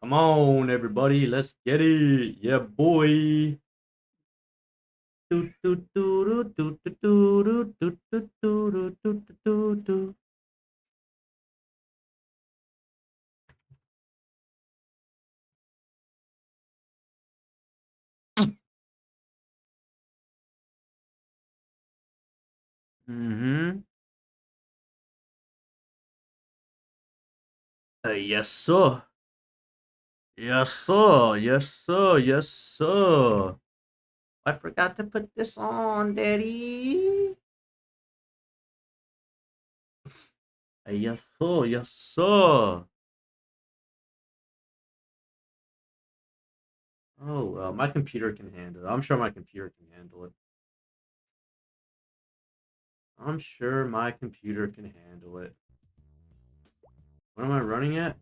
Come on, everybody, let's get it. Yeah, boy. Mm-hmm. Yes, sir. Yes, sir. Yes, sir. Yes, sir. I forgot to put this on, Daddy. Yes, sir. Yes, sir. Oh, well, my computer can handle it. I'm sure my computer can handle it. I'm sure my computer can handle it. What am I running at?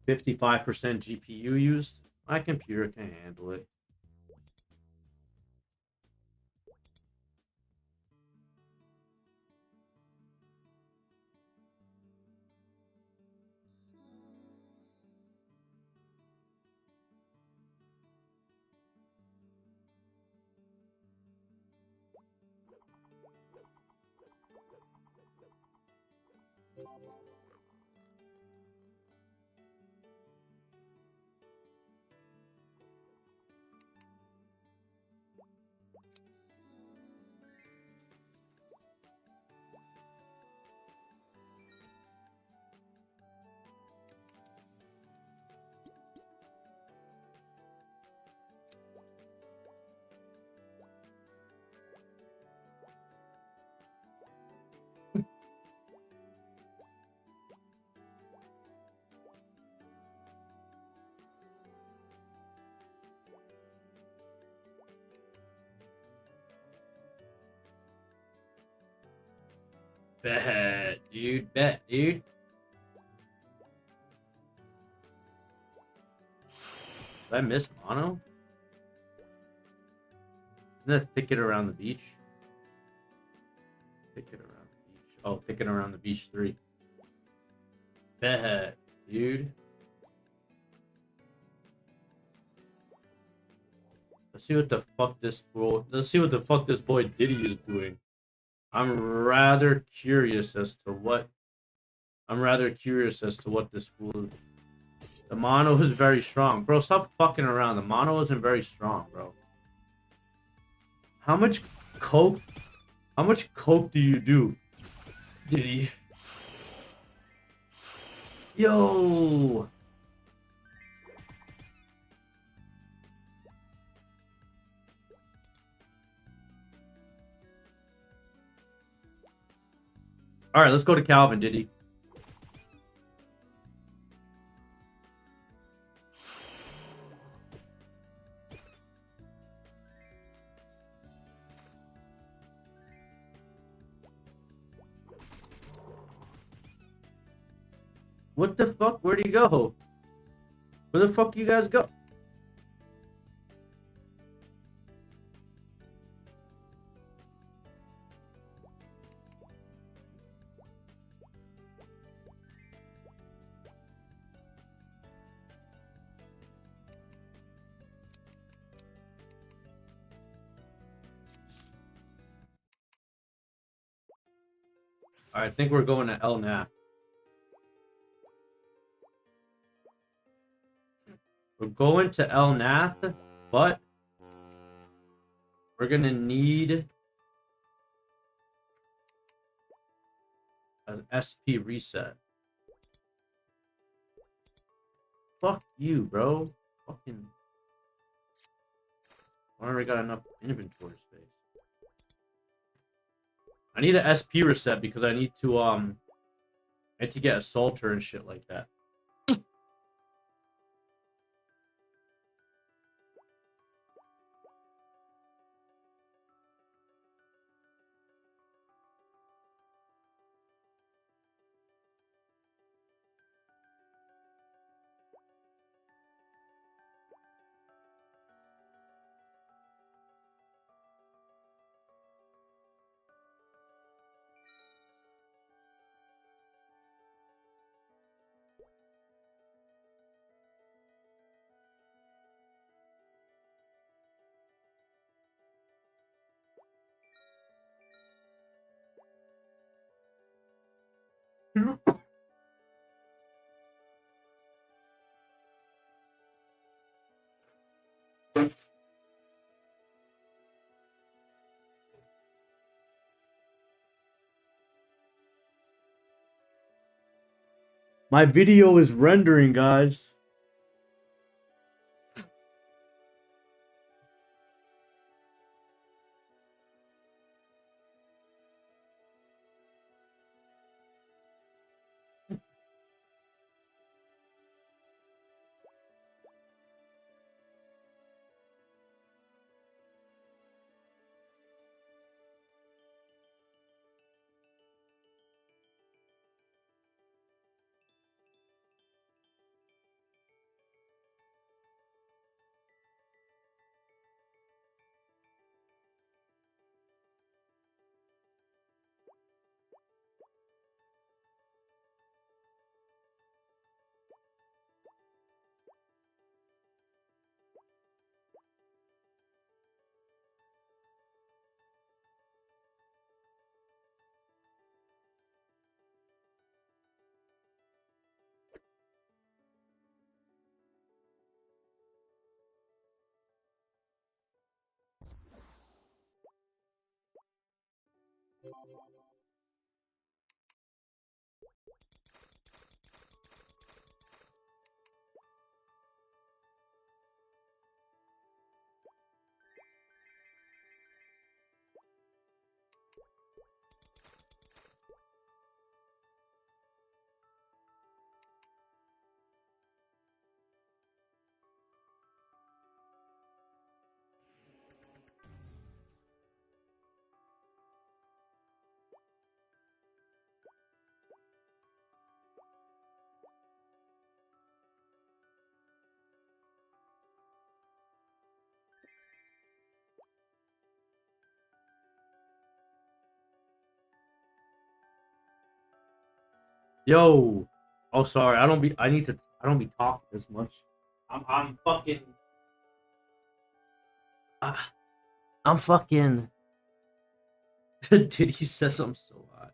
55% GPU used. My computer can handle it. Bet, dude. Bet, dude. Did I miss mono? Isn't that thicket around the beach? Thicket around the beach. Oh, thicket around the beach 3. Bet, dude. Let's see what the fuck this bro. Let's see what the fuck this boy Diddy is doing. I'm rather curious as to what. I'm rather curious as to what this fool. The mono is very strong, bro. Stop fucking around. The mono isn't very strong, bro. How much coke? How much coke do you do, Diddy? Yo. All right, let's go to Calvin, Diddy. What the fuck? Where'd he go? Where the fuck you guys go? All right, I think we're going to El Nap. We're going to El Nath, but we're gonna need an SP reset. Fuck you, bro. Fucking. I already got enough inventory space. I need an SP reset because I need to get a salter and shit like that. My video is rendering, guys. Yo. Oh, sorry. I don't be talking as much. I'm fucking. I'm fucking. Diddy says I'm so hot.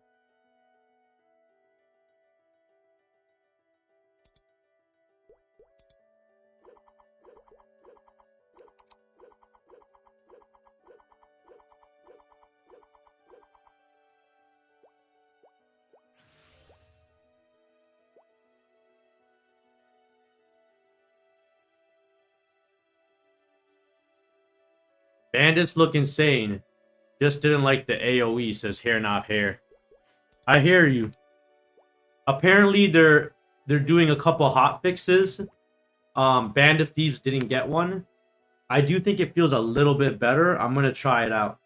Bandits look insane. Just didn't like the AoE, says hair not hair. I hear you. Apparently they're doing a couple hot fixes. Band of Thieves didn't get one. I do think it feels a little bit better. I'm gonna try it out.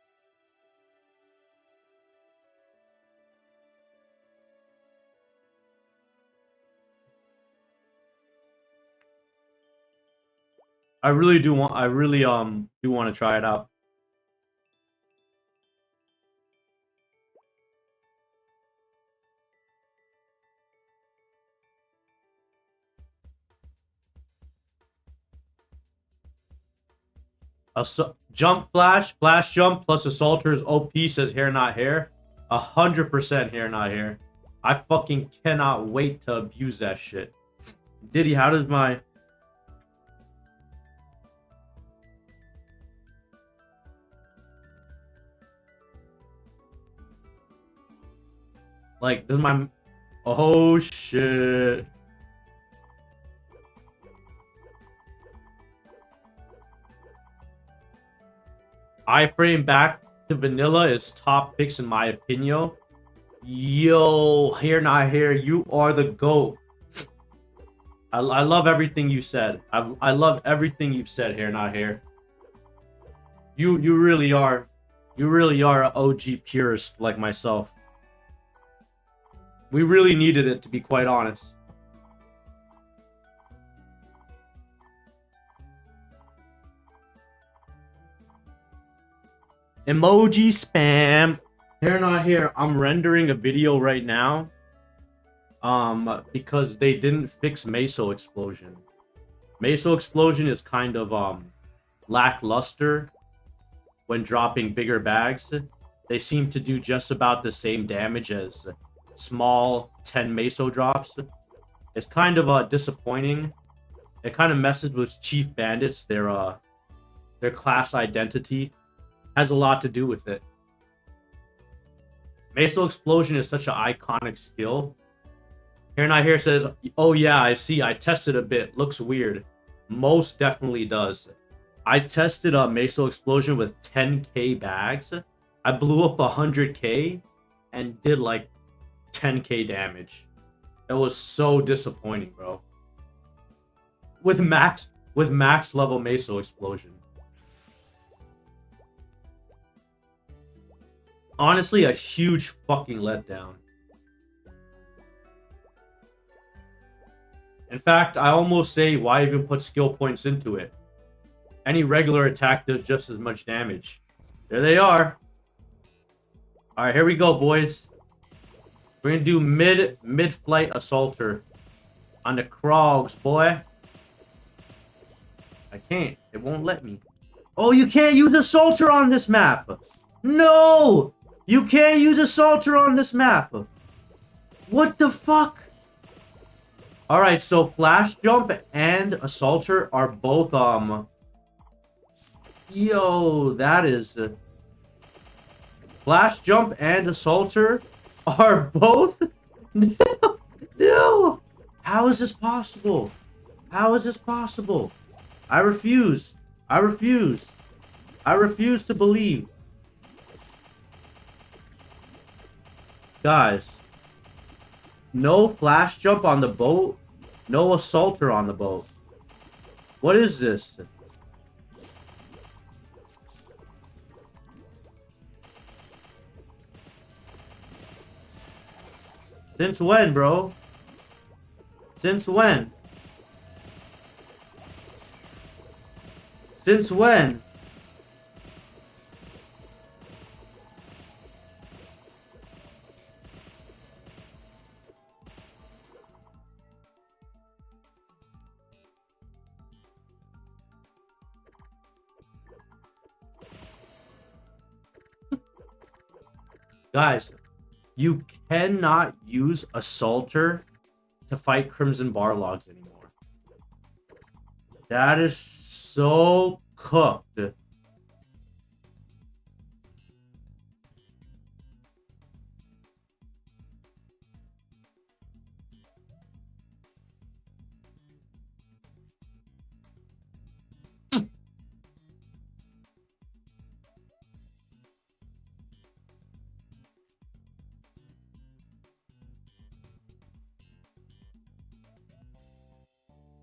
I really do want to try it out. Jump flash jump plus assaulter's OP, says hair not hair. 100% hair not hair. I fucking cannot wait to abuse that shit. Diddy, how does my does my oh shit. Iframe back to vanilla is top picks in my opinion. Yo, hair not hair, you are the GOAT. I love everything you said. I love everything you've said, hair not hair. You really are. You really are an OG purist like myself. We really needed it, to be quite honest. Emoji spam. Hair not hair. I'm rendering a video right now. Because they didn't fix Meso Explosion. Meso Explosion is kind of lackluster when dropping bigger bags. They seem to do just about the same damage as small 10 Meso drops. It's kind of disappointing. It kind of messes with Chief Bandits. Their class identity has a lot to do with it. Meso Explosion is such an iconic skill. Here Not Here says, oh yeah, I see. I tested a bit. Looks weird. Most definitely does. I tested a Meso Explosion with 10k bags. I blew up 100k and did like 10k damage. It was so disappointing, bro. With max level Meso Explosion. Honestly, a huge fucking letdown. In fact, I almost say, why even put skill points into it? Any regular attack does just as much damage. There they are. Alright, here we go, boys. We're gonna do mid-flight assaulter on the Krogs, boy. I can't. It won't let me. Oh, you can't use assaulter on this map. No! You can't use assaulter on this map. What the fuck? Alright, so flash jump and assaulter are both yo, that is flash jump and assaulter are both no. How is this possible? How is this possible? I refuse. I refuse. I refuse to believe. Guys, no flash jump on the boat, no assaulter on the boat. What is this? Since when, bro? Since when? Since when? Guys, you cannot use Assaulter to fight Crimson Barlogs anymore. That is so cooked.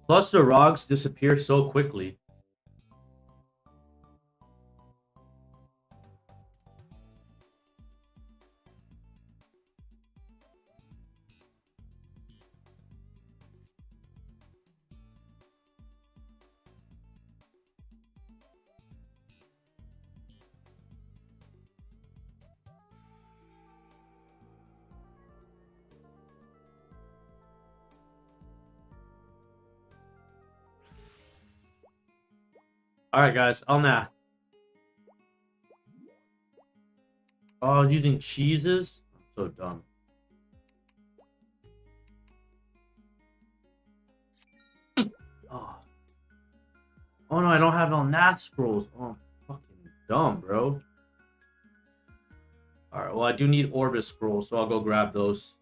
Plus, the Rogs disappear so quickly. Alright, guys. Oh, nah. Oh, using cheeses? I'm so dumb. Oh. Oh no, I don't have no Nath scrolls. Oh, I'm fucking dumb, bro. Alright, well, I do need Orbis scrolls, so I'll go grab those.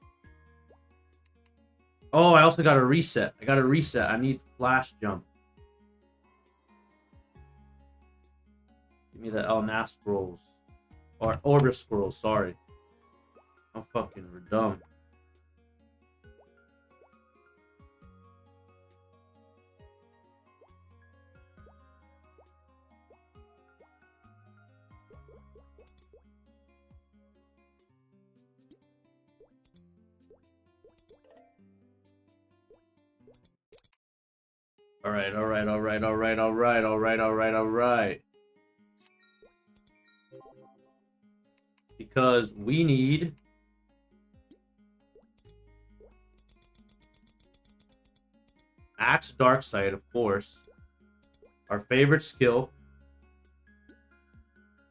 Oh, I also got a reset. I got a reset. I need flash jump. Give me the El Nath scrolls. Or Orbis scrolls, sorry. I'm fucking dumb. Alright, alright, alright, alright, alright, alright, alright, alright. Because we need Axe Darksight, of course. Our favorite skill.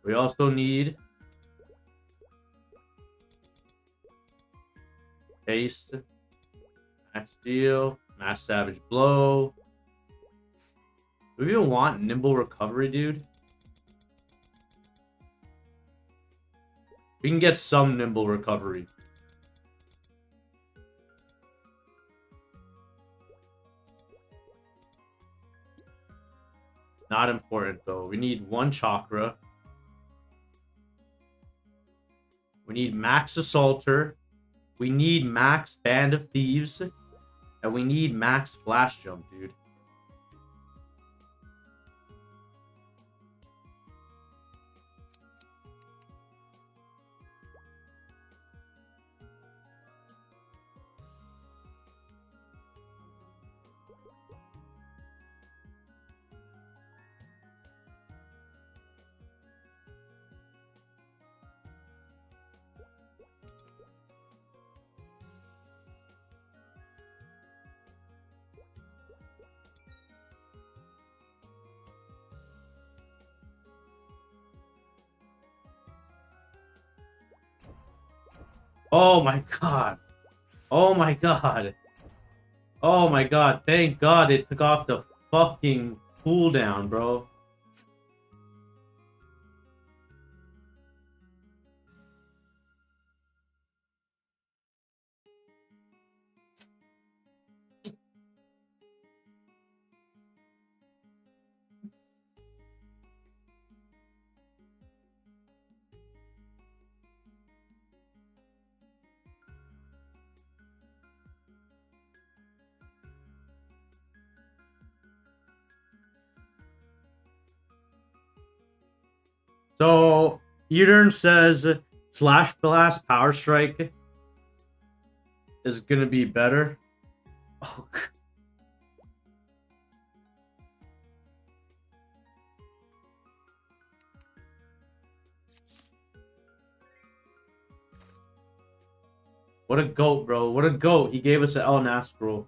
We also need Haste, Max Steel, Mass Savage Blow. Do we even want Nimble Recovery, dude? We can get some Nimble Recovery. Not important though. We need 1 chakra. We need max assaulter. We need max band of thieves. And we need max flash jump, dude. Oh my god. Oh my god. Oh my god. Thank god it took off the fucking cooldown, bro. So, Etern says Slash Blast Power Strike is gonna be better. Oh, what a goat, bro. What a goat. He gave us an El Nastral.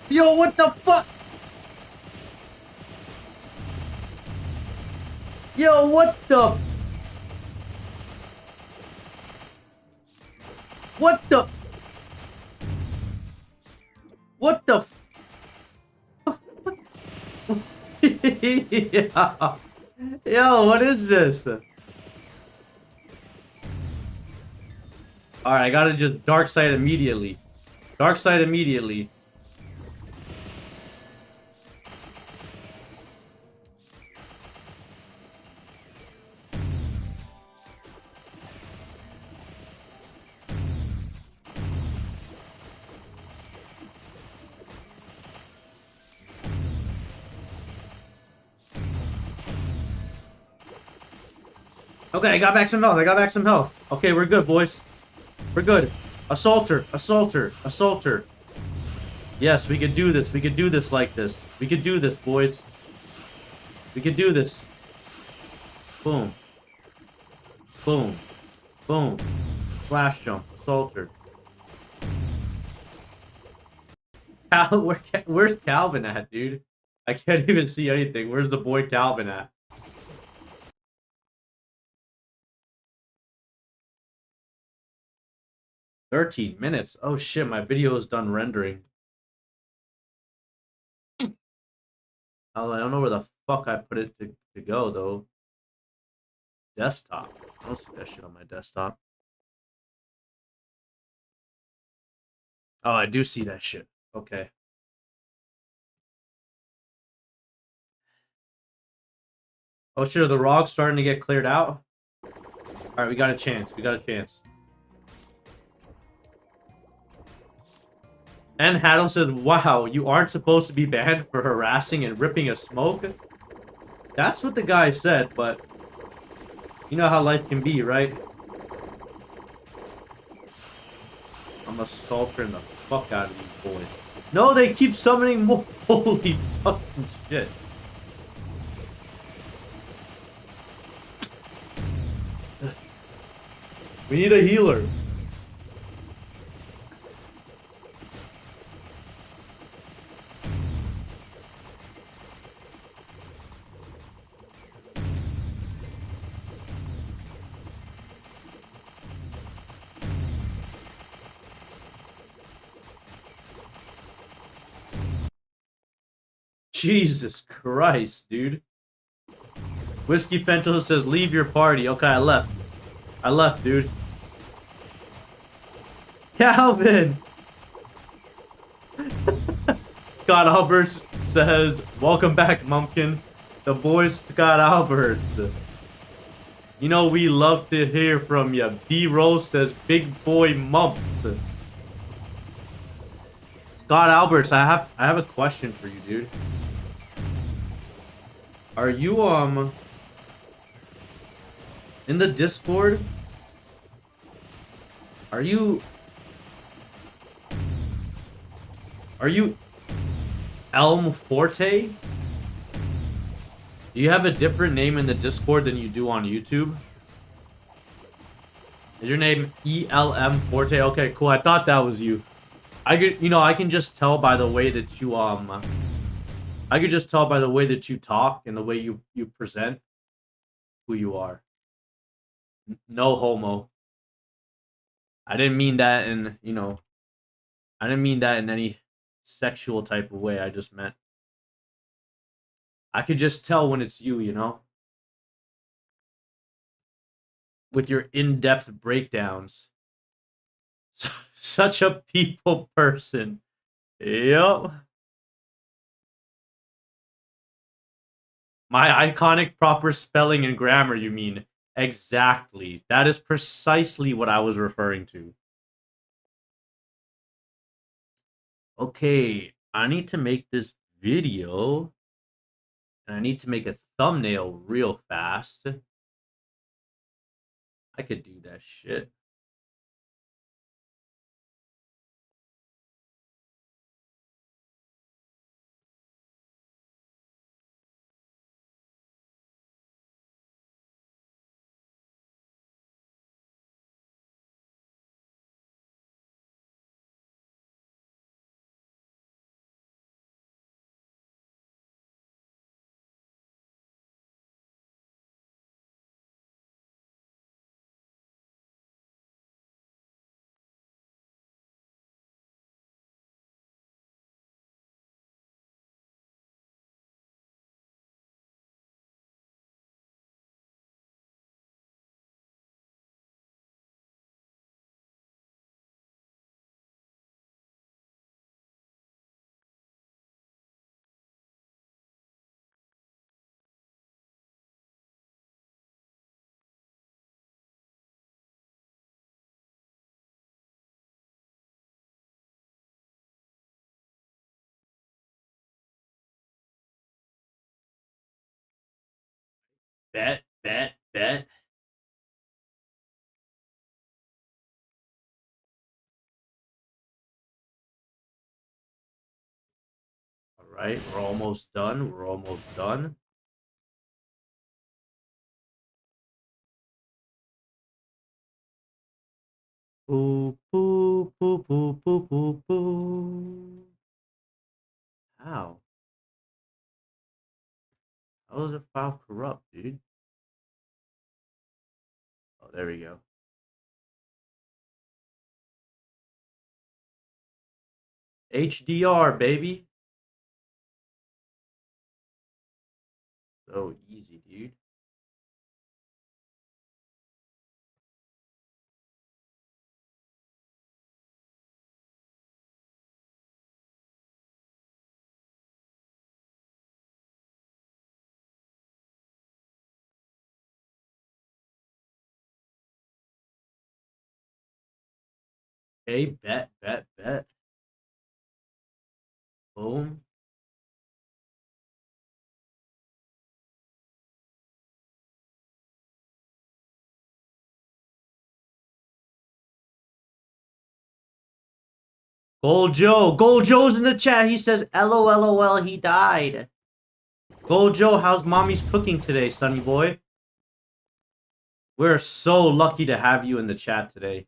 Yo, what the fuck? Yo, what the? What the? What the? Yeah. Yo, what is this? Alright, I gotta just dark side immediately. Dark side immediately. Okay, I got back some health. I got back some health. Okay, we're good, boys. We're good. Assaulter, assaulter, assaulter. Yes, we can do this. We can do this like this. We can do this, boys. We can do this. Boom. Boom. Boom. Flash jump. Assaulter. Where's Calvin at, dude? I can't even see anything. Where's the boy Calvin at? "13 minutes. Oh shit, my video is done rendering. Oh, I don't know where the fuck I put it to go, though. Desktop. I don't see that shit on my desktop. Oh, I do see that shit. Okay. Oh shit, are the rogs starting to get cleared out? Alright, we got a chance. We got a chance. And Haddle said, "Wow, you aren't supposed to be banned for harassing and ripping a smoke?" That's what the guy said, but you know how life can be, right? I'm assaulting the fuck out of these boys. No, they keep summoning more. Holy fucking shit. We need a healer. Jesus Christ, dude. Whiskey Fento says, leave your party. Okay, I left. I left, dude. Calvin! Scott Alberts says, welcome back, Mumpkin. The boy Scott Alberts. You know, we love to hear from you. B Rose says, big boy Mump. Scott Alberts, I have a question for you, dude. Are you in the Discord? Are you Elm Forte? Do you have a different name in the Discord than you do on YouTube? Is your name ELM Forte? Okay, cool. I thought that was you. I can just tell by the way that you I could just tell by the way that you talk and the way you present who you are. No homo. I didn't mean that in, I didn't mean that in any sexual type of way. I just meant I could just tell when it's you, with your in-depth breakdowns. Such a people person. Yep. My iconic proper spelling and grammar, you mean? Exactly. That is precisely what I was referring to. Okay, I need to make this video. And I need to make a thumbnail real fast. I could do that shit. Bet, bet, bet. All right, we're almost done. We're almost done. Boo, boo, boo, boo, boo, boo, boo. How? How is a file corrupt, dude? Oh, there we go. HDR, baby. So easy, dude. Hey, bet, bet, bet. Boom. Gold Joe. Gold Joe's in the chat. He says, LOLOL, he died. Gold Joe, how's mommy's cooking today, sonny boy? We're so lucky to have you in the chat today.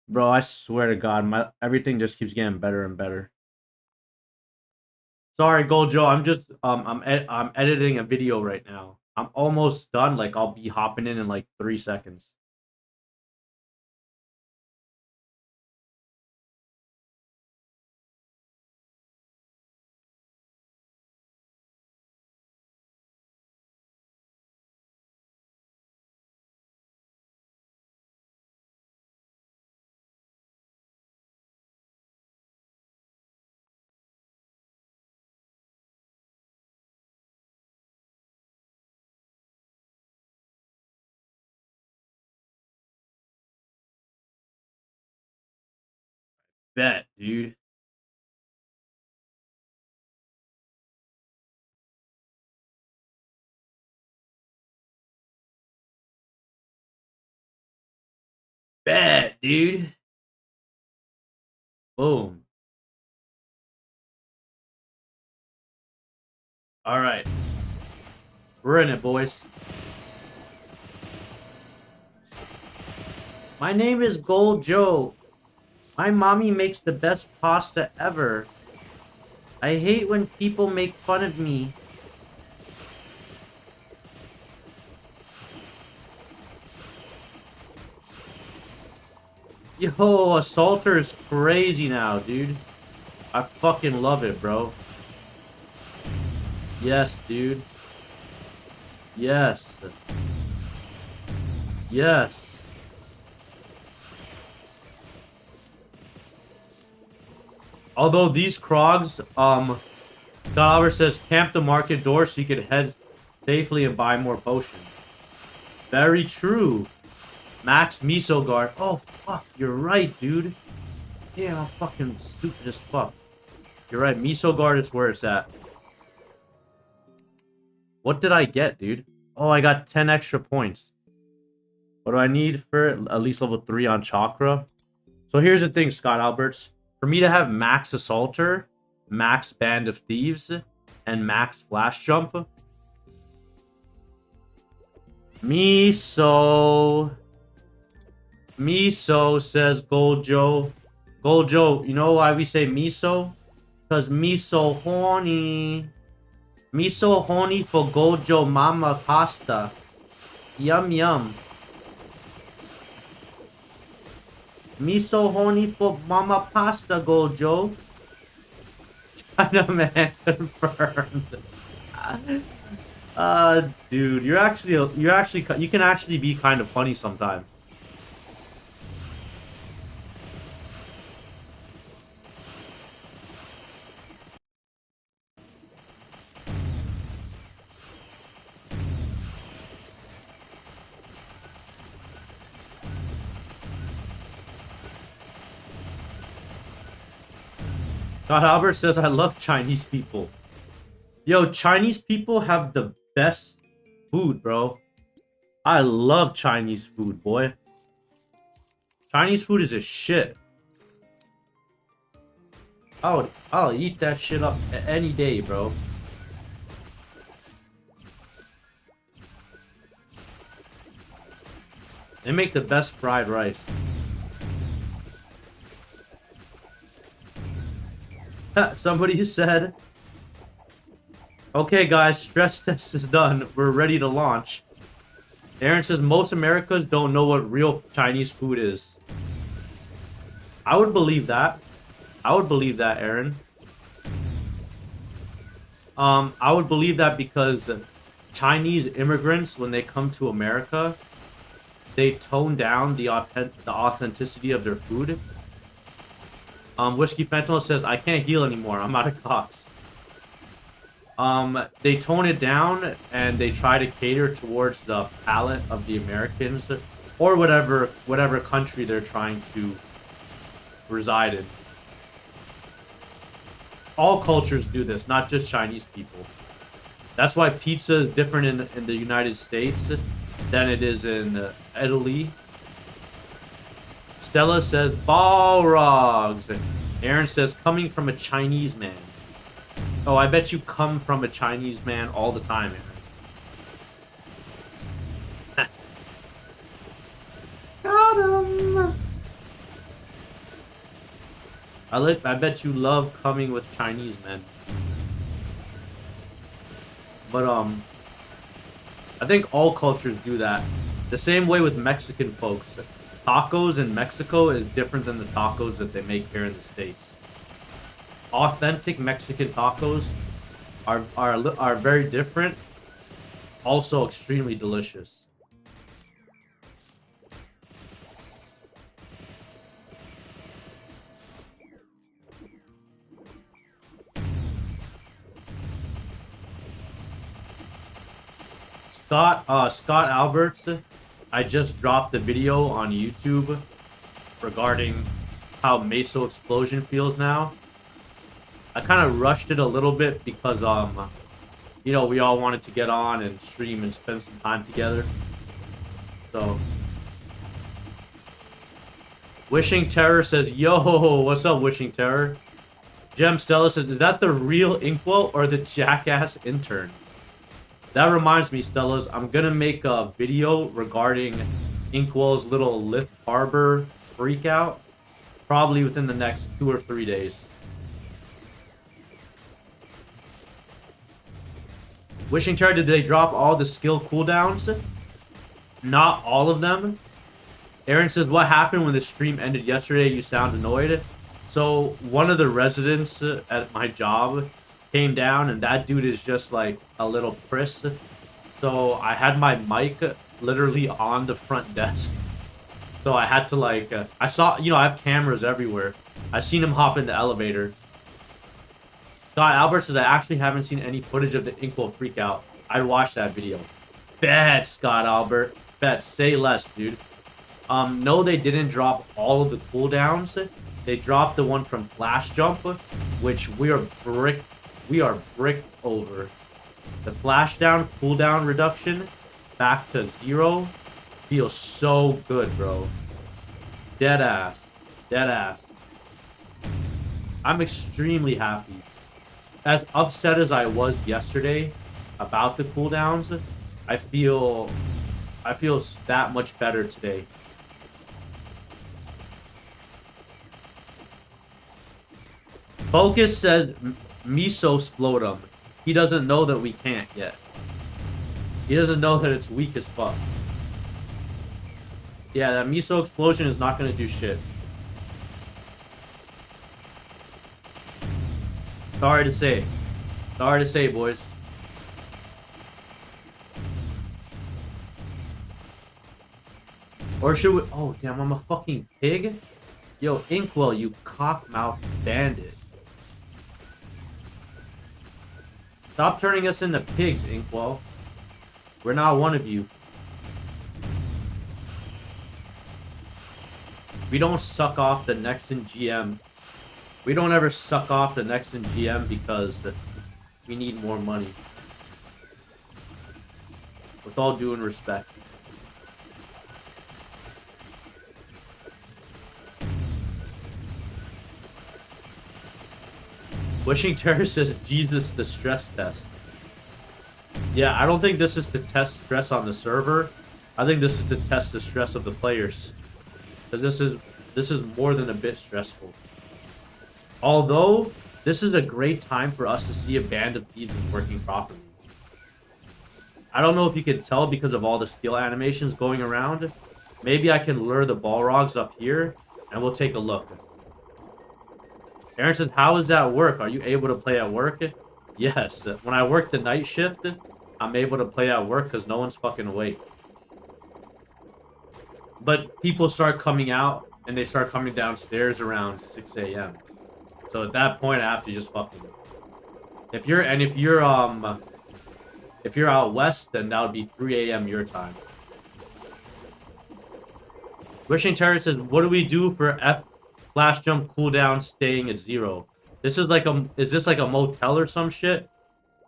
Bro, I swear to God, everything just keeps getting better and better. Sorry, Gold Joe, I'm just I'm editing a video right now. I'm almost done. Like I'll be hopping in like 3 seconds. Bet, dude. Bet, dude. Boom. All right. We're in it, boys. My name is Gold Joe. My mommy makes the best pasta ever. I hate when people make fun of me. Yo, Assaulter is crazy now, dude. I fucking love it, bro. Yes, dude. Yes. Yes. Although these Krogs, Oliver says camp the market door so you could head safely and buy more potions. Very true. Max Miso Guard. Oh, fuck. You're right, dude. Damn, I'm fucking stupid as fuck. You're right. Miso Guard is where it's at. What did I get, dude? Oh, I got 10 extra points. What do I need for at least level 3 on Chakra? So here's the thing, Scott Alberts. For me to have Max Assaulter, Max Band of Thieves, and Max Flash Jump. Miso, says Gold Joe. Gold Joe, you know why we say miso? Because miso horny. Miso horny for Gold Joe Mama pasta. Yum yum. Miso horny for Mama pasta, Gold Joe. Chinaman confirmed. Dude, you can actually be kind of funny sometimes. God Albert says, I love Chinese people. Yo, Chinese people have the best food, bro. I love Chinese food, boy. Chinese food is a shit. I'll eat that shit up any day, bro. They make the best fried rice. Somebody said, okay, guys, stress test is done. We're ready to launch. Aaron says, most Americans don't know what real Chinese food is. I would believe that. I would believe that, Aaron. I would believe that because Chinese immigrants, when they come to America, they tone down the authenticity of their food. Whiskey Fentanyl says, I can't heal anymore. I'm out of cocks. They tone it down and they try to cater towards the palate of the Americans or whatever country they're trying to reside in. All cultures do this, not just Chinese people. That's why pizza is different in the United States than it is in Italy. Stella says, Balrogs. Aaron says, coming from a Chinese man. Oh, I bet you come from a Chinese man all the time, Aaron. Got him. I bet you love coming with Chinese men. But, I think all cultures do that. The same way with Mexican folks. Tacos in Mexico is different than the tacos that they make here in the States. Authentic Mexican tacos are very different, also extremely delicious. Scott Alberts, I just dropped a video on YouTube regarding how Meso Explosion feels now. I kind of rushed it a little bit because you know, we all wanted to get on and stream and spend some time together. So Wishing Terror says, yo, what's up, Wishing Terror? Gem Stella says, is that the real Inkwell or the jackass intern? That reminds me, Stellas, I'm gonna make a video regarding Inkwell's little Lift Harbor freakout, probably within the next 2 or 3 days. Wishing Terror, did they drop all the skill cooldowns? Not all of them. Aaron says, what happened when the stream ended yesterday? You sound annoyed. So one of the residents at my job came down, and that dude is just like a little priss. So I had my mic literally on the front desk. So I had to like, I saw, you know, I have cameras everywhere. I seen him hop in the elevator. Scott Albert says, I actually haven't seen any footage of the Inkwell freakout. I'd watch that video. Bet, Scott Albert. Bet, say less, dude. No, they didn't drop all of the cooldowns. They dropped the one from Flash Jump, which we are bricked over. The Flash Down cooldown reduction back to 0 feels so good, bro. Dead ass. Dead ass. I'm extremely happy. As upset as I was yesterday about the cooldowns, I feel that much better today. Focus says Meso Splodum. He doesn't know that we can't yet. He doesn't know that it's weak as fuck. Yeah, that Meso Explosion is not gonna do shit. Sorry to say. Sorry to say, boys. Or should we... Oh, damn, I'm a fucking pig? Yo, Inkwell, you cock-mouthed bandit. Stop turning us into pigs, Inkwell. We're not one of you. We don't suck off the Nexon GM. We don't ever suck off the Nexon GM because we need more money. With all due and respect. Wishing Terror says, Jesus, the stress test. Yeah, I don't think this is to test stress on the server. I think this is to test the stress of the players. Because this is more than a bit stressful. Although, this is a great time for us to see a Band of Thieves working properly. I don't know if you can tell because of all the skill animations going around. Maybe I can lure the Balrogs up here, and we'll take a look. Aaron says, how does that work? Are you able to play at work? Yes. When I work the night shift, I'm able to play at work because no one's fucking awake. But people start coming out, and they start coming downstairs around 6 a.m. So at that point, I have to just fucking... If you're out west, then that would be 3 a.m. your time. Wishing Terror says, what do we do for Flash Jump cooldown staying at 0? This is like is this like a motel or some shit?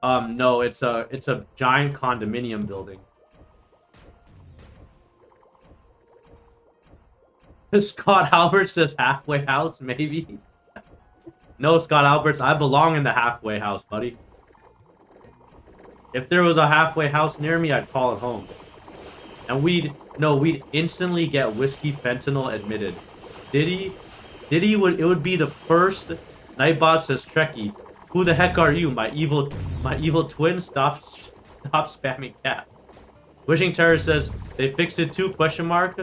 No, it's a giant condominium building. Scott Albert says halfway house, maybe. No, Scott Alberts, I belong in the halfway house, buddy. If there was a halfway house near me, I'd call it home. And we'd instantly get whiskey fentanyl admitted. It would be the first. Nightbot says, Trekkie, who the heck are you? My evil twin? Stop spamming cat. Wishing Terror says, they fixed it too, question mark.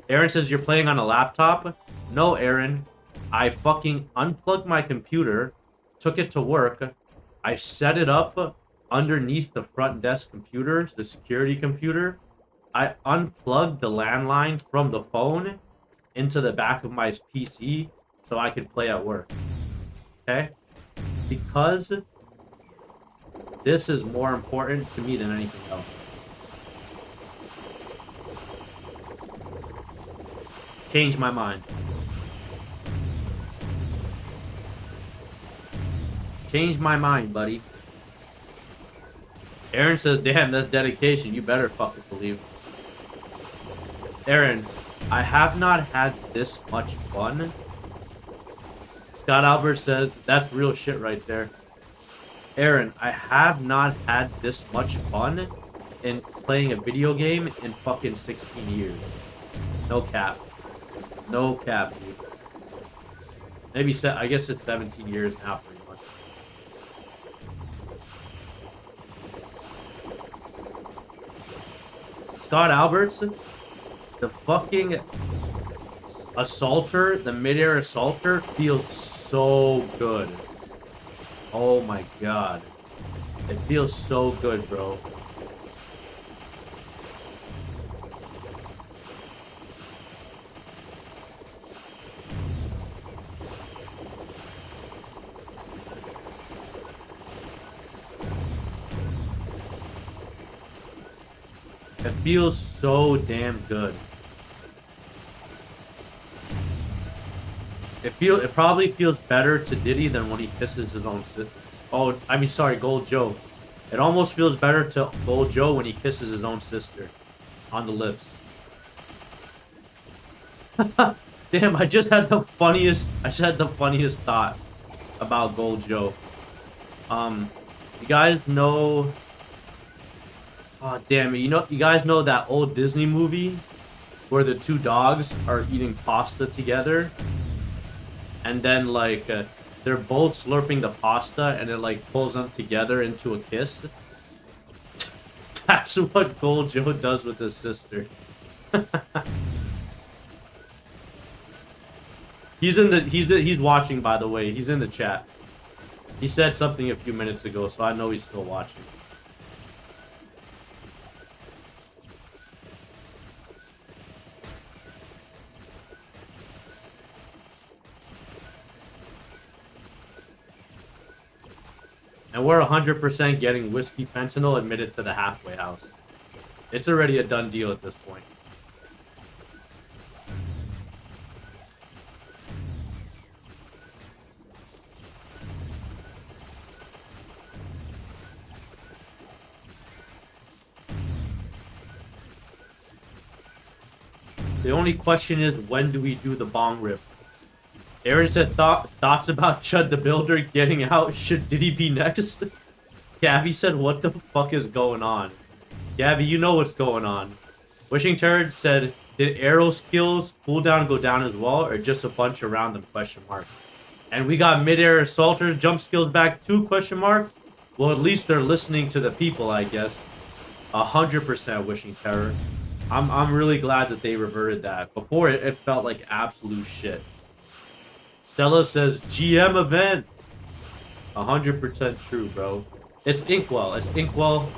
Aaron says, you're playing on a laptop? No, Aaron. I fucking unplugged my computer, took it to work. I set it up underneath the front desk computer, the security computer. I unplugged the landline from the phone into the back of my PC so I could play at work. Okay? Because this is more important to me than anything else. Change my mind. Changed my mind, buddy. Aaron says, damn, that's dedication. You better fucking believe. Aaron, I have not had this much fun. Scott Albert says, that's real shit right there. Aaron, I have not had this much fun in playing a video game in fucking 16 years. No cap. No cap, dude. Maybe, I guess it's 17 years now, pretty much. Scott Alberts, the fucking assaulter, the midair assaulter, feels so good. Oh my god. It feels so good, bro. It feels so damn good. It probably feels better to Diddy than when he kisses his own sister. Oh, I mean, sorry, Gold Joe. It almost feels better to Gold Joe when he kisses his own sister on the lips. Damn, I just had the funniest thought about Gold Joe. You guys know, oh damn it, you guys know that old Disney movie where the two dogs are eating pasta together? And then, like, they're both slurping the pasta, and it, like, pulls them together into a kiss. That's what Gold Joe does with his sister. He's watching, by the way. He's in the chat. He said something a few minutes ago, so I know he's still watching. And we're 100% getting whiskey fentanyl admitted to the halfway house. It's already a done deal at this point. The only question is, when do we do the bong rip? Aaron said thoughts about Chud the Builder getting out. Should Diddy be next? Gabby said, what the fuck is going on? Gabby, you know what's going on. Wishing Turd said, did arrow skills cooldown go down as well, or just a bunch around them, question mark? And we got midair assaulters jump skills back too, question mark? Well, at least they're listening to the people, I guess. 100% Wishing Terror. I'm really glad that they reverted that. Before, it felt like absolute shit. Stella says, GM event. 100% true, bro. It's Inkwell. It's Inkwell.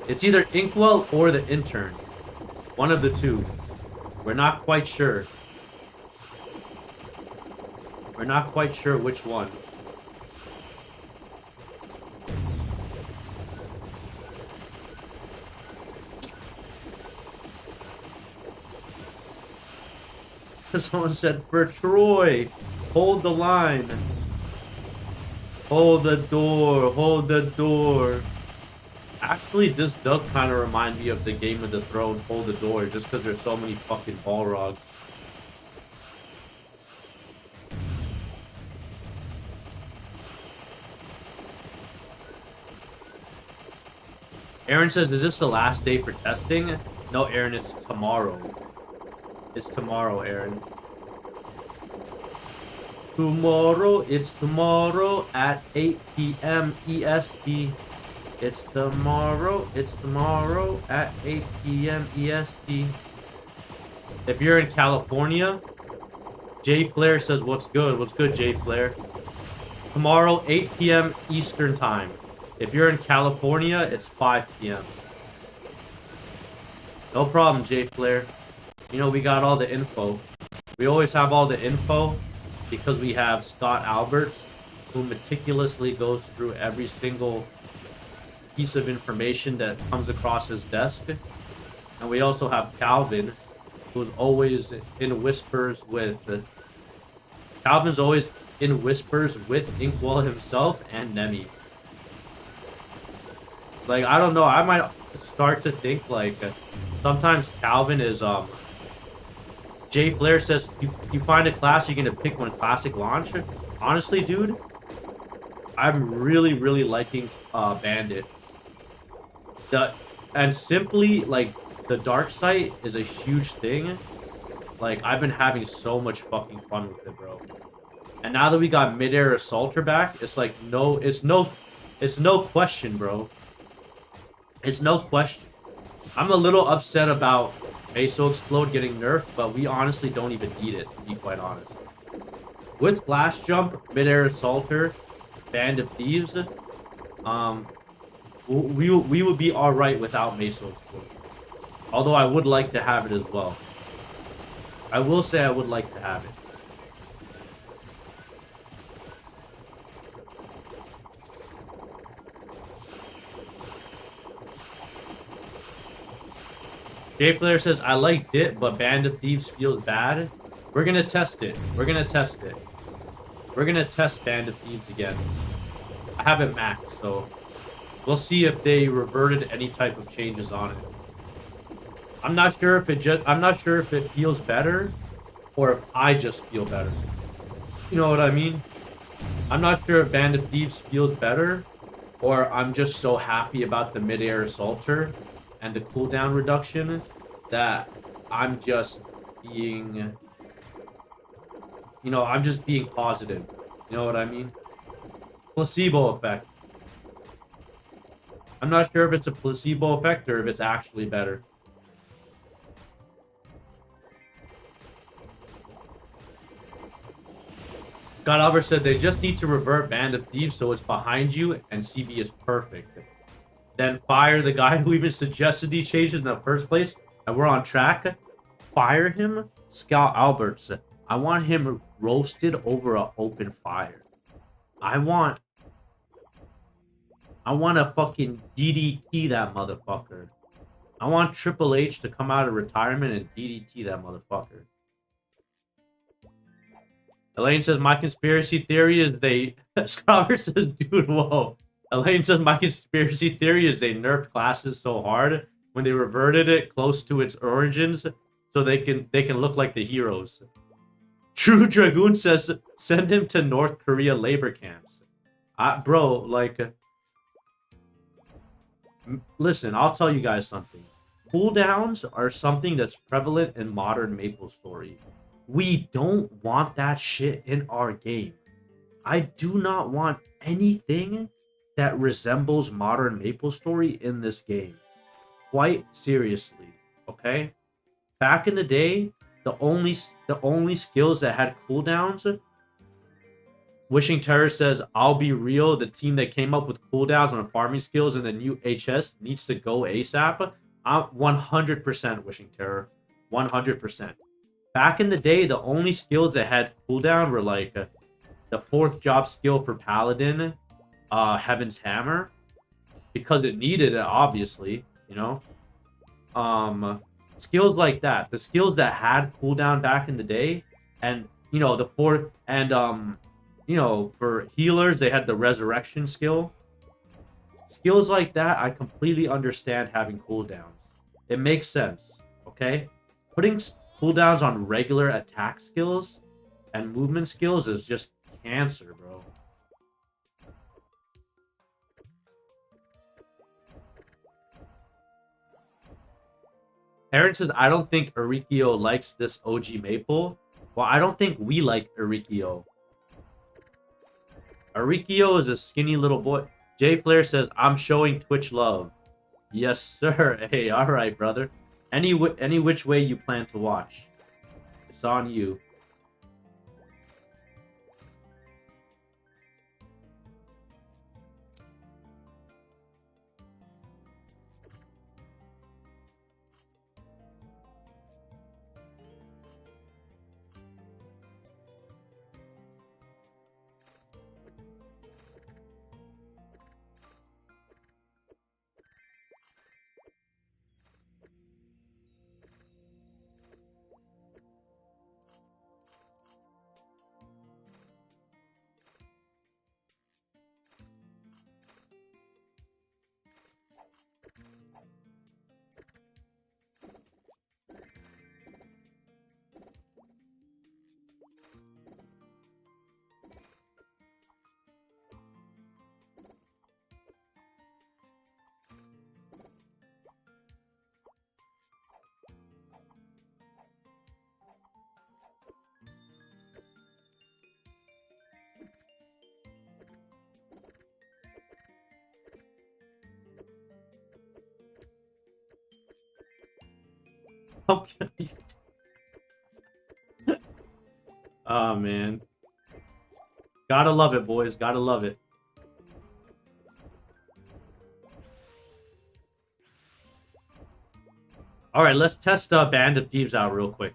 It's either Inkwell or the intern. One of the two. We're not quite sure. We're not quite sure which one. Someone said, for Troy, hold the line. Hold the door, hold the door. Actually, this does kind of remind me of the Game of the Thrones, Hold the Door, just because there's so many fucking Balrogs. Aaron says, is this the last day for testing? No, Aaron, it's tomorrow. It's tomorrow, Aaron. Tomorrow, it's tomorrow at 8 p.m. EST. It's tomorrow at 8 p.m. EST. If you're in California, Jay Flair says, what's good? What's good, Jay Flair? Tomorrow, 8 p.m. Eastern Time. If you're in California, it's 5 p.m. No problem, Jay Flair. You know, we got all the info. We always have all the info because we have Scott Alberts, who meticulously goes through every single piece of information that comes across his desk. And we also have Calvin, who's always in whispers with... Calvin's always in whispers with Inkwell himself and Nemi. Like, I don't know, I might start to think like sometimes Calvin is Jay Flair says you find a class you're gonna pick when Classic launch. Honestly, dude, I'm really liking Bandit. The and simply like the dark site is a huge thing. Like, I've been having so much fucking fun with it, bro. And now that we got Mid-Air Assaulter back, it's like it's no question, bro. It's no question. I'm a little upset about Meso Explode getting nerfed, but we honestly don't even need it, to be quite honest. With Flash Jump, Mid-Air Assaulter, Band of Thieves, we would be alright without Meso Explosion. Although I would like to have it as well. I will say I would like to have it. Jay Flair says, I liked it, but Band of Thieves feels bad. We're gonna test it. We're gonna test it. We're gonna test Band of Thieves again. I have it maxed, so we'll see if they reverted any type of changes on it. I'm not sure if it feels better or if I just feel better. You know what I mean? I'm not sure if Band of Thieves feels better or I'm just so happy about the mid-air assaulter and the cooldown reduction that I'm just being, I'm just being positive. You know what I mean? Placebo effect. I'm not sure if it's a placebo effect or if it's actually better. Scott Albert said they just need to revert Band of Thieves so it's behind you and CB is perfect. Then fire the guy who even suggested these changes in the first place, and we're on track. Fire him, Scott Alberts. I want him roasted over an open fire. I want to fucking DDT that motherfucker. I want Triple H to come out of retirement and DDT that motherfucker. Elaine says, my conspiracy theory is they... Scott says, dude, whoa. Elaine says, my conspiracy theory is they nerfed classes so hard when they reverted it close to its origins so they can look like the heroes. True Dragoon says, send him to North Korea labor camps. Bro, like... Listen, I'll tell you guys something. Cooldowns are something that's prevalent in modern MapleStory. We don't want that shit in our game. I do not want anything that resembles modern MapleStory in this game. Quite seriously, okay? Back in the day, the only skills that had cooldowns. Wishing Terror says, I'll be real, the team that came up with cooldowns on farming skills in the new HS needs to go ASAP. I'm 100% Wishing Terror. 100%. Back in the day, the only skills that had cooldown were like the 4th job skill for Paladin, Heaven's Hammer, because it needed it, obviously, you know. Skills like that. The skills that had cooldown back in the day, and, you know, the 4th, and, you know, for healers, they had the resurrection skill. Skills like that, I completely understand having cooldowns. It makes sense, okay? Putting cooldowns on regular attack skills and movement skills is just cancer, bro. Aaron says, I don't think Arikio likes this OG Maple. Well, I don't think we like Arikio. Arikio is a skinny little boy. Jay Flair says, I'm showing Twitch love. Yes, sir. Hey, all right, brother. Any which way you plan to watch. It's on you. Okay. Oh, man. Gotta love it, boys. Gotta love it. Alright, let's test Band of Thieves out real quick.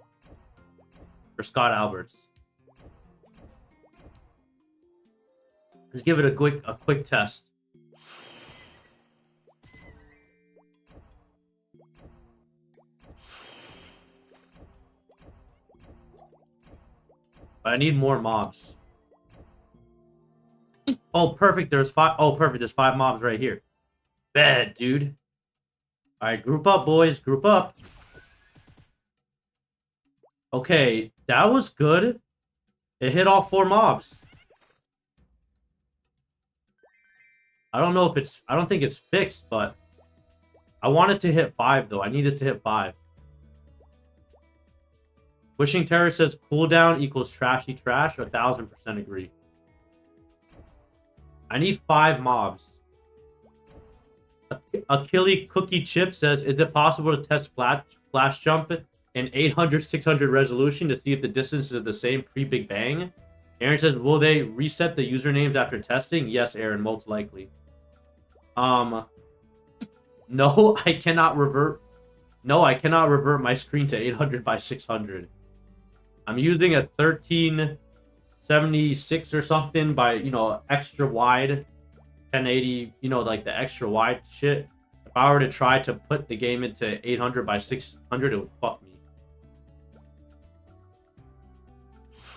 For Scott Alberts. Let's give it a quick test. But I need more mobs. Oh, perfect. There's 5. Oh, perfect. There's 5 mobs right here. Bad, dude. Alright, group up, boys. Group up. Okay, that was good. It hit all 4 mobs. I don't know if it's... I don't think it's fixed, but... I want it to hit 5, though. I need it to hit 5. Wishing Terror says cooldown equals trashy trash. 1000% agree. I need 5 mobs. Achille Cookie Chip says, is it possible to test flash jump in 800, 600 resolution to see if the distance is the same pre-Big Bang? Aaron says, will they reset the usernames after testing? Yes, Aaron, most likely. No, I cannot revert. No, I cannot revert my screen to 800 by 600. I'm using a 1376 or something by, you know, extra wide 1080, you know, like the extra wide shit. If I were to try to put the game into 800 by 600, it would fuck me.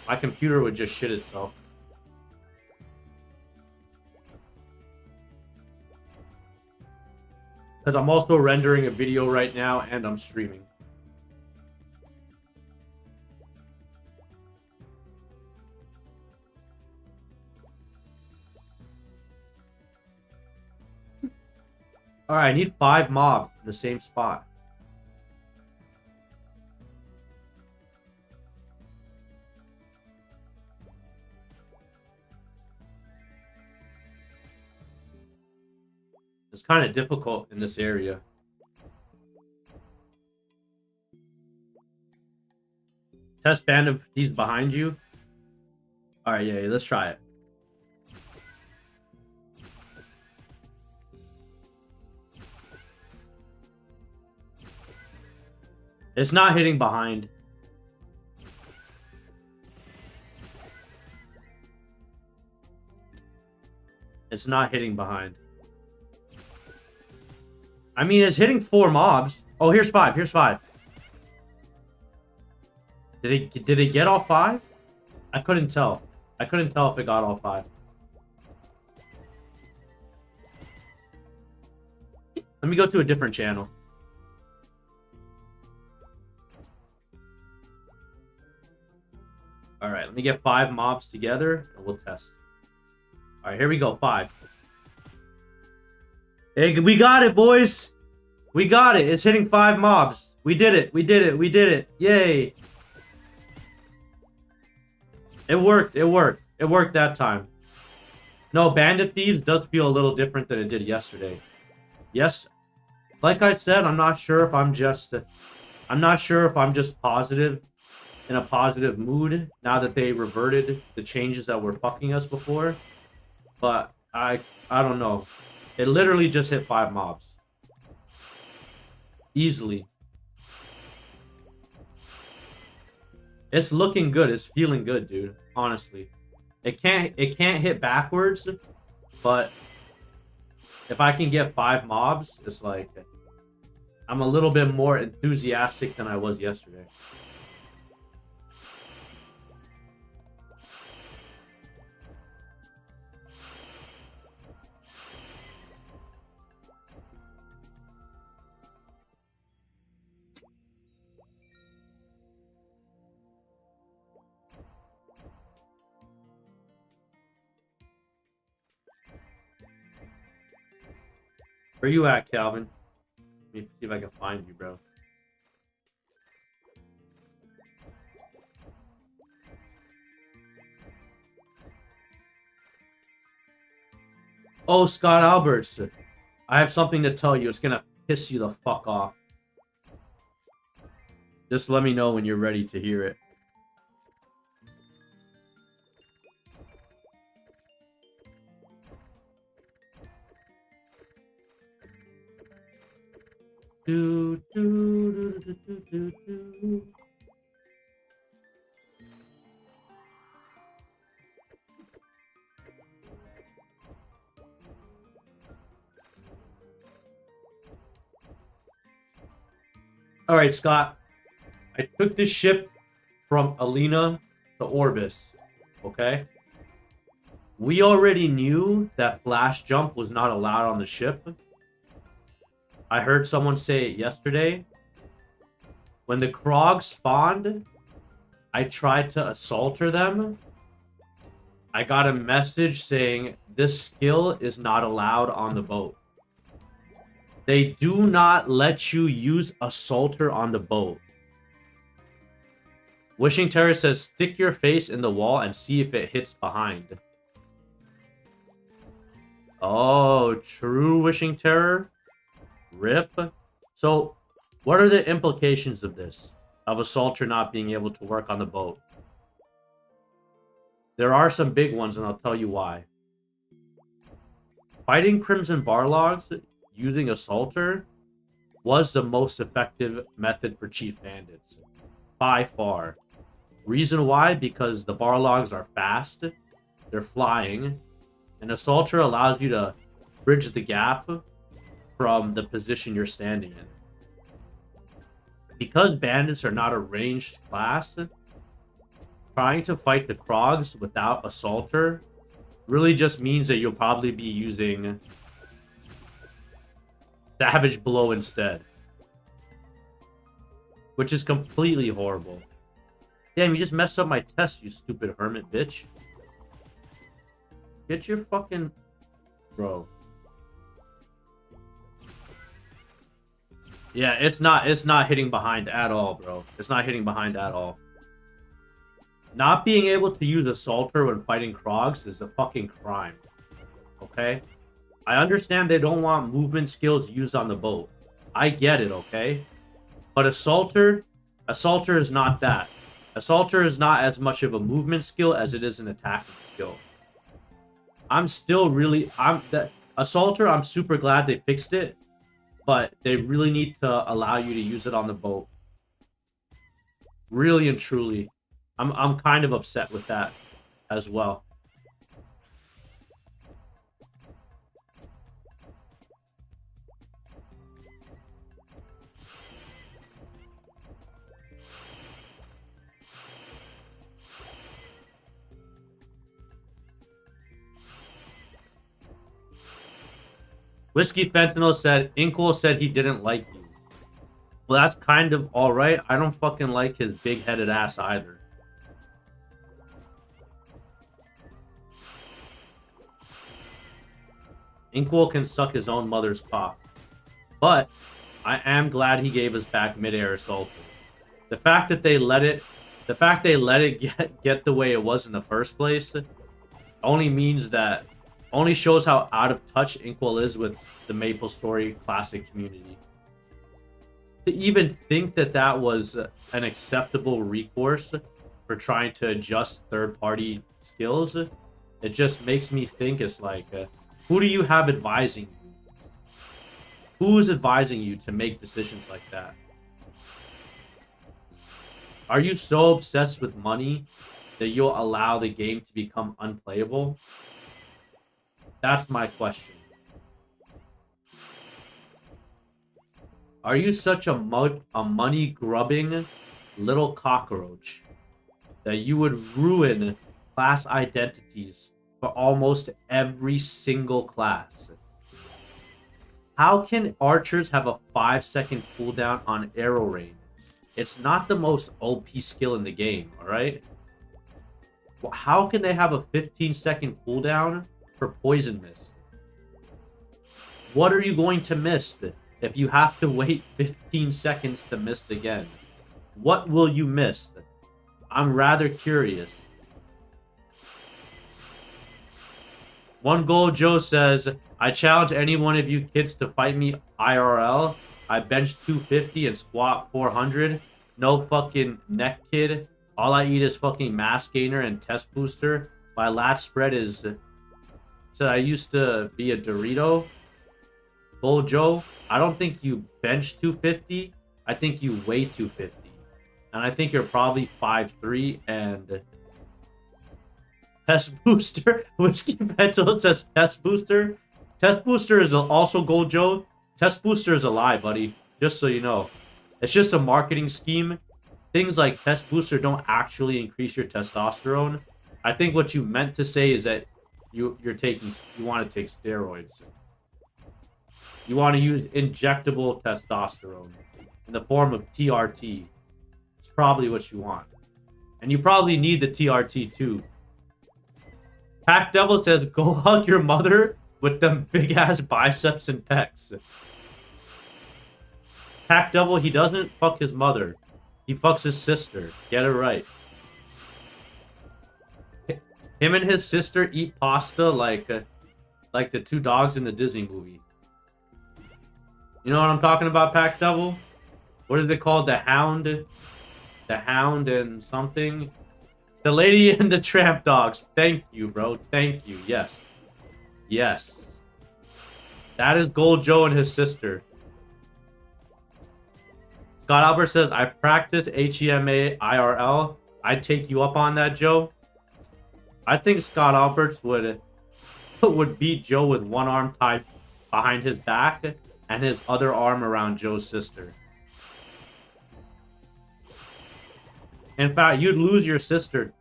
My computer would just shit itself. Because I'm also rendering a video right now and I'm streaming. Alright, I need 5 mobs in the same spot. It's kind of difficult in this area. Test Band of Thieves behind you. Alright, yeah, let's try it. It's not hitting behind. It's not hitting behind. I mean, it's hitting 4 mobs. Oh, here's 5. Here's 5. Did it get all 5? I couldn't tell. I couldn't tell if it got all 5. Let me go to a different channel. Alright, let me get 5 mobs together, and we'll test. Alright, here we go, 5. Hey, we got it, boys! We got it! It's hitting 5 mobs. We did it! We did it! We did it! Yay! It worked! It worked! It worked that time. No, Band of Thieves does feel a little different than it did yesterday. Yes, like I said, I'm not sure if I'm just positive, in a positive mood now that they reverted the changes that were fucking us before. But I don't know. It literally just hit 5 mobs. Easily. It's looking good. It's feeling good, dude. Honestly. It can't hit backwards, but if I can get 5 mobs, it's like I'm a little bit more enthusiastic than I was yesterday. Where you at, Calvin? Let me see if I can find you, bro. Oh, Scott Alberts. I have something to tell you. It's gonna piss you the fuck off. Just let me know when you're ready to hear it. Do, do, do, do, do, do. All right, Scott. I took this ship from Alina to Orbis. Okay? We already knew that flash jump was not allowed on the ship. I heard someone say it yesterday. When the Krogs spawned, I tried to assaulter them. I got a message saying this skill is not allowed on the boat. They do not let you use assaulter on the boat. Wishing Terror says, stick your face in the wall and see if it hits behind. Oh, true, Wishing Terror. RIP. So, what are the implications of this? Of assaulter not being able to work on the boat? There are some big ones, and I'll tell you why. Fighting Crimson Barlogs using assaulter was the most effective method for Chief Bandits. By far. Reason why? Because the Barlogs are fast, they're flying, and assaulter allows you to bridge the gap from the position you're standing in. Because bandits are not a ranged class, trying to fight the Krogs without assaulter really just means that you'll probably be using Savage Blow instead. Which is completely horrible. Damn, you just messed up my test, you stupid hermit bitch. Get your fucking... Bro. Yeah, it's not hitting behind at all, bro. It's not hitting behind at all. Not being able to use assaulter when fighting Krogs is a fucking crime. Okay? I understand they don't want movement skills used on the boat. I get it, okay? But assaulter is not that. Assaulter is not as much of a movement skill as it is an attacking skill. Assaulter, I'm super glad they fixed it, but they really need to allow you to use it on the boat. Really and truly. I'm kind of upset with that as well. Whiskey Fentanyl said, Inkle said he didn't like you. Well, that's kind of alright. I don't fucking like his big-headed ass either. Inkwell can suck his own mother's cock. But I am glad he gave us back mid-air assault. The fact they let it get the way it was in the first place only shows how out of touch Inkwell is with the MapleStory Classic community. To even think that was an acceptable recourse for trying to adjust third-party skills, it just makes me think it's like, who do you have advising you? Who is advising you to make decisions like that? Are you so obsessed with money that you'll allow the game to become unplayable? That's my question. Are you such a money-grubbing little cockroach that you would ruin class identities for almost every single class? How can archers have a 5-second cooldown on arrow rain? It's not the most OP skill in the game, alright? Well, how can they have a 15-second cooldown for poison mist? What are you going to miss if you have to wait 15 seconds to mist again? What will you miss? I'm rather curious. One Goal Joe says, I challenge any one of you kids to fight me IRL. I bench 250 and squat 400. no fucking neck kid. All I eat is fucking mass gainer and test booster. My lat spread is. So I used to be a Dorito. Bull Joe, I don't think you bench 250. I think you weigh 250. And I think you're probably 5'3" and test booster. Whiskey Pencil says test booster. Test booster is also Gold Joe. Test booster is a lie, buddy. Just so you know. It's just a marketing scheme. Things like test booster don't actually increase your testosterone. I think what you meant to say is that you want to take steroids. You want to use injectable testosterone in the form of TRT. It's probably what you want. And you probably need the TRT too. Pack Devil says, go hug your mother with them big ass biceps and pecs. Pack Devil, he doesn't fuck his mother. He fucks his sister. Get it right. Him and his sister eat pasta like the two dogs in the Disney movie. You know what I'm talking about, Pack Devil? What is it called? The Hound? The Hound and something? The Lady and the Tramp Dogs. Thank you, bro. Thank you. Yes. Yes. That is Gold Joe and his sister. Scott Albert says, I practice HEMA IRL. I'd take you up on that, Joe. I think Scott Alberts would beat Joe with one arm tied behind his back and his other arm around Joe's sister. In fact, you'd lose your sister.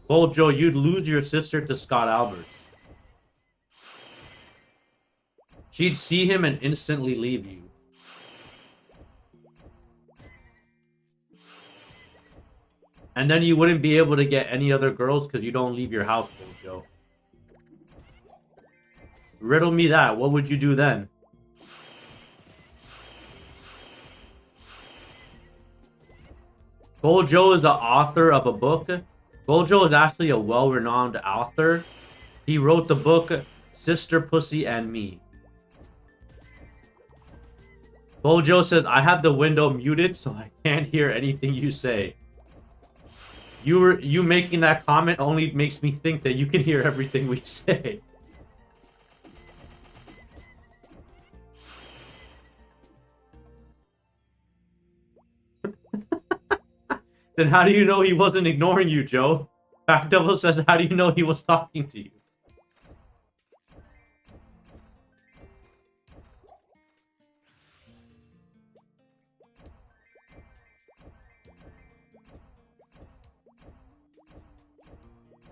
Gold Joe, you'd lose your sister to Scott Alberts. She'd see him and instantly leave you. And then you wouldn't be able to get any other girls because you don't leave your house, Gold Joe. Riddle me that. What would you do then? Gold Joe is the author of a book. Gold Joe is actually a well-renowned author. He wrote the book Sister, Pussy, and Me. Gold Joe says, I have the window muted so I can't hear anything you say. You making that comment only makes me think that you can hear everything we say. Then how do you know he wasn't ignoring you, Joe? Back Devil says, how do you know he was talking to you?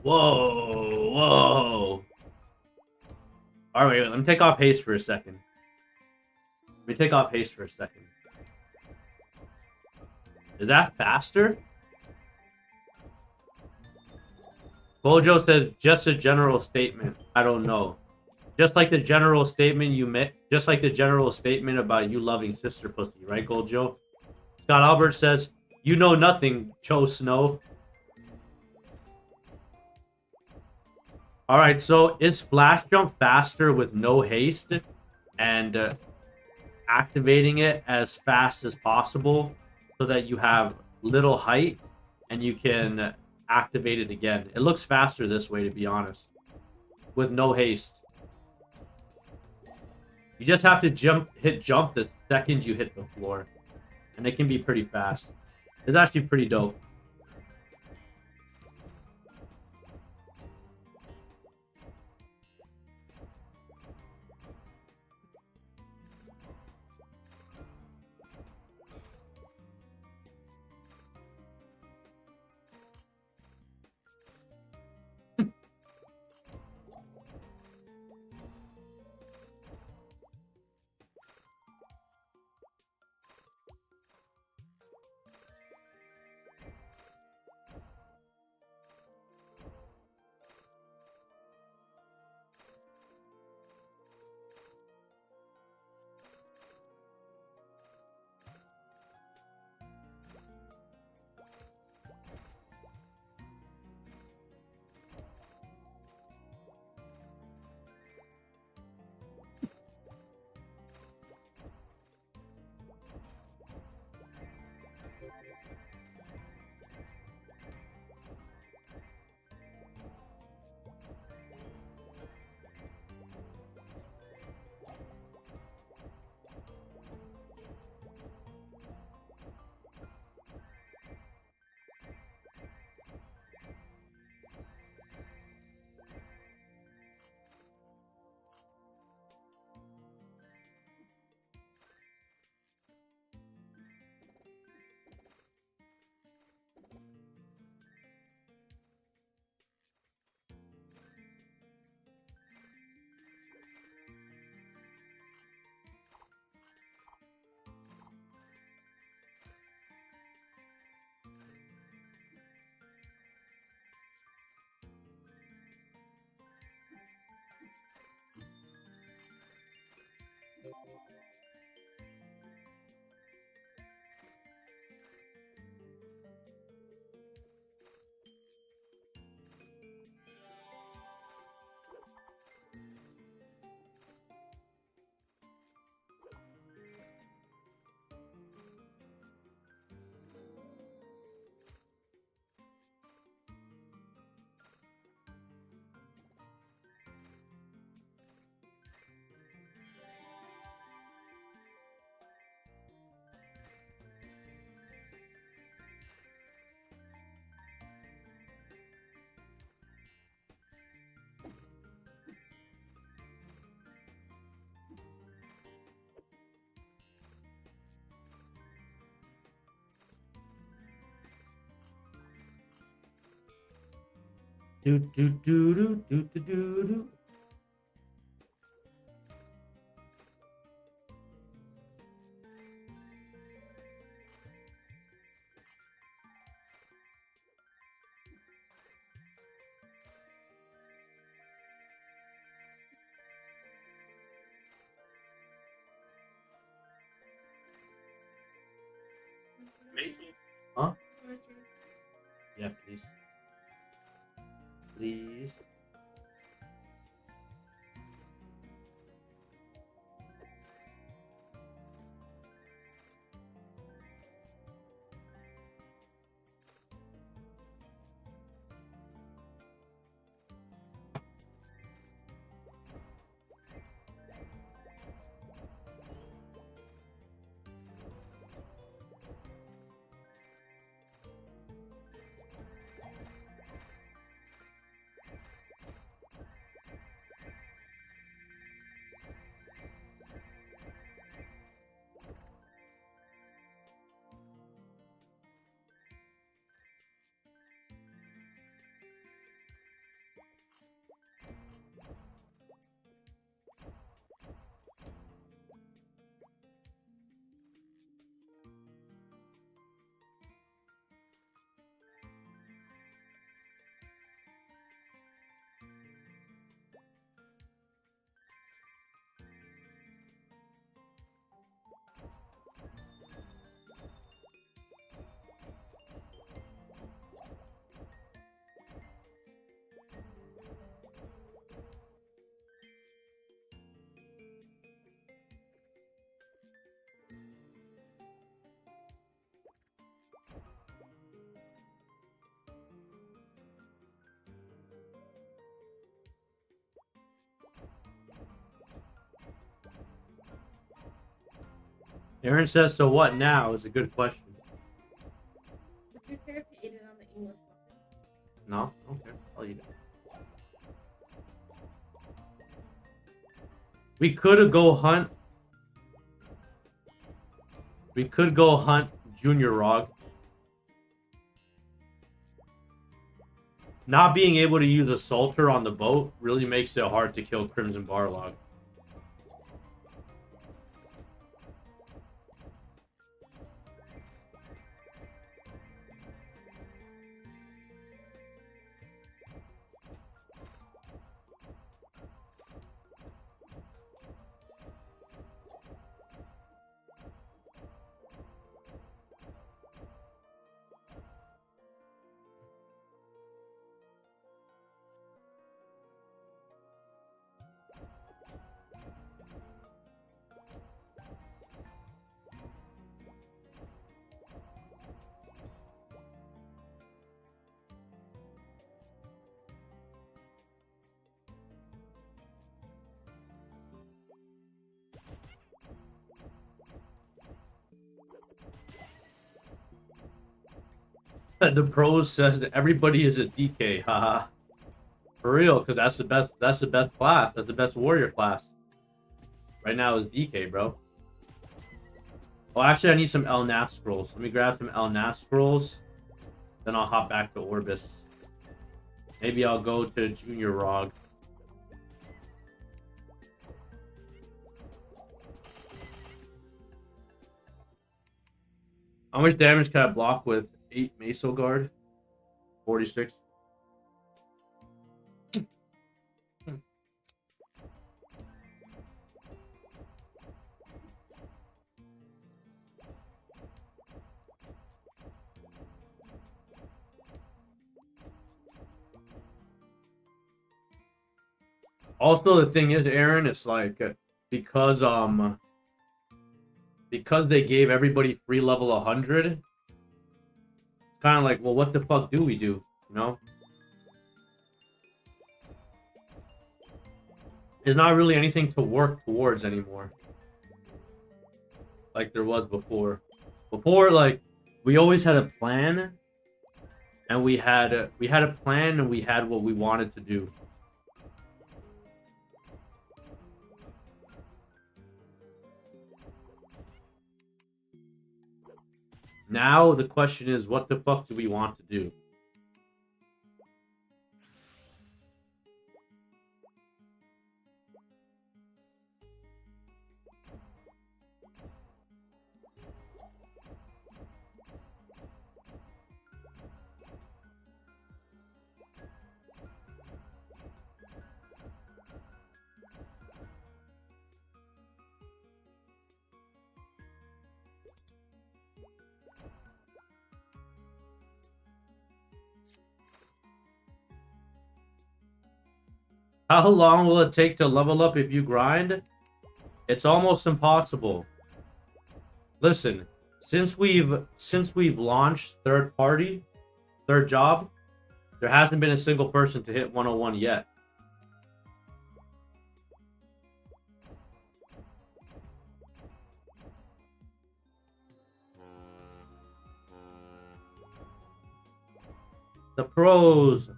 Whoa, whoa. Alright, let me take off haste for a second. Is that faster? Bojo says, just a general statement. I don't know. Just like the general statement just like the general statement about you loving Sister Pussy, right, Goldjo? Scott Albert says, you know nothing, Cho Snow. Alright, so is Flash Jump faster with no haste and activating it as fast as possible so that you have little height and you can activate it again? It looks faster this way, to be honest, with no haste. You just have to hit jump the second you hit the floor, and it can be pretty fast. It's actually pretty dope. Do do do do do do do do. Huh? Yeah, please. Please. Aaron says, so what now is a good question. Would you care if you ate it on the English muffin? No? Okay. I'll eat it. We could go hunt. We could go hunt Junior Rog. Not being able to use a Salter on the boat really makes it hard to kill Crimson Barlog. The pros says that everybody is a DK, haha. For real, because that's the best class. That's the best warrior class. Right now is DK, bro. Well, actually, I need some El Naf scrolls. Let me grab some El Naf scrolls. Then I'll hop back to Orbis. Maybe I'll go to Junior Rog. How much damage can I block with 8 Meso Guard? 46. Also, the thing is, Aaron, it's like because they gave everybody free level 100. Kind of like, well, what the fuck do we do? You know, there's not really anything to work towards anymore, like there was before. Before, like, we always had a plan, and we had a plan, and we had what we wanted to do. Now the question is, what the fuck do we want to do? How long will it take to level up if you grind? It's almost impossible. Listen, since we've launched third job, there hasn't been a single person to hit 101 yet. The pros.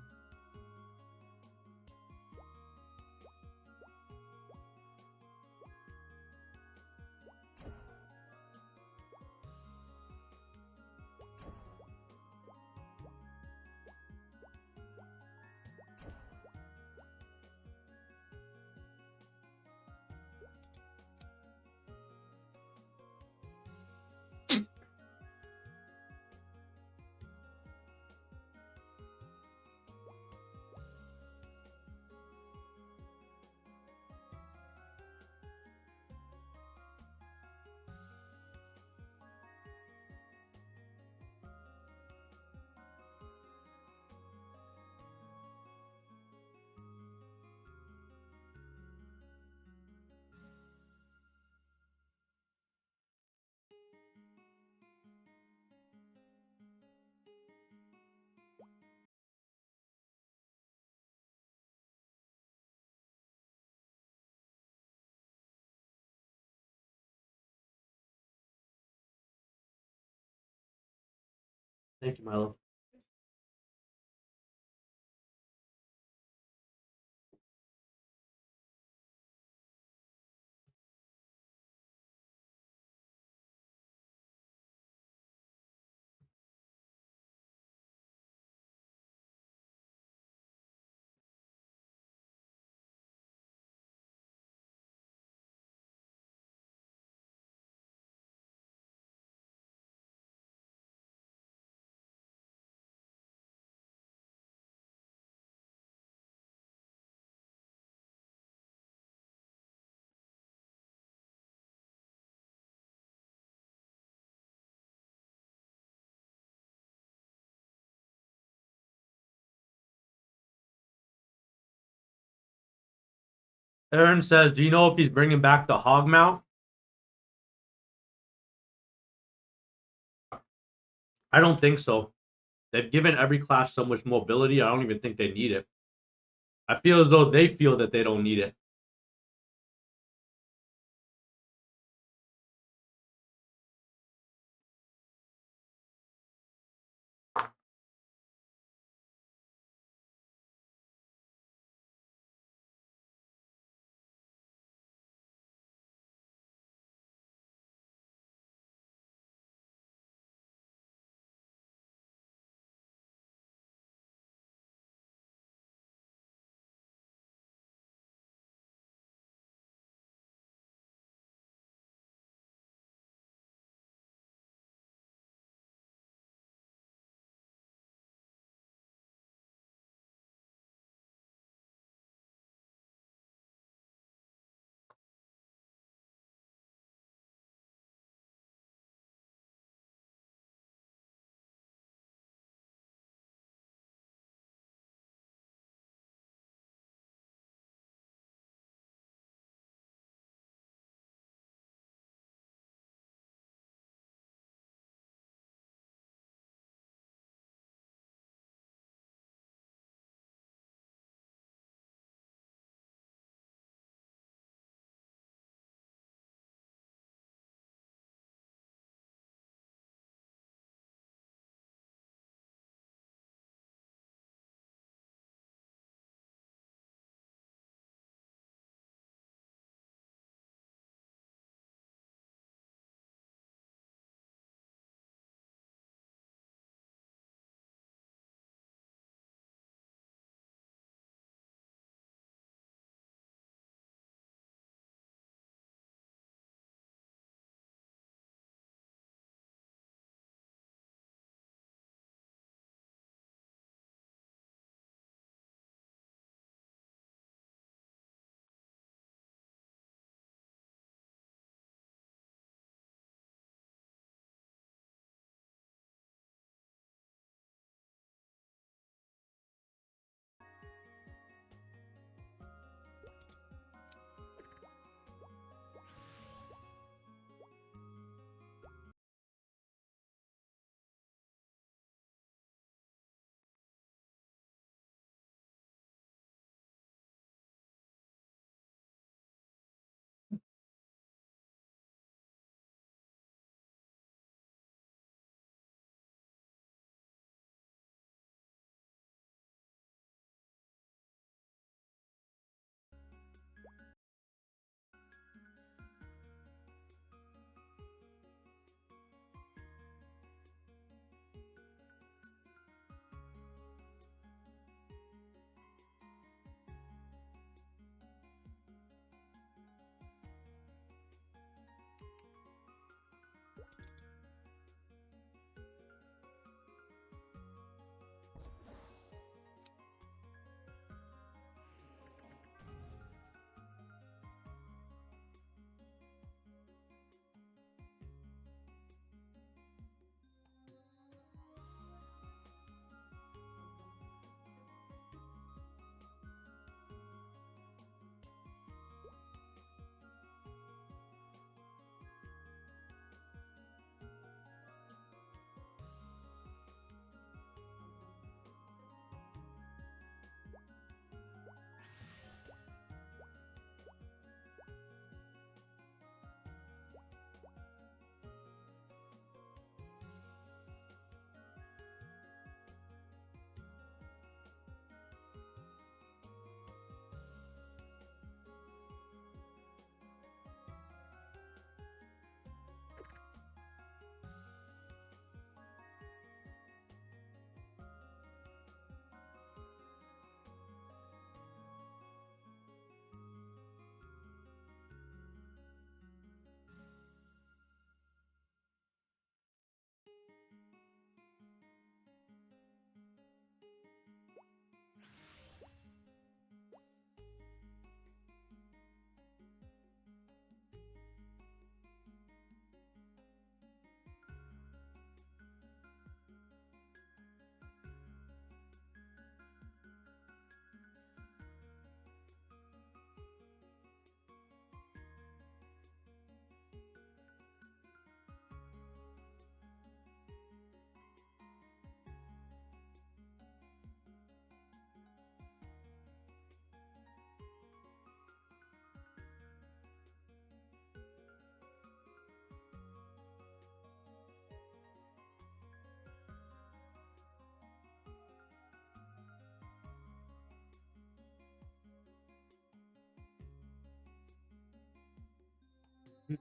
Thank you, Milo. Aaron says, do you know if he's bringing back the hog mount? I don't think so. They've given every class so much mobility, I don't even think they need it. I feel as though they feel that they don't need it. Yo,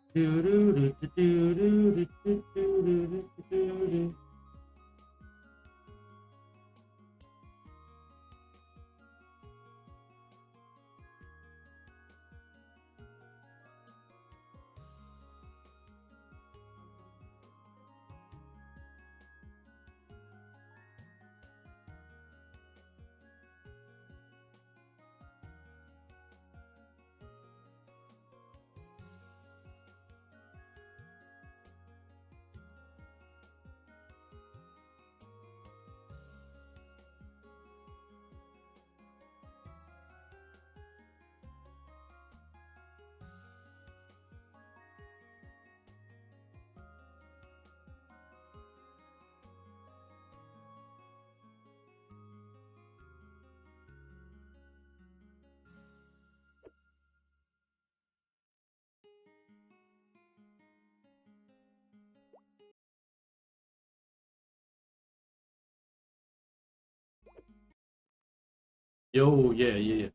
yeah, yeah, yeah.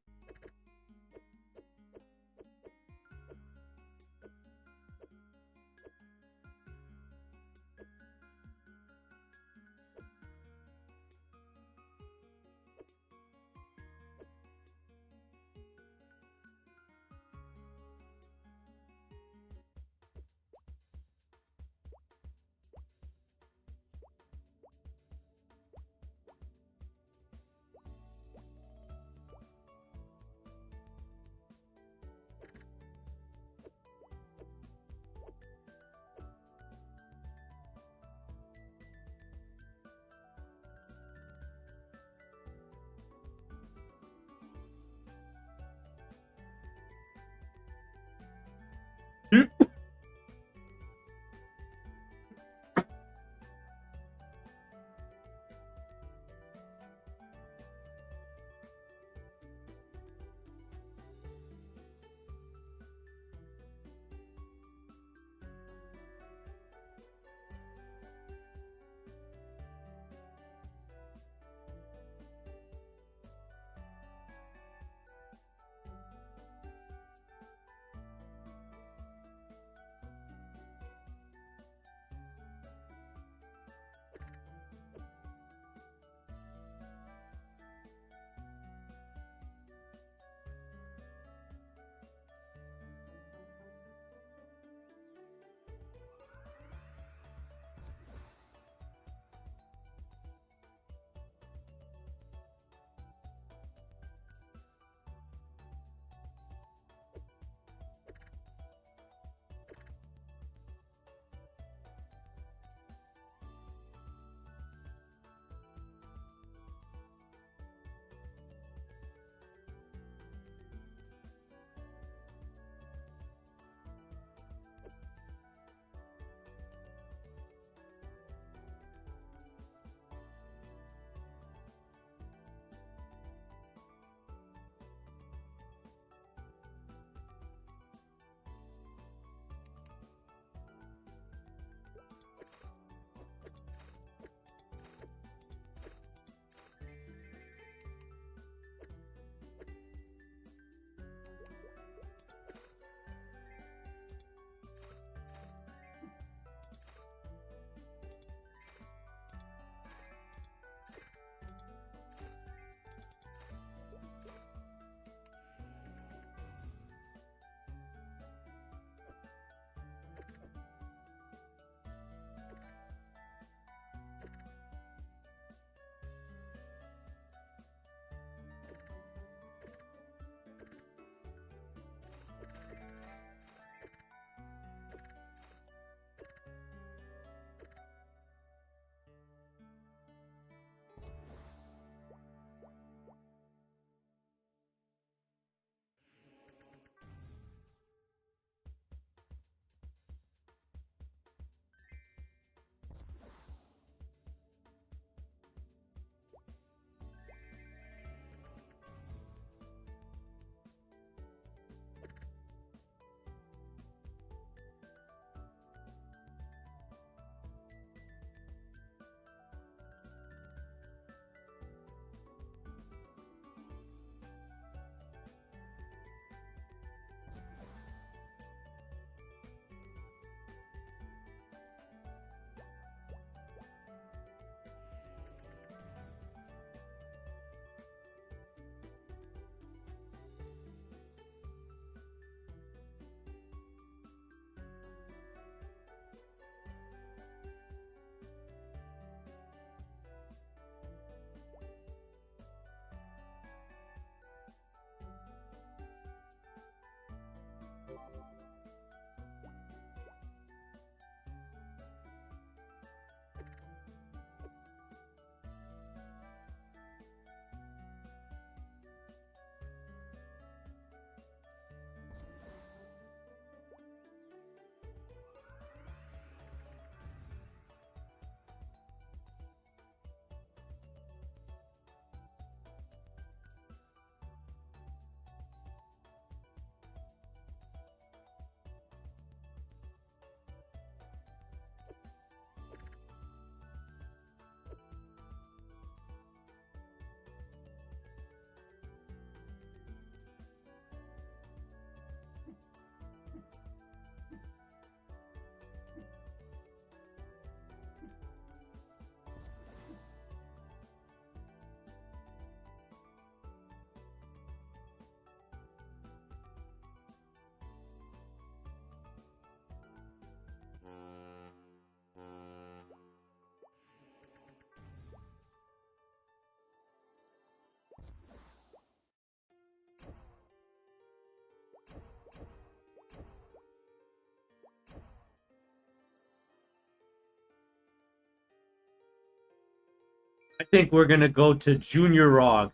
I think we're gonna go to Junior Rog.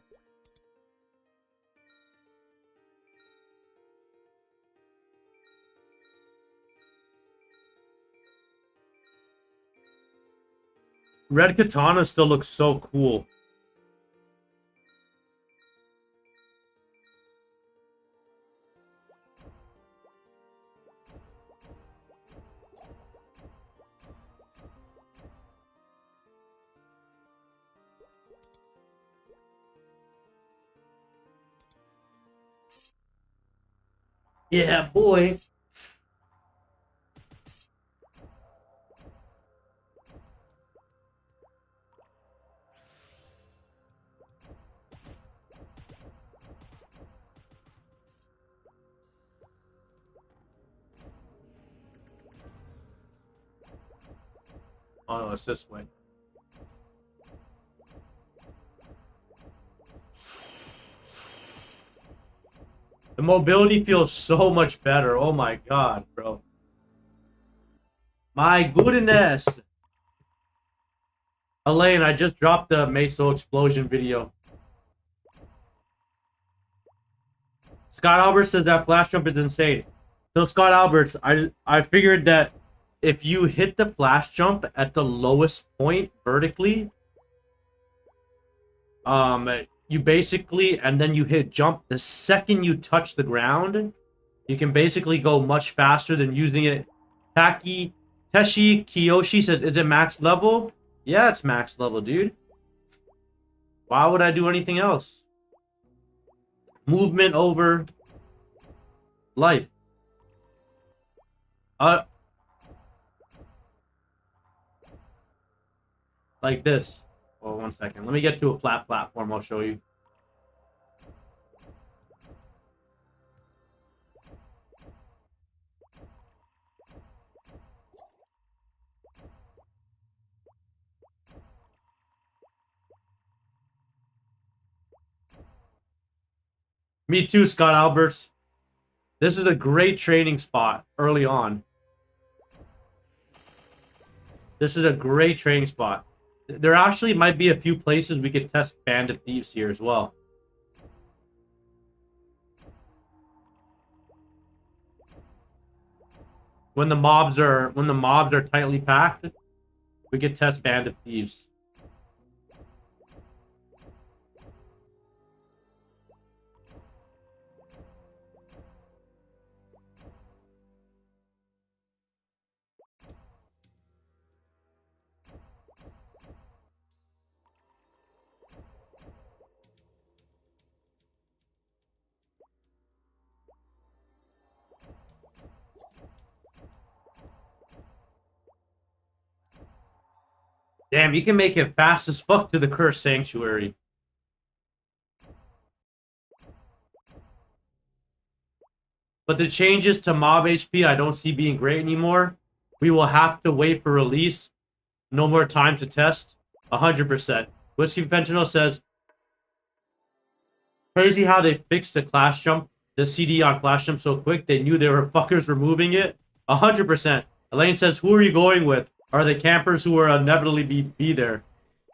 Red Katana still looks so cool. Yeah, boy. Oh no, it's this way. The mobility feels so much better. Oh my god, bro. My goodness. Elaine, I just dropped the Meso explosion video. Scott Alberts says that flash jump is insane. So Scott Alberts, I figured that if you hit the flash jump at the lowest point vertically, you basically, and then you hit jump the second you touch the ground, you can basically go much faster than using it. Teshi Kiyoshi says, is it max level? Yeah, it's max level, dude. Why would I do anything else? Movement over life. Like this. Oh, 1 second. Let me get to a flat platform. I'll show you. Me too, Scott Alberts. This is a great training spot early on. This is a great training spot. There actually might be a few places we could test Band of Thieves here as well. When the mobs are tightly packed, we could test Band of Thieves. Damn, you can make it fast as fuck to the Cursed Sanctuary. But the changes to mob HP I don't see being great anymore. We will have to wait for release. No more time to test. 100%. Whiskey Fentanyl says, crazy how they fixed the clash jump, the CD on flash jump so quick. They knew they were fuckers removing it. 100%. Elaine says, who are you going with? Are the campers who will inevitably be there?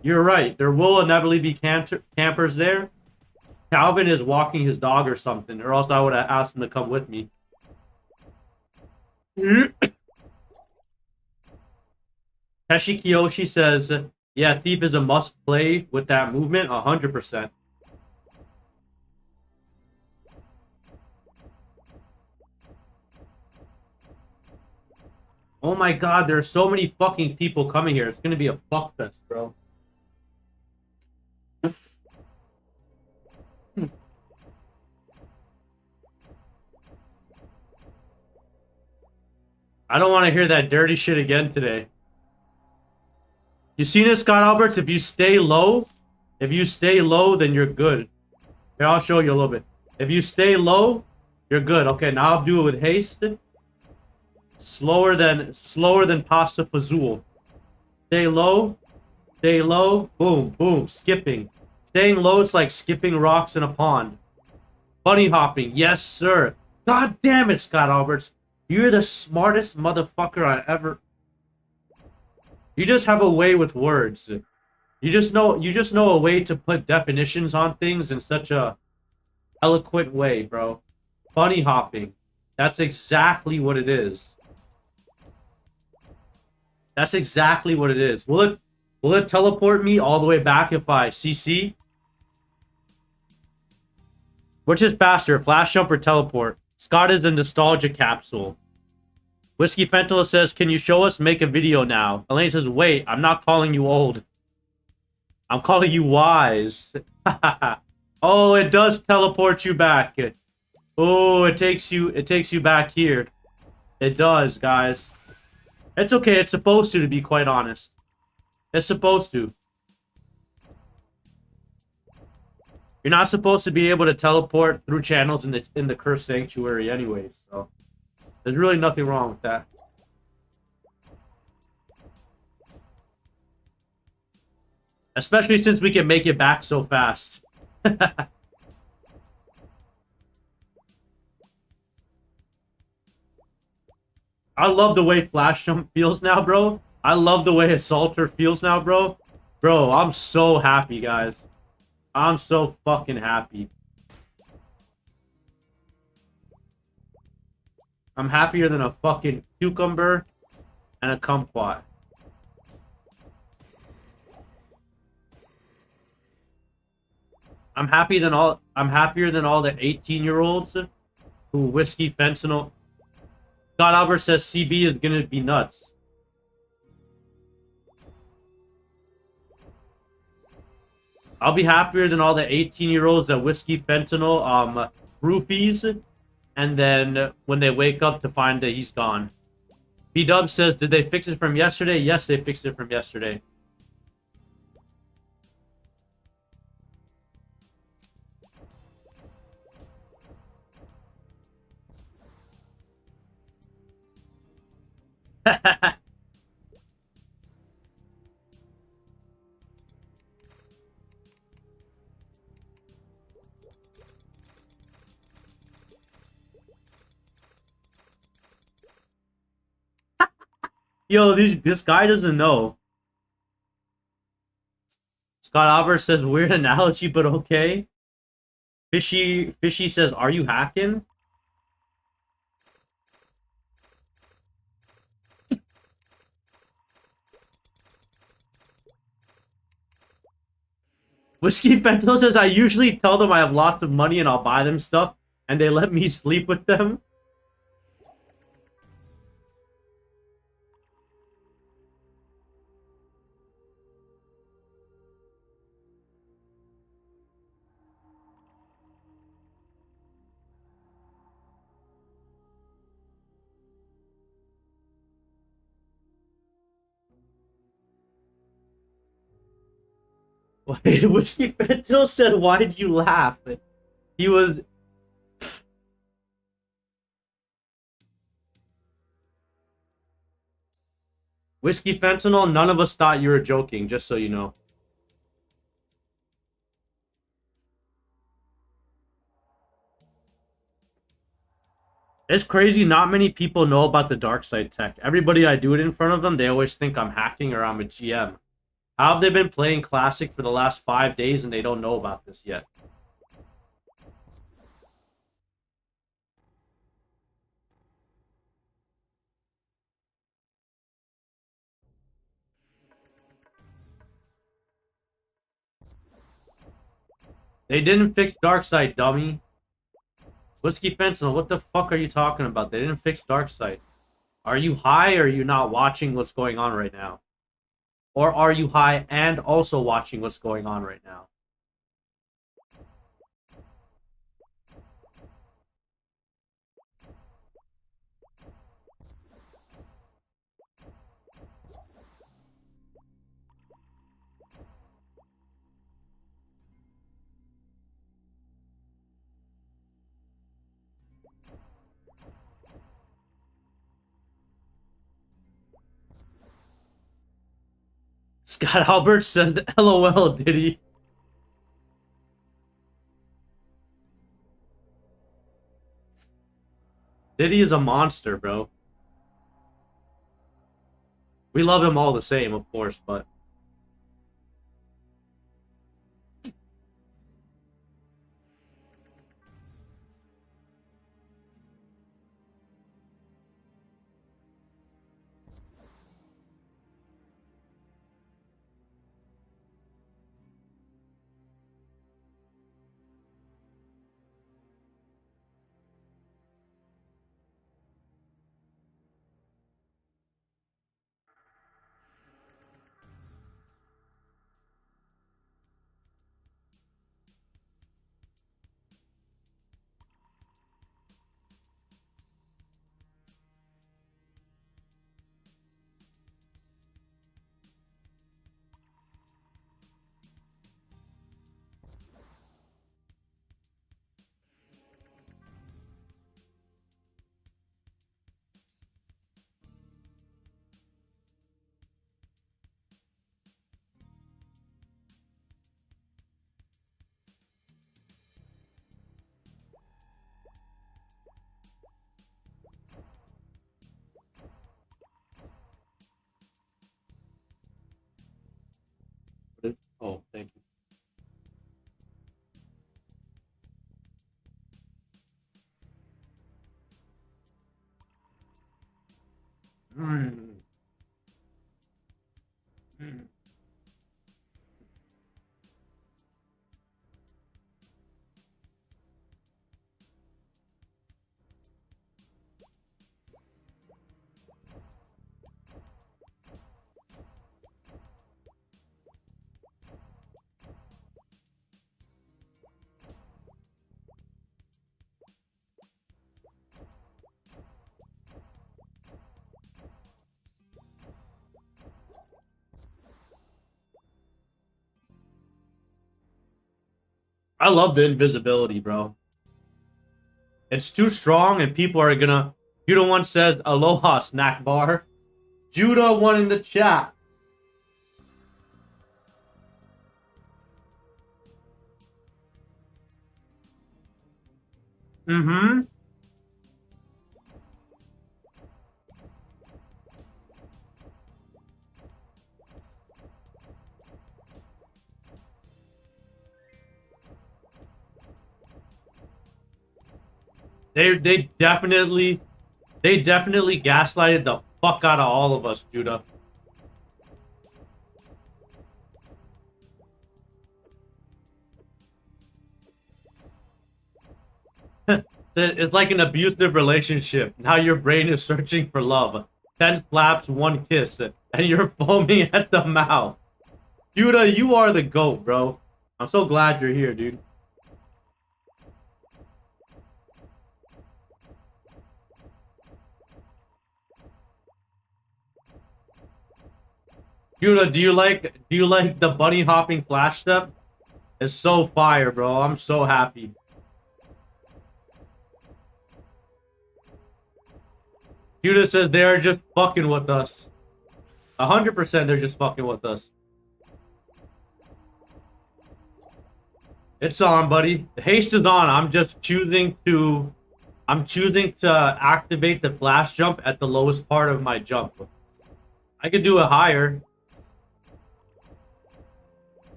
You're right. There will inevitably be campers there. Calvin is walking his dog or something, or else I would have asked him to come with me. Teshi Kiyoshi says, yeah, Thief is a must-play with that movement. 100%. Oh my god, there are so many fucking people coming here. It's gonna be a fuckfest, bro. I don't want to hear that dirty shit again today. You seen it, Scott Alberts? If you stay low, then you're good. Here, I'll show you a little bit. If you stay low, you're good. Okay, now I'll do it with haste. Slower than Pasta Fazool. Stay low, boom, boom, skipping. Staying low, it's like skipping rocks in a pond. Bunny hopping, yes sir. God damn it, Scott Alberts. You're the smartest motherfucker I ever... You just have a way with words. You just know a way to put definitions on things in such a eloquent way, bro. Bunny hopping. That's exactly what it is. That's exactly what it is. Will it teleport me all the way back if I CC? Which is faster, flash jump or teleport? Scott is a nostalgia capsule. Whiskey Fentanyl says, can you show us? Make a video now. Elaine says, wait, I'm not calling you old. I'm calling you wise. Oh, it does teleport you back. Oh, it takes you back here. It does, guys. It's okay, it's supposed to be quite honest. It's supposed to. You're not supposed to be able to teleport through channels in the cursed sanctuary anyways, so there's really nothing wrong with that. Especially since we can make it back so fast. I love the way Flash Jump feels now, bro. I love the way Assaulter feels now, bro. Bro, I'm so happy, guys. I'm so fucking happy. I'm happier than a fucking cucumber and a kumquat. I'm happier than all the 18-year-olds who whiskey fentanyl. Scott Albert says CB is gonna be nuts. I'll be happier than all the 18-year-olds that whiskey fentanyl roofies, and then when they wake up to find that he's gone. B-Dub says, did they fix it from yesterday? Yes, they fixed it from yesterday. Yo, this guy doesn't know. Scott Albert says, weird analogy, but okay. Fishy says, are you hacking? Whiskey Fentanyl says, I usually tell them I have lots of money and I'll buy them stuff, and they let me sleep with them. Wait, Whiskey Fentanyl said, why did you laugh? He was... Whiskey Fentanyl, none of us thought you were joking, just so you know. It's crazy, not many people know about the dark side tech. Everybody I do it in front of them, they always think I'm hacking or I'm a GM. How have they been playing Classic for the last 5 days and they don't know about this yet? They didn't fix Darkseid, dummy. Whiskey Fentanyl, what the fuck are you talking about? They didn't fix Darkseid. Are you high or are you not watching what's going on right now? Or are you high and also watching what's going on right now? Scott Albert says, LOL, did he? Diddy is a monster, bro. We love him all the same, of course, but... I love the invisibility, bro. It's too strong, and people are gonna. Judah one says, "Aloha, snack bar." Judah one in the chat. Mm-hmm. They definitely gaslighted the fuck out of all of us, Judah. It's like an abusive relationship. Now your brain is searching for love. 10 slaps, 1 kiss, and you're foaming at the mouth. Judah, you are the GOAT, bro. I'm so glad you're here, dude. Judah, do you like the bunny hopping flash step? It's so fire, bro. I'm so happy. Judah says they are just fucking with us. 100% they're just fucking with us. It's on, buddy. The haste is on. I'm choosing to activate the flash jump at the lowest part of my jump. I could do it higher.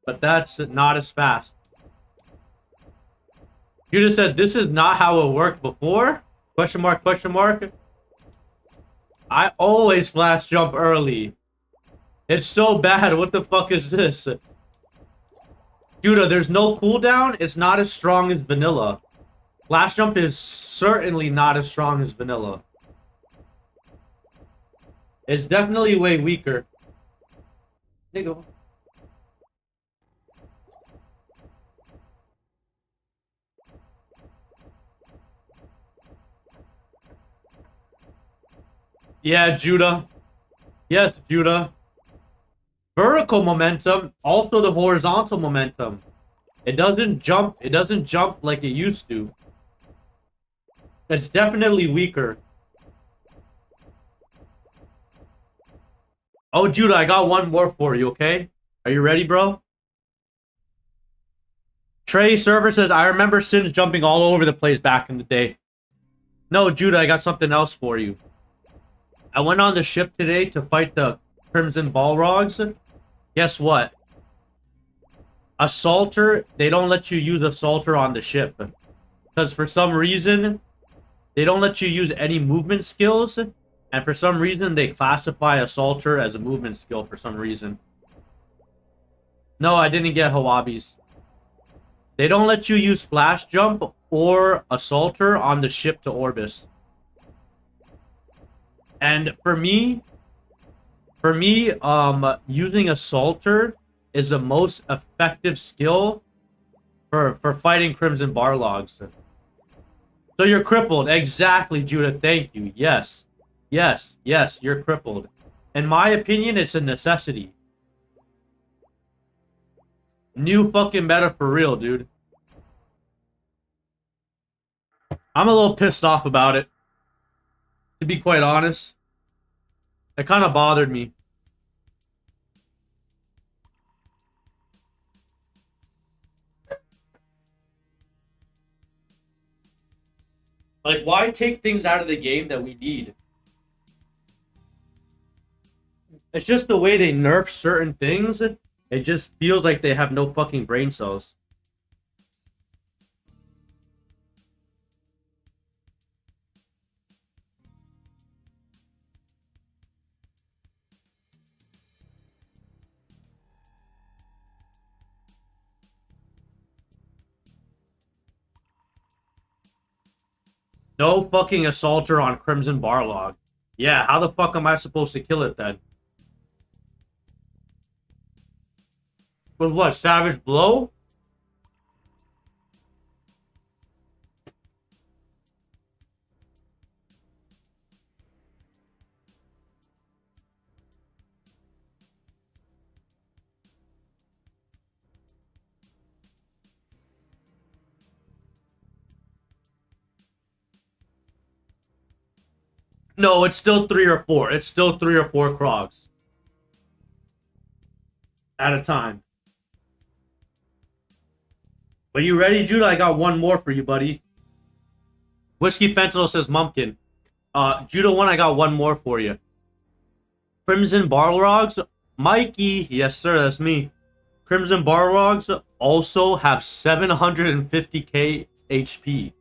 But that's not as fast. You just said this is not how it worked before? Question mark, question mark. I always flash jump early. It's so bad. What the fuck is this? Judah, there's no cooldown. It's not as strong as vanilla. Flash jump is certainly not as strong as vanilla. It's definitely way weaker. Nigga. Yeah, Judah. Yes, Judah. Vertical momentum, also the horizontal momentum. It doesn't jump like it used to. It's definitely weaker. Oh, Judah, I got one more for you, okay? Are you ready, bro? Trey Server says, I remember Sins jumping all over the place back in the day. No, Judah, I got something else for you. I went on the ship today to fight the Crimson Balrogs. Guess what? Assaulter, they don't let you use Assaulter on the ship. Because for some reason, they don't let you use any movement skills. And for some reason, they classify Assaulter as a movement skill for some reason. No, I didn't get Hawabis. They don't let you use Flash Jump or Assaulter on the ship to Orbis. And for me, using Assaulter is the most effective skill for fighting Crimson Barlogs. So you're crippled. Exactly, Judah. Thank you. Yes. Yes. Yes, you're crippled. In my opinion, it's a necessity. New fucking meta for real, dude. I'm a little pissed off about it. To be quite honest. It kind of bothered me. Like, why take things out of the game that we need? It's just the way they nerf certain things. It just feels like they have no fucking brain cells. No fucking Assaulter on Crimson Barlog. Yeah, how the fuck am I supposed to kill it then? With what, Savage Blow? No, it's still 3 or 4. It's still 3 or 4 Krogs at a time. Are you ready, Judah? I got one more for you, buddy. Whiskey Fentanyl says Mumpkin. Judah 1, I got one more for you. Crimson Balrogs. Mikey, yes sir, that's me. Crimson Balrogs also have 750k HP.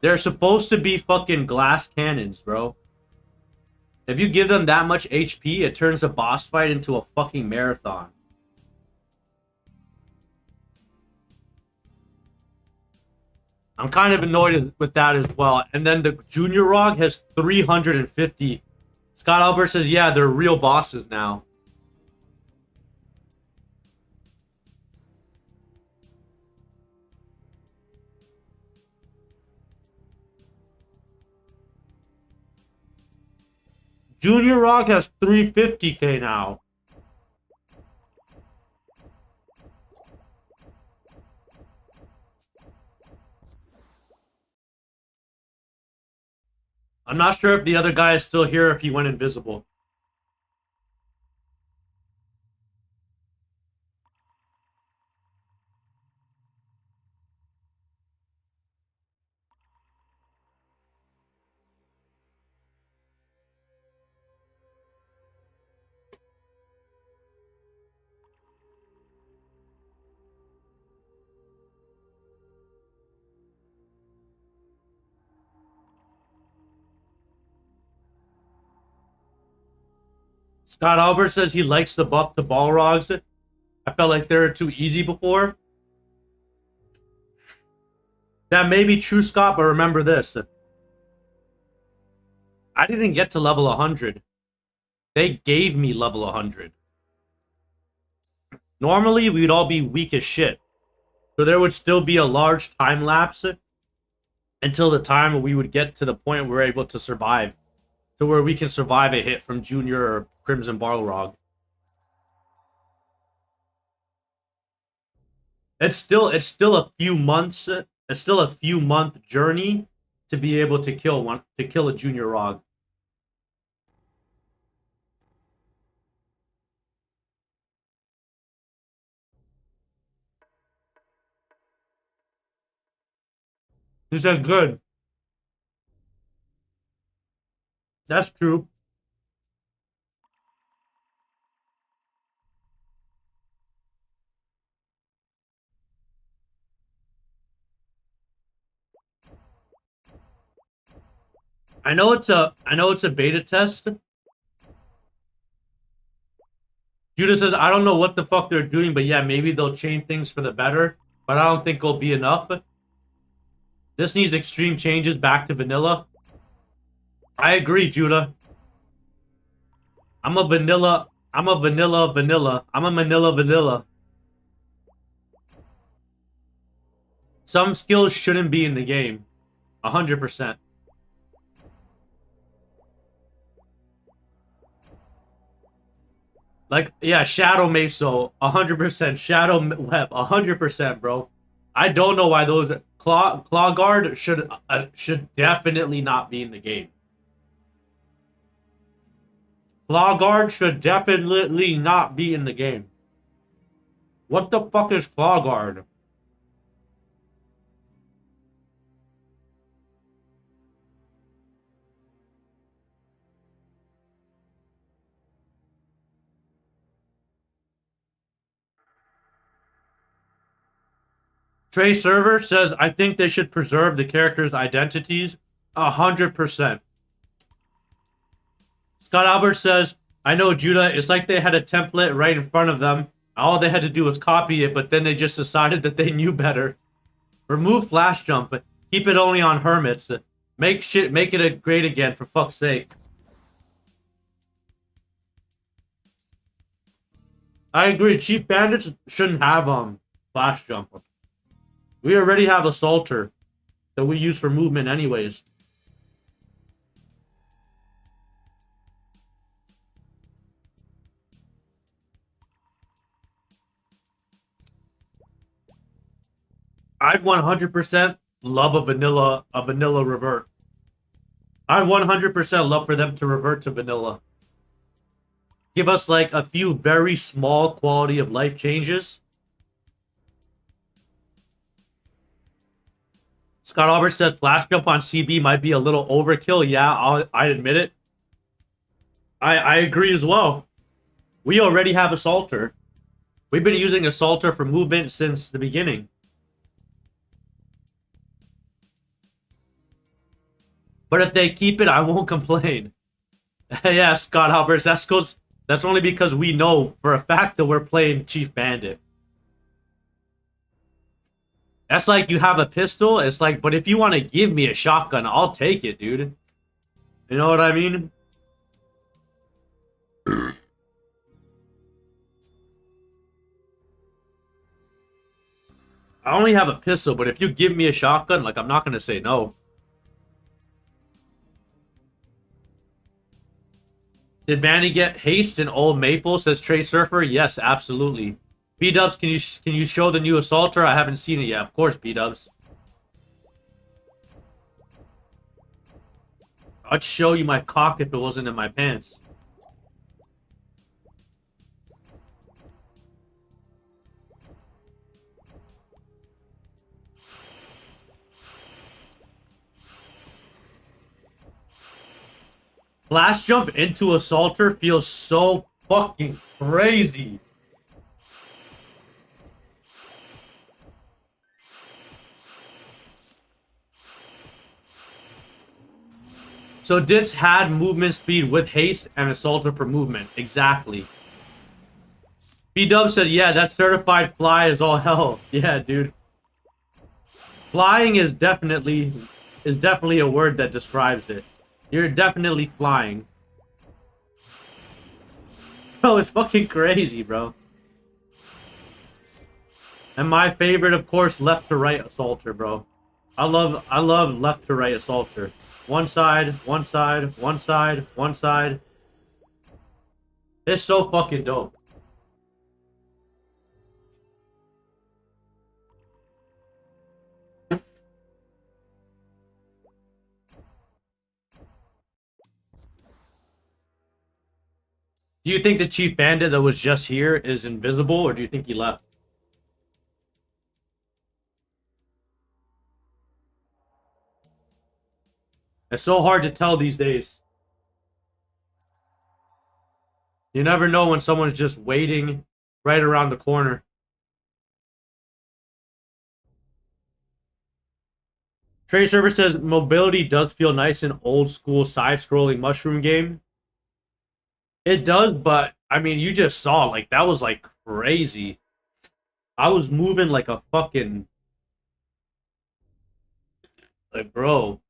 They're supposed to be fucking glass cannons, bro. If you give them that much HP, it turns a boss fight into a fucking marathon. I'm kind of annoyed with that as well. And then the Junior Rog has 350. Scott Albert says, yeah, they're real bosses now. Junior Rog has 350k now. I'm not sure if the other guy is still here, if he went invisible. Scott Albert says he likes the buff to Balrogs. I felt like they were too easy before. That may be true, Scott, but remember this. I didn't get to level 100. They gave me level 100. Normally, we'd all be weak as shit. So there would still be a large time lapse until the time we would get to the point where we're able to survive. To where we can survive a hit from Junior or Crimson Balrog. It's still a few months. It's still a few month journey to be able to kill a Junior Rog. He said good. That's true. I know it's a beta test. Judah says, I don't know what the fuck they're doing, but yeah, maybe they'll change things for the better. But I don't think it'll be enough. This needs extreme changes back to vanilla. I agree, Judah. I'm a manila vanilla. Some skills shouldn't be in the game. 100%. Like, yeah, Shadow Meso, 100%. Shadow Web, 100%, bro. I don't know why those Claw Guard should definitely not be in the game. Claw Guard should definitely not be in the game. What the fuck is Claw Guard? Trey Server says, I think they should preserve the characters' identities 100%. Scott Albert says, I know, Judah, it's like they had a template right in front of them. All they had to do was copy it, but then they just decided that they knew better. Remove Flash Jump, but keep it only on Hermits. Make it great again, for fuck's sake. I agree, Chief Bandits shouldn't have Flash Jump. We already have Assaulter that we use for movement anyways. I'd 100% love a vanilla revert. I 100% love for them to revert to vanilla. Give us like a few very small quality of life changes. Scott Albert said flash jump on CB might be a little overkill. Yeah, I admit it. I agree as well. We already have Assaulter. We've been using Assaulter for movement since the beginning. But if they keep it, I won't complain. Yeah, Scott Albert, that's only because we know for a fact that we're playing Chief Bandit. That's like you have a pistol. It's like, but if you want to give me a shotgun, I'll take it, dude. You know what I mean? I only have a pistol, but if you give me a shotgun, like, I'm not going to say no. Did Manny get haste in Old Maple, says Trey Surfer? Yes, absolutely. B-Dubs, can you show the new Assaulter? I haven't seen it yet. Of course, B-Dubs. I'd show you my cock if it wasn't in my pants. Flash jump into Assaulter feels so fucking crazy. So Ditz had movement speed with haste and Assaulter for movement. Exactly. B-Dub said, yeah, that certified fly is all hell. Yeah, dude. Flying is definitely a word that describes it. You're definitely flying. Bro, it's fucking crazy, bro. And my favorite, of course, left to right Assaulter, bro. I love left to right Assaulter. One side, one side, one side, one side. It's so fucking dope. Do you think the Chief Bandit that was just here is invisible, or do you think he left? It's so hard to tell these days. You never know when someone's just waiting right around the corner. Trey Server says mobility does feel nice in old school side-scrolling mushroom game. It does, but I mean, you just saw like that was like crazy. I was moving like a fucking like bro.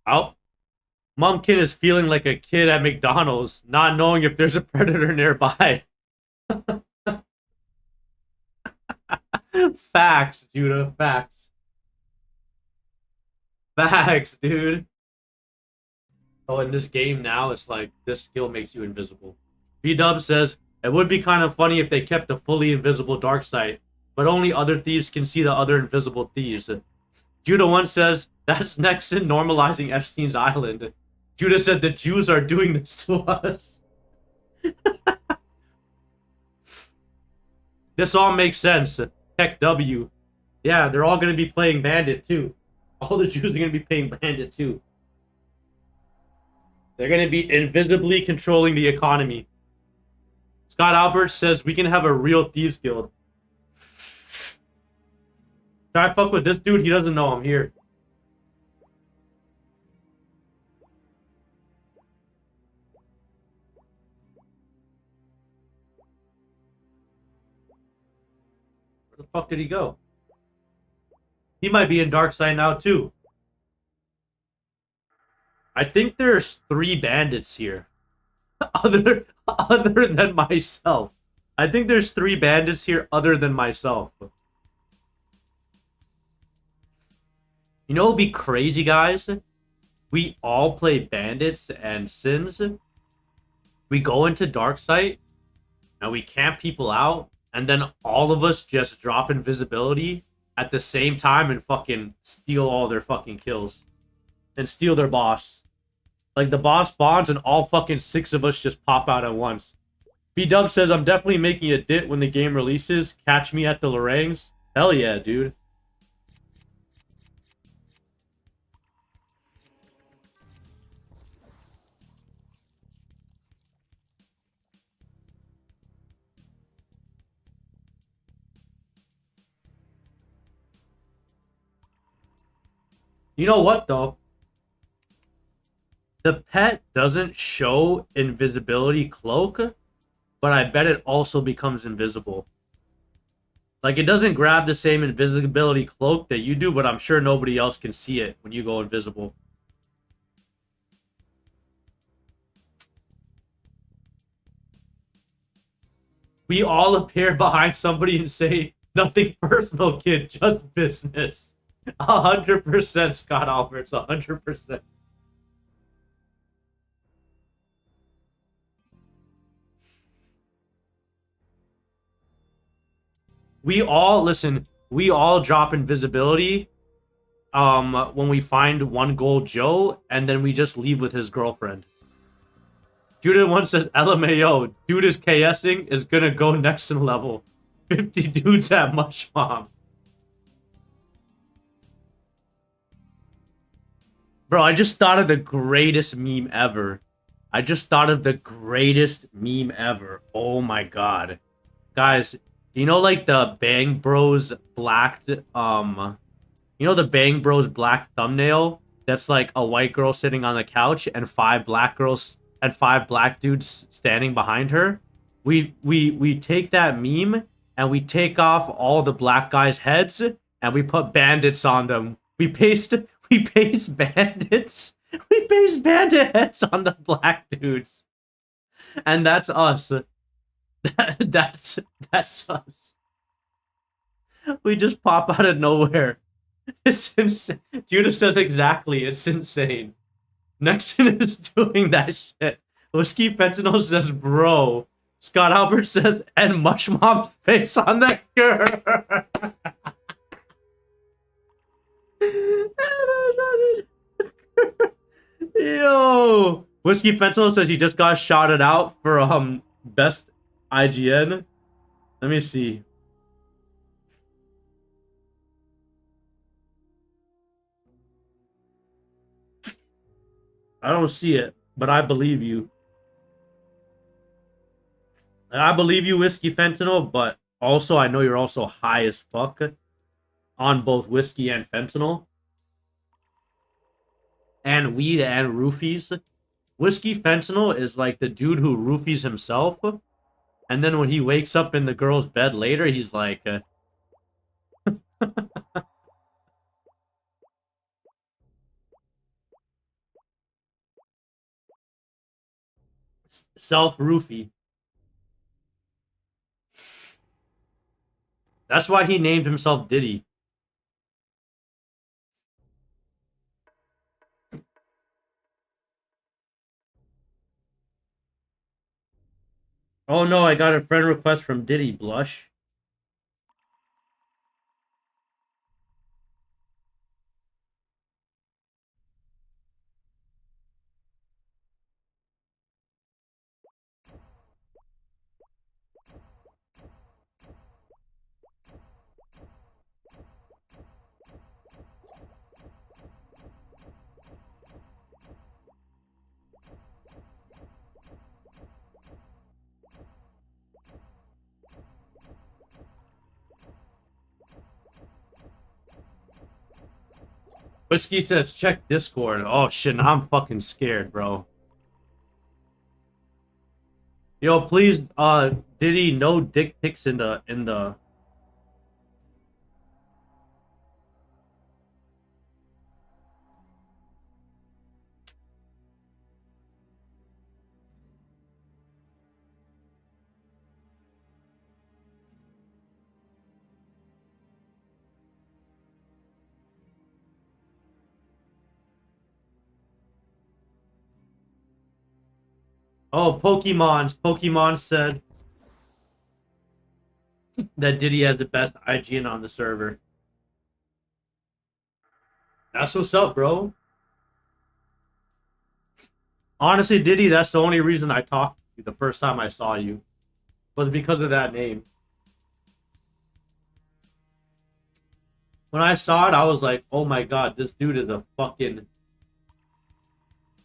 Out. Mumkin is feeling like a kid at McDonald's, not knowing if there's a predator nearby. Facts, Judah. Facts. Facts, dude. Oh, in this game now, it's like this skill makes you invisible. B-Dub says, it would be kind of funny if they kept the fully invisible dark side, but only other thieves can see the other invisible thieves. Judah 1 says, that's Nexon normalizing Epstein's Island. Judah said the Jews are doing this to us. This all makes sense. Tech W. Yeah, they're all going to be playing Bandit too. All the Jews are going to be playing Bandit too. They're going to be invisibly controlling the economy. Scott Albert says we can have a real Thieves Guild. Should I fuck with this dude? He doesn't know I'm here. Where the fuck did he go? He might be in Dark Side now too. I think there's 3 bandits here. Other than myself. I think there's 3 bandits here other than myself. You know what would be crazy, guys? We all play bandits and sins. We go into Dark Sight and we camp people out and then all of us just drop invisibility at the same time and fucking steal all their fucking kills and steal their boss. Like the boss spawns and all fucking 6 of us just pop out at once. B-Dub says, I'm definitely making a dit when the game releases. Catch me at the Lorangs. Hell yeah, dude. You know what, though? The pet doesn't show invisibility cloak, but I bet it also becomes invisible. Like, it doesn't grab the same invisibility cloak that you do, but I'm sure nobody else can see it when you go invisible. We all appear behind somebody and say, nothing personal, kid, just business. 100% Scott Alberts, 100%. We all, listen, we all drop invisibility when we find one gold Joe, and then we just leave with his girlfriend. Judah once says, LMAO, dude is KSing, is gonna go Nexon level. 50 dudes at Mush Mom. Bro, I just thought of the greatest meme ever. I just thought of the greatest meme ever. Oh my god. Guys, you know like the Bang Bros blacked, you know the Bang Bros black thumbnail? That's like a white girl sitting on the couch and 5 black girls and 5 black dudes standing behind her. We take that meme and we take off all the black guys' heads and we put bandits on them. We paste bandits. We paste bandit heads on the black dudes. And that's us. That's us. We just pop out of nowhere. It's insane. Judah says exactly. It's insane. Nexon is doing that shit. Whiskey Fentanyl says, bro. Scott Albert says, and Mush Mom's face on that girl. Yo. Whiskey Fentanyl says he just got shouted out for best IGN. Let me see. I don't see it, but I believe you. I believe you, Whiskey Fentanyl, but also I know you're also high as fuck on both whiskey and fentanyl. And weed and roofies. Whiskey Fentanyl is like the dude who roofies himself. And then when he wakes up in the girl's bed later, he's like... self-roofie. That's why he named himself Diddy. Oh no, I got a friend request from Diddy, blush. Whiskey says, check Discord. Oh shit, now I'm fucking scared, bro. Yo, please, Diddy, no dick pics in the... Oh, Pokemon said... that Diddy has the best IGN on the server. That's what's up, bro. Honestly, Diddy, that's the only reason I talked to you the first time I saw you. Was because of that name. When I saw it, I was like, oh my god, this dude is a fucking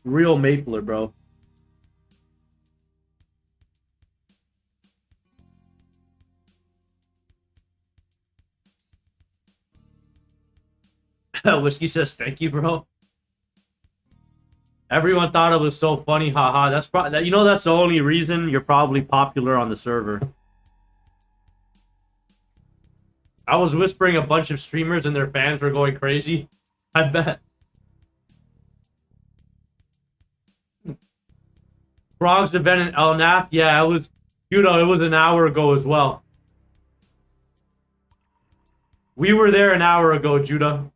real Mapler, bro. Whiskey says, thank you, bro. Everyone thought it was so funny, haha. That's probably, you know, that's the only reason you're probably popular on the server. I was whispering a bunch of streamers and their fans were going crazy. I bet. Frog's event in El Nath, yeah, it was, you know, it was an hour ago as well. We were there an hour ago, Judah.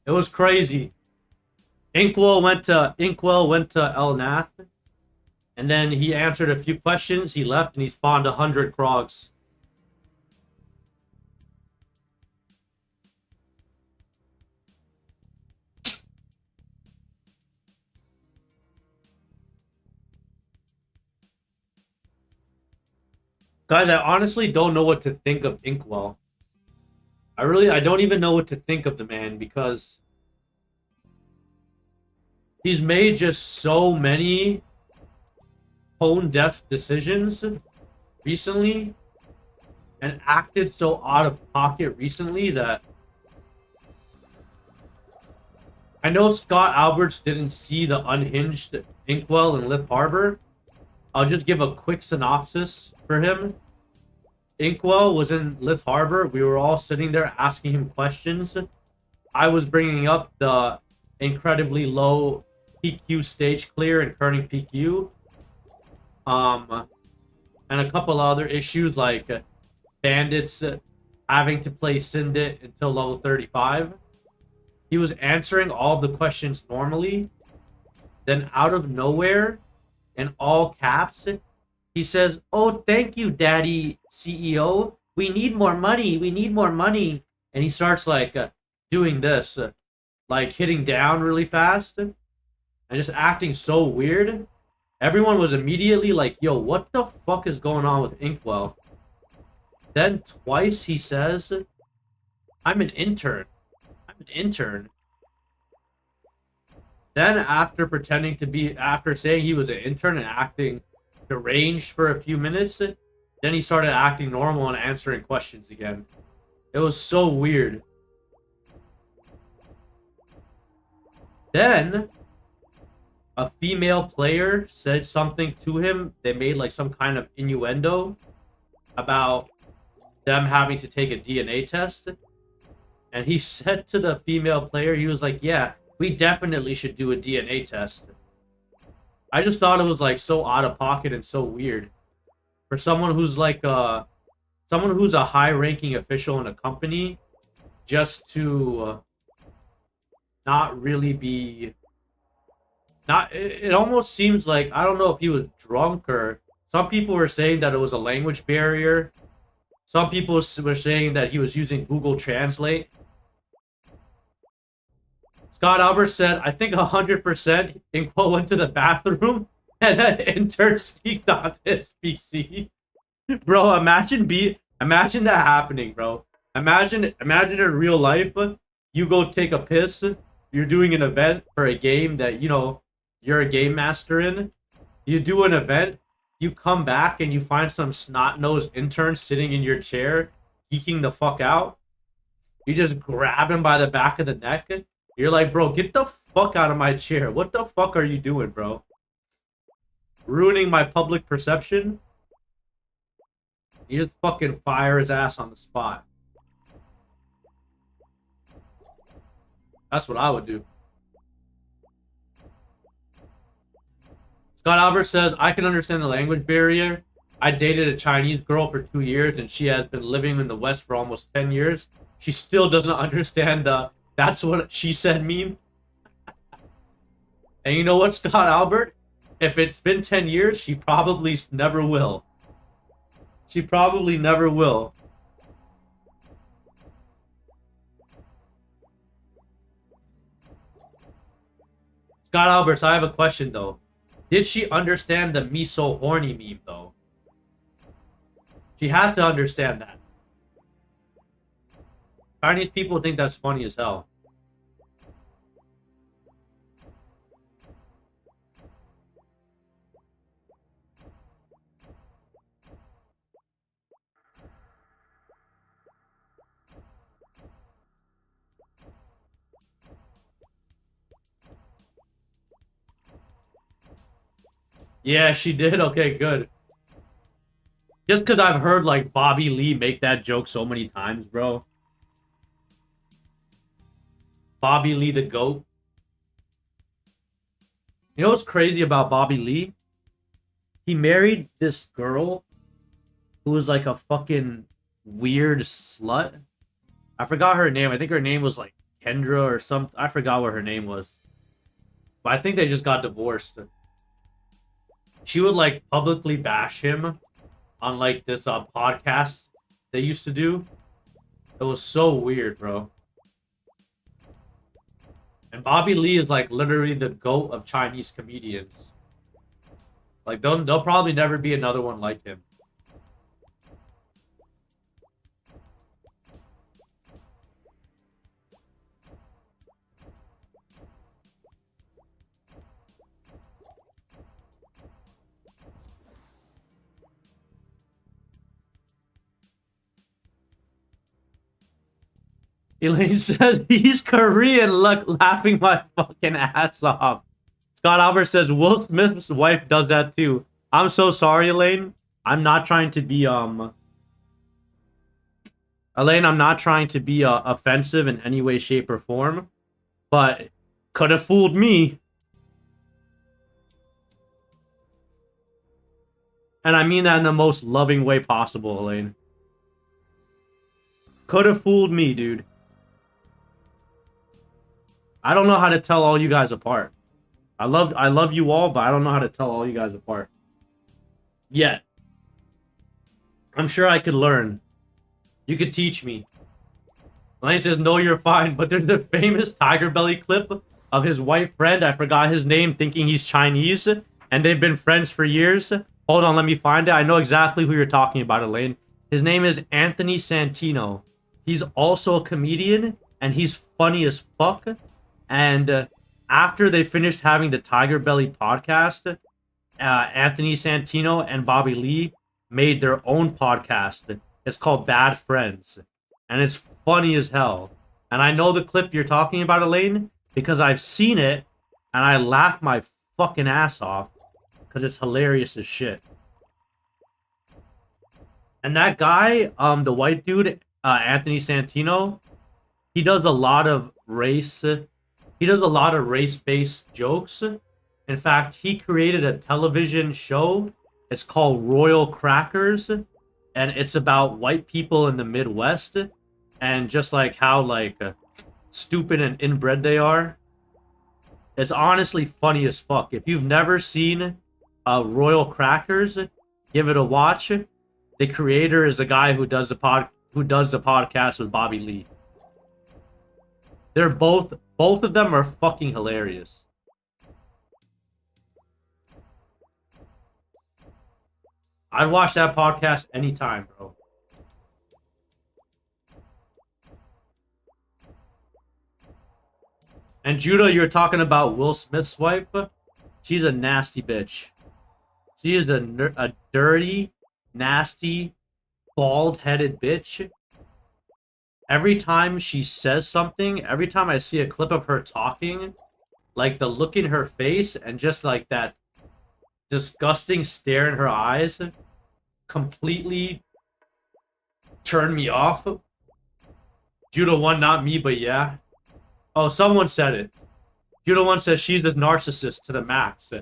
It was crazy. Inkwell went to El Nath, and then he answered a few questions. He left, and he spawned 100 Krogs. Guys, I honestly don't know what to think of Inkwell. I don't even know what to think of the man because he's made just so many tone-deaf decisions recently and acted so out of pocket recently that I know Scott Alberts didn't see the unhinged Inkwell in Lift Harbor. I'll just give a quick synopsis for him. Inkwell was in Lift Harbor. We were all sitting there asking him questions. I was bringing up the incredibly low PQ stage clear and kerning PQ. And a couple other issues like bandits having to play Syndit until level 35. He was answering all the questions normally. Then out of nowhere, in all caps, he says, "Oh, thank you, Daddy CEO. We need more money. We need more money." And he starts like doing this, like hitting down really fast and just acting so weird. Everyone was immediately like, yo, what the fuck is going on with Inkwell? Then twice he says, I'm an intern. I'm an intern. Then after saying he was an intern and acting deranged for a few minutes, then he started acting normal and answering questions again. It was so weird. Then a female player said something to him. They made like some kind of innuendo about them having to take a DNA test. And he said to the female player, he was like, yeah, we definitely should do a DNA test. I just thought it was like so out of pocket and so weird. For someone who's like a high-ranking official in a company, just to not really be... It almost seems like, I don't know if he was drunk or... Some people were saying that it was a language barrier. Some people were saying that he was using Google Translate. Scott Albert said, I think 100% Inkwell went to the bathroom and an intern sneaked onto his PC. Bro, imagine that happening, bro. Imagine in real life, you go take a piss, you're doing an event for a game that, you know, you're a game master in. You do an event, you come back and you find some snot-nosed intern sitting in your chair, geeking the fuck out. You just grab him by the back of the neck. You're like, bro, get the fuck out of my chair. What the fuck are you doing, bro? Ruining my public perception? You just fucking fire his ass on the spot. That's what I would do. Scott Albert says, I can understand the language barrier. I dated a Chinese girl for 2 years and she has been living in the West for almost 10 years. She still doesn't understand the "that's what she said" meme. And you know what, Scott Albert? If it's been 10 years, she probably never will. She probably never will. Scott Alberts, I have a question though. Did she understand the me so horny meme though? She had to understand that. Chinese people think that's funny as hell. Yeah, she did. Okay, good. Just because I've heard like Bobby Lee make that joke so many times, bro. Bobby Lee the GOAT. You know what's crazy about Bobby Lee? He married this girl who was like a fucking weird slut. I forgot her name. I think her name was like Kendra or something. I forgot what her name was. But I think they just got divorced. She would like publicly bash him on like this podcast they used to do. It was so weird, bro. And Bobby Lee is like literally the GOAT of Chinese comedians. Like there'll probably never be another one like him. Elaine says he's Korean. Look, laughing my fucking ass off. Scott Albert says Will Smith's wife does that too. I'm so sorry, Elaine. I'm not trying to be Elaine, I'm not trying to be offensive in any way, shape, or form, but could have fooled me. And I mean that in the most loving way possible, Elaine. Could have fooled me, dude. I don't know how to tell all you guys apart. I love you all, but I don't know how to tell all you guys apart. Yet. I'm sure I could learn. You could teach me. Elaine says, no, you're fine. But there's a famous Tiger Belly clip of his white friend. I forgot his name, thinking he's Chinese. And they've been friends for years. Hold on, let me find it. I know exactly who you're talking about, Elaine. His name is Anthony Santino. He's also a comedian. And he's funny as fuck. And after they finished having the Tiger Belly podcast, Anthony Santino and Bobby Lee made their own podcast. It's called Bad Friends. And it's funny as hell. And I know the clip you're talking about, Elaine, because I've seen it and I laugh my fucking ass off because it's hilarious as shit. And that guy, the white dude, Anthony Santino, he does a lot of race-based jokes. In fact, he created a television show. It's called Royal Crackers, and it's about white people in the Midwest, and just like how like stupid and inbred they are. It's honestly funny as fuck. If you've never seen Royal Crackers, give it a watch. The creator is a guy who does the podcast with Bobby Lee. They're both of them are fucking hilarious. I'd watch that podcast anytime, bro. And Judah, you're talking about Will Smith's wife? She's a nasty bitch. She is a dirty, nasty, bald-headed bitch. Every time she says something, every time I see a clip of her talking, like the look in her face and just like that disgusting stare in her eyes completely turn me off. Judah 1, not me, but yeah. Oh, someone said it. Judah 1 says she's a narcissist to the max.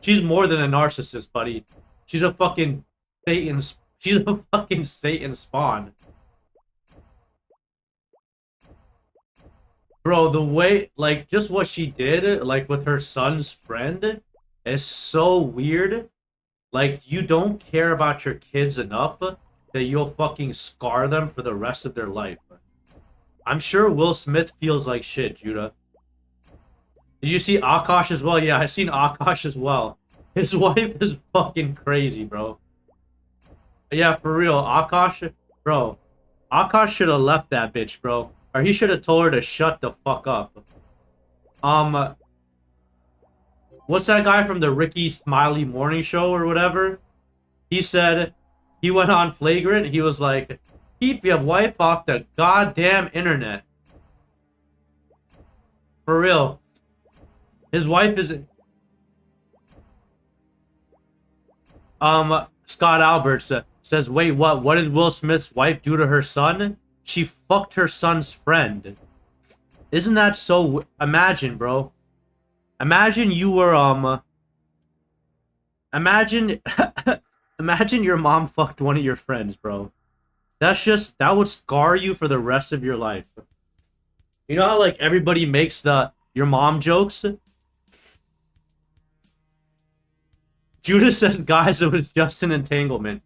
She's more than a narcissist, buddy. She's a fucking Satan. She's a fucking Satan spawn. Bro, the way, like, just what she did, like, with her son's friend is so weird. Like, you don't care about your kids enough that you'll fucking scar them for the rest of their life. I'm sure Will Smith feels like shit, Judah. Did you see Akash as well? Yeah, I seen Akash as well. His wife is fucking crazy, bro. Yeah, for real. Akash, bro. Akash should have left that bitch, bro. Or he should have told her to shut the fuck up. What's that guy from the Ricky Smiley morning show or whatever? He said, he went on Flagrant. He was like, keep your wife off the goddamn internet. For real. His wife is... Scott Alberts says, wait, what? What did Will Smith's wife do to her son? She fucked her son's friend. Isn't that so... Imagine, bro. Imagine you were, Imagine... Imagine your mom fucked one of your friends, bro. That's just... That would scar you for the rest of your life. You know how, like, everybody makes the... Your mom jokes? Judah says, guys, it was just an entanglement.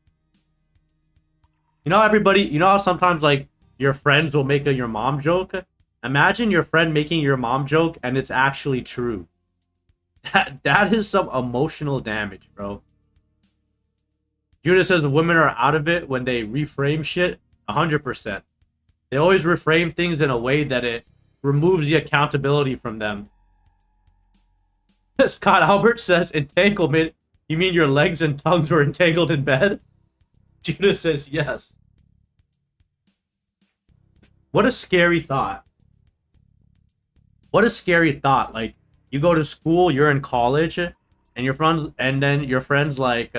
You know how everybody... You know how sometimes, like, your friends will make a your mom joke? Imagine your friend making your mom joke and it's actually true. That is some emotional damage, bro. Judah says the women are out of it when they reframe shit. 100%. They always reframe things in a way that it removes the accountability from them. Scott Albert says, entanglement? You mean your legs and tongues were entangled in bed? Judah says, yes. What a scary thought. What a scary thought. Like, you go to school, you're in college, and your friends, and then your friend's like,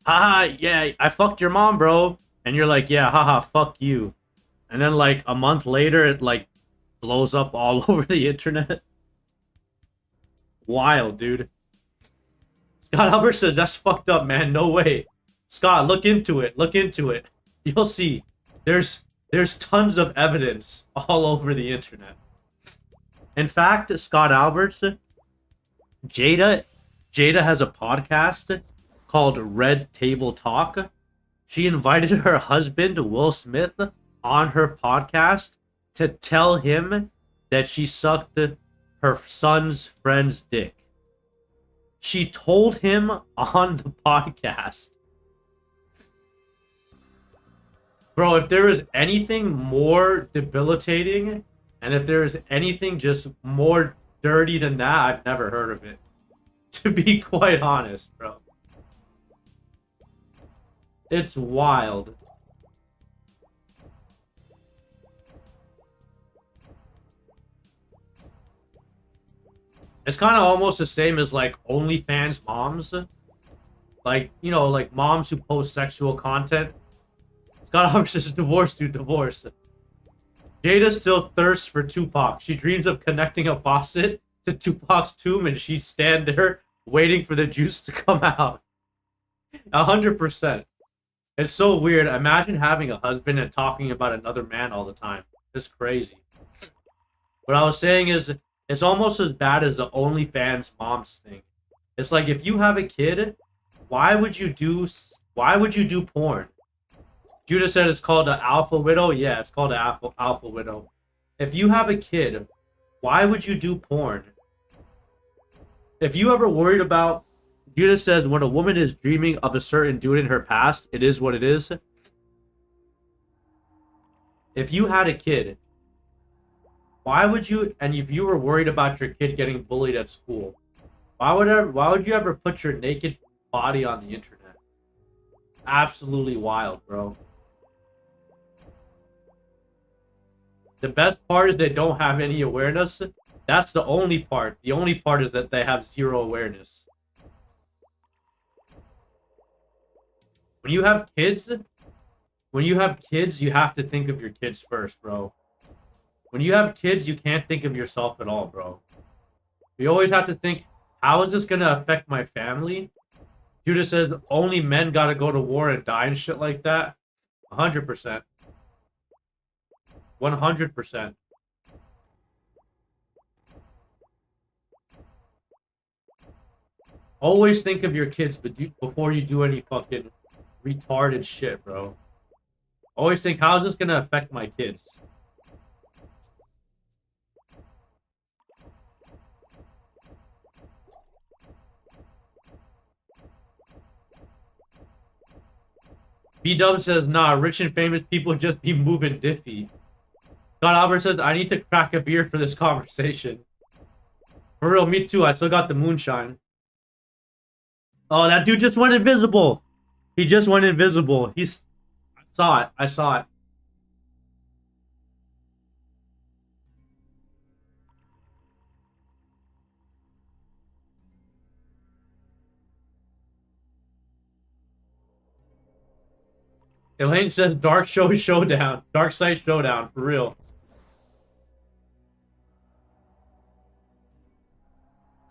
haha, yeah, I fucked your mom, bro. And you're like, yeah, haha, fuck you. And then, like, a month later, it, like, blows up all over the internet. Wild, dude. Scott Albert says, that's fucked up, man. No way. Scott, look into it. Look into it. You'll see. There's tons of evidence all over the internet. In fact, Scott Alberts, Jada has a podcast called Red Table Talk. She invited her husband, Will Smith, on her podcast to tell him that she sucked her son's friend's dick. She told him on the podcast. Bro, if there is anything more debilitating, and if there is anything just more dirty than that, I've never heard of it. To be quite honest, bro. It's wild. It's kind of almost the same as, like, OnlyFans moms. Like, you know, like, moms who post sexual content. Scott Albert says, divorce, dude, divorce. Jada still thirsts for Tupac. She dreams of connecting a faucet to Tupac's tomb, and she'd stand there waiting for the juice to come out. 100%. It's so weird. Imagine having a husband and talking about another man all the time. It's crazy. What I was saying is, it's almost as bad as the OnlyFans moms thing. It's like, if you have a kid, why would you do porn? Judah said it's called an alpha widow. Yeah, it's called an alpha widow. If you have a kid, why would you do porn? If you ever worried about... Judah says, when a woman is dreaming of a certain dude in her past, it is what it is. If you had a kid, why would you... And if you were worried about your kid getting bullied at school, why would you ever put your naked body on the internet? Absolutely wild, bro. The best part is they don't have any awareness. That's the only part. The only part is that they have zero awareness. When you have kids, you have to think of your kids first, bro. When you have kids, you can't think of yourself at all, bro. You always have to think, how is this going to affect my family? Judah says, only men got to go to war and die and shit like that. 100%. 100%. Always think of your kids before you do any fucking retarded shit, bro. Always think, how is this gonna affect my kids? B-Dub says, nah, rich and famous people just be moving diffy. Scott Albert says, I need to crack a beer for this conversation. For real, me too. I still got the moonshine. Oh, that dude just went invisible. He just went invisible. I saw it. I saw it. Elaine says Dark Showdown. Dark Side Showdown, for real.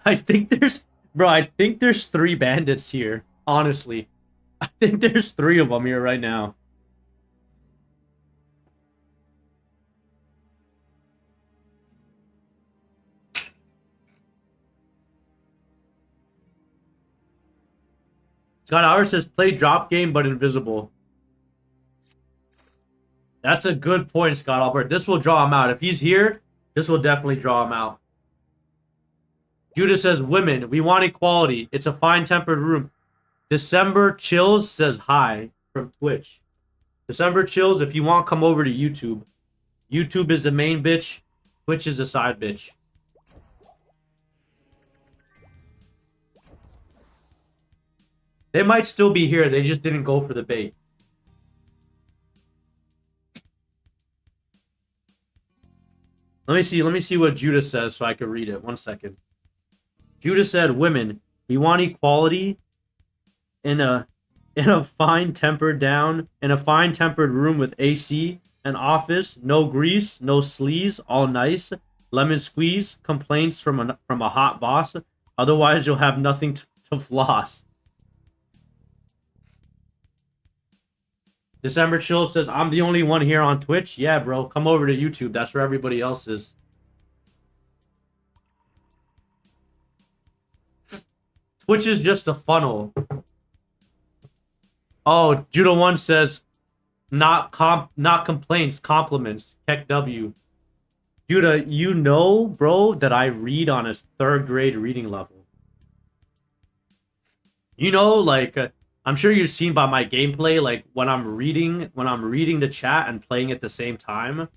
I think there's... Bro, I think there's 3 bandits here. Honestly. I think there's 3 of them here right now. Scott Howard says play drop game but invisible. That's a good point, Scott Albert. This will draw him out. If he's here, this will definitely draw him out. Judah says, women, we want equality. It's a fine-tempered room. December Chills says hi from Twitch. December Chills, if you want, come over to YouTube. YouTube is the main bitch. Twitch is the side bitch. They might still be here. They just didn't go for the bait. Let me see what Judah says so I can read it. 1 second. Judah said, women, we want equality in a fine-tempered room with AC, an office, no grease, no sleaze, all nice, lemon squeeze, complaints from a hot boss. Otherwise, you'll have nothing to floss. December Chill says, I'm the only one here on Twitch. Yeah, bro. Come over to YouTube. That's where everybody else is. Twitch is just a funnel. Oh, Judo 1 says, not complaints, compliments. Keck W. Judah, you know, bro, that I read on a 3rd grade reading level. You know, like, I'm sure you've seen by my gameplay, like, when I'm reading the chat and playing at the same time,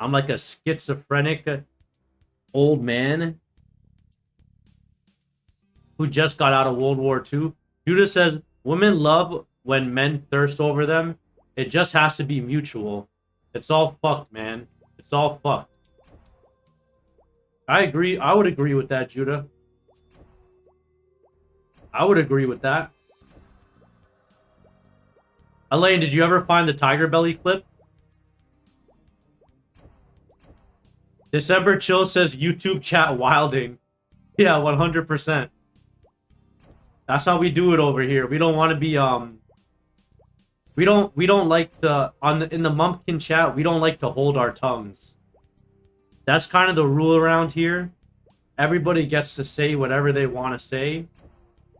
I'm like a schizophrenic old man who just got out of World War II. Judah says, women love when men thirst over them. It just has to be mutual. It's all fucked, man. It's all fucked. I agree. I would agree with that, Judah. I would agree with that. Elaine, did you ever find the Tiger Belly clip? December Chill says YouTube chat wilding. Yeah, 100%. That's how we do it over here. We don't want to be we don't like to in the Mumpkin chat, we don't like to hold our tongues. That's kind of the rule around here. Everybody gets to say whatever they want to say.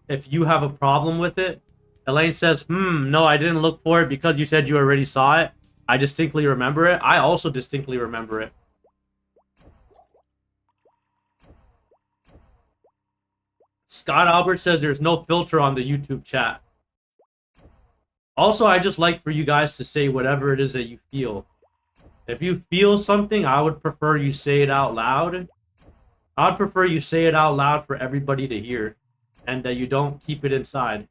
If you have a problem with it, Elaine says, no, I didn't look for it because you said you already saw it. I distinctly remember it. I also distinctly remember it. Scott Albert says there's no filter on the YouTube chat. Also, I just like for you guys to say whatever it is that you feel. If you feel something, I would prefer you say it out loud. I would prefer you say it out loud for everybody to hear. And that you don't keep it inside.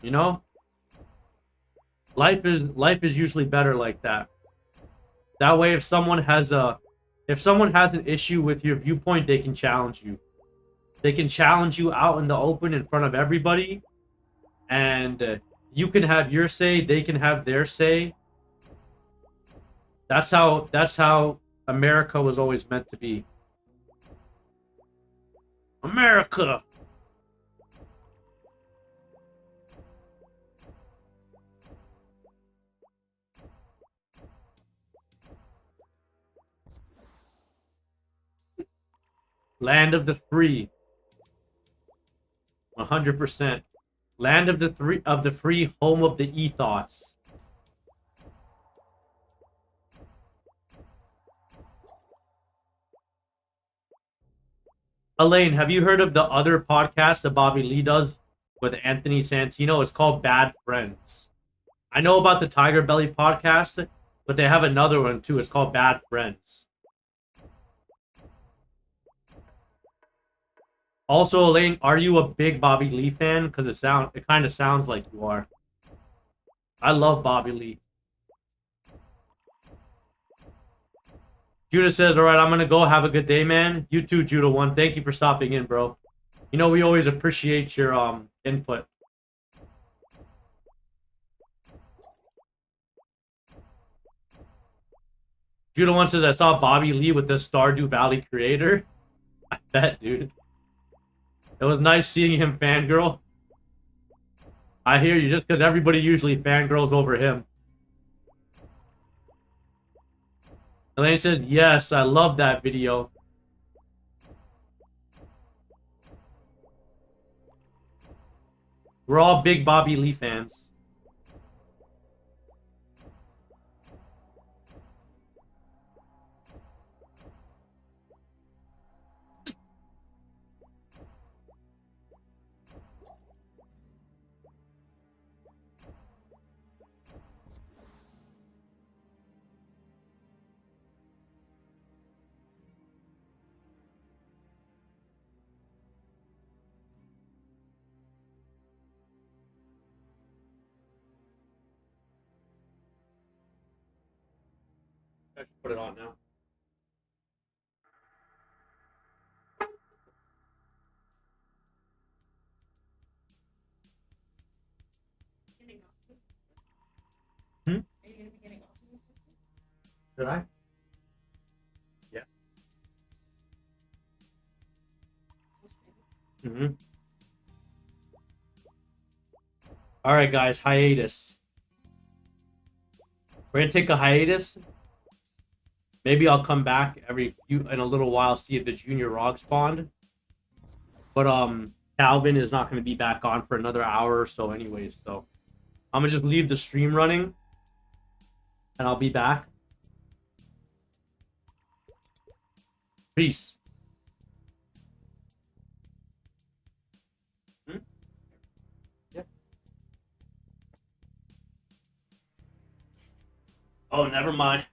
You know? Life is usually better like that. That way, if someone has an issue with your viewpoint, they can challenge you. They can challenge you out in the open in front of everybody, and you can have your say, they can have their say. That's how America was always meant to be. America. Land of the free. 100%. Land of the free, home of the ethos. Elaine, have you heard of the other podcast that Bobby Lee does with Anthony Santino? It's called Bad Friends. I know about the Tiger Belly podcast, but they have another one too. It's called Bad Friends. Also, Elaine, are you a big Bobby Lee fan? Because it kind of sounds like you are. I love Bobby Lee. Judah says, all right, I'm going to go. Have a good day, man. You too, Judah 1. Thank you for stopping in, bro. You know, we always appreciate your input. Judah 1 says, I saw Bobby Lee with the Stardew Valley creator. I bet, dude. It was nice seeing him fangirl. I hear you, just because everybody usually fangirls over him. Elaine says, yes, I love that video. We're all big Bobby Lee fans. I should put it on now. Hmm? Are you going to be getting off of this? Did I? Yeah. Mm-hmm. All right, guys, hiatus. We're gonna take a hiatus. Maybe I'll come back in a little while, see if the junior rog spawned. But Calvin is not gonna be back on for another hour or so, anyways. So I'm gonna just leave the stream running, and I'll be back. Peace. Hmm? Yeah. Oh, never mind.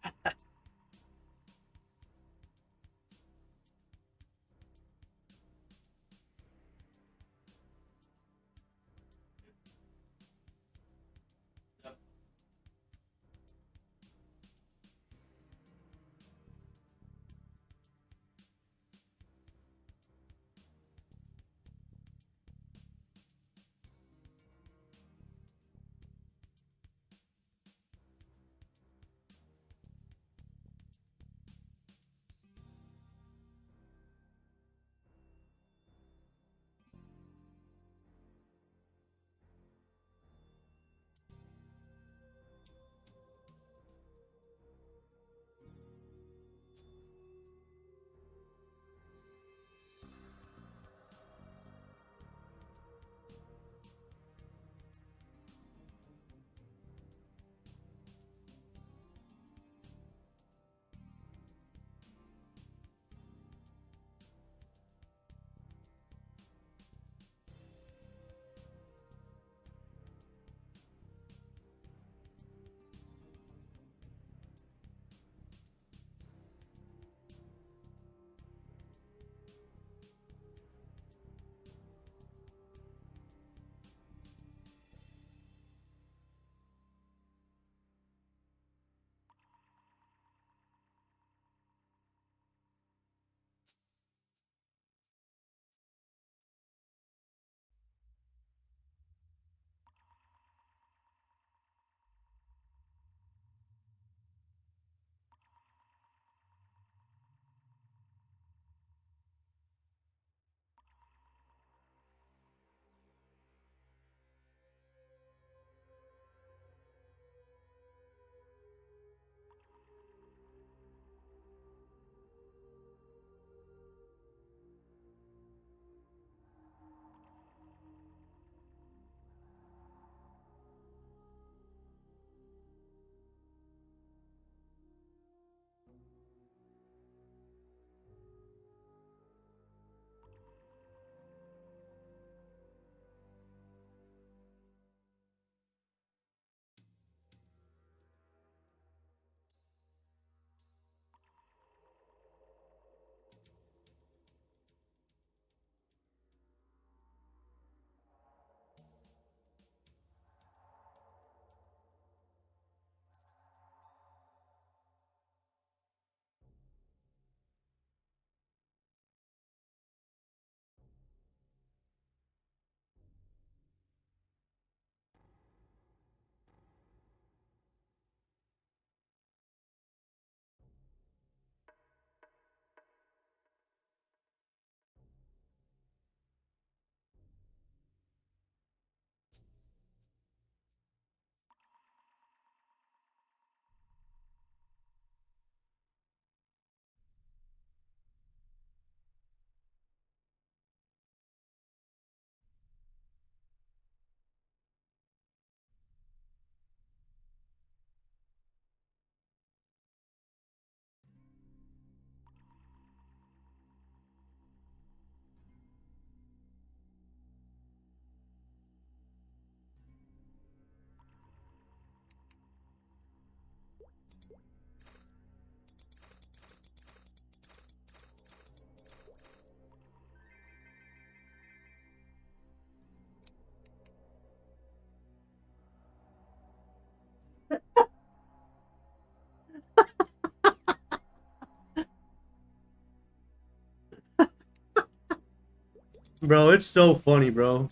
Bro, it's so funny, bro.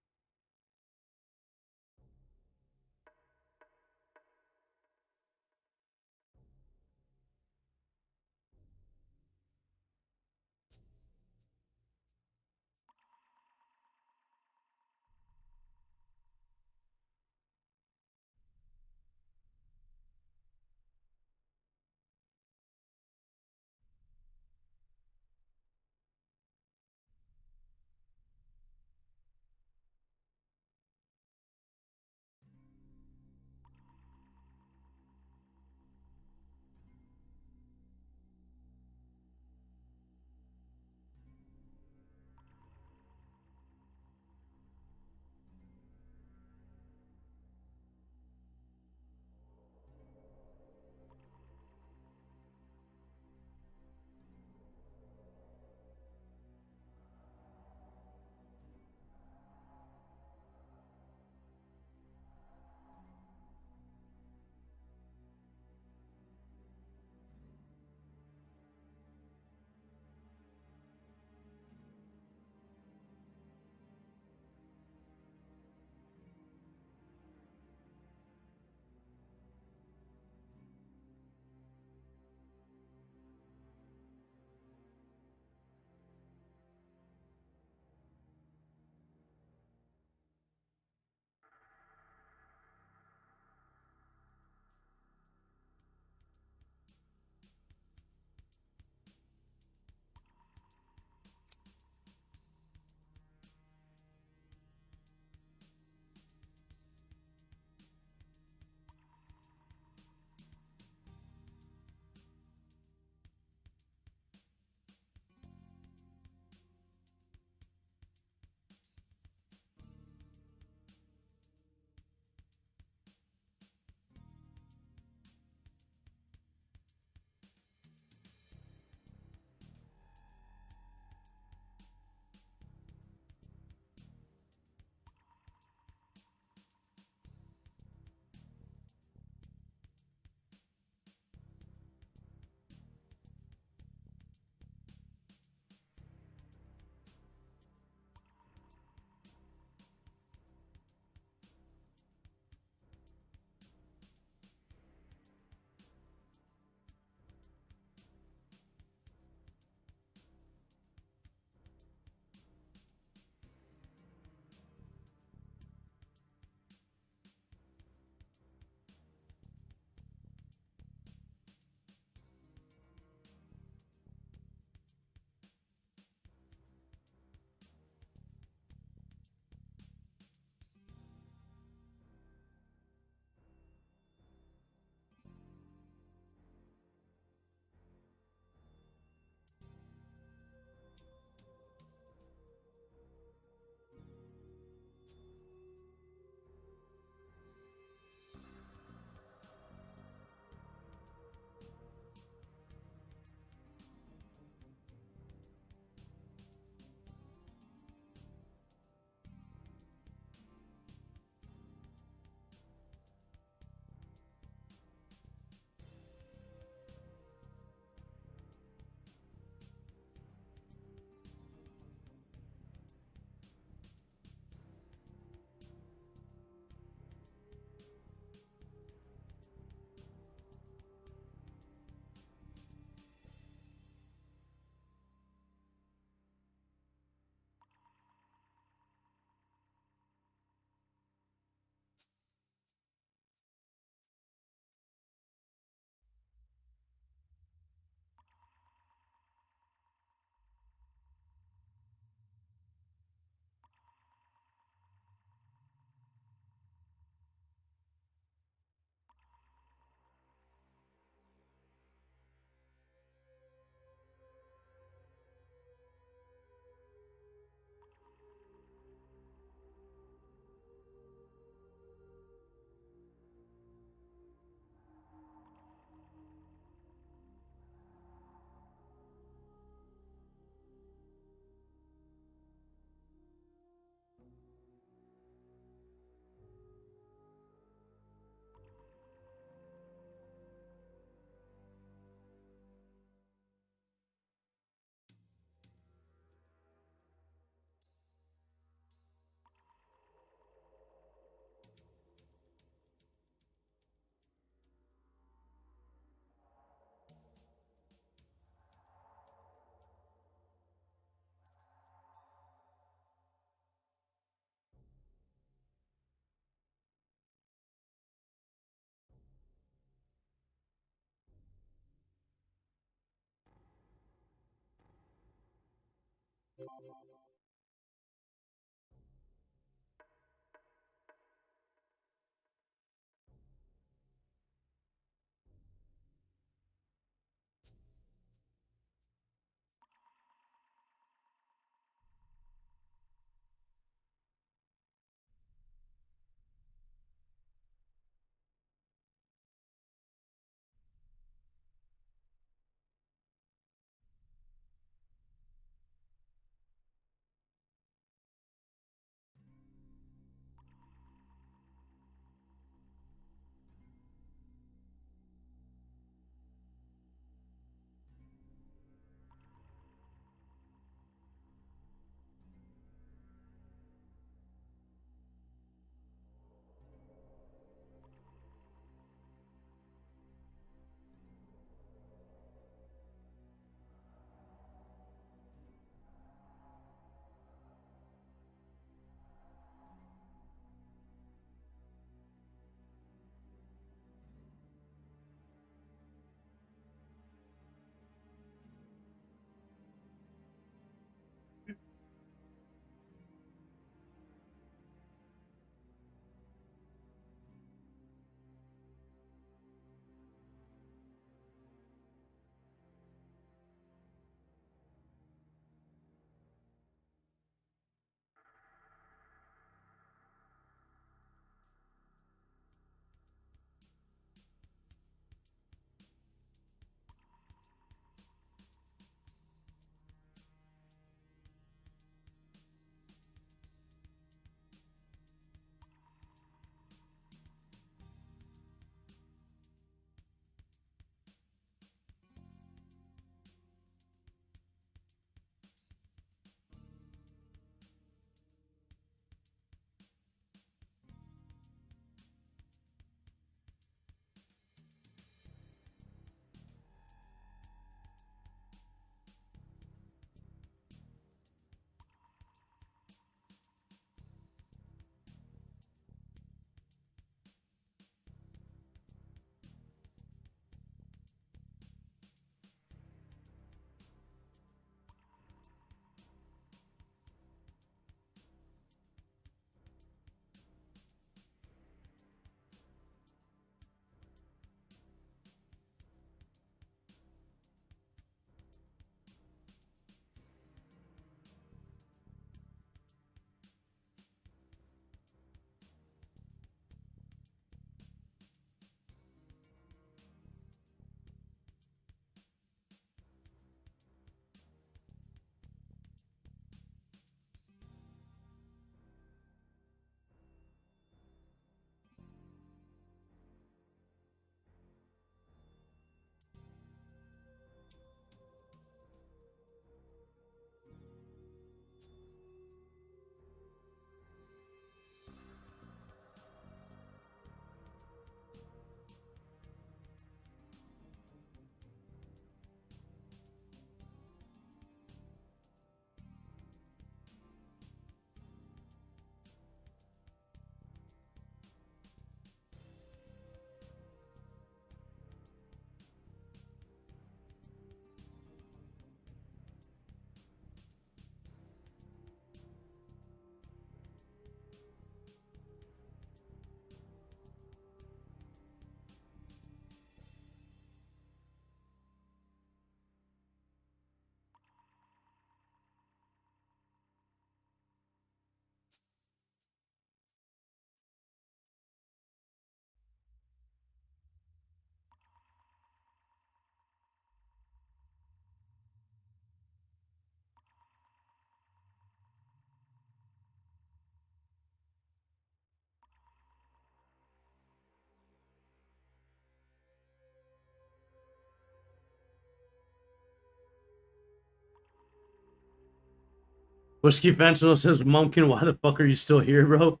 Whiskey Fentanyl says, Mumpkin, why the fuck are you still here, bro?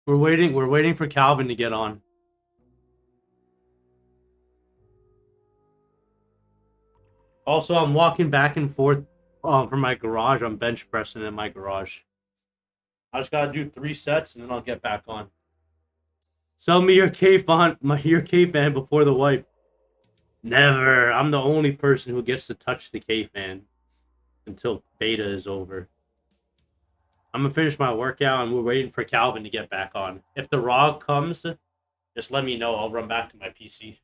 We're waiting for Calvin to get on. Also, I'm walking back and forth from my garage. I'm bench pressing in my garage. I just gotta do 3 sets and then I'll get back on. Sell me your your K fan before the wipe. Never. I'm the only person who gets to touch the K fan until beta is over. I'm gonna finish my workout and we're waiting for Calvin to get back on. If the Raw comes, just let me know. I'll run back to my PC.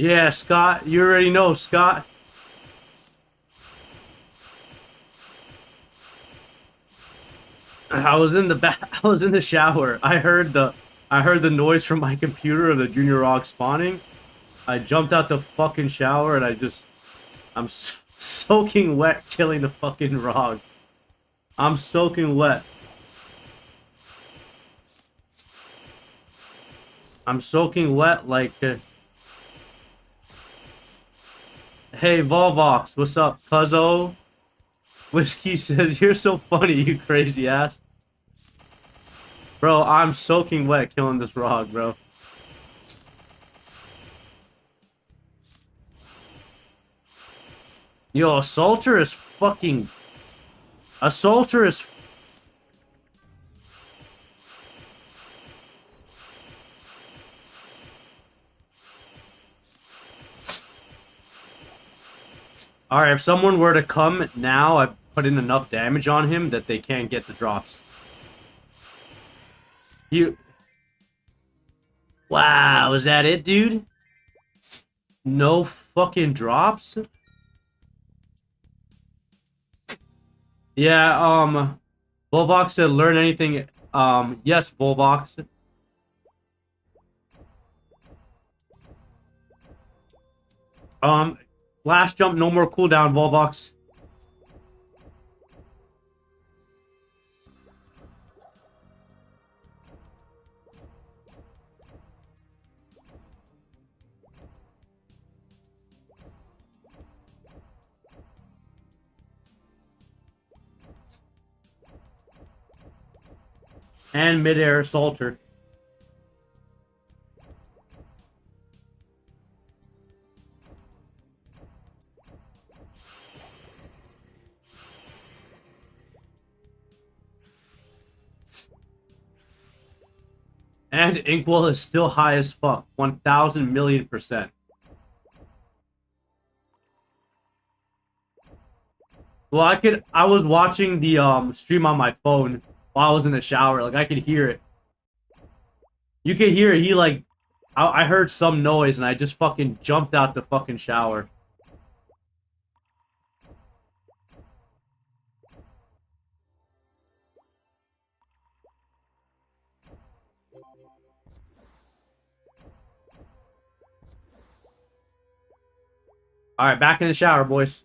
Yeah, Scott, you already know, Scott. I was in the I was in the shower. I heard the noise from my computer of the junior rock spawning. I jumped out the fucking shower and I'm soaking wet killing the fucking rog. I'm soaking wet. I'm soaking wet like hey Volvox, what's up, cuzzo? Whiskey says you're so funny, you crazy ass. Bro, I'm soaking wet killing this rog, bro. Yo, Assaulter is fucking... Assaulter is... Alright, if someone were to come now, I've put in enough damage on him that they can't get the drops. You... Wow, is that it, dude? No fucking drops? Yeah, Volvox said learn anything. Yes, Volvox. Last jump, no more cooldown, Volvox. And midair assaulter. And Inkwell is still high as fuck. 1,000 million%. Well, I was watching the stream on my phone while I was in the shower. Like I could hear it. You could hear it. He like I heard some noise and I just fucking jumped out the fucking shower. Alright, back in the shower, boys.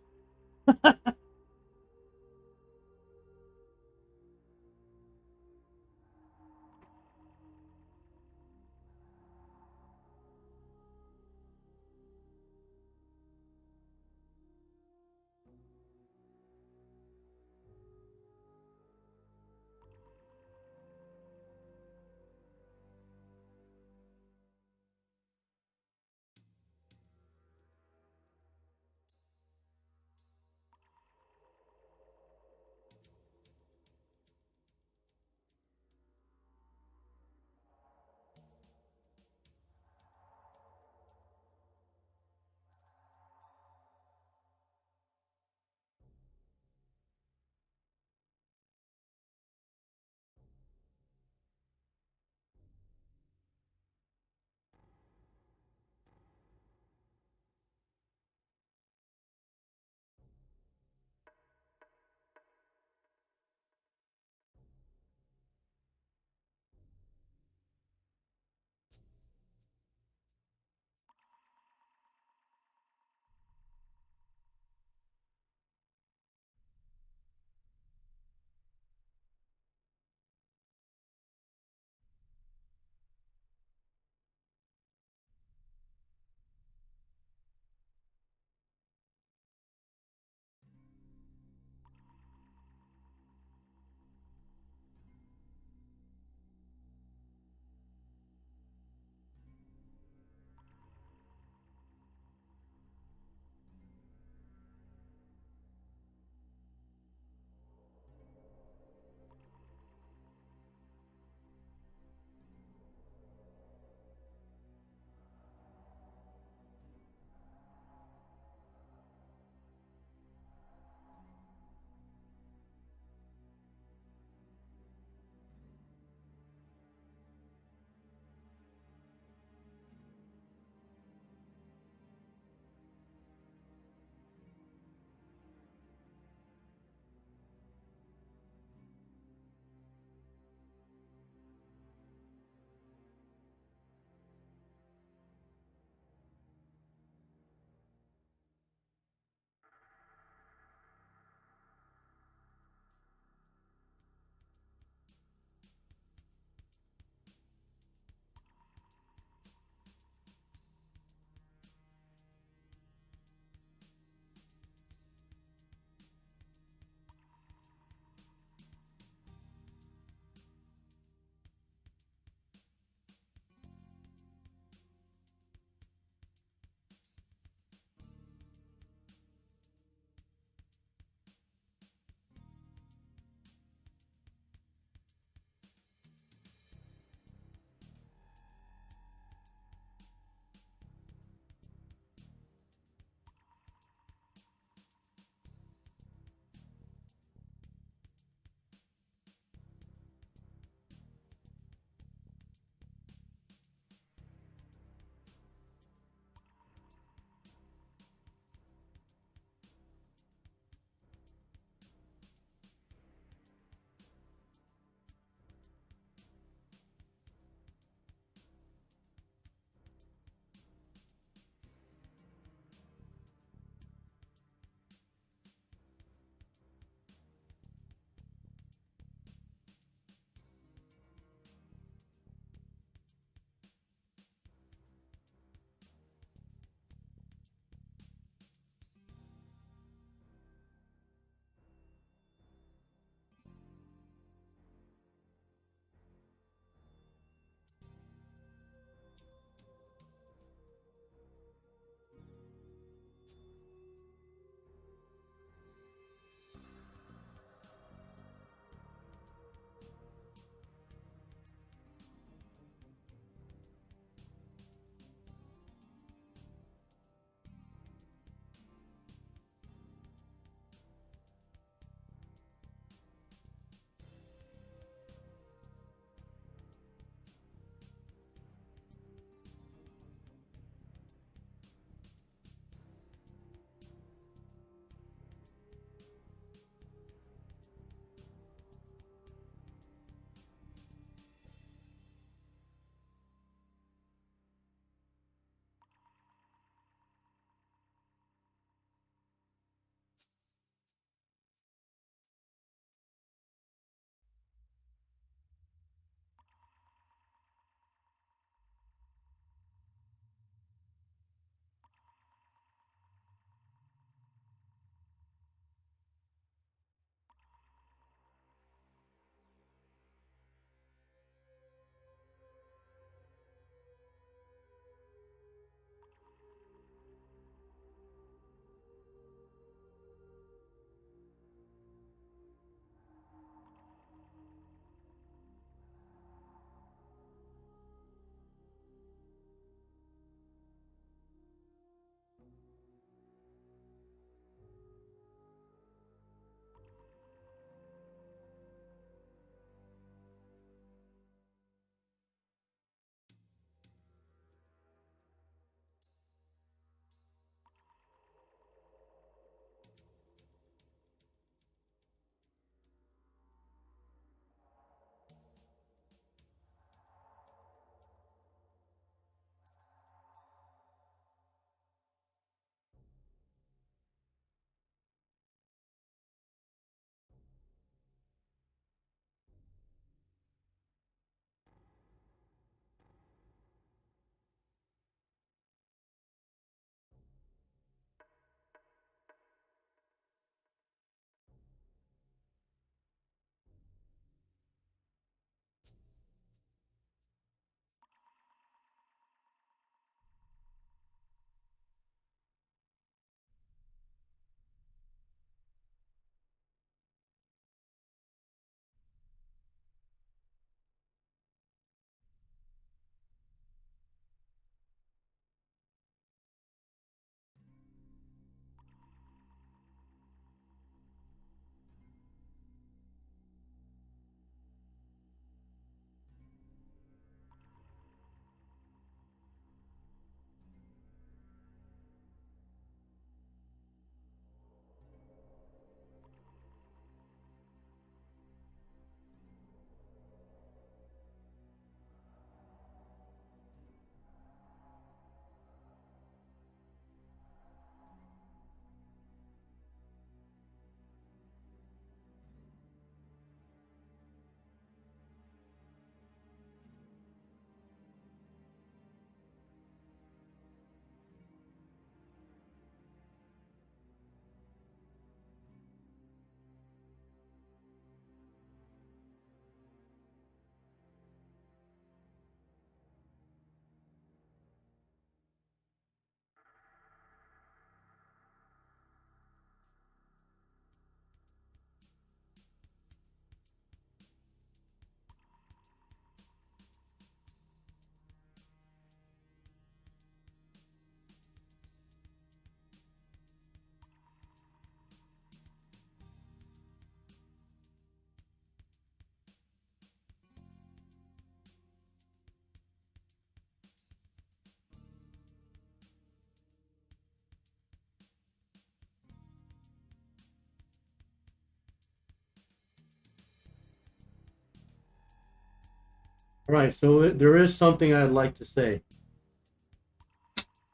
Right, so there is something I'd like to say.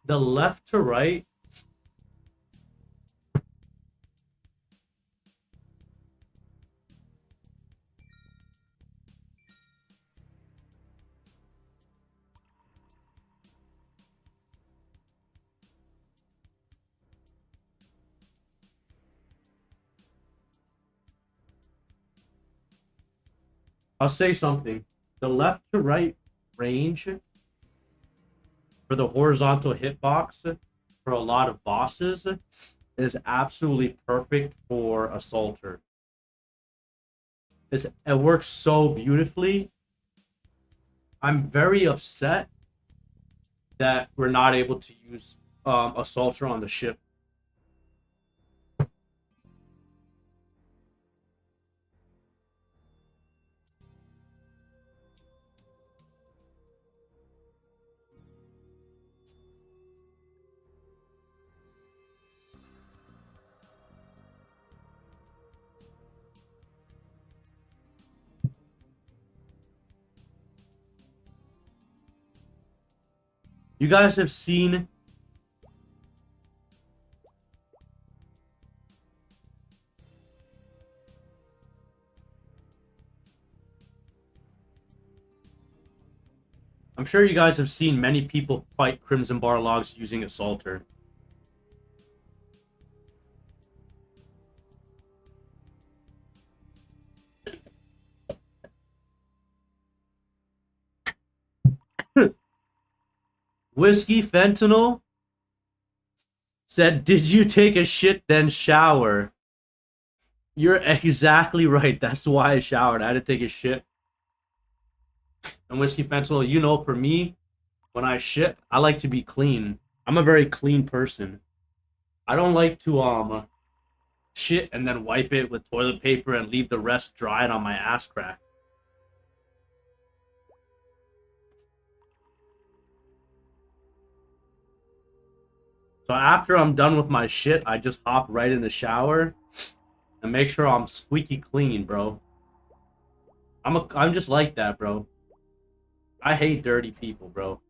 The left to right, I'll say something. The left to right range for the horizontal hitbox for a lot of bosses is absolutely perfect for Assaulter. It works so beautifully. I'm very upset that we're not able to use Assaulter on the ship. You guys have seen I'm sure you guys have seen many people fight Crimson Bar logs using Assaulter. Whiskey Fentanyl said, "Did you take a shit then shower?" You're exactly right. That's why I showered. I had to take a shit. And Whiskey Fentanyl, you know, for me, when I shit, I like to be clean. I'm a very clean person. I don't like to shit and then wipe it with toilet paper and leave the rest dried on my ass crack. So after I'm done with my shit, I just hop right in the shower and make sure I'm squeaky clean, bro. I'm just like that, bro. I hate dirty people, bro.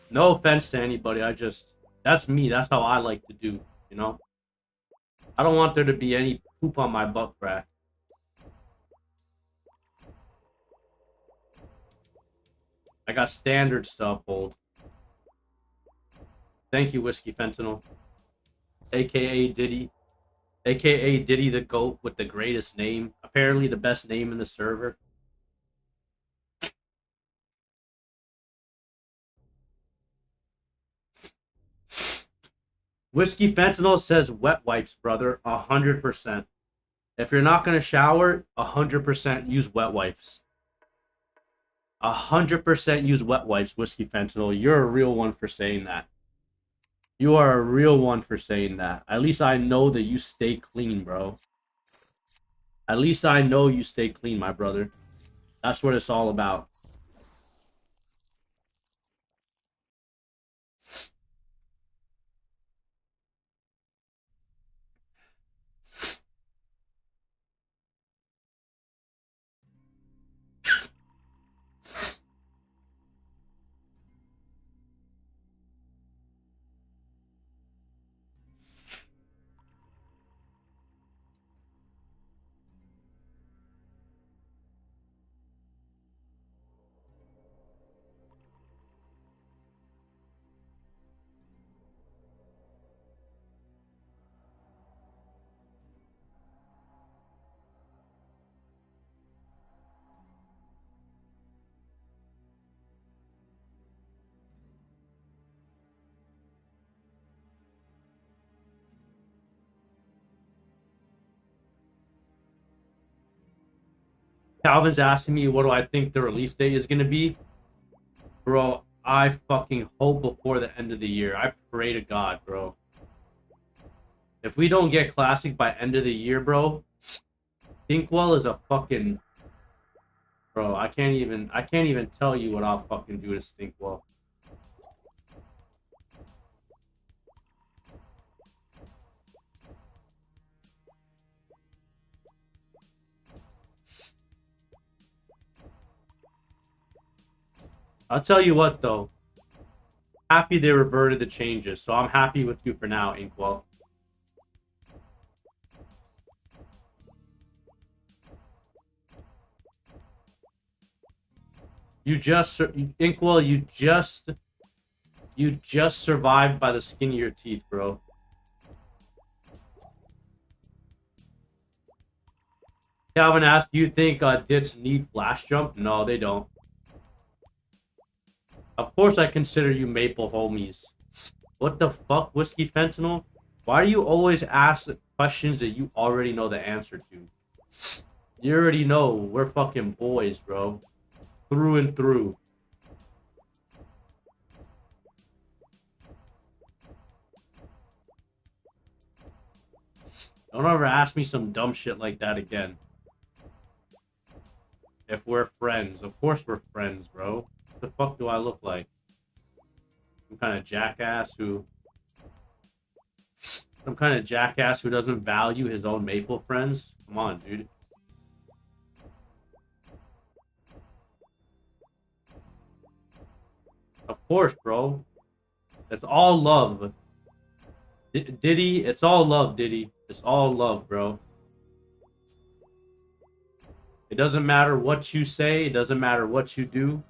No offense to anybody. That's me. That's how I like to do, you know? I don't want there to be any poop on my butt crack. I got standard stuff, old. Thank you, Whiskey Fentanyl. AKA Diddy. AKA Diddy the GOAT with the greatest name. Apparently the best name in the server. Whiskey Fentanyl says wet wipes, brother. 100%. If you're not gonna shower, 100% use wet wipes. 100% use wet wipes, Whiskey Fentanyl. You're a real one for saying that. You are a real one for saying that. At least I know that you stay clean, bro. At least I know you stay clean, my brother. That's what it's all about. Calvin's asking me what do I think the release date is gonna be. Bro, I fucking hope before the end of the year. I pray to God, bro. If we don't get Classic by end of the year, bro, Thinkwell is a fucking bro. I can't even tell you what I'll fucking do to Thinkwell. I'll tell you what, though. Happy they reverted the changes, so I'm happy with you for now, Inkwell. Inkwell, you just survived by the skin of your teeth, bro. Calvin asked, do you think dits need flash jump? No, they don't. Of course I consider you Maple homies. What the fuck, Whiskey Fentanyl? Why do you always ask questions that you already know the answer to? You already know we're fucking boys, bro. Through and through. Don't ever ask me some dumb shit like that again. If we're friends. Of course we're friends, bro. What the fuck do I look like? Some kind of jackass who... Some kind of jackass who doesn't value his own Maple friends? Come on, dude. Of course, bro. It's all love. Diddy, it's all love, Diddy. It's all love, bro. It doesn't matter what you say. It doesn't matter what you do.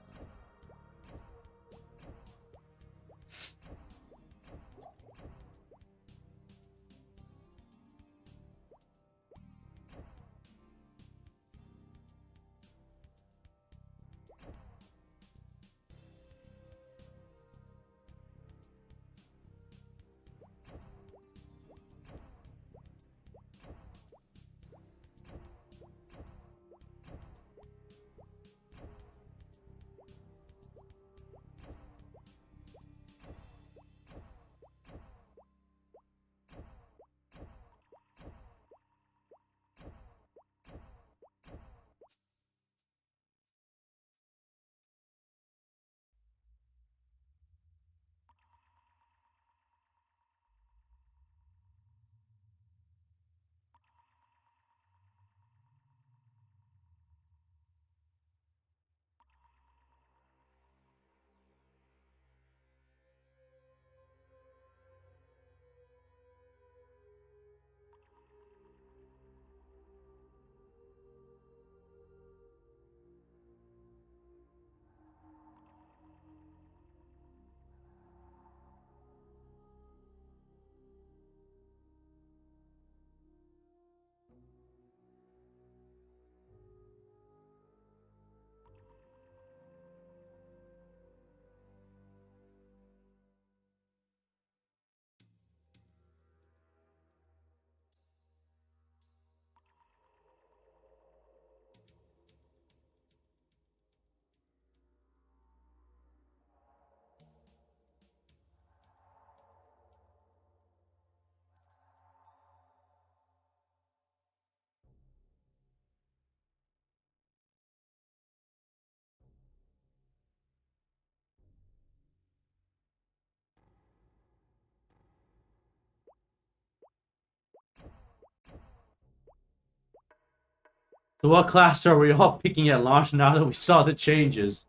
So what class are we all picking at launch now that we saw the changes?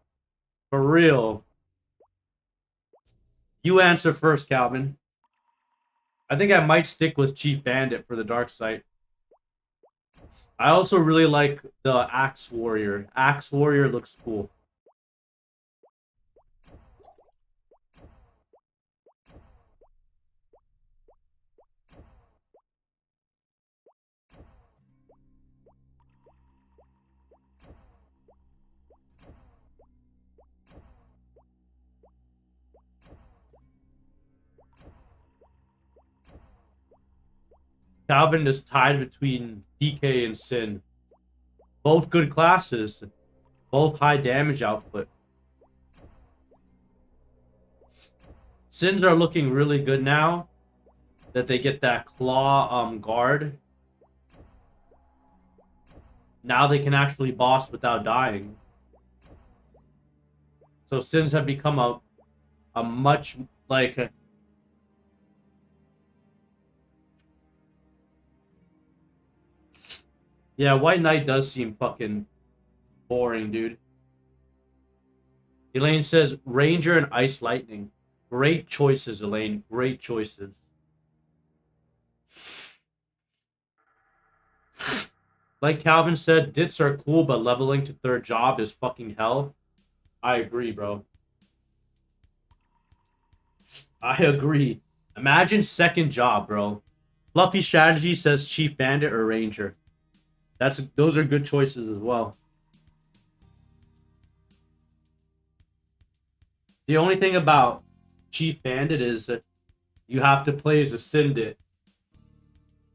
For real. You answer first, Calvin. I think I might stick with Chief Bandit for the dark site. I also really like the Axe Warrior. Axe Warrior looks cool. Calvin is tied between DK and Sin. Both good classes. Both high damage output. Sins are looking really good now that they get that claw guard. Now they can actually boss without dying. So Sins have become a much like yeah, White Knight does seem fucking boring, dude. Elaine says Ranger and Ice Lightning. Great choices, Elaine. Great choices. Like Calvin said, dits are cool, but leveling to third job is fucking hell. I agree, bro. I agree. Imagine second job, bro. Fluffy Strategy says Chief Bandit or Ranger. Those are good choices as well. The only thing about Chief Bandit is that you have to play as a Syndit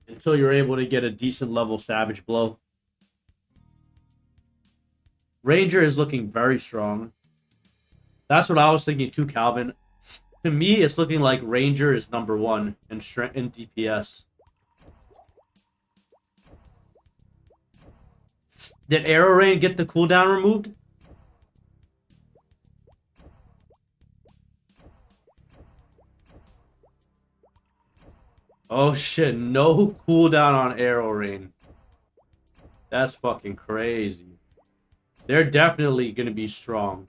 until you're able to get a decent level Savage Blow. Ranger is looking very strong. That's what I was thinking too, Calvin. To me, it's looking like Ranger is number one in DPS. Did Arrow Rain get the cooldown removed? Oh shit, no cooldown on Arrow Rain. That's fucking crazy. They're definitely gonna be strong.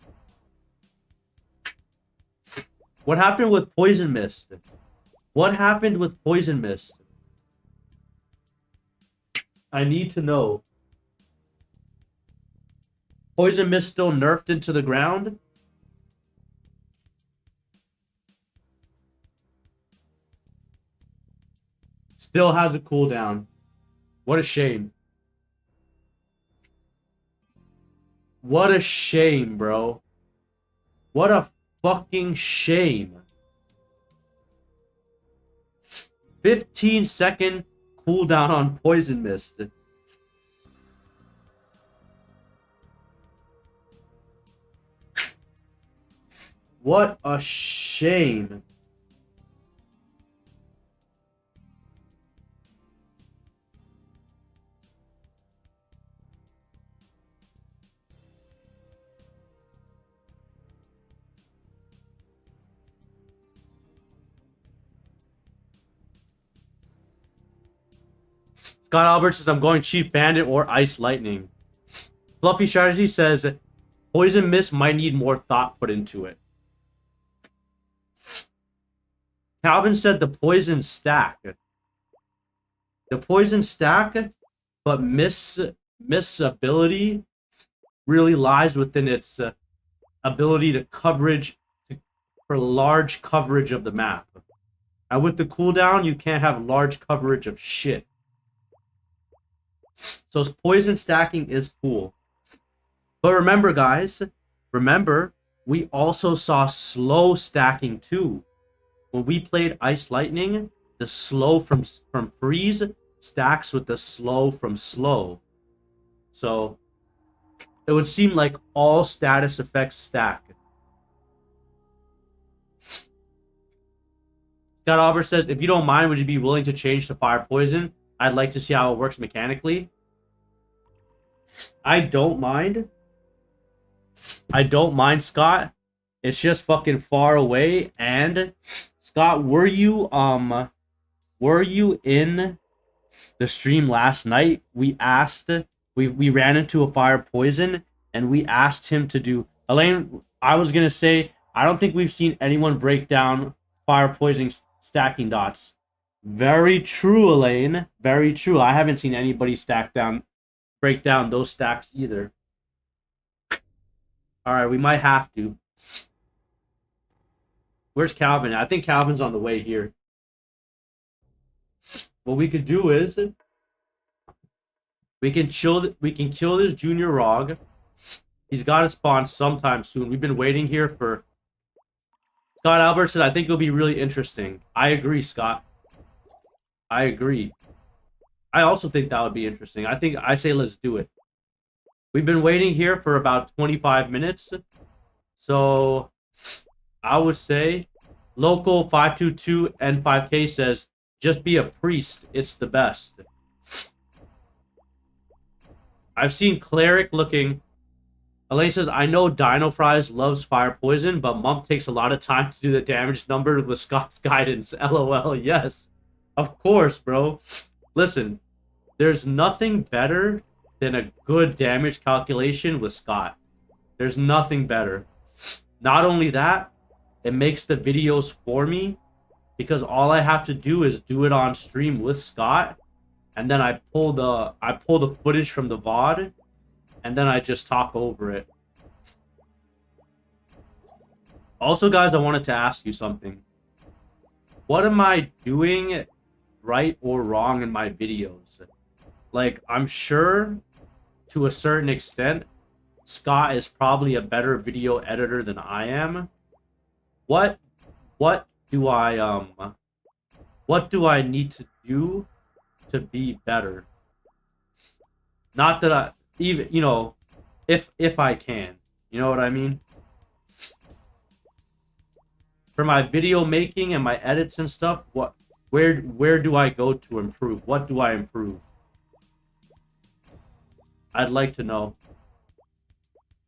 What happened with Poison Mist? What happened with Poison Mist? I need to know. Poison Mist still nerfed into the ground? Still has a cooldown. What a shame. What a shame, bro. What a fucking shame. 15-second cooldown on Poison Mist. What a shame. Scott Albert says, I'm going Chief Bandit or Ice Lightning. Fluffy Strategy says, Poison Mist might need more thought put into it. Calvin said the Poison stack. The Poison stack, but Mist's ability really lies within its ability to for large coverage of the map. And with the cooldown, you can't have large coverage of shit. So Poison stacking is cool. But remember, guys, we also saw slow stacking too. When we played Ice Lightning, the slow from freeze stacks with the slow from slow. So it would seem like all status effects stack. Scott Albert says, if you don't mind, would you be willing to change to Fire Poison? I'd like to see how it works mechanically. I don't mind. I don't mind, Scott. It's just fucking far away. And Scott, were you in the stream last night? We ran into a Fire Poison and we asked him to do Elaine. I was gonna say I don't think we've seen anyone break down Fire Poison stacking dots. Very true, Elaine. Very true. I haven't seen anybody break down those stacks either. All right, we might have to. Where's Calvin? I think Calvin's on the way here. What we could do is we can kill this Junior Rog. He's got to spawn sometime soon. We've been waiting here for. Scott Albert said, I think it'll be really interesting. I agree, Scott. I agree. I also think that would be interesting. I say let's do it. We've been waiting here for about 25 minutes. So I would say local 522 N5K says just be a priest. It's the best. I've seen Cleric looking. Elaine says, I know Dino Fries loves Fire Poison, but Mump takes a lot of time to do the damage number with Scott's guidance. LOL, yes. Of course, bro. Listen, there's nothing better than a good damage calculation with Scott. There's nothing better. Not only that, it makes the videos for me because all I have to do is do it on stream with Scott, and then I pull the footage from the VOD, and then I just talk over it. Also, guys, I wanted to ask you something. What am I doing right or wrong in my videos? Like, I'm sure to a certain extent, Scott is probably a better video editor than I am. What do I what do I need to do to be better? Not that I even, you know, if I can. You know what I mean? For my video making and my edits and stuff, where do I go to improve? What do I improve? I'd like to know.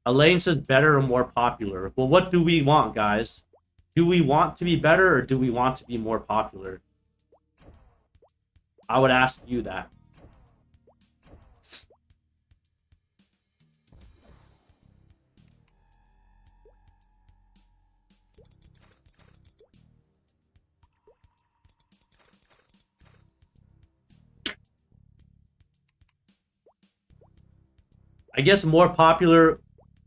Elaine says better or more popular. Well, what do we want, guys? Do we want to be better or do we want to be more popular? I would ask you that. I guess more popular.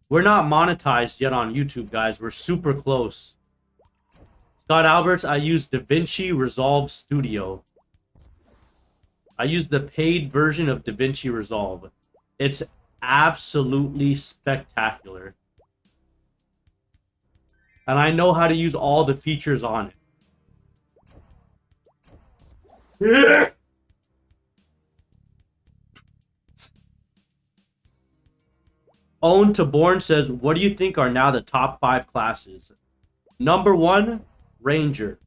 We're not monetized yet on YouTube, guys. We're super close. Scott Alberts, I use DaVinci Resolve Studio. I use the paid version of DaVinci Resolve. It's absolutely spectacular. And I know how to use all the features on it. Own to Born says, what do you think are now the top 5 classes? Number 1, Ranger.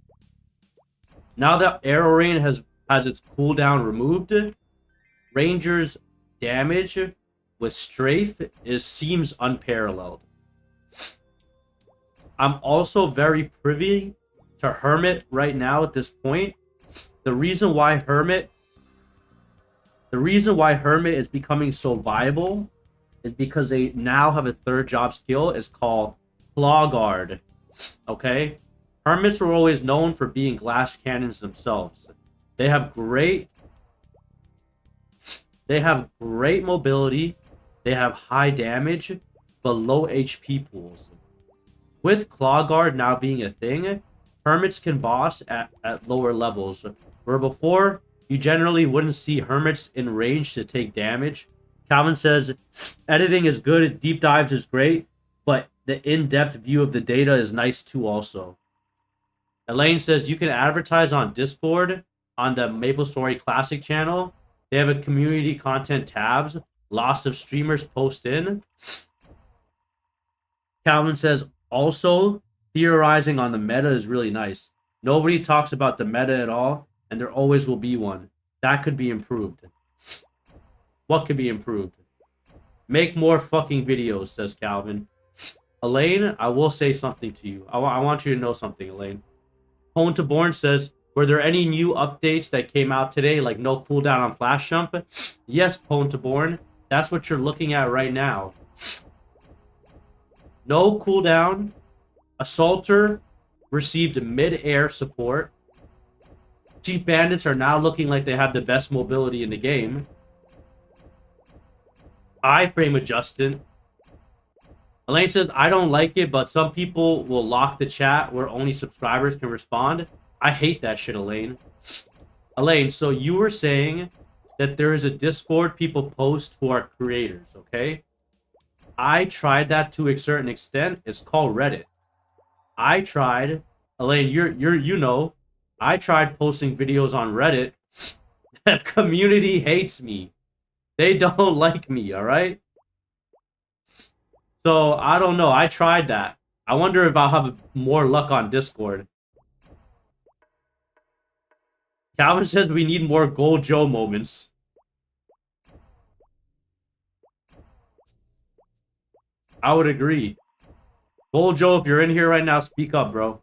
Now that Arrow Rain has its cooldown removed, Ranger's damage with strafe seems unparalleled. I'm also very privy to Hermit right now at this point. The reason why Hermit is becoming so viable is because they now have a third job skill. It's called Claw Guard. Okay? Hermits were always known for being glass cannons themselves. They have great mobility. They have high damage, but low HP pools. With Claw Guard now being a thing, Hermits can boss at lower levels, where before, you generally wouldn't see Hermits in range to take damage. Calvin says, editing is good, deep dives is great, but the in-depth view of the data is nice too also. Elaine says, you can advertise on Discord on the MapleStory Classic channel. They have a community content tabs. Lots of streamers post in. Calvin says, also, theorizing on the meta is really nice. Nobody talks about the meta at all, and there always will be one. That could be improved. What could be improved? Make more fucking videos, says Calvin. Elaine, I will say something to you. I want you to know something, Elaine. Hone to Born says, were there any new updates that came out today, like no cooldown on Flash Jump? Yes, Hone to Born. That's what you're looking at right now. No cooldown. Assaulter received mid-air support. Chief Bandits are now looking like they have the best mobility in the game. Iframe adjusted. Elaine says, I don't like it, but some people will lock the chat where only subscribers can respond. I hate that shit, Elaine. Elaine, so you were saying that there is a Discord people post who are creators, okay? I tried that to a certain extent. It's called Reddit. I tried, Elaine, you know, I tried posting videos on Reddit. That community hates me. They don't like me, all right? So, I don't know. I tried that. I wonder if I'll have more luck on Discord. Calvin says we need more Gold Joe moments. I would agree. Gold Joe, if you're in here right now, speak up, bro.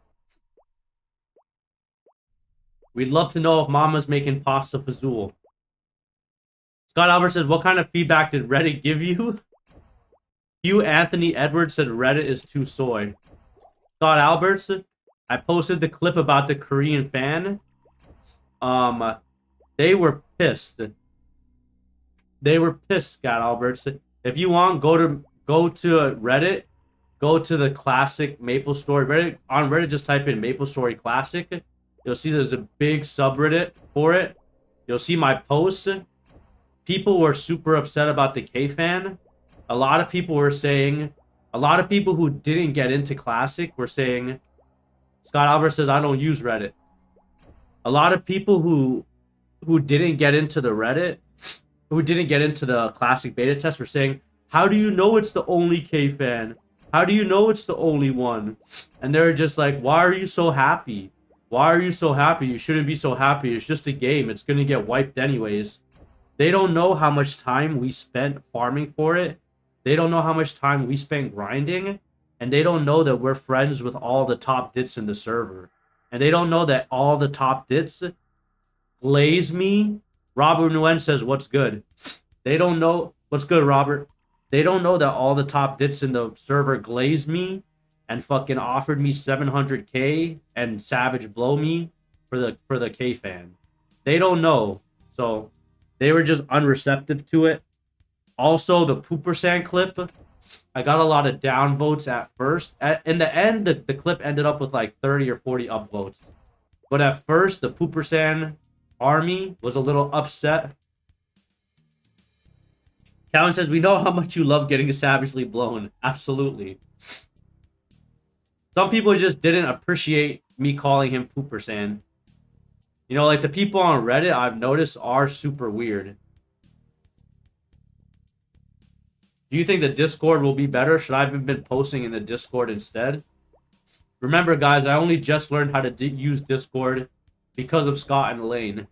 We'd love to know if Mama's making pasta fazool. Scott Albert says, what kind of feedback did Reddit give you? Hugh Anthony Edwards said Reddit is too soy. Scott Alberts, I posted the clip about the Korean fan. They were pissed. They were pissed, Scott Alberts. If you want, go to Reddit, go to the classic MapleStory Reddit. On Reddit, just type in MapleStory Classic. You'll see there's a big subreddit for it. You'll see my posts. People were super upset about the K-fan. A lot of people were saying, a lot of people who didn't get into Classic were saying, Scott Albert says, I don't use Reddit. A lot of people who didn't get into the Reddit, who didn't get into the Classic beta test were saying, how do you know it's the only K-fan? How do you know it's the only one? And they're just like, why are you so happy? Why are you so happy? You shouldn't be so happy. It's just a game. It's going to get wiped anyways. They don't know how much time we spent farming for it. They don't know how much time we spent grinding. And they don't know that we're friends with all the top dits in the server. And they don't know that all the top dits glaze me. Robert Nguyen says, what's good? They don't know. What's good, Robert? They don't know that all the top dits in the server glazed me and fucking offered me 700k and savage blow me for the K-fan. They don't know. So they were just unreceptive to it. Also, the Pooper Sand clip, I got a lot of downvotes at first. In the end, the clip ended up with like 30 or 40 upvotes. But at first, the Pooper Sand army was a little upset. Calvin says, we know how much you love getting savagely blown. Absolutely. Some people just didn't appreciate me calling him Pooper Sand. You know, like the people on Reddit I've noticed are super weird. Do you think the Discord will be better? Should I have been posting in the Discord instead? Remember, guys, I only just learned how to use Discord because of Scott and Elaine.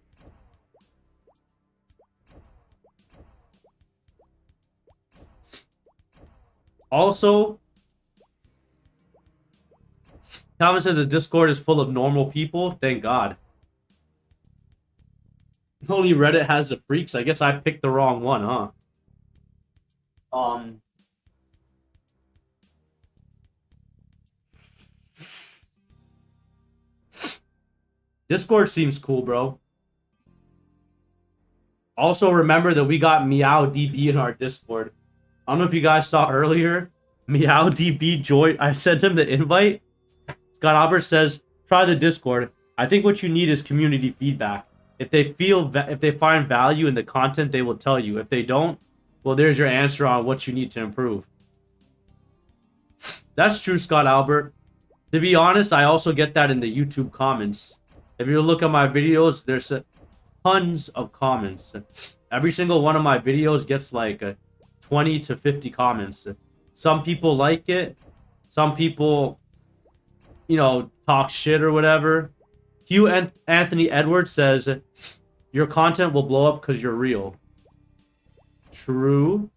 Also, Calvin said the Discord is full of normal people. Thank God. Only Reddit has the freaks. I guess I picked the wrong one, huh? Discord seems cool, bro. Also, remember that we got MeowDB in our Discord. I don't know if you guys saw earlier. MeowDB joined. I sent him the invite. Scott Albert says, try the Discord. I think what you need is community feedback. If they find value in the content, they will tell you. If they don't, well, there's your answer on what you need to improve. That's true, Scott Albert. To be honest, I also get that in the YouTube comments. If you look at my videos, there's tons of comments. Every single one of my videos gets like 20 to 50 comments. Some people like it. Some people, you know, talk shit or whatever. Hugh Anthony Edwards says, your content will blow up because you're real. True.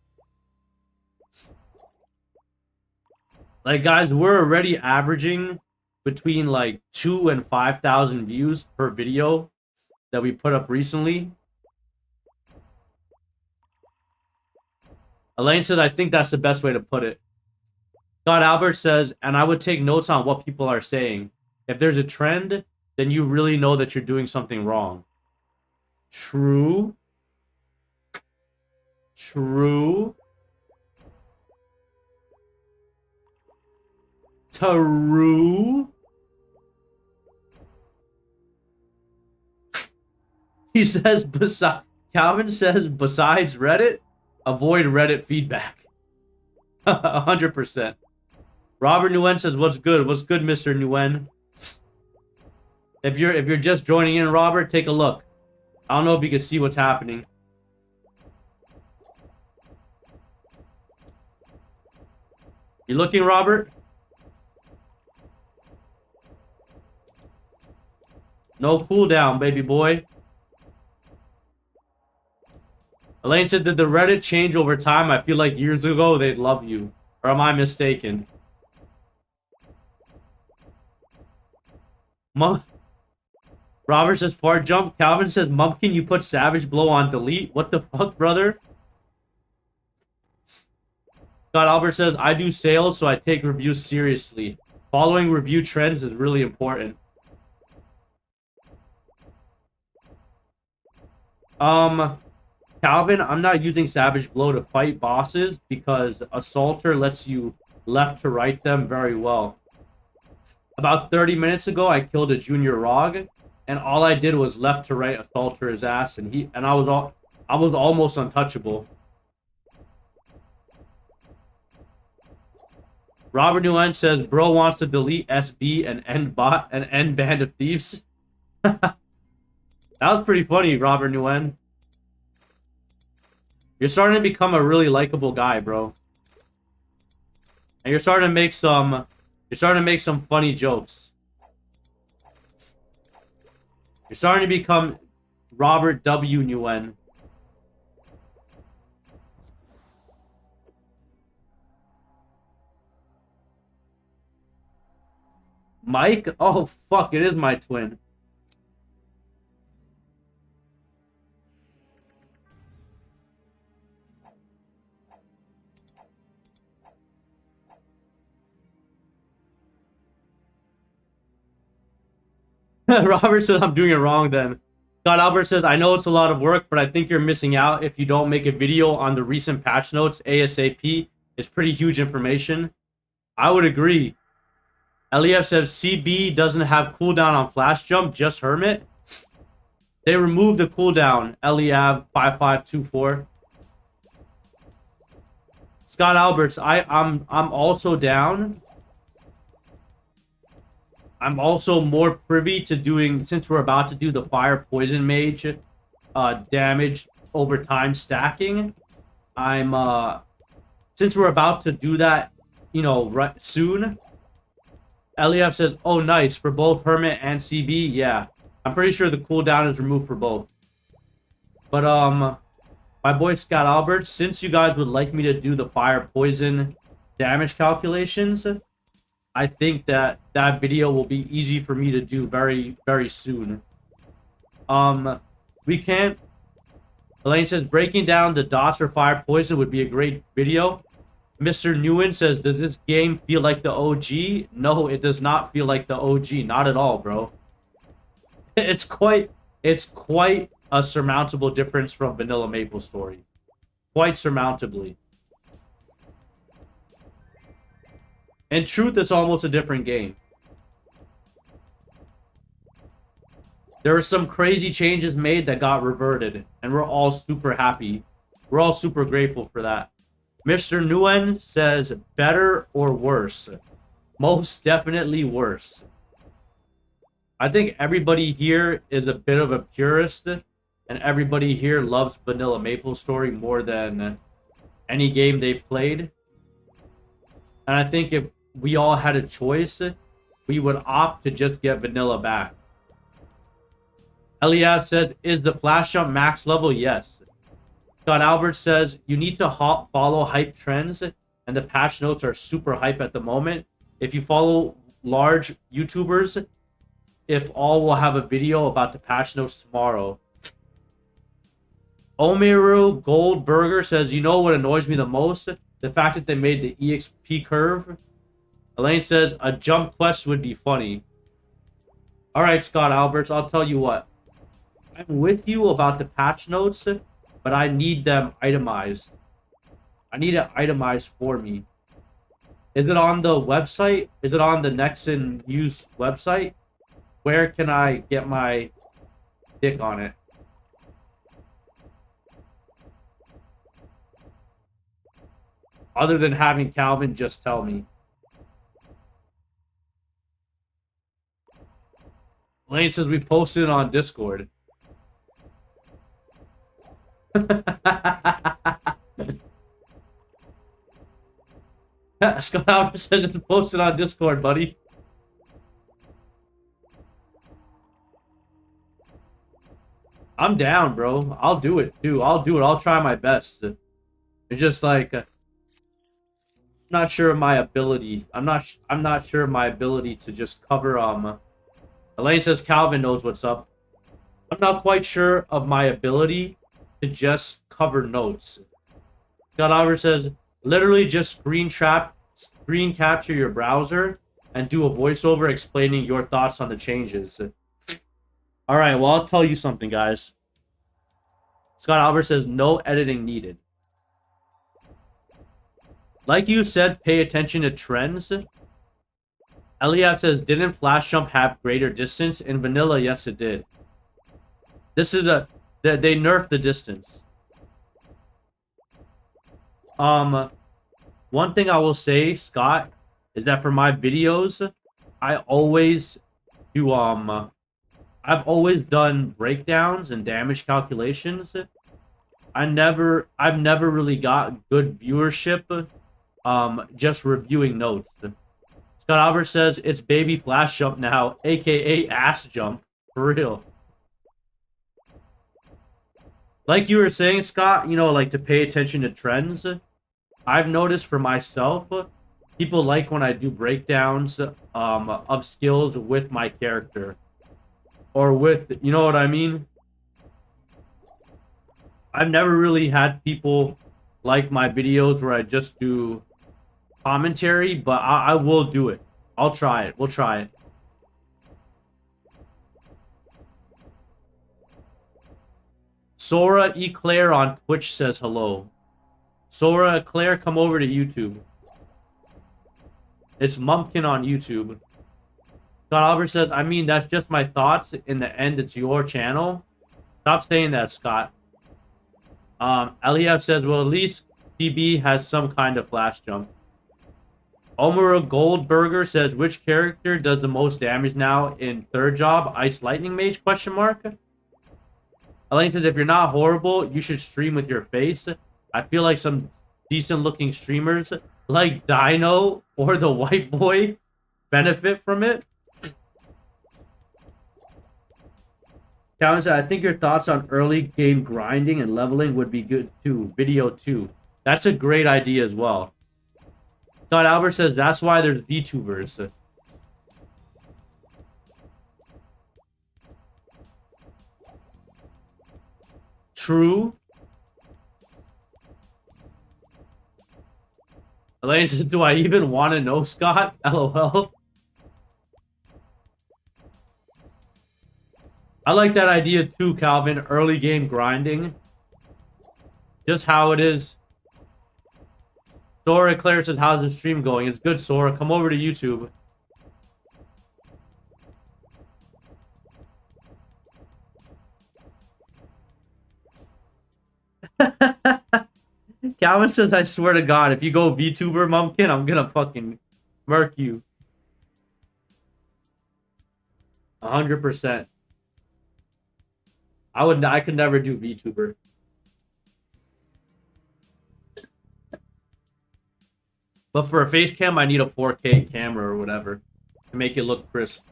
Like, guys, we're already averaging between like 2,000 and 5,000 views per video that we put up recently. Elaine says, I think that's the best way to put it. Scott Albert says, and I would take notes on what people are saying. If there's a trend, then you really know that you're doing something wrong. True. True. True. He says, Calvin says, besides Reddit, avoid Reddit feedback. 100%. Robert Nguyen says, what's good? What's good, Mr. Nguyen? If you're just joining in, Robert, take a look. I don't know if you can see what's happening. You looking, Robert? No cooldown, baby boy. Elaine said, did the Reddit change over time? I feel like years ago they'd love you. Or am I mistaken? Robert says, fart jump. Calvin says, Mumpkin, you put Savage Blow on delete. What the fuck, brother? Scott Albert says, I do sales, so I take reviews seriously. Following review trends is really important. Calvin, I'm not using Savage Blow to fight bosses because Assaulter lets you left to right them very well. About 30 minutes ago, I killed a Junior Rog, and all I did was left to right Assaulter his ass, and I was almost untouchable. Robert Nguyen says, bro wants to delete SB and end Band of Thieves. That was pretty funny, Robert Nguyen. You're starting to become a really likable guy, bro. And you're starting to make some funny jokes. You're starting to become Robert W. Nguyen. Mike? Oh, fuck, it is my twin. Robert says I'm doing it wrong then. Scott Albert says, I know it's a lot of work, but I think you're missing out if you don't make a video on the recent patch notes ASAP. It's pretty huge information. I would agree. Elief says CB doesn't have cooldown on flash jump, just Hermit. They removed the cooldown. Eliav 5524. Scott Alberts, I'm also down. I'm also more privy to doing, since we're about to do the Fire Poison Mage damage over time stacking. Since we're about to do that, you know, right soon. Eliab says, oh, nice, for both Hermit and CB, yeah. I'm pretty sure the cooldown is removed for both. But, my boy Scott Alberts, since you guys would like me to do the Fire Poison damage calculations, I think that that video will be easy for me to do very, very soon. We can't... Elaine says, breaking down the dots for Fire Poison would be a great video. Mr. Nguyen says, does this game feel like the OG? No, it does not feel like the OG. Not at all, bro. It's quite a surmountable difference from vanilla MapleStory. Quite surmountably. In truth, it's almost a different game. There were some crazy changes made that got reverted, and we're all super happy. We're all super grateful for that. Mr. Nguyen says, better or worse? Most definitely worse. I think everybody here is a bit of a purist, and everybody here loves vanilla MapleStory more than any game they've played. And I think if we all had a choice, we would opt to just get vanilla back. Eliab says, is the flash jump max level? Yes. Scott Albert says, you need to follow hype trends, and the patch notes are super hype at the moment. If you follow large YouTubers, if all will have a video about the patch notes tomorrow. Omiru Goldberger says, you know what annoys me the most? The fact that they made the EXP curve. Elaine says, a jump quest would be funny. Alright, Scott Alberts, I'll tell you what. I'm with you about the patch notes, but I need them itemized. I need it itemized for me. Is it on the website? Is it on the Nexon use website? Where can I get my dick on it? Other than having Calvin just tell me. Lane says we posted it on Discord. Scott Albert says it's posted on Discord, buddy. I'm down, bro. I'll do it too. I'll do it. I'll try my best. It's just like I'm not sure of my ability. I'm not sure of my ability to just cover Elaine says Calvin knows what's up. I'm not quite sure of my ability to just cover notes. Scott Albert says literally just screen capture your browser and do a voiceover explaining your thoughts on the changes. All right, well, I'll tell you something, guys. Scott Albert says no editing needed. Like you said, pay attention to trends. Eliab says, didn't Flash Jump have greater distance? In vanilla, yes, it did. This is they nerfed the distance. One thing I will say, Scott, is that for my videos, I always do, I've always done breakdowns and damage calculations. I've never really got good viewership, just reviewing notes. Scott Albert says, it's baby Flash Jump now, aka ass jump. For real. Like you were saying, Scott, you know, like to pay attention to trends. I've noticed for myself, people like when I do breakdowns of skills with my character. Or with, you know what I mean? I've never really had people like my videos where I just do commentary, but I will do it. I'll try it. We'll try it. Sora Eclair on Twitch says hello. Sora Eclair, come over to YouTube. It's Mumpkin on YouTube. Scott Albert says, I mean, that's just my thoughts. In the end, it's your channel. Stop saying that, Scott. Eliab says, well, at least TB has some kind of flash jump. Omura Goldberger says, which character does the most damage now in third job? Ice Lightning Mage, question mark? Elaine says, if you're not horrible, you should stream with your face. I feel like some decent looking streamers like Dino or the White Boy benefit from it. Calvin said, I think your thoughts on early game grinding and leveling would be good too. Video 2. That's a great idea as well. Scott Albert says, that's why there's VTubers. True. Elaine says, do I even want to know, Scott? LOL. I like that idea too, Calvin. Early game grinding. Just how it is. Sora Claire says, how's the stream going? It's good, Sora. Come over to YouTube. Calvin says, I swear to God, if you go VTuber, Mumpkin, I'm gonna fucking murk you. 100%. I could never do VTuber. But for a face cam, I need a 4K camera or whatever to make it look crisp.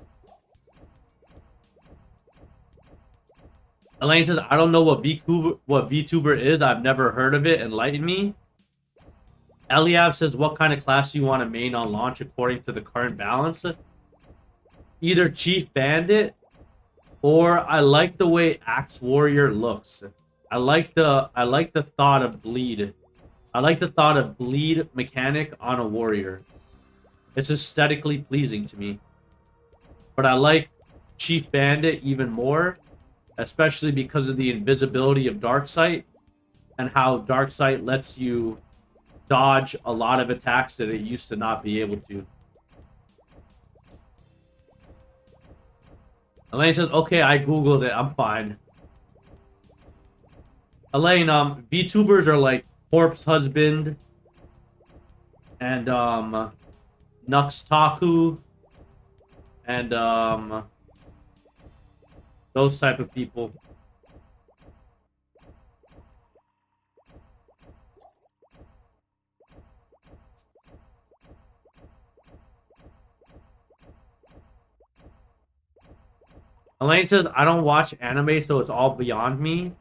Elaine says, I don't know what VTuber is. I've never heard of it. Enlighten me. Eliab says, what kind of class do you want to main on launch according to the current balance? Either Chief Bandit or I like the way Axe Warrior looks. I like the thought of bleed. I like the thought of bleed mechanic on a warrior. It's aesthetically pleasing to me. But I like Chief Bandit even more, especially because of the invisibility of Darksight and how Darksight lets you dodge a lot of attacks that it used to not be able to. Elaine says, okay, I googled it, I'm fine. Elaine, VTubers are like Corpse Husband and Nuxtaku and those type of people. Elaine says, I don't watch anime, so it's all beyond me.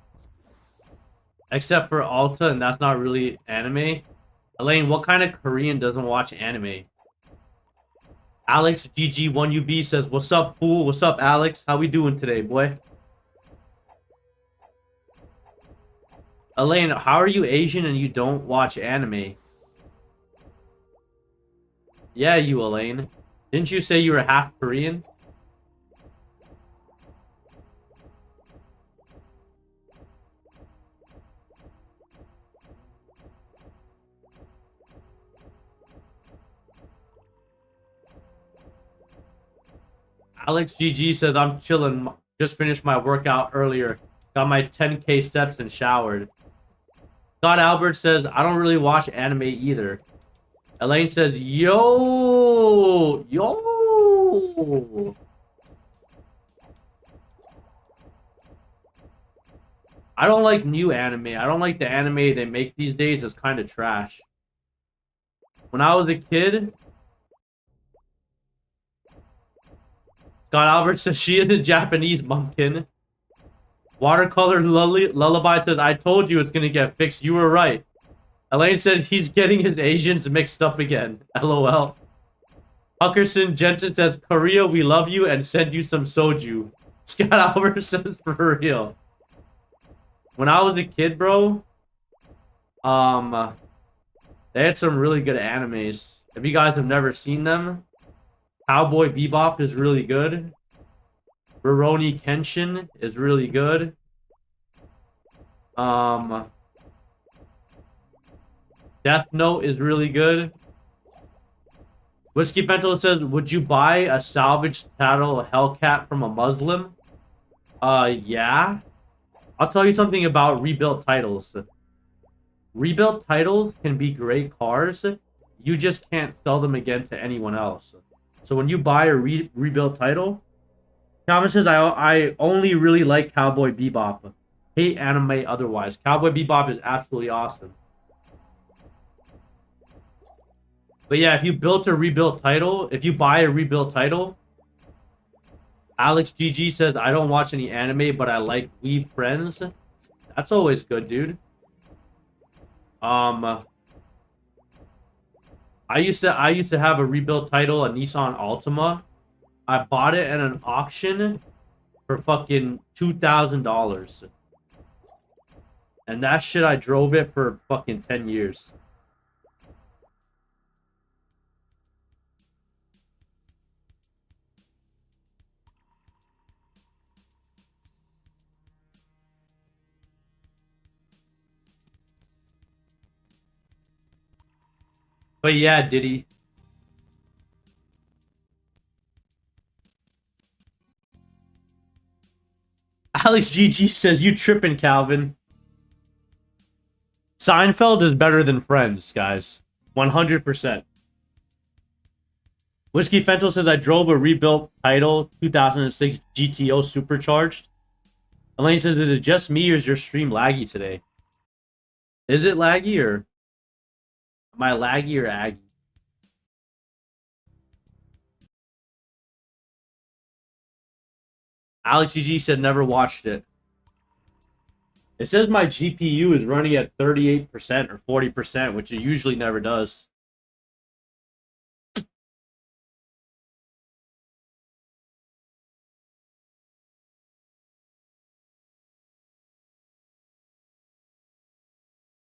Except for Alta, and that's not really anime. Elaine, what kind of Korean doesn't watch anime? Alex GG1UB says, what's up, fool? What's up, Alex? How we doing today, boy? Elaine, how are you Asian and you don't watch anime? Yeah, you, Elaine. Didn't you say you were half Korean? Alex GG says, I'm chilling. Just finished my workout earlier. Got my 10K steps and showered. Scott Albert says, I don't really watch anime either. Elaine says, yo! Yo! I don't like new anime. I don't like the anime they make these days. It's kind of trash. When I was a kid, Scott Albert says she is a Japanese bumpkin. Watercolor Lullaby says, I told you it's going to get fixed. You were right. Elaine said he's getting his Asians mixed up again. LOL. Huckerson Jensen says, Korea, we love you and send you some soju. Scott Albert says, for real. When I was a kid, bro, they had some really good animes. If you guys have never seen them, Cowboy Bebop is really good. Rurouni Kenshin is really good. Death Note is really good. Whiskey Bento says, would you buy a salvaged cattle Hellcat from a Muslim? Yeah. I'll tell you something about rebuilt titles. Rebuilt titles can be great cars. You just can't sell them again to anyone else. So when you buy a rebuilt title, Calvin says, I only really like Cowboy Bebop. Hate anime otherwise. Cowboy Bebop is absolutely awesome. But yeah, if you built a rebuilt title, if you buy a rebuilt title, Alex GG says, I don't watch any anime, but I like Weeb Friends. That's always good, dude. I used to have a rebuilt title, a Nissan Altima. I bought it at an auction for fucking $2,000. And that shit, I drove it for fucking 10 years. But yeah, Diddy. Alex GG says, you tripping, Calvin. Seinfeld is better than Friends, guys. 100%. Whiskey Fentel says, I drove a rebuilt title 2006 GTO supercharged. Elaine says, is it just me or is your stream laggy today? Is it laggy or am I laggy or aggy? Alex GG said never watched it. It says my GPU is running at 38% or 40%, which it usually never does.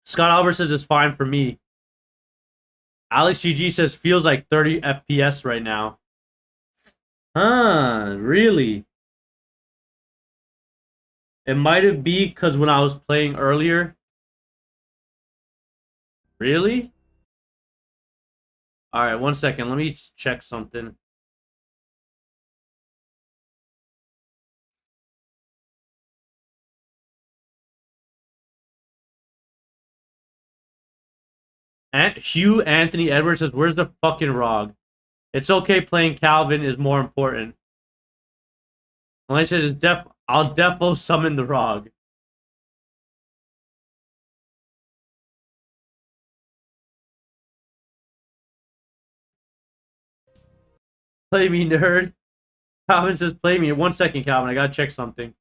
Scott Albert says it's fine for me. Alex GG says feels like 30 FPS right now. Huh, really? It might have been because when I was playing earlier. Really? Alright, 1 second. Let me check something. Hugh Anthony Edwards says, where's the fucking ROG? It's okay playing Calvin is more important. Well, I said, I'll defo summon the ROG. Play me, nerd. Calvin says, play me. 1 second, Calvin. I gotta check something.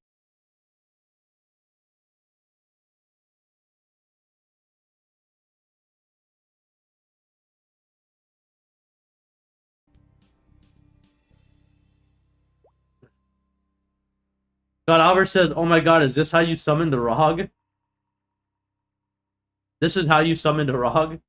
God, Albert says, oh my god, is this how you summon the ROG? This is how you summon the ROG?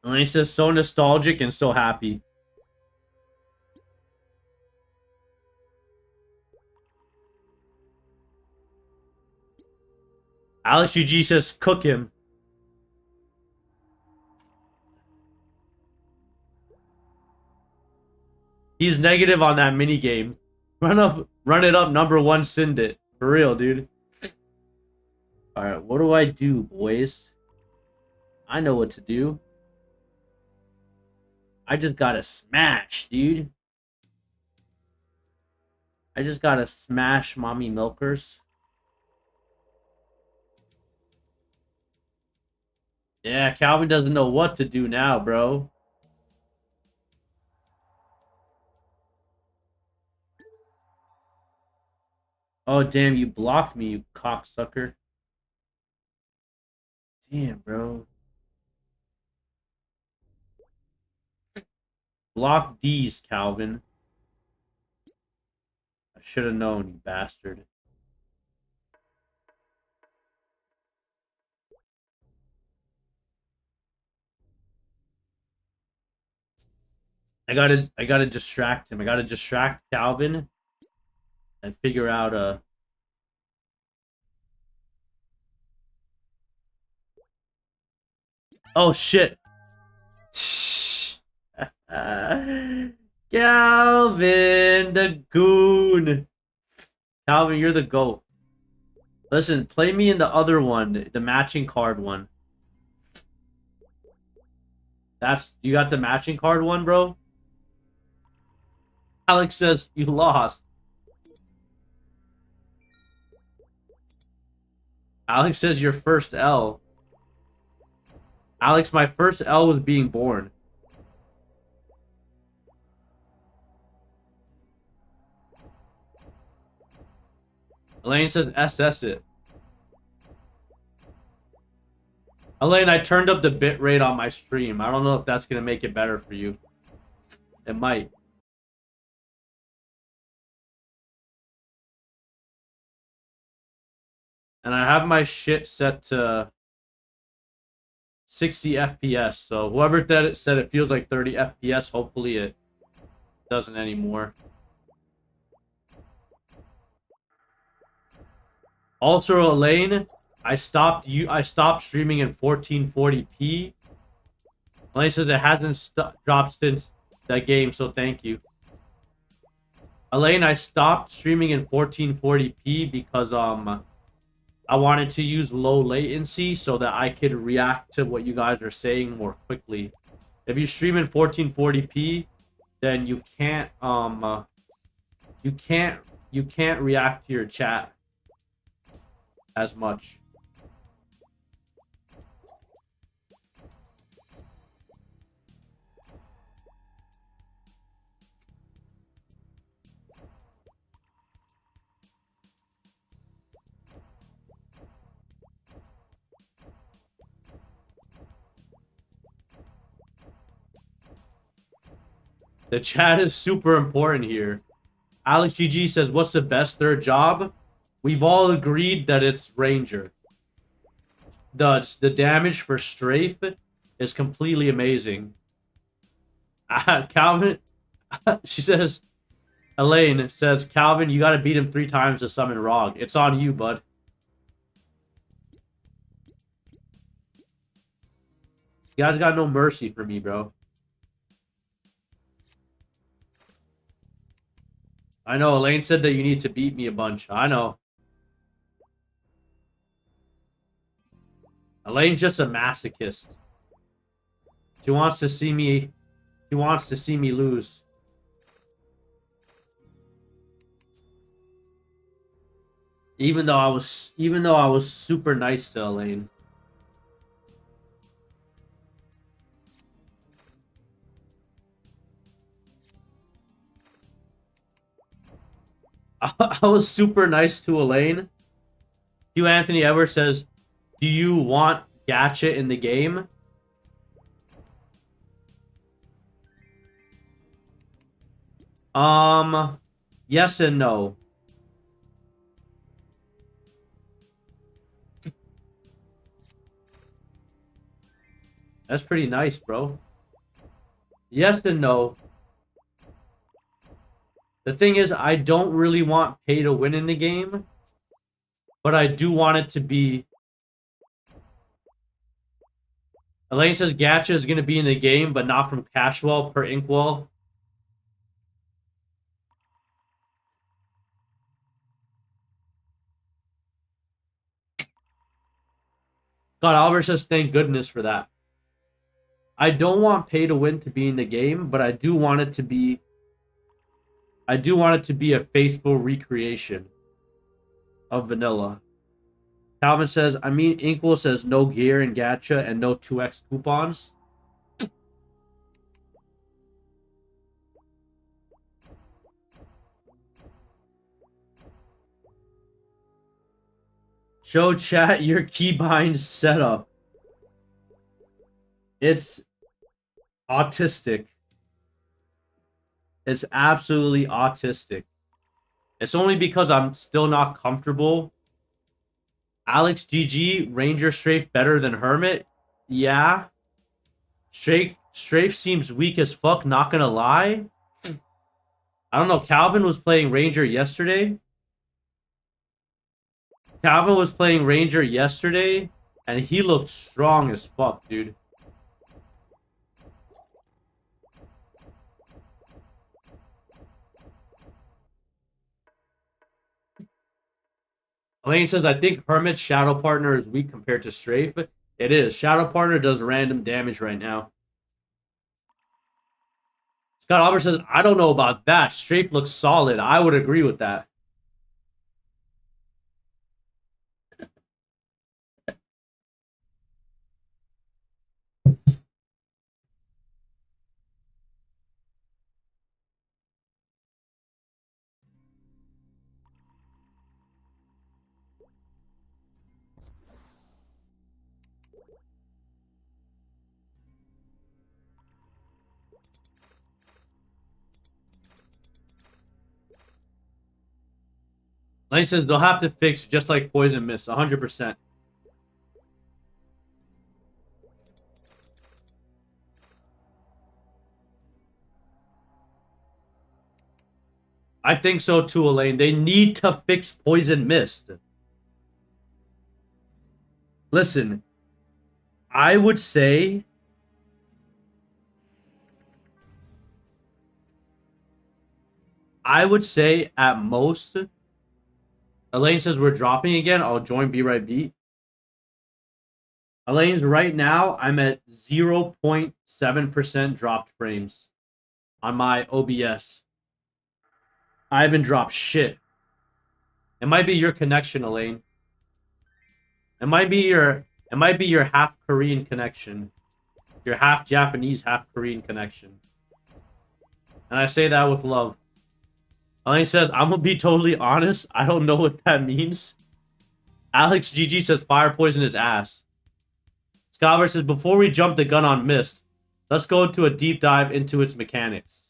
And he says, so nostalgic and so happy. Alex UG says, cook him. He's negative on that mini game. Run it up, number one, send it. For real, dude. Alright, what do I do, boys? I know what to do. I just gotta smash, dude. I just gotta smash mommy milkers. Yeah, Calvin doesn't know what to do now, bro. Oh, damn, you blocked me, you cocksucker. Damn, bro. Block D's, Calvin. I should have known, you bastard. I gotta distract him. I gotta distract Calvin and figure out Oh shit. Calvin the goon. Calvin, you're the GOAT. Listen, play me in the other one, the matching card one. You got the matching card one, bro? Alex says you lost. Alex says your first L. Alex, my first L was being born. Elaine says SS it. Elaine, I turned up the bit rate on my stream. I don't know if that's going to make it better for you. It might. And I have my shit set to 60 FPS. So whoever said it feels like 30 FPS, hopefully it doesn't anymore. Also, Elaine, I stopped streaming in 1440p. Elaine says it hasn't dropped since that game, so thank you. Elaine, I stopped streaming in 1440p because I wanted to use low latency so that I could react to what you guys are saying more quickly. If you stream in 1440p, then you can't react to your chat as much. The chat is super important here. Alex GG says, what's the best third job? We've all agreed that it's Ranger. The damage for strafe is completely amazing. Calvin, she says, Elaine says, Calvin, you gotta beat him 3 times to summon Rog. It's on you, bud. You guys got no mercy for me, bro. I know, Elaine said that you need to beat me a bunch. I know. Elaine's just a masochist. She wants to see me lose. Even though I was super nice to Elaine. I was super nice to Elaine. Hugh Anthony Ever says, do you want Gatchet in the game? Yes and no. That's pretty nice, bro. Yes and no. The thing is, I don't really want pay to win in the game, but I do want it to be. Elaine says Gacha is going to be in the game, but not from Cashwell per Inkwell. God, Albert says thank goodness for that. I don't want pay to win to be in the game, but I do want it to be. I do want it to be a faithful recreation of vanilla. Calvin says, I mean, Inkwell says no gear in Gacha and no 2x coupons. Show chat your keybind setup. It's autistic. It's absolutely autistic. It's only because I'm still not comfortable. Alex GG, Ranger Strafe better than Hermit? Yeah. Strafe seems weak as fuck, not gonna lie. I don't know, Calvin was playing Ranger yesterday. Calvin was playing Ranger yesterday, and he looked strong as fuck, dude. Elaine says, I think Hermit's Shadow Partner is weak compared to Strafe. It is. Shadow Partner does random damage right now. Scott Albert says, I don't know about that. Strafe looks solid. I would agree with that. Elaine says, they'll have to fix just like Poison Mist. 100%. I think so too, Elaine. They need to fix Poison Mist. Listen, I would say at most. Elaine says we're dropping again. I'll join Be Right Beat. Elaine's right now, I'm at 0.7% dropped frames on my OBS. I haven't dropped shit. It might be your connection, Elaine. It might be your half Korean connection. Your half Japanese, half Korean connection. And I say that with love. Elaine says, I'm gonna be totally honest. I don't know what that means. Alex GG says fire poison his ass. Scott says, before we jump the gun on Mist, let's go into a deep dive into its mechanics.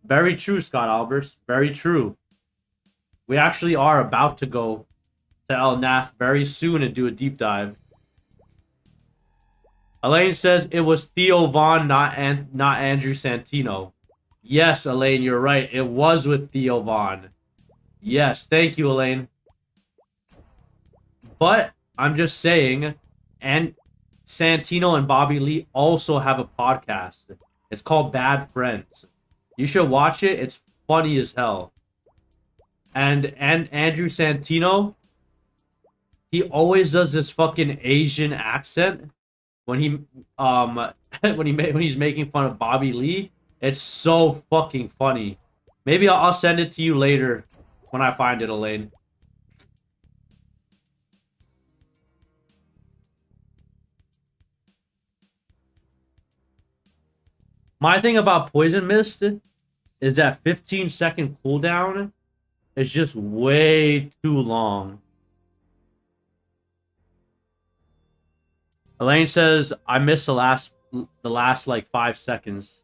Very true, Scott Albers. Very true. We actually are about to go to El Nath very soon and do a deep dive. Elaine says it was Theo Vaughn, not Andrew Santino. Yes, Elaine, you're right. It was with Theo Vaughn. Yes, thank you, Elaine. But I'm just saying, and Santino and Bobby Lee also have a podcast. It's called Bad Friends. You should watch it. It's funny as hell. And Andrew Santino, he always does this fucking Asian accent when he when he's making fun of Bobby Lee. It's so fucking funny. Maybe I'll send it to you later when I find it, Elaine. My thing about Poison Mist is that 15-second cooldown is just way too long. Elaine says, I missed the last like 5 seconds.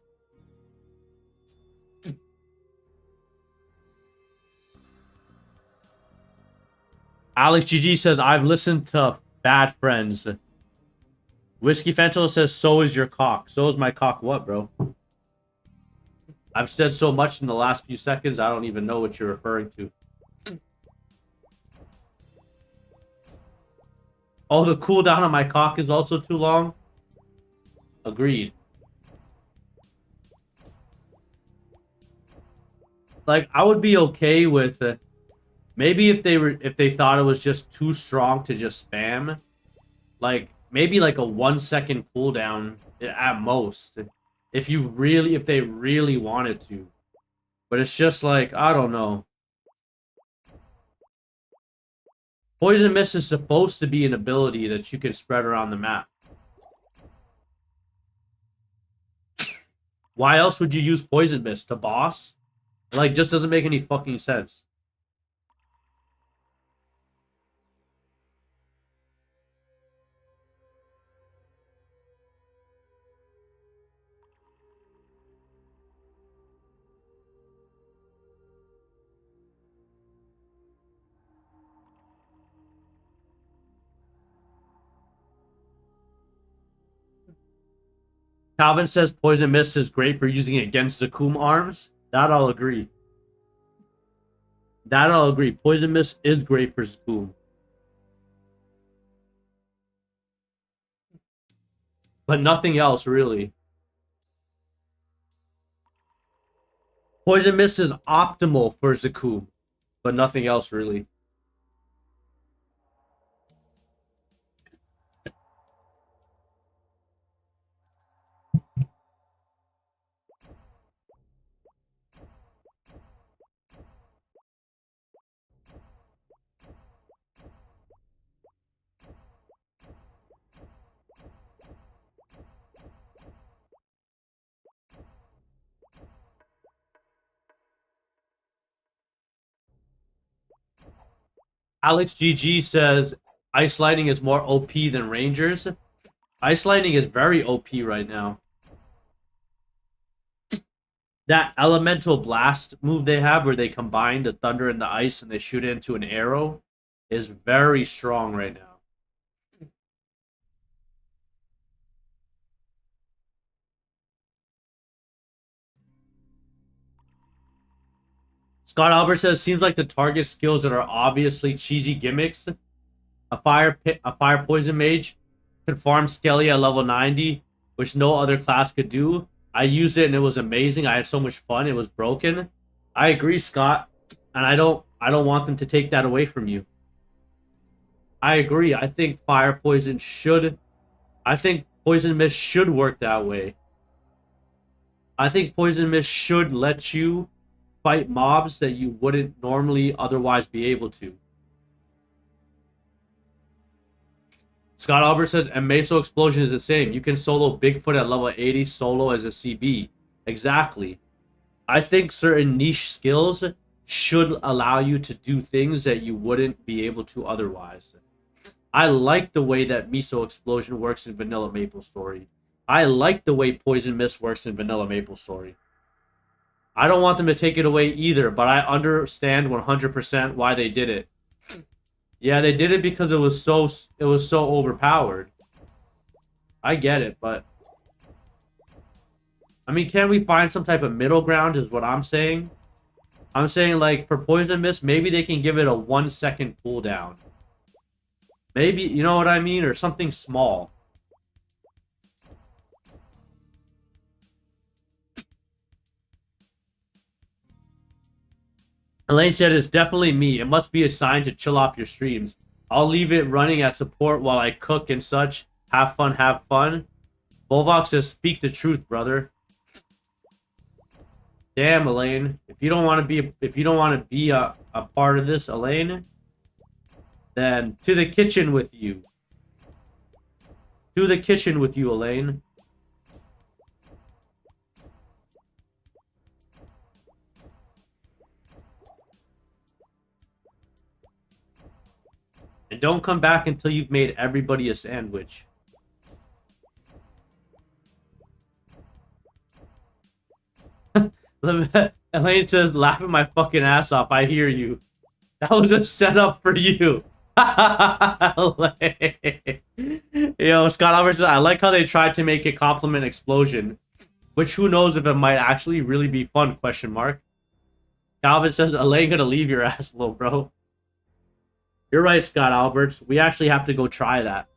Alex GG says, I've listened to Bad Friends. Whiskey Fentanyl says, so is your cock. So is my cock what, bro? I've said so much in the last few seconds, I don't even know what you're referring to. Oh, the cooldown on my cock is also too long? Agreed. Like, I would be okay with maybe if they thought it was just too strong to just spam, like maybe like a 1 second cooldown at most, if they really wanted to. But it's just like, I don't know. Poison Mist is supposed to be an ability that you can spread around the map. Why else would you use Poison Mist? To boss? Like, just doesn't make any fucking sense. Calvin says Poison Mist is great for using against Zakum arms. That I'll agree. That I'll agree. Poison Mist is great for Zakum. But nothing else, really. Poison Mist is optimal for Zakum. But nothing else, really. Alex GG says Ice Lightning is more OP than Rangers. Ice Lightning is very OP right now. That Elemental Blast move they have where they combine the thunder and the ice and they shoot it into an arrow is very strong right now. Scott Albert says, seems like the target skills that are obviously cheesy gimmicks. A fire poison mage could farm Skelly at level 90, which no other class could do. I used it and it was amazing. I had so much fun. It was broken. I agree, Scott, and I don't want them to take that away from you. I agree. I think Poison Mist should work that way. I think Poison Mist should let you fight mobs that you wouldn't normally otherwise be able to. Scott Albert says, and Meso Explosion is the same. You can solo Bigfoot at level 80 solo as a CB. Exactly. I think certain niche skills should allow you to do things that you wouldn't be able to otherwise. I like the way that Miso Explosion works in Vanilla MapleStory. I like the way Poison Mist works in Vanilla MapleStory. I don't want them to take it away either, but I understand 100% why they did it. Yeah, they did it because it was so overpowered. I get it, but I mean, can we find some type of middle ground is what I'm saying. I'm saying, like, for Poison Mist, maybe they can give it a 1 second cooldown. Maybe, you know what I mean? Or something small. Elaine said, it's definitely me. It must be a sign to chill off your streams. I'll leave it running at support while I cook and such. Have fun, have fun. Volvox says, speak the truth, brother. Damn, Elaine. If you don't want to be a part of this, Elaine, then to the kitchen with you. To the kitchen with you, Elaine. And don't come back until you've made everybody a sandwich. Elaine says, laughing my fucking ass off. I hear you. That was a setup for you. Yo, Scott Albert says, I like how they tried to make it compliment explosion, which who knows if it might actually really be fun, question mark. Calvin says, Elaine gonna leave your ass, little bro. You're right, Scott Alberts. We actually have to go try that.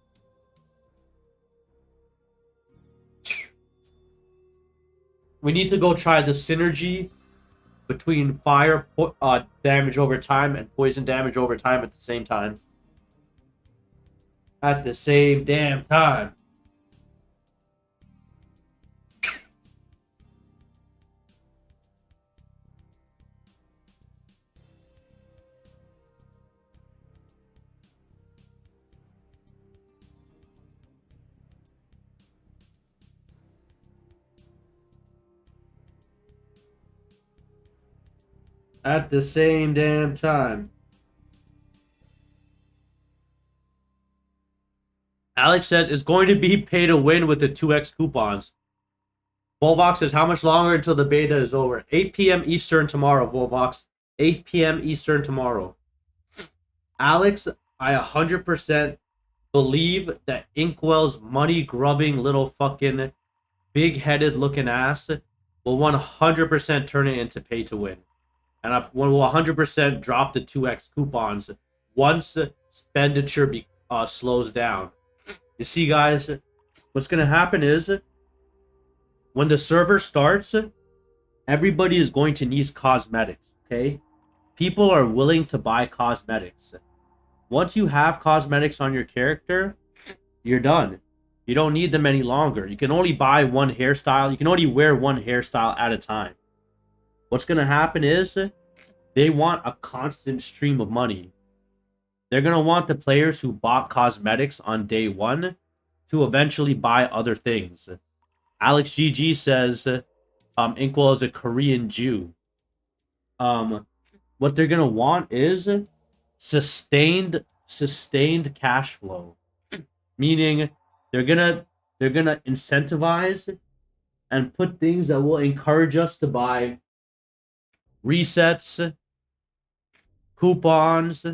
We need to go try the synergy between fire damage over time and poison damage over time at the same time. At the same damn time. At the same damn time. Alex says it's going to be pay to win with the 2x coupons. Volvox says, how much longer until the beta is over? 8 p.m. Eastern tomorrow, Volvox. 8 p.m. Eastern tomorrow. Alex, I 100% believe that Inkwell's money-grubbing little fucking big-headed looking ass will 100% turn it into pay to win. And I will 100% drop the 2x coupons once expenditure slows down. You see, guys, what's going to happen is when the server starts, everybody is going to need cosmetics, okay? People are willing to buy cosmetics. Once you have cosmetics on your character, you're done. You don't need them any longer. You can only buy one hairstyle. You can only wear one hairstyle at a time. What's going to happen is they want a constant stream of money. They're going to want the players who bought cosmetics on day one to eventually buy other things. Alex GG says Inkwell is a Korean Jew. What they're going to want is sustained cash flow. Meaning they're going to incentivize and put things that will encourage us to buy resets, coupons,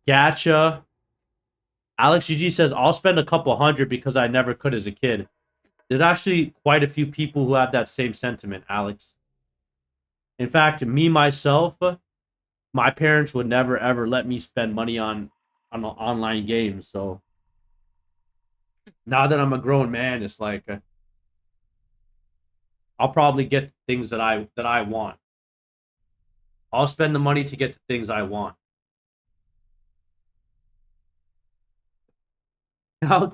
gacha. Alex GG says, I'll spend a couple hundred because I never could as a kid. There's actually quite a few people who have that same sentiment, Alex. In fact, me, myself, my parents would never, ever let me spend money on online games. So now that I'm a grown man, it's like I'll probably get things that I want. I'll spend the money to get the things I want.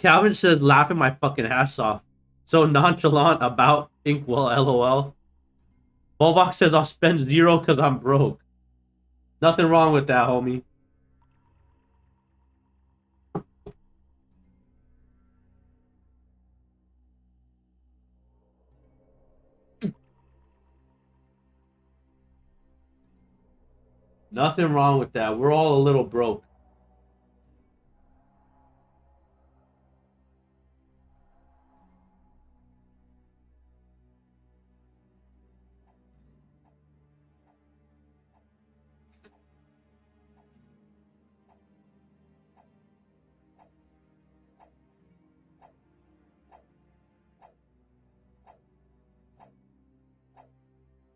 Calvin says, laughing my fucking ass off. So nonchalant about Inkwell, lol. Volvox says, I'll spend 0 because I'm broke. Nothing wrong with that, homie. Nothing wrong with that. We're all a little broke.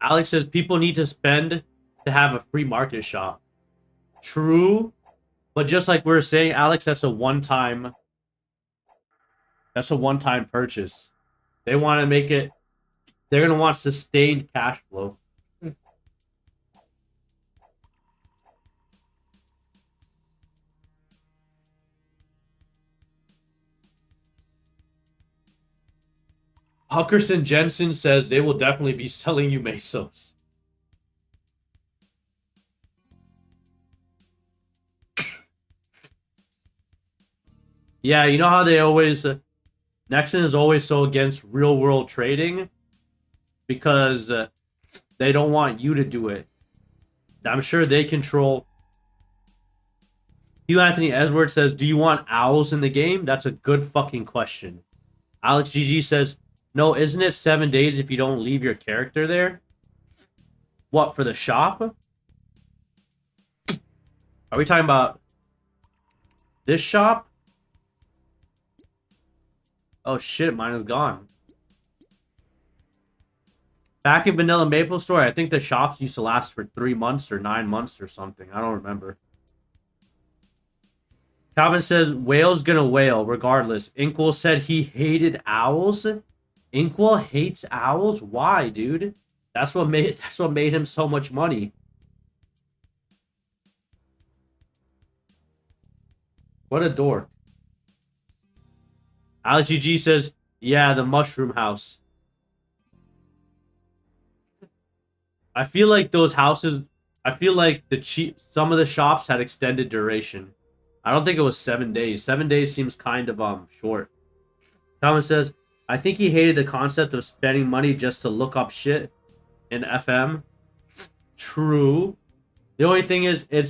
Alex says people need to spend to have a free market shop. True, but just like we were saying, Alex, that's a one-time purchase. They want to make it. They're gonna want sustained cash flow. Huckerson Jensen says they will definitely be selling you Mesos. Yeah, you know how they always... Nexon is always so against real-world trading because they don't want you to do it. I'm sure they control... Hugh Anthony Edwards says, do you want owls in the game? That's a good fucking question. Alex GG says, no, isn't it 7 days if you don't leave your character there? What, for the shop? Are we talking about this shop? Oh shit, mine is gone. Back in Vanilla MapleStory, I think the shops used to last for 3 months or 9 months or something. I don't remember. Calvin says, whale's gonna whale, regardless. Inkwell said he hated owls. Inkwell hates owls? Why, dude? That's what made him so much money. What a dork. Alex GG says, yeah, the mushroom house. I feel like those houses, I feel like some of the shops had extended duration. I don't think it was 7 days. 7 days seems kind of short. Thomas says, I think he hated the concept of spending money just to look up shit in FM. True. The only thing is it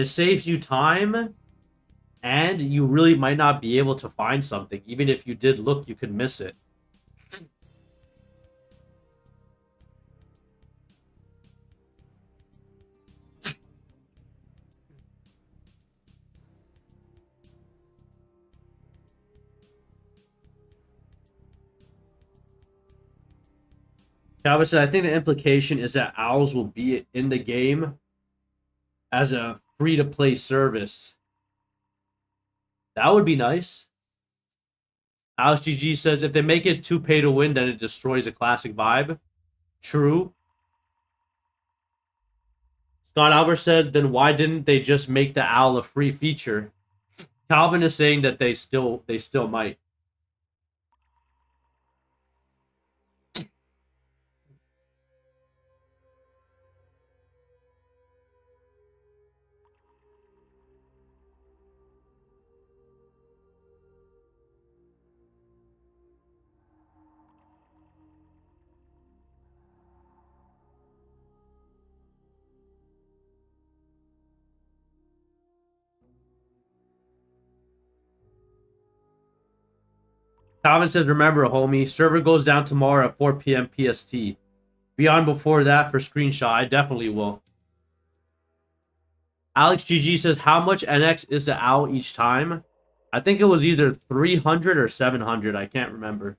saves you time and you really might not be able to find something. Even if you did look, you could miss it. Calvin said, I think the implication is that owls will be in the game as a free-to-play service. That would be nice. Alex GG says, if they make it too pay-to-win, then it destroys a classic vibe. True. Scott Albert said, then why didn't they just make the owl a free feature? Calvin is saying that they still might. Calvin says, remember, homie, server goes down tomorrow at 4 p.m. PST. Be on before that for screenshot. I definitely will. Alex GG says, how much NX is the owl each time? I think it was either 300 or 700. I can't remember. It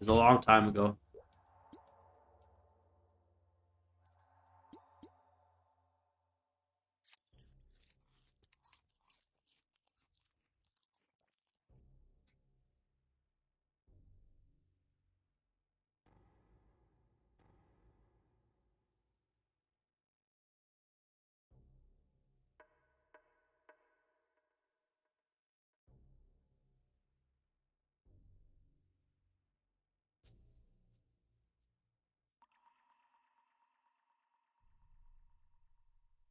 was a long time ago.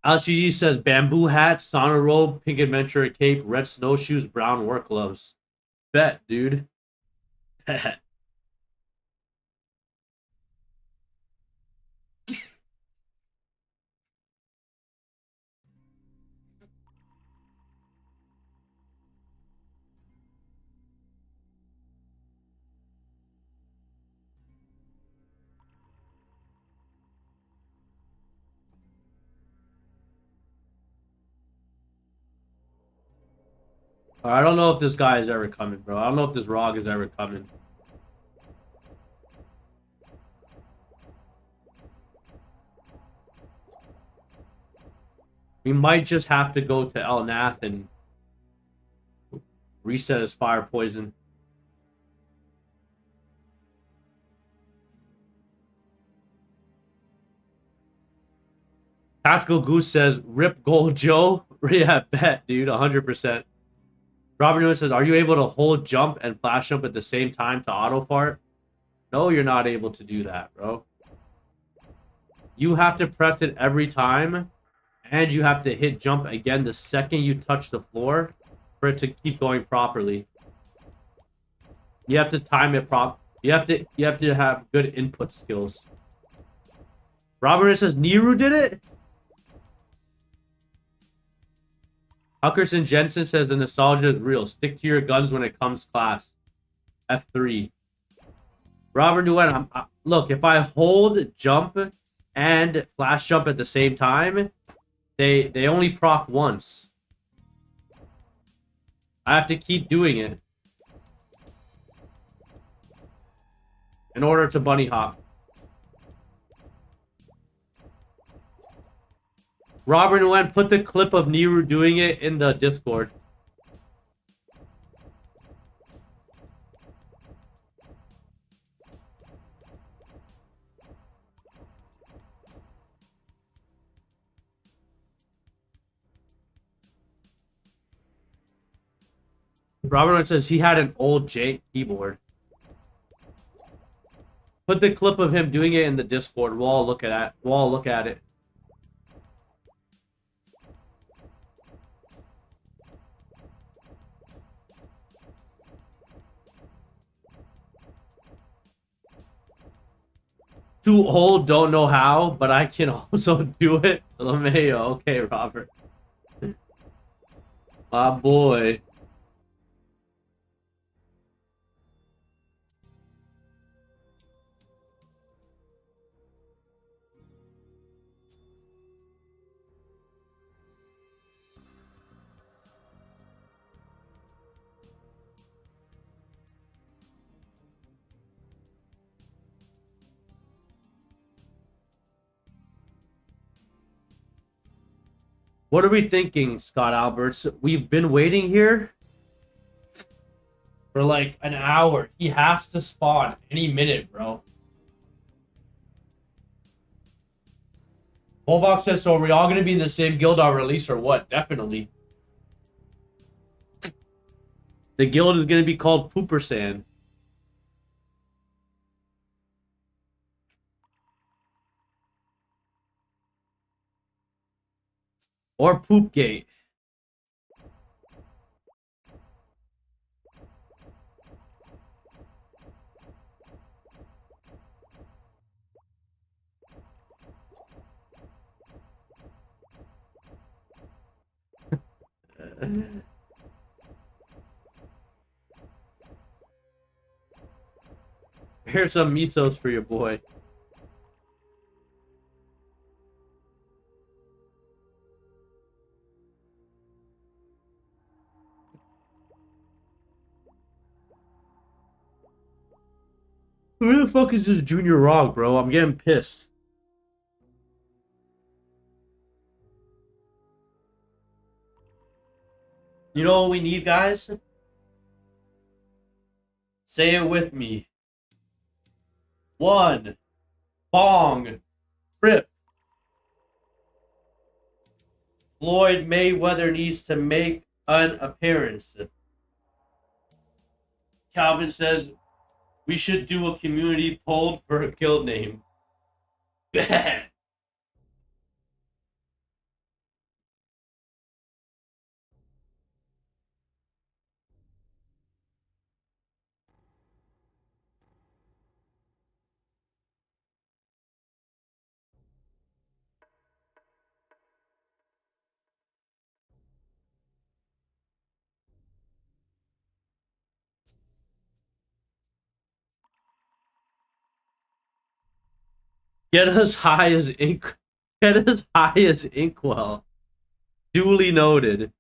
Alex GG says, bamboo hat, sauna robe, pink adventure cape, red snowshoes, brown work gloves. Bet, dude. Bet. I don't know if this guy is ever coming, bro. I don't know if this ROG is ever coming. We might just have to go to El Nath and reset his fire poison. Tactical Goose says, Rip Gold Joe. Yeah, bet, dude. 100%. Robert Newman says, are you able to hold jump and flash jump at the same time to auto fart? No, you're not able to do that, bro. You have to press it every time, and you have to hit jump again the second you touch the floor for it to keep going properly. You have to time it You have to have good input skills. Robert says, Niru did it? Huckerson Jensen says the nostalgia is real. Stick to your guns when it comes class. F3. Robert Nguyen, look, if I hold jump and flash jump at the same time, they only proc once. I have to keep doing it in order to bunny hop. Robert and Wen, put the clip of Niru doing it in the Discord. Robert says he had an old jank keyboard. Put the clip of him doing it in the Discord. We'll all look at it. We'll all look at it. Too old, don't know how, but I can also do it. LeMayo, okay, Robert. My boy. What are we thinking, Scott Alberts? We've been waiting here for like an hour. He has to spawn any minute, bro. Volvox says, so are we all going to be in the same guild on release or what? Definitely. The guild is going to be called Pooper Sand. Or Poopgate. Here's some misos for your boy. Who the fuck is this Junior Rog, bro? I'm getting pissed. You know what we need, guys? Say it with me. 1. Bong. Rip. Floyd Mayweather needs to make an appearance. Calvin says we should do a community poll for a guild name. Bad. Get as high as ink. Get as high as Inkwell. Duly noted.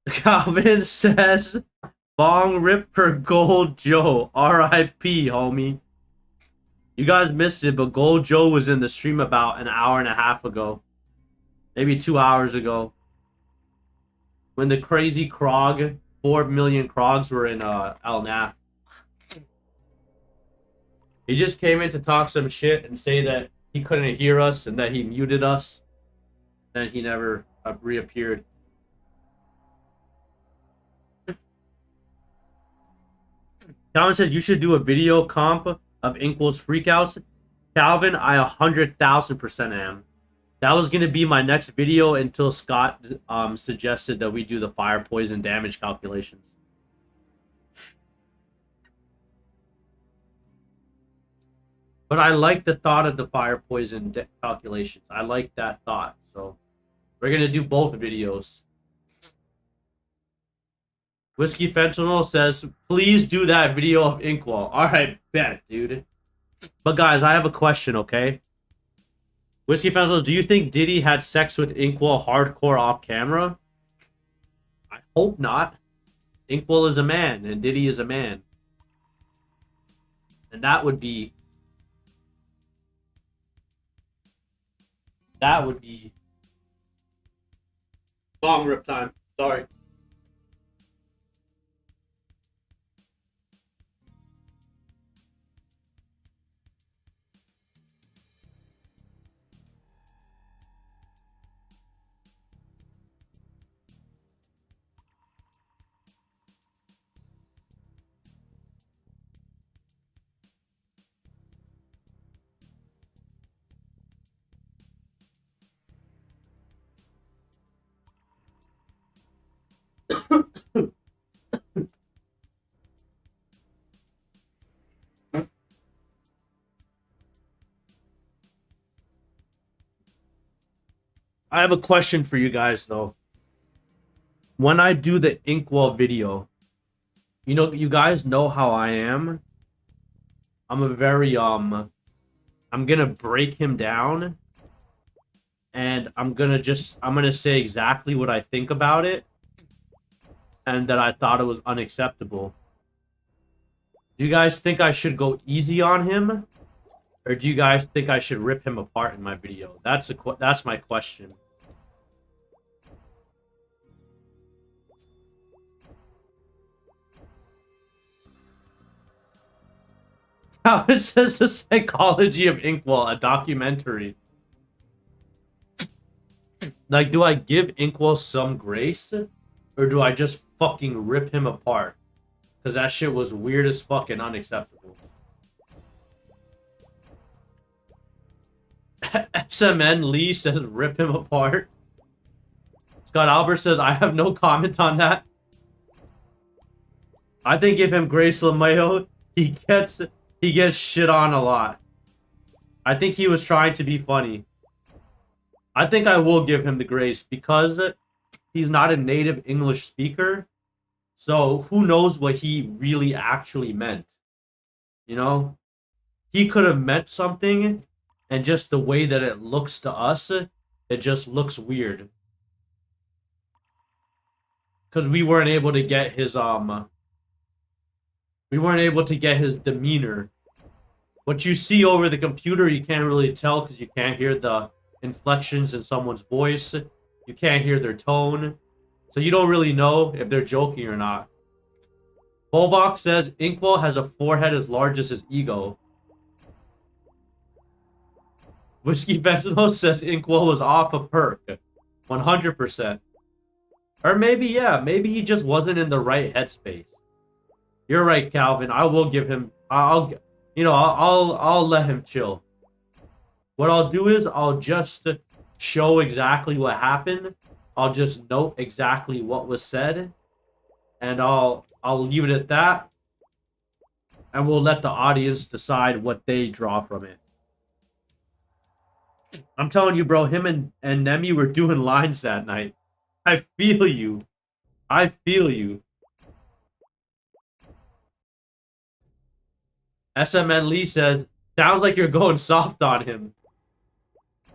Calvin says, "Bong rip for Gold Joe. R.I.P. homie." You guys missed it, but Gold Joe was in the stream about an hour and a half ago, maybe 2 hours ago, when the crazy Krog, 4 million Krogs were in El Naf. He just came in to talk some shit and say that he couldn't hear us and that he muted us. Then he never reappeared. Calvin said you should do a video comp of Inkwell's freakouts. Calvin, I 100,000% am. That was going to be my next video until Scott suggested that we do the fire poison damage calculations. But I like the thought of the fire poison calculations. I like that thought. So we're going to do both videos. Whiskey Fentanyl says, please do that video of Inkwell. Alright, bet, dude. But guys, I have a question, okay? Whiskey Fentanyl, do you think Diddy had sex with Inkwell hardcore off camera? I hope not. Inkwell is a man, and Diddy is a man. And that would be... Long rip time. Sorry. I have a question for you guys, though. When I do the Inkwell video, you know, you guys know how I am. I'm a very, I'm gonna break him down. And I'm gonna say exactly what I think about it. And that I thought it was unacceptable. Do you guys think I should go easy on him? Or do you guys think I should rip him apart in my video? That's my question. How it says The Psychology of Inkwell, a documentary. Like, do I give Inkwell some grace? Or do I just fucking rip him apart? Because that shit was weird as fuck and unacceptable. SMN Lee says rip him apart. Scott Albert says I have no comment on that. I think give him Grace LeMayo, he gets shit on a lot. I think he was trying to be funny. I think I will give him the grace because he's not a native English speaker. So who knows what he really actually meant? You know? He could have meant something, and just the way that it looks to us, it just looks weird. Because we weren't able to get his demeanor. What you see over the computer, you can't really tell because you can't hear the inflections in someone's voice. You can't hear their tone. So you don't really know if they're joking or not. Volvox says Inkwell has a forehead as large as his ego. Whiskey Fentanyl says Inkwell was off a perk. 100%. Or maybe, yeah, maybe he just wasn't in the right headspace. You're right, Calvin. I will give him... I'll let him chill. What I'll do is I'll just show exactly what happened. I'll just note exactly what was said. And I'll leave it at that. And we'll let the audience decide what they draw from it. I'm telling you, bro, him and Nemi were doing lines that night. I feel you. I feel you. SMN Lee says, sounds like you're going soft on him.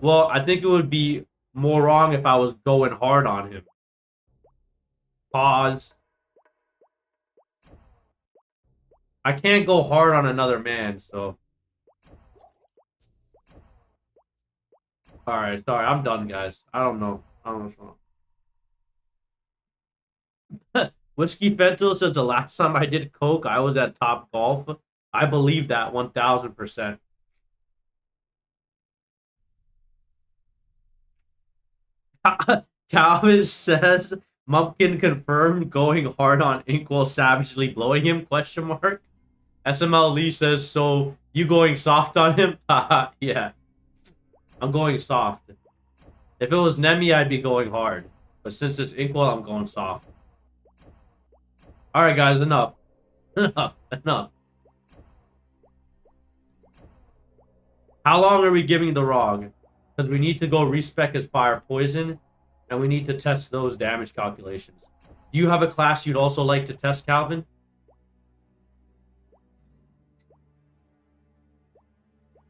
Well, I think it would be more wrong if I was going hard on him. Pause. I can't go hard on another man, so... Alright, sorry, I'm done, guys. I don't know what's wrong. Whiskey Fentanyl says the last time I did coke, I was at Top Golf. I believe that 1000%. Calvin says Mumpkin confirmed going hard on Inkwell savagely blowing him, question mark. SML Lee says, so you going soft on him? Haha, yeah. I'm going soft. If it was Nemi, I'd be going hard. But since it's Inkwell, I'm going soft. Alright, guys, enough. Enough. How long are we giving the ROG? Because we need to go respec his fire poison, and we need to test those damage calculations. Do you have a class you'd also like to test, Calvin?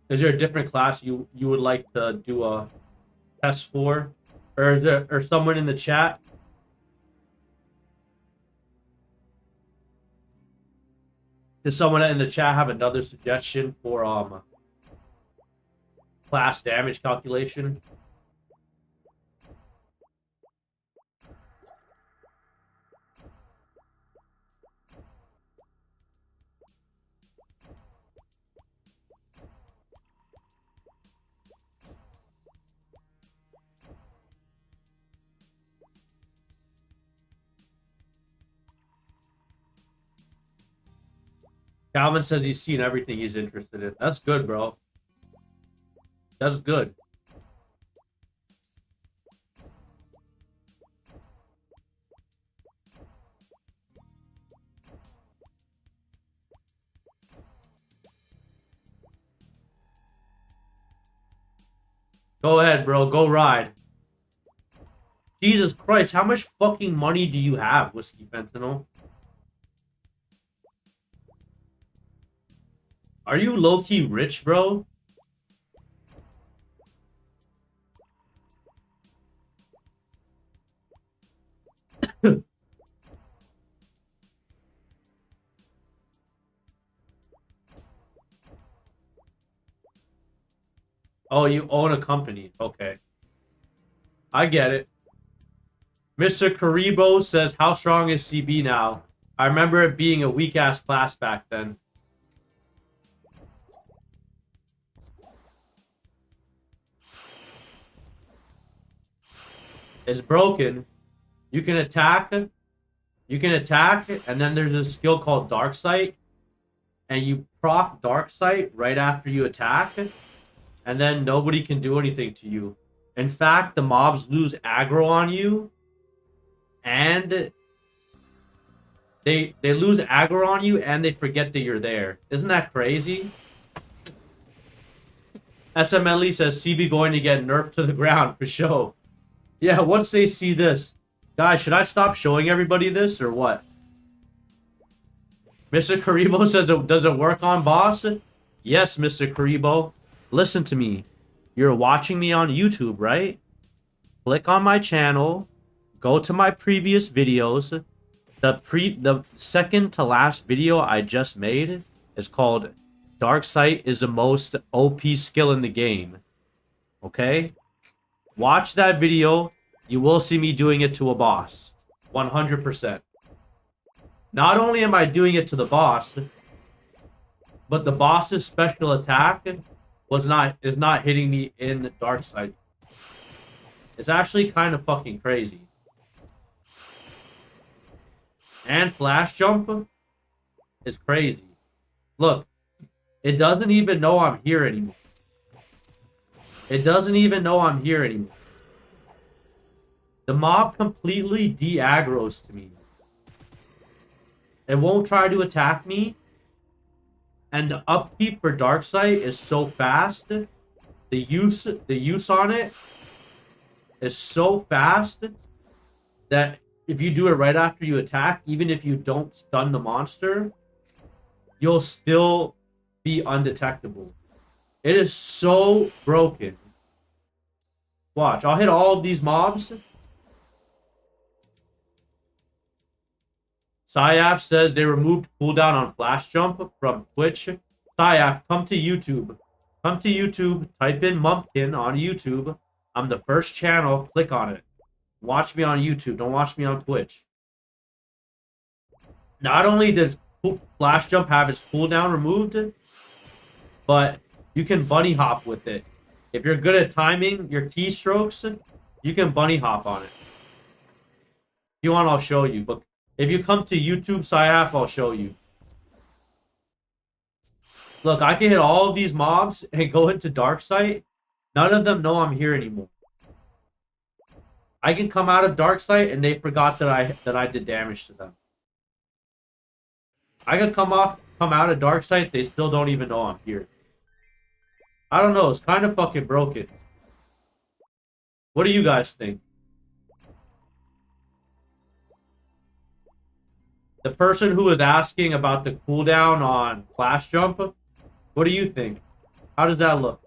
Is there a different class you would like to do a test for? Or is there, or someone in the chat? Does someone in the chat have another suggestion for class damage calculation? Calvin says he's seen everything he's interested in. That's good, bro. That's good. Go ahead, bro. Go ride. Jesus Christ, how much fucking money do you have, Whiskey Fentanyl? Are you low-key rich, bro? Oh, you own a company. Okay. I get it. Mr. Karibo says, how strong is CB now? I remember it being a weak-ass class back then. It's broken. You can attack, and then there's a skill called Dark Sight, and you proc Dark Sight right after you attack, and then nobody can do anything to you. In fact, the mobs lose aggro on you, and they lose aggro on you, and they forget that you're there. Isn't that crazy? SMLE says CB going to get nerfed to the ground for show. Yeah, once they see this. Guys, should I stop showing everybody this or what? Mr. Karibo says, does it work on boss? Yes, Mr. Karibo. Listen to me. You're watching me on YouTube, right? Click on my channel. Go to my previous videos. The second to last video I just made is called Dark Sight is the most OP skill in the game. Okay? Watch that video. You will see me doing it to a boss. 100%. Not only am I doing it to the boss, but the boss's special attack is not hitting me in Dark Sight. It's actually kind of fucking crazy. And flash jump is crazy. Look, it doesn't even know I'm here anymore. It doesn't even know I'm here anymore. The mob completely de-aggroes to me. It won't try to attack me. And the upkeep for Darksight is so fast. The use on it is so fast that if you do it right after you attack, even if you don't stun the monster, you'll still be undetectable. It is so broken. Watch, I'll hit all of these mobs. Syaf says they removed cooldown on flash jump from Twitch. Syaf, come to YouTube. Come to YouTube. Type in Mumpkin on YouTube. I'm the first channel. Click on it. Watch me on YouTube. Don't watch me on Twitch. Not only does flash jump have its cooldown removed, but you can bunny hop with it. If you're good at timing your keystrokes, you can bunny hop on it. If you want, I'll show you. But if you come to YouTube Syaf, I'll show you. Look, I can hit all of these mobs and go into Darksight. None of them know I'm here anymore. I can come out of Darksight and they forgot that I did damage to them. I can come out of Darksight, they still don't even know I'm here. I don't know, it's kind of fucking broken. What do you guys think? The person who was asking about the cooldown on Flash Jump, what do you think? How does that look?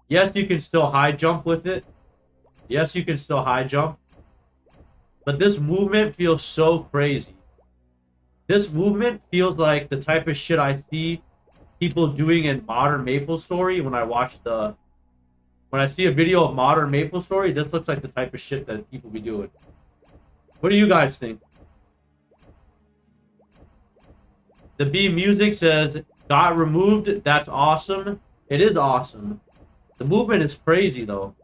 Yes, you can still high jump with it. Yes, you can still high jump. But this movement feels so crazy. This movement feels like the type of shit I see people doing in modern MapleStory when I watch the... When I see a video of modern MapleStory, this looks like the type of shit that people be doing. What do you guys think? The B Music says, got removed. That's awesome. It is awesome. The movement is crazy, though.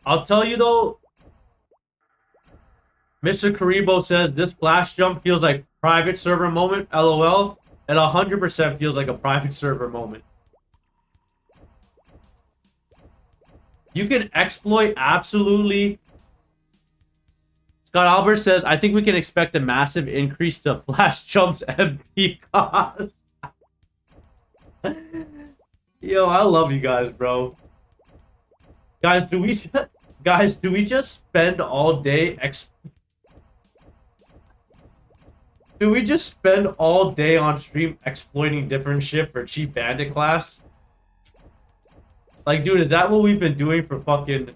I'll tell you, though, Mr. Karibo says, this flash jump feels like private server moment, LOL. It 100% feels like a private server moment. You can exploit absolutely... Scott Albert says, I think we can expect a massive increase to flash jumps MP cost. Yo, I love you guys, bro. Guys, do we just spend all day Do we just spend all day on stream exploiting different shit for cheap bandit class? Like, dude, is that what we've been doing for fucking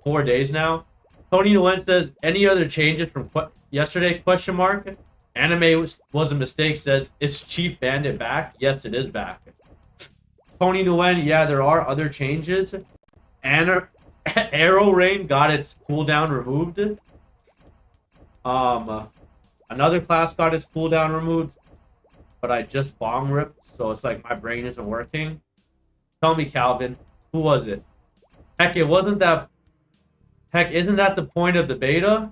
4 days now? Tony Nguyen says, any other changes from yesterday? Question mark. Anime was a mistake. Says, is cheap bandit back? Yes, it is back. Tony Nguyen, yeah, there are other changes. Arrow Rain got its cooldown removed. Another class got its cooldown removed, but I just bong ripped, so it's like my brain isn't working. Tell me, Calvin, who was it? Heck, it wasn't that. Heck, isn't that the point of the beta?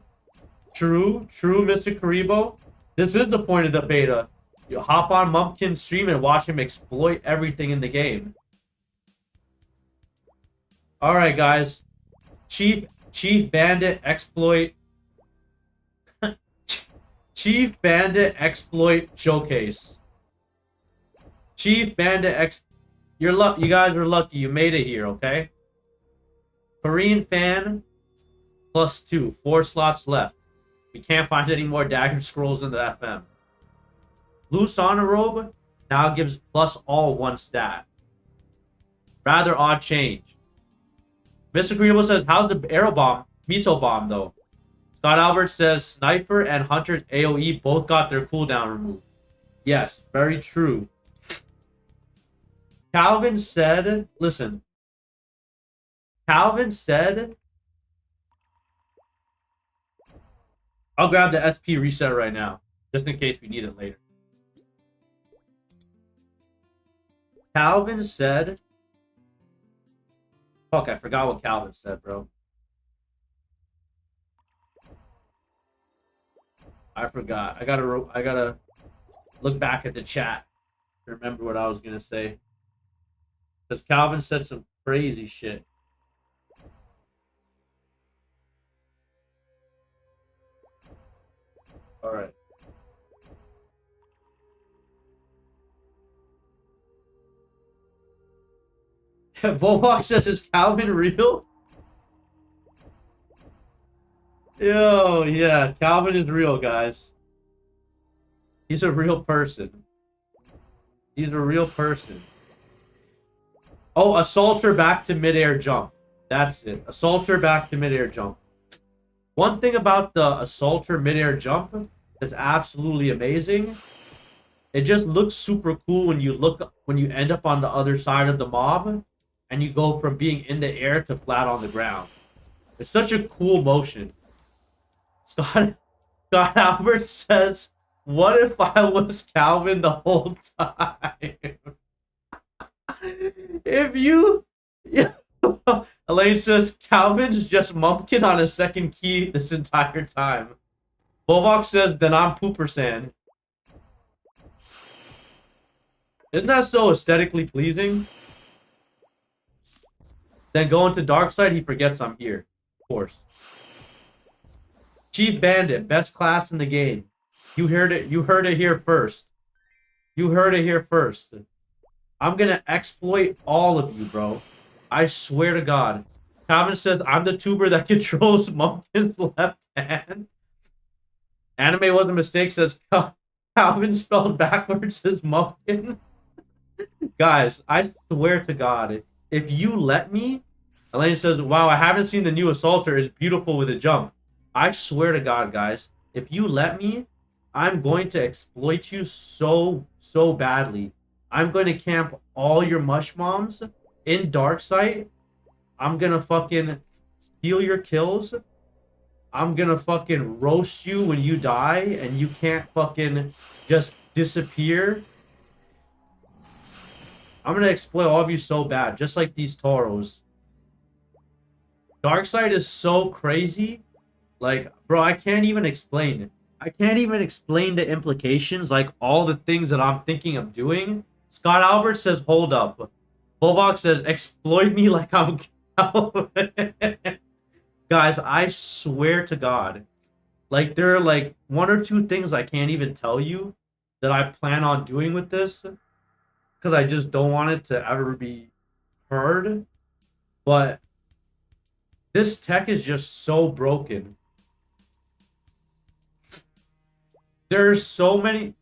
True, Mr. Karibo. This is the point of the beta. You hop on Mumpkin's stream and watch him exploit everything in the game. Alright, guys. Chief Bandit exploit. Chief Bandit exploit showcase. Chief Bandit you guys are lucky. You made it here, okay? Korean fan +2. 4 slots left. We can't find any more dagger scrolls in the FM. Loose honor robe now gives plus all 1 stat. Rather odd change. Mr. Greenville says, how's the arrow bomb, miso bomb though? Scott Albert says, sniper and hunter's AoE both got their cooldown removed. Yes, very true. Calvin said, listen. Calvin said, I'll grab the SP reset right now, just in case we need it later. Calvin said, fuck, I forgot what Calvin said, bro. I forgot. I gotta look back at the chat to remember what I was gonna say. Because Calvin said some crazy shit. Alright. Volvox says, is Calvin real? Yo, yeah, Calvin is real, guys. He's a real person. He's a real person. Oh, assaulter back to midair jump. That's it. Assaulter back to midair jump. One thing about the assaulter midair jump that's absolutely amazing. It just looks super cool when you end up on the other side of the mob and you go from being in the air to flat on the ground. It's such a cool motion. Scott Albert says, what if I was Calvin the whole time? If you... Elaine says, Calvin's just Mumpkin on a second key this entire time. Volvox says, then I'm Poopersan. Isn't that so aesthetically pleasing? Then going to Dark Side, he forgets I'm here. Of course. Chief Bandit, best class in the game. You heard it here first. You heard it here first. I'm gonna exploit all of you, bro. I swear to God. Calvin says I'm the tuber that controls Mumpkin's left hand. Anime was a mistake, says Calvin spelled backwards says Mumpkin. Guys, I swear to God, if you let me, Elaine says, wow, I haven't seen the new Assaulter. It's beautiful with a jump. I swear to God, guys, if you let me, I'm going to exploit you so badly. I'm going to camp all your mush moms in Darkseid. I'm going to fucking steal your kills. I'm going to fucking roast you when you die and you can't fucking just disappear. I'm going to exploit all of you so bad, just like these Toros. Darkseid is so crazy. Like, bro, I can't even explain it. I can't even explain the implications, like all the things that I'm thinking of doing. Scott Albert says, hold up. Volvox says, exploit me like I'm Calvin. Guys, I swear to God. Like, there are like one or two things I can't even tell you that I plan on doing with this. Because I just don't want it to ever be heard. But this tech is just so broken. There's so many.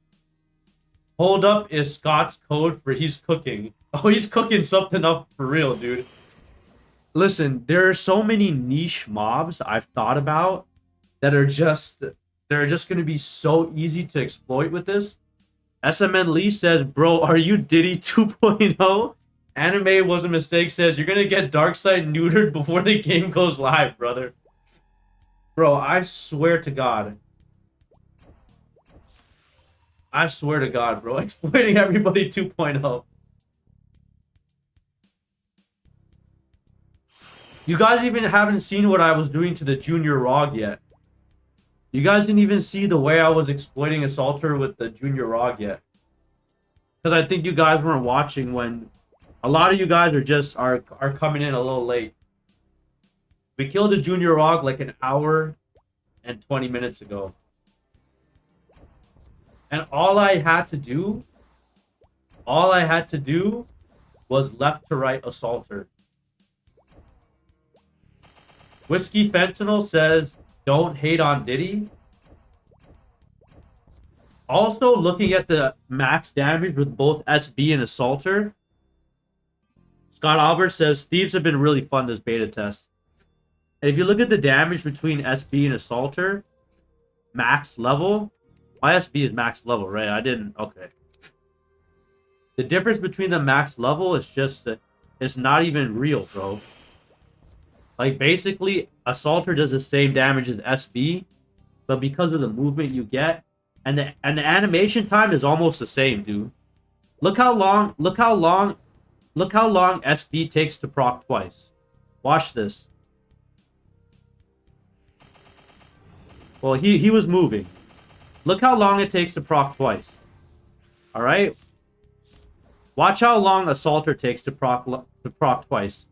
Hold up is Scott's code for he's cooking. Oh, he's cooking something up for real, dude. Listen, there are so many niche mobs I've thought about that are just they're just gonna be so easy to exploit with this. SMN Lee says, bro, are you Diddy 2.0? Anime was a mistake says you're gonna get Darkseid neutered before the game goes live, brother. Bro, I swear to God. I swear to God, bro. Exploiting everybody 2.0. You guys even haven't seen what I was doing to the Junior ROG yet. You guys didn't even see the way I was exploiting Assaulter with the Junior ROG yet. Because I think you guys weren't watching when... A lot of you guys are just are coming in a little late. We killed the Junior ROG like an hour and 20 minutes ago. And all I had to do was left to right Assaulter. Whiskey Fentanyl says, don't hate on Diddy. Also, looking at the max damage with both SB and Assaulter, Scott Albert says, Thieves have been really fun this beta test. And if you look at the damage between SB and Assaulter, max level, my SB is max level, right? I didn't, okay. The difference between the max level is just that it's not even real, bro. Like, basically, Assaulter does the same damage as SB, but because of the movement you get, and the animation time is almost the same, dude. Look how long SB takes to proc twice. Watch this. Well, he was moving. Look how long it takes to proc twice. All right? Watch how long Assaulter takes to proc twice.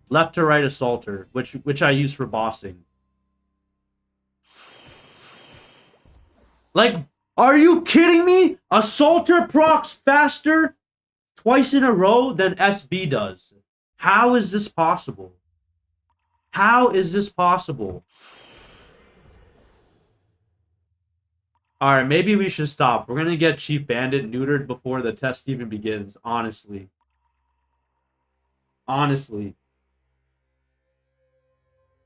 Left to right Assaulter, which I use for bossing. Like, are you kidding me? Assaulter procs faster twice in a row than SB does. How is this possible? How is this possible? Alright, maybe we should stop. We're gonna get Chief Bandit neutered before the test even begins, honestly. Honestly.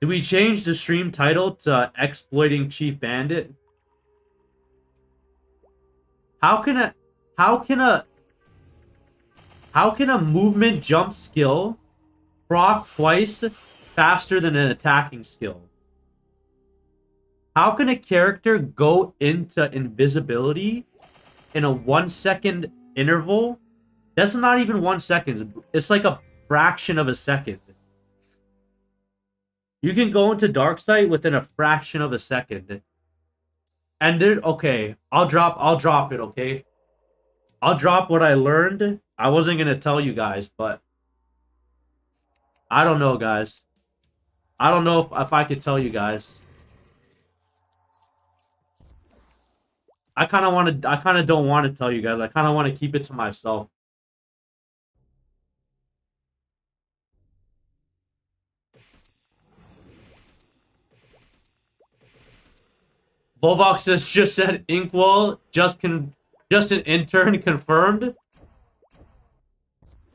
Do we change the stream title to Exploiting Chief Bandit? How can a movement jump skill proc twice faster than an attacking skill? How can a character go into invisibility in a 1 second interval? That's not even 1 second. It's like a fraction of a second. You can go into Darkseid within a fraction of a second. And there, okay, I'll drop it, okay? I'll drop what I learned. I wasn't gonna tell you guys, but I don't know, guys. I don't know if I could tell you guys. I kind of don't want to tell you guys. I kind of want to keep it to myself. Bobox says just said Inkwell just an intern confirmed.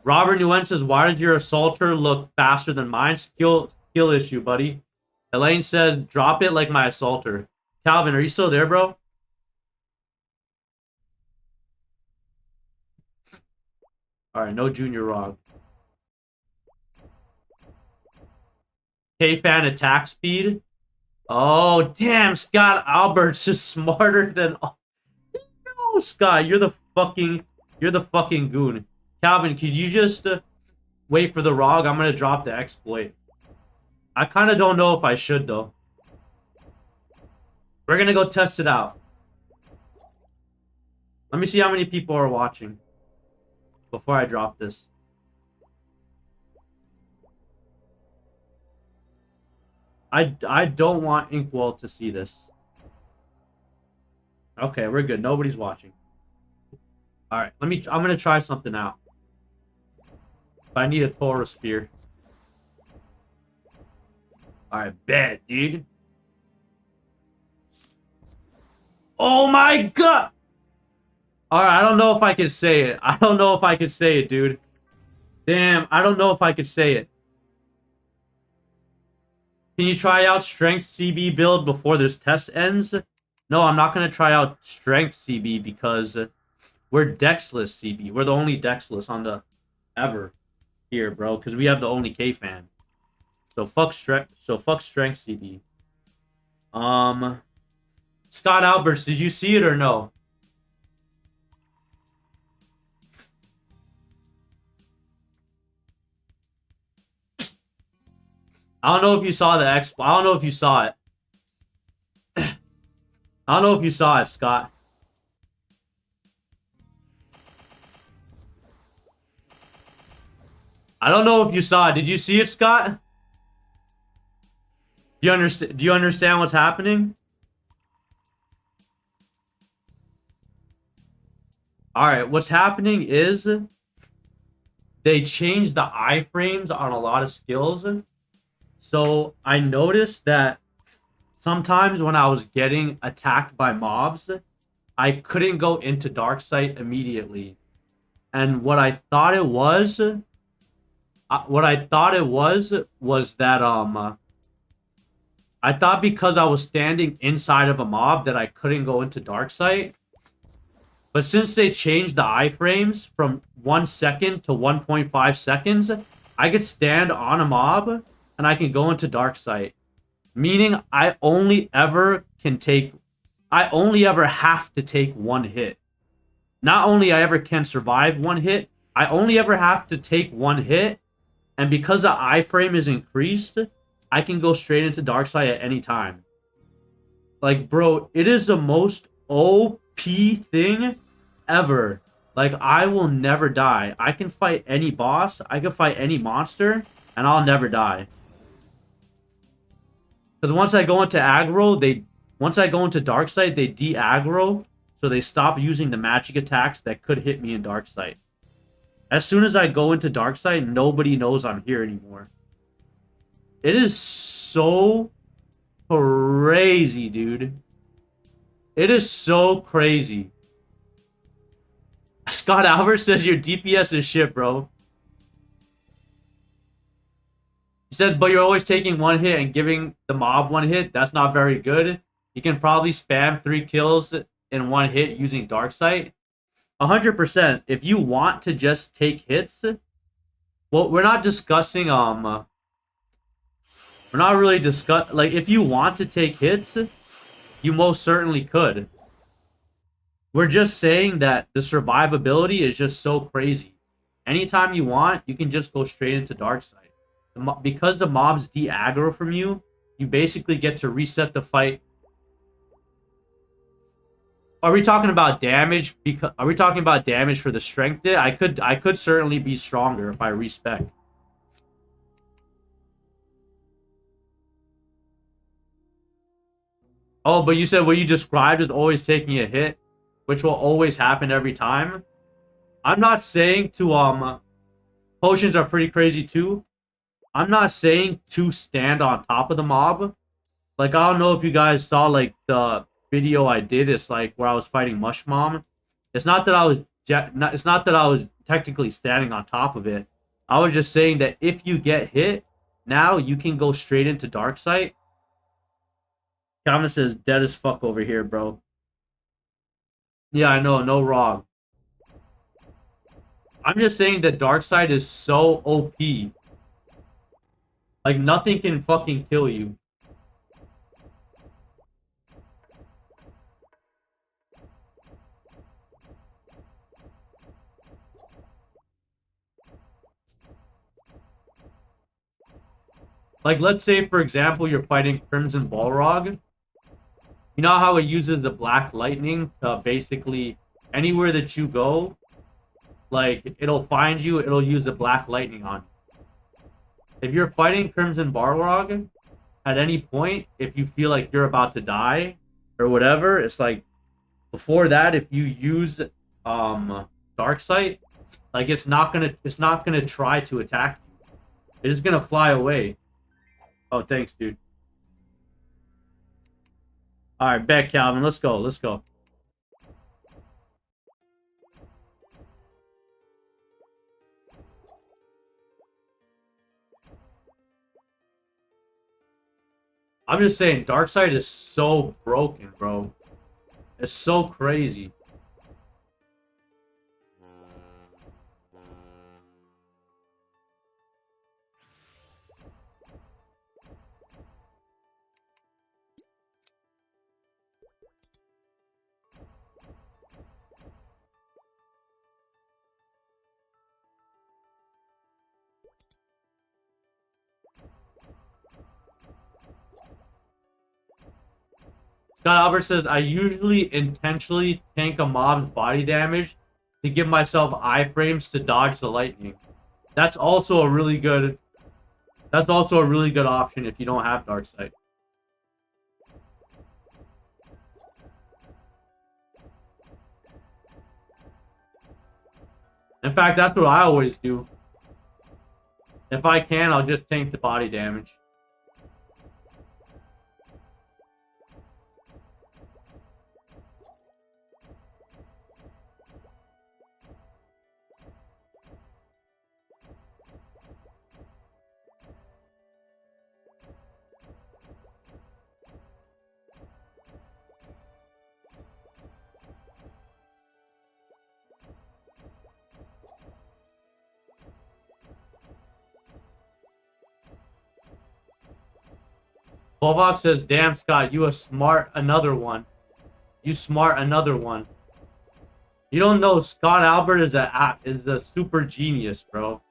Robert Nguyen says, why does your assaulter look faster than mine? Skill issue, buddy. Elaine says, drop it like my assaulter. Calvin, are you still there, bro? Alright, no Junior Rog. K-Fan attack speed. Oh, damn, Scott Albert's just smarter than... No, Scott, you're the fucking goon. Calvin, could you just wait for the Rog? I'm gonna drop the exploit. I kind of don't know if I should, though. We're gonna go test it out. Let me see how many people are watching before I drop this. I don't want Inkwell to see this. Okay, we're good. Nobody's watching. Alright, I'm gonna try something out. But I need a Torah spear. Alright, bet, dude. Oh my god! Alright, I don't know if I can say it. I don't know if I can say it, dude. Damn, I don't know if I can say it. Can you try out Strength CB build before this test ends? No, I'm not going to try out Strength CB because we're Dexless CB. We're the only Dexless on the ever here, bro, because we have the only K-Fan. So fuck Strength CB. Scott Alberts, did you see it or no? I don't know if you saw the expo. I don't know if you saw it. I don't know if you saw it, Scott. I don't know if you saw it. Did you see it, Scott? Do you understand what's happening? Alright, what's happening is they changed the iframes on a lot of skills. So I noticed that sometimes when I was getting attacked by mobs, I couldn't go into Dark Sight immediately. And what I thought it was that I thought because I was standing inside of a mob that I couldn't go into Dark Sight. But since they changed the iframes from 1 second to 1.5 seconds, I could stand on a mob and I can go into Dark Sight. Meaning I only ever have to take one hit. Not only I ever can survive one hit, I only ever have to take one hit. And because the iframe is increased, I can go straight into Dark Sight at any time. Like, bro, it is the most OP thing ever. Like, I will never die. I can fight any boss, I can fight any monster, and I'll never die. Because once I go into Dark Sight, they de-aggro, so they stop using the magic attacks that could hit me in Dark Sight. As soon as I go into Dark Sight, nobody knows I'm here anymore. It is so crazy, dude. It is so crazy. Scott Albert says your DPS is shit, bro. He said, but you're always taking one hit and giving the mob one hit. That's not very good. You can probably spam 3 kills in one hit using Dark Sight. 100%. If you want to just take hits, well, we're not discussing, we're not really like, if you want to take hits, you most certainly could. We're just saying that the survivability is just so crazy. Anytime you want, you can just go straight into Dark Sight. Because the mobs de-aggro from you, you basically get to reset the fight. Are we talking about damage? Are we talking about damage for the strength hit? I could certainly be stronger if I respec. Oh, but you said what you described as always taking a hit. which will always happen every time. I'm not saying to potions are pretty crazy too. I'm not saying to stand on top of the mob. Like, I don't know if you guys saw like the video I did. It's like where I was fighting Mush Mom. It's not that I was it's not that I was technically standing on top of it. I was just saying that if you get hit, now you can go straight into Dark Sight. Calvin says dead as fuck over here, bro. Yeah, I know, no wrong. I'm just saying that Dark Side is so OP. Like, nothing can fucking kill you. Like, let's say, for example, you're fighting Crimson Balrog. You know how it uses the Black Lightning to basically, anywhere that you go, like, it'll find you, it'll use the Black Lightning on you. If you're fighting Crimson Balrog, at any point, if you feel like you're about to die, or whatever, it's like, before that, if you use, Dark Sight, like, it's not gonna try to attack you. It's just gonna fly away. Oh, thanks, dude. Alright, bet, Calvin. Let's go, let's go. I'm just saying, Darkseid is so broken, bro. It's so crazy. Scott Albert says, I usually intentionally tank a mob's body damage to give myself iframes to dodge the lightning. That's also a really good... That's also a really good option if you don't have Darkseid. In fact, that's what I always do. If I can, I'll just tank the body damage. Volvox says, damn, Scott, you a smart another one. You smart another one. You don't know Scott Albert is a super genius, bro.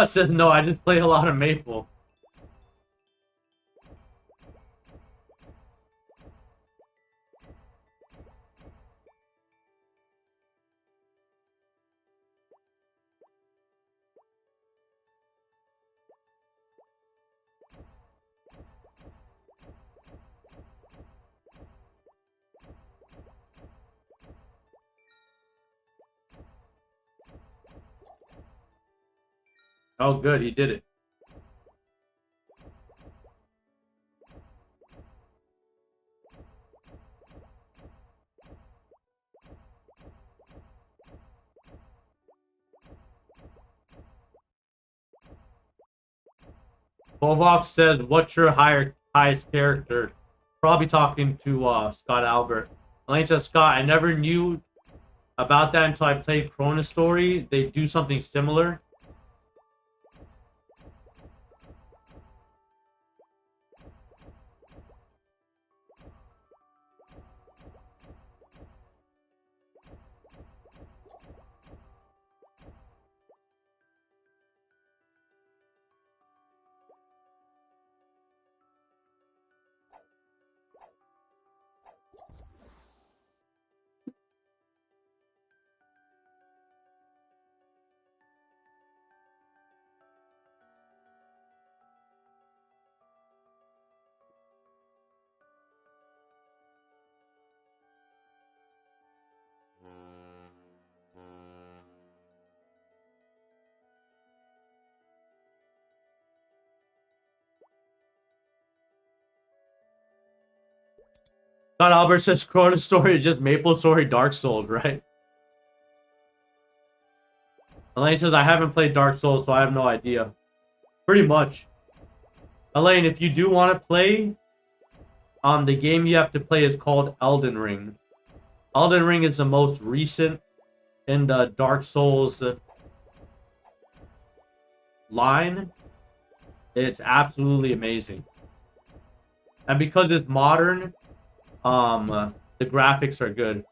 Says no, I just play a lot of Maple. Oh, good, he did it. Volvox says, what's your highest character? Probably talking to Scott Albert. Elaine says, Scott, I never knew about that until I played Chrono Story. They do something similar. God Albert says Corona Story is just MapleStory Dark Souls, right? Elaine says I haven't played Dark Souls, so I have no idea. Pretty much. Elaine, if you do want to play, the game you have to play is called Elden Ring. Elden Ring is the most recent in the Dark Souls line. It's absolutely amazing. And because it's modern, the graphics are good.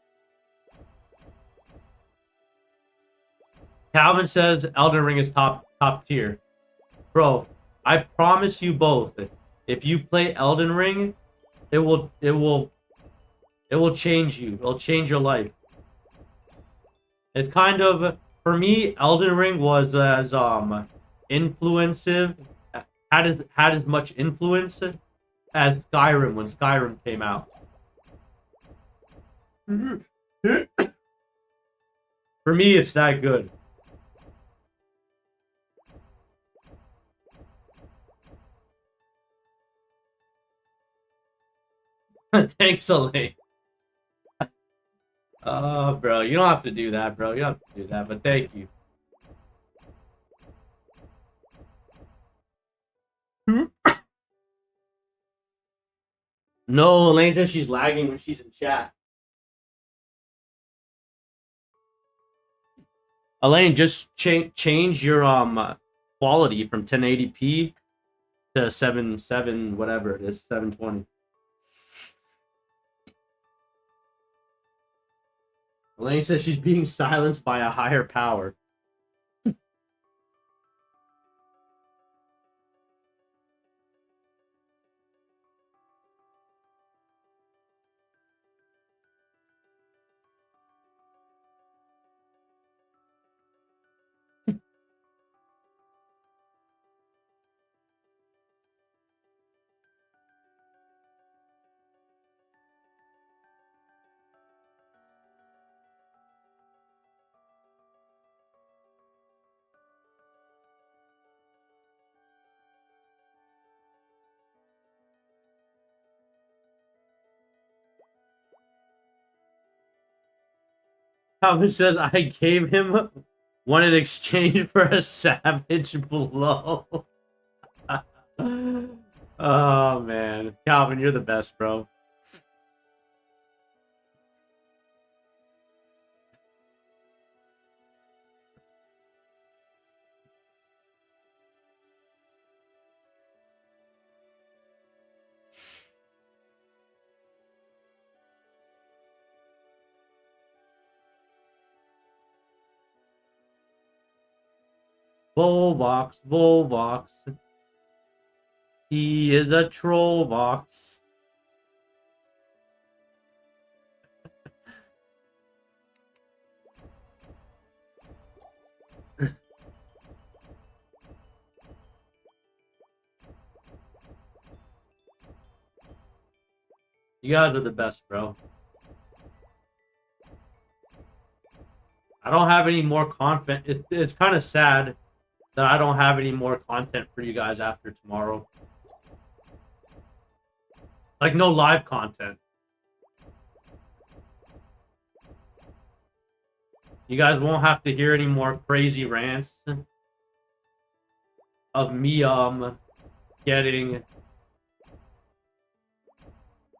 Calvin says Elden Ring is top tier. Bro, I promise you both, if you play Elden Ring, it will change you. It'll change your life. It's kind of, for me, Elden Ring was as influencive, had as much influence as Skyrim when Skyrim came out. For me, it's that good. Thanks, Elaine. Oh, bro, you don't have to do that, bro. You don't have to do that, but thank you. No, Elaine says she's lagging when she's in chat. Elaine, just change your quality from 1080p to 7 whatever it is, 720. Elaine says she's being silenced by a higher power. Calvin says I gave him one in exchange for a savage blow. Oh man, Calvin, you're the best, bro. Volvox, Volvox. He is a Trollvox. You guys are the best, bro. I don't have any more content. It's kind of sad that I don't have any more content for you guys after tomorrow. Like, no live content. You guys won't have to hear any more crazy rants of me, getting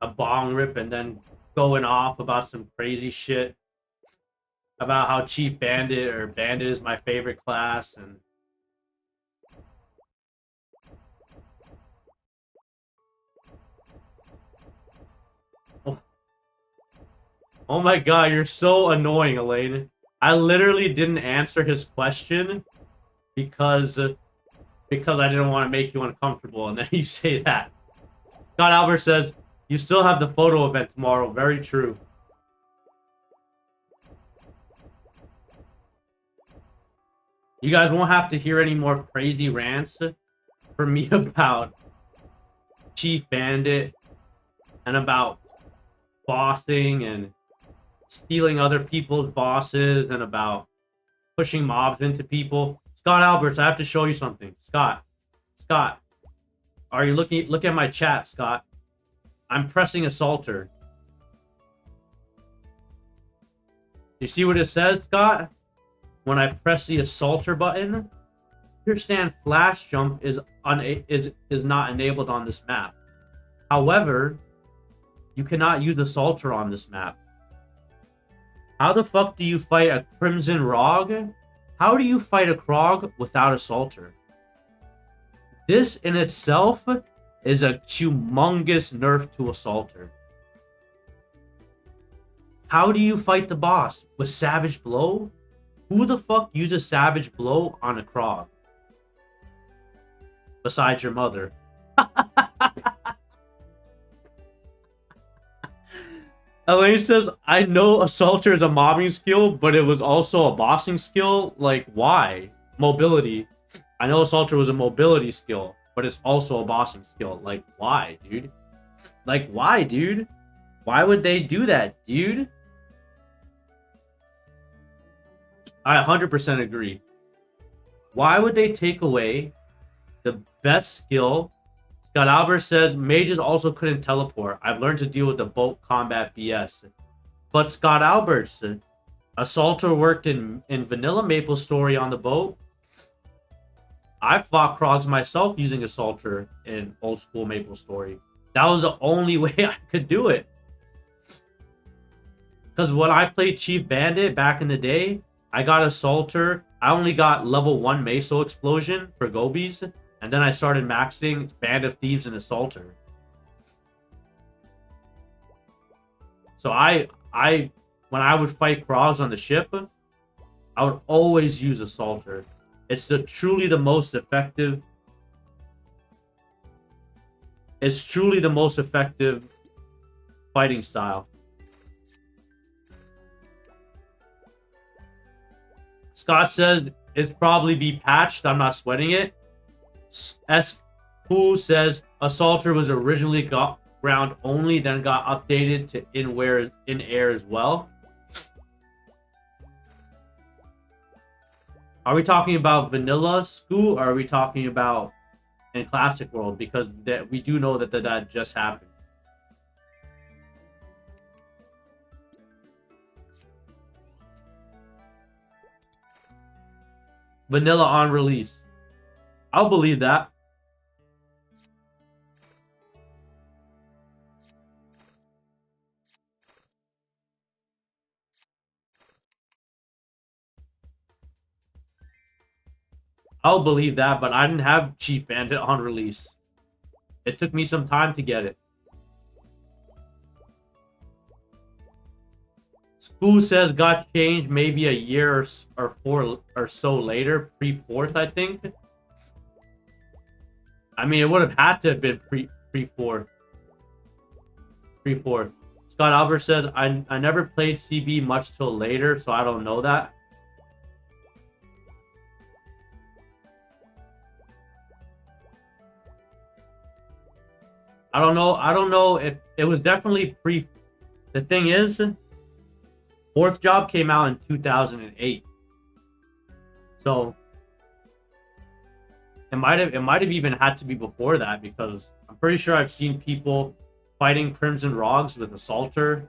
a bong rip and then going off about some crazy shit about how Chief Bandit or Bandit is my favorite class, and oh my god, you're so annoying, Elaine. I literally didn't answer his question because I didn't want to make you uncomfortable, and then you say that. Scott Albert says, you still have the photo event tomorrow. Very true. You guys won't have to hear any more crazy rants from me about Chief Bandit and about bossing and stealing other people's bosses and about pushing mobs into people. Scott Alberts, I have to show you something. Scott, are you looking? Look at my chat, Scott. I'm pressing Assaulter. You see what it says, Scott? When I press the assaulter button, understand flash jump is not enabled on this map. However, you cannot use assaulter on this map. How the fuck do you fight a Crimson Rog? How do you fight a Krog without assaulter? This in itself is a humongous nerf to assaulter. How do you fight the boss? With Savage Blow? Who the fuck uses Savage Blow on a Krog? Besides your mother. Elaine says, I know Assaulter is a mobbing skill, but it was also a bossing skill. Like, why? Mobility. I know Assaulter was a mobility skill, but it's also a bossing skill. Like, why, dude? Like, why, dude? Why would they do that, dude? I 100% agree. Why would they take away the best skill? Scott Albert says, mages also couldn't teleport. I've learned to deal with the boat combat BS. But Scott Alberts, Assaulter worked in vanilla MapleStory on the boat. I fought Krogs myself using Assaulter in old school MapleStory. That was the only way I could do it. Because when I played Chief Bandit back in the day, I got Assaulter. I only got level 1 Meso Explosion for Gobies. And then I started maxing Band of Thieves and Assaulter. So when I would fight Krogs on the ship, I would always use Assaulter. It's truly the most effective. It's truly the most effective fighting style. Scott says it's probably be patched. I'm not sweating it. S. Who says Assaulter was originally ground only, then got updated to in air as well. Are we talking about vanilla school, or are we talking about in Classic World? Because we do know that just happened. Vanilla on release. I'll believe that. I'll believe that, but I didn't have Chief Bandit on release. It took me some time to get it. School says got changed maybe a year or 4 or so later, pre-4th, I think. I mean, it would have had to have been pre-4th. Pre-4th. Scott Albert says, I never played CB much till later, so I don't know that. I don't know if it was definitely pre. The thing is, 4th job came out in 2008. So it might have even had to be before that, because I'm pretty sure I've seen people fighting Crimson Rogs with Assaulter.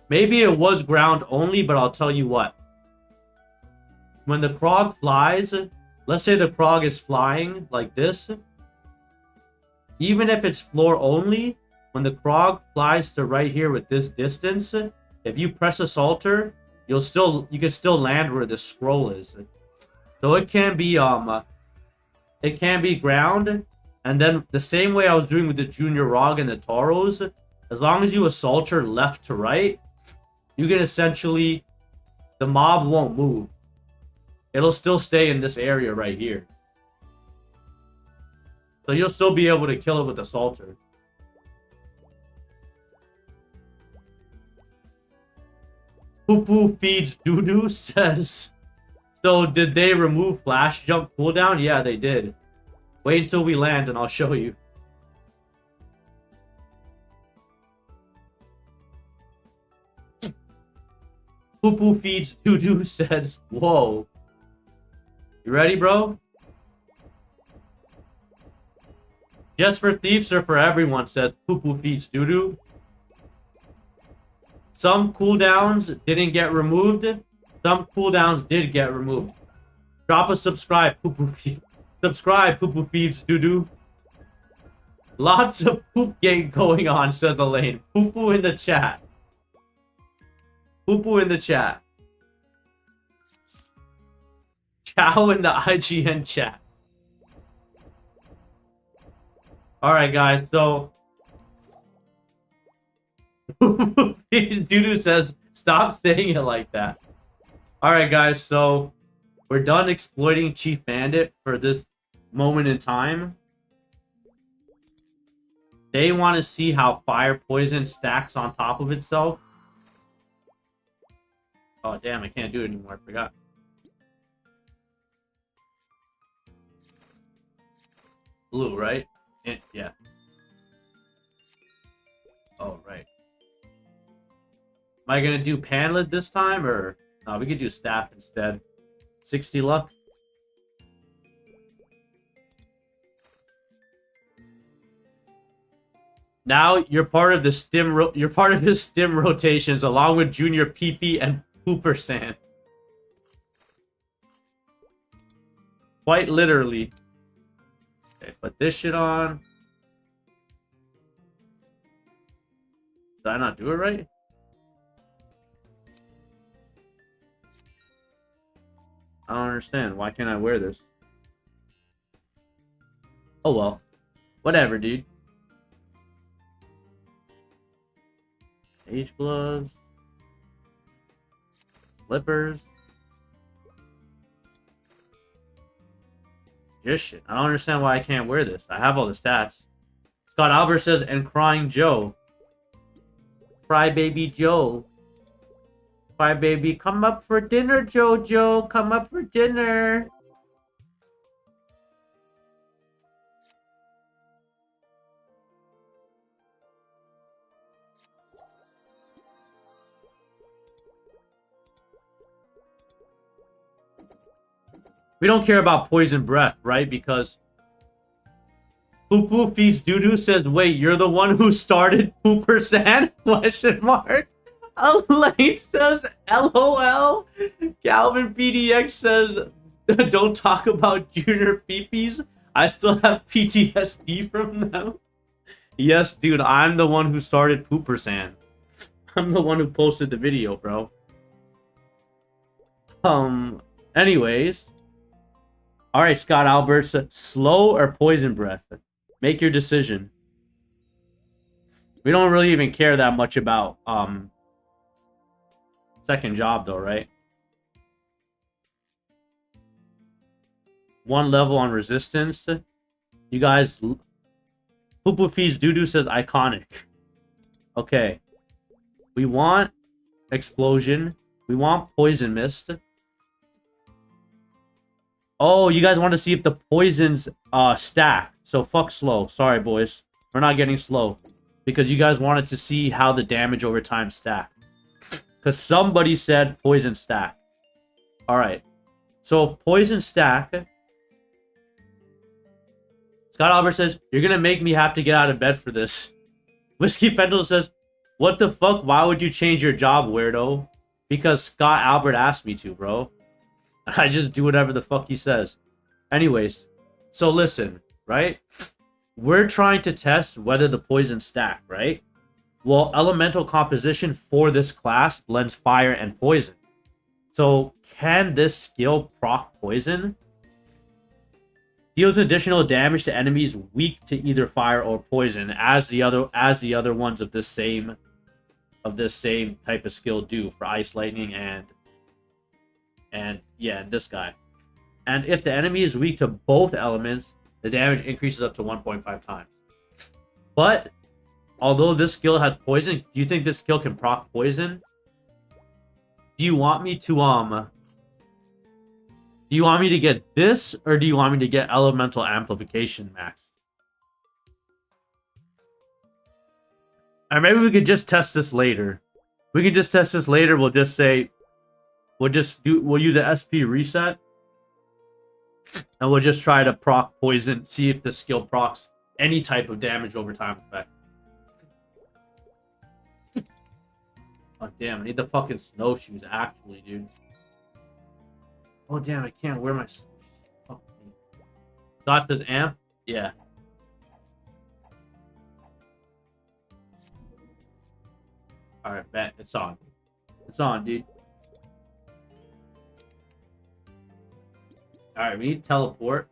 Maybe it was ground only, but I'll tell you what. When the Krog flies, let's say the Krog is flying like this. Even if it's floor only, when the Krog flies to right here with this distance, if you press Assaulter, you can still land where the scroll is. So it can be ground, and then the same way I was doing with the Junior Rog and the Tauros, as long as you Assaulter left to right, you can essentially, the mob won't move. It'll still stay in this area right here. So you'll still be able to kill it with Assaulter. Poo-poo feeds doo-doo says, so did they remove flash jump cooldown? Yeah, they did. Wait until we land and I'll show you. Poo-poo feeds doo-doo says, whoa. You ready, bro? Just for thieves or for everyone, says Poo Poo Feeds Doodoo. Some cooldowns didn't get removed. Some cooldowns did get removed. Drop a subscribe, poo poo. Subscribe, poo poo feeds, doo doo. Lots of poop game going on, says Elaine. Poo poo in the chat. Poo poo in the chat. Chow in the IGN chat. Alright, guys, so. Doo-doo says, stop saying it like that. Alright, guys, so. We're done exploiting Chief Bandit for this moment in time. They want to see how fire poison stacks on top of itself. Oh, damn, I can't do it anymore. I forgot. Blue, right? Yeah. Oh, right. Am I going to do Panlet this time, or... No, we could do Staff instead. 60 luck. Now you're part of the you're part of his stim rotations along with Junior PP and Pooper Sand. Quite literally. Okay, put this shit on. Did I not do it right? I don't understand. Why can't I wear this? Oh well. Whatever, dude. H gloves. Slippers. Just shit. I don't understand why I can't wear this. I have all the stats. Scott Albert says, and crying Joe. Crybaby Joe. Crybaby, come up for dinner, Jojo. Come up for dinner. We don't care about poison breath, right? Because Poo Poo feeds doo-doo says, wait, you're the one who started Pooper Sand? Question mark. Elaine says, LOL. Calvin PDX says, don't talk about junior peepees. I still have PTSD from them. Yes, dude, I'm the one who started Pooper Sand. I'm the one who posted the video, bro. Anyways. Alright, Scott Alberts, slow or poison breath? Make your decision. We don't really even care that much about, second job, though, right? One level on resistance. You guys... Poo Fees Doodoo says iconic. Okay. We want explosion. We want poison mist. Oh, you guys want to see if the poisons stack. So fuck slow. Sorry, boys. We're not getting slow. Because you guys wanted to see how the damage over time stack. Because somebody said poison stack. Alright. So poison stack. Scott Albert says, you're going to make me have to get out of bed for this. Whiskey Pendle says, what the fuck? Why would you change your job, weirdo? Because Scott Albert asked me to, bro. I just do whatever the fuck he says. Anyways, so listen, right? We're trying to test whether the poison stack, right? Well, elemental composition for this class blends fire and poison. So, can this skill proc poison? Deals additional damage to enemies weak to either fire or poison, as the other ones of this same type of skill do for ice, lightning, and yeah, this guy. And if the enemy is weak to both elements, the damage increases up to 1.5 times. But although this skill has poison, do you think this skill can proc poison? Do you want me to get this, or do you want me to get elemental amplification max? Or maybe we could just test this later. We can just test this later. We'll just say we'll use an SP reset. And we'll just try to proc poison, see if the skill procs any type of damage over time effect. Oh, damn. I need the fucking snowshoes, actually, dude. Oh, damn. I can't wear my snowshoes. Fuck me. Scott says amp? Yeah. Alright, bet. It's on. It's on, dude. Alright, we need teleport.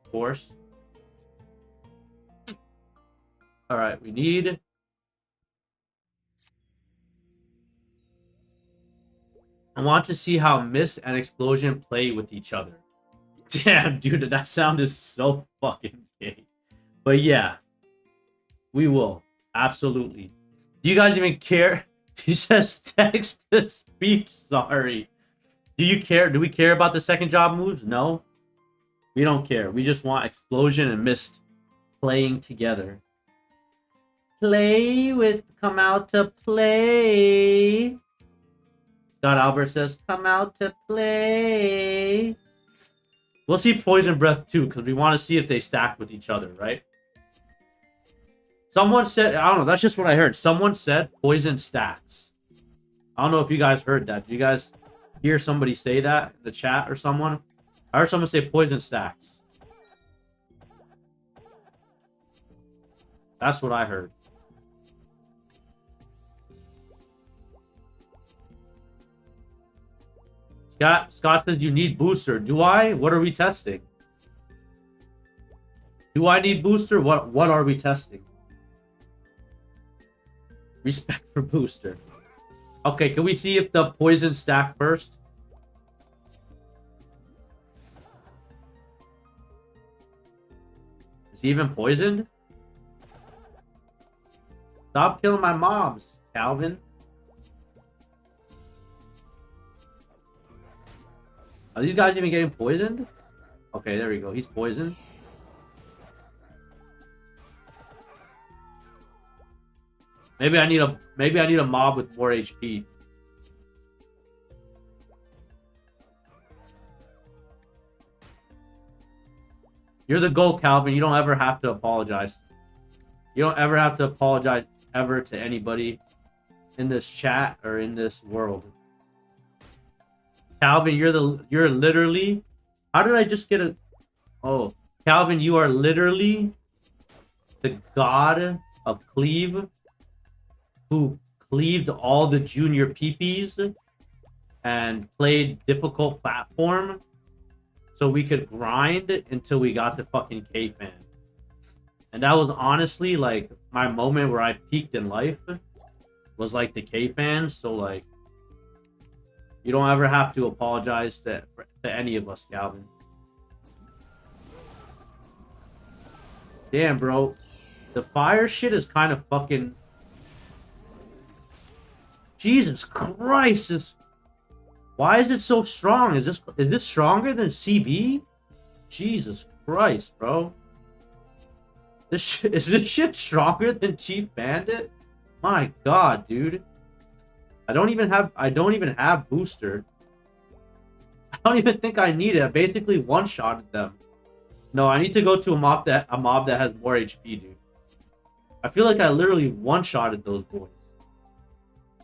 Of course. Alright, we need... I want to see how Mist and Explosion play with each other. Damn, dude, that sound is so fucking gay. But yeah, we will. Absolutely. Do you guys even care? He says text to speak, sorry. Do you care? Do we care about the second job moves? No. We don't care. We just want Explosion and Mist playing together. Play with, come out to play. Scott Albert says, come out to play. We'll see Poison Breath too, because we want to see if they stack with each other, right? Someone said, I don't know, that's just what I heard. Someone said Poison stacks. I don't know if you guys heard that. Did you guys hear somebody say that in the chat or someone? I heard someone say Poison stacks. That's what I heard. Scott says you need booster. Do I? What are we testing? Do I need booster? What are we testing? Respect for booster. Okay, can we see if the poison stack first? Is he even poisoned? Stop killing my mobs, Calvin. Are these guys even getting poisoned? Okay, there we go. He's poisoned. Maybe I need a mob with more HP. You're the GOAT, Calvin. You don't ever have to apologize. You don't ever have to apologize ever to anybody in this chat or in this world. Calvin, you're literally... How did I just get a... Oh, Calvin, you are literally the god of Cleave who cleaved all the junior PPs and played difficult platform so we could grind until we got the fucking K-Fan. And that was honestly like my moment where I peaked in life was like the K-Fan. So like, you don't ever have to apologize to any of us, Calvin. Damn, bro. The fire shit is kind of fucking... Jesus Christ. Why is it so strong? Is this stronger than CB? Jesus Christ, bro. Is this shit stronger than Chief Bandit? My God, dude. I don't even have booster. I don't even think I need it. I basically one-shotted them. No, I need to go to a mob that has more HP, dude. I feel like I literally one-shotted those boys.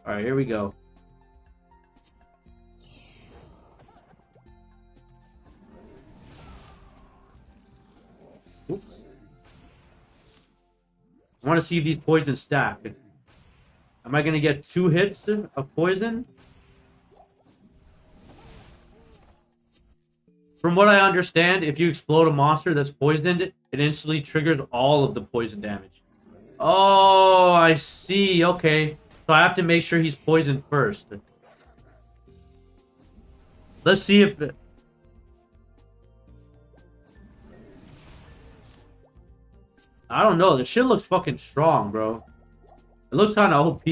Alright, here we go. Oops. I want to see if these poisons stack. Am I going to get 2 hits of poison? From what I understand, if you explode a monster that's poisoned, it instantly triggers all of the poison damage. Oh, I see. Okay. So I have to make sure he's poisoned first. Let's see if... I don't know. This shit looks fucking strong, bro. It looks kind of OP.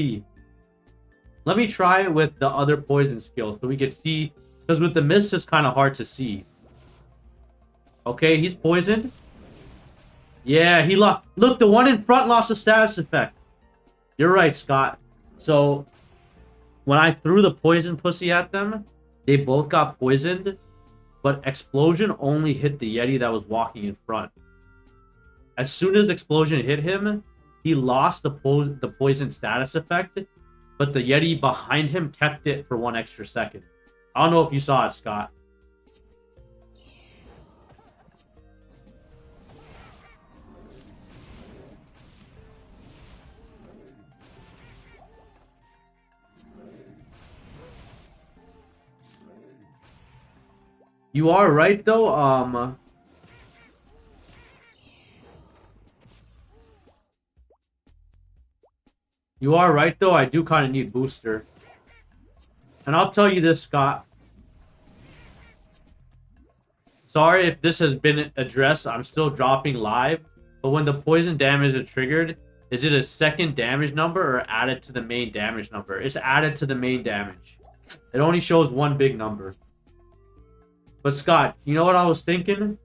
Let me try it with the other poison skills so we can see. Because with the mist, it's kind of hard to see. Okay, he's poisoned. Yeah, he lost. Look, the one in front lost a status effect. You're right, Scott. So, when I threw the poison pussy at them, they both got poisoned. But Explosion only hit the Yeti that was walking in front. As soon as Explosion hit him, he lost the poison status effect. but the Yeti behind him kept it for 1 extra second. I don't know if you saw it, Scott. You are right, though. You are right, though. I do kind of need booster. And I'll tell you this, Scott. Sorry if this has been addressed. I'm still dropping live. But when the poison damage is triggered, is it a second damage number or added to the main damage number? It's added to the main damage. It only shows one big number. But Scott, you know what I was thinking?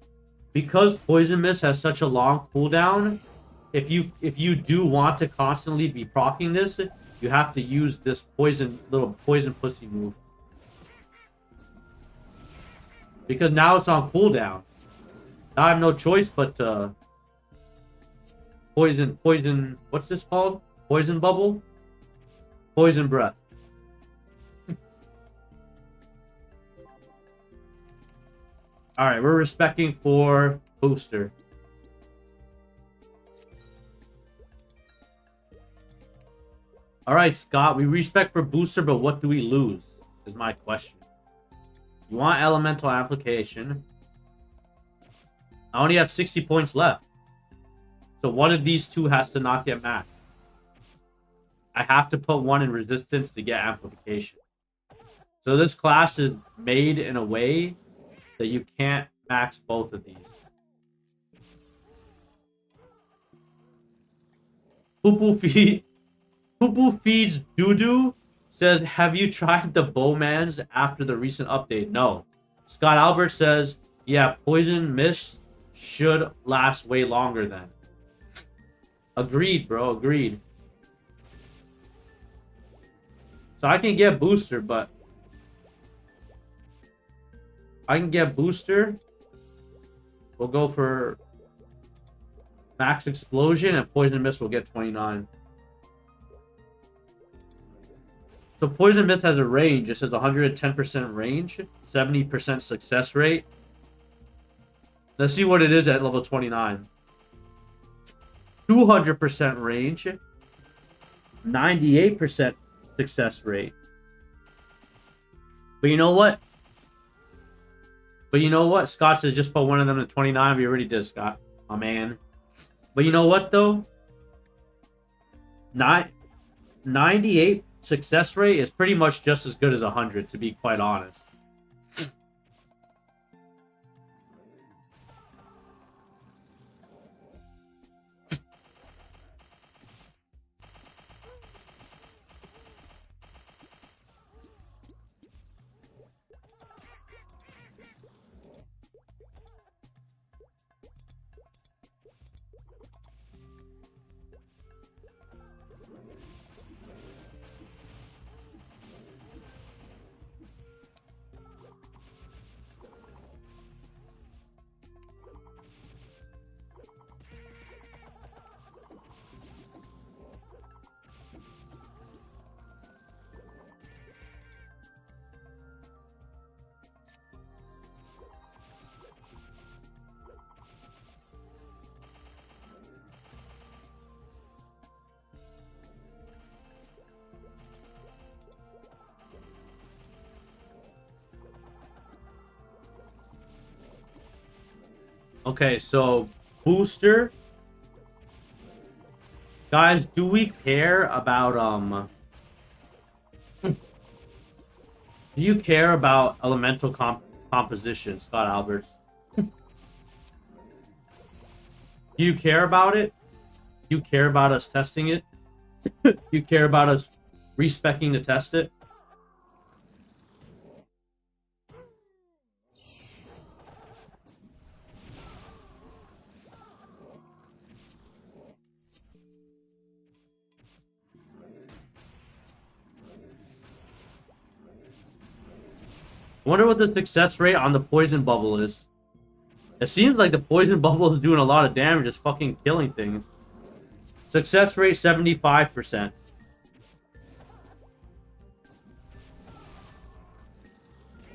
Because Poison Mist has such a long cooldown, if you do want to constantly be proccing this, you have to use this little poison pussy move. Because now it's on cooldown. Now I have no choice but to poison, what's this called? Poison bubble? Poison breath. Alright, we're respecting for booster. Alright, Scott, we respect for booster, but what do we lose? Is my question. You want elemental application. I only have 60 points left. So one of these two has to not get maxed. I have to put one in resistance to get amplification. So this class is made in a way that you can't max both of these. Poo feeds doo-doo says, have you tried the Bowmans after the recent update? No. Scott Albert says, yeah, Poison Mist should last way longer then. Agreed, bro. Agreed. So I can get booster, but I can get booster. We'll go for max explosion, and Poison Mist will get 29. So Poison Mist has a range. It says 110% range, 70% success rate. Let's see what it is at level 29. 200% range, 98% success rate. But you know what? Scott says just put one of them to 29. We already did, Scott. My man. But you know what, though? 98 success rate is pretty much just as good as 100, to be quite honest. Okay, so booster. Guys, do we care about do you care about elemental composition, Scott Alberts? Do you care about it? Do you care about us testing it? Do you care about us respecing to test it? I wonder what the success rate on the poison bubble is. It seems like the poison bubble is doing a lot of damage. It's fucking killing things. Success rate 75%.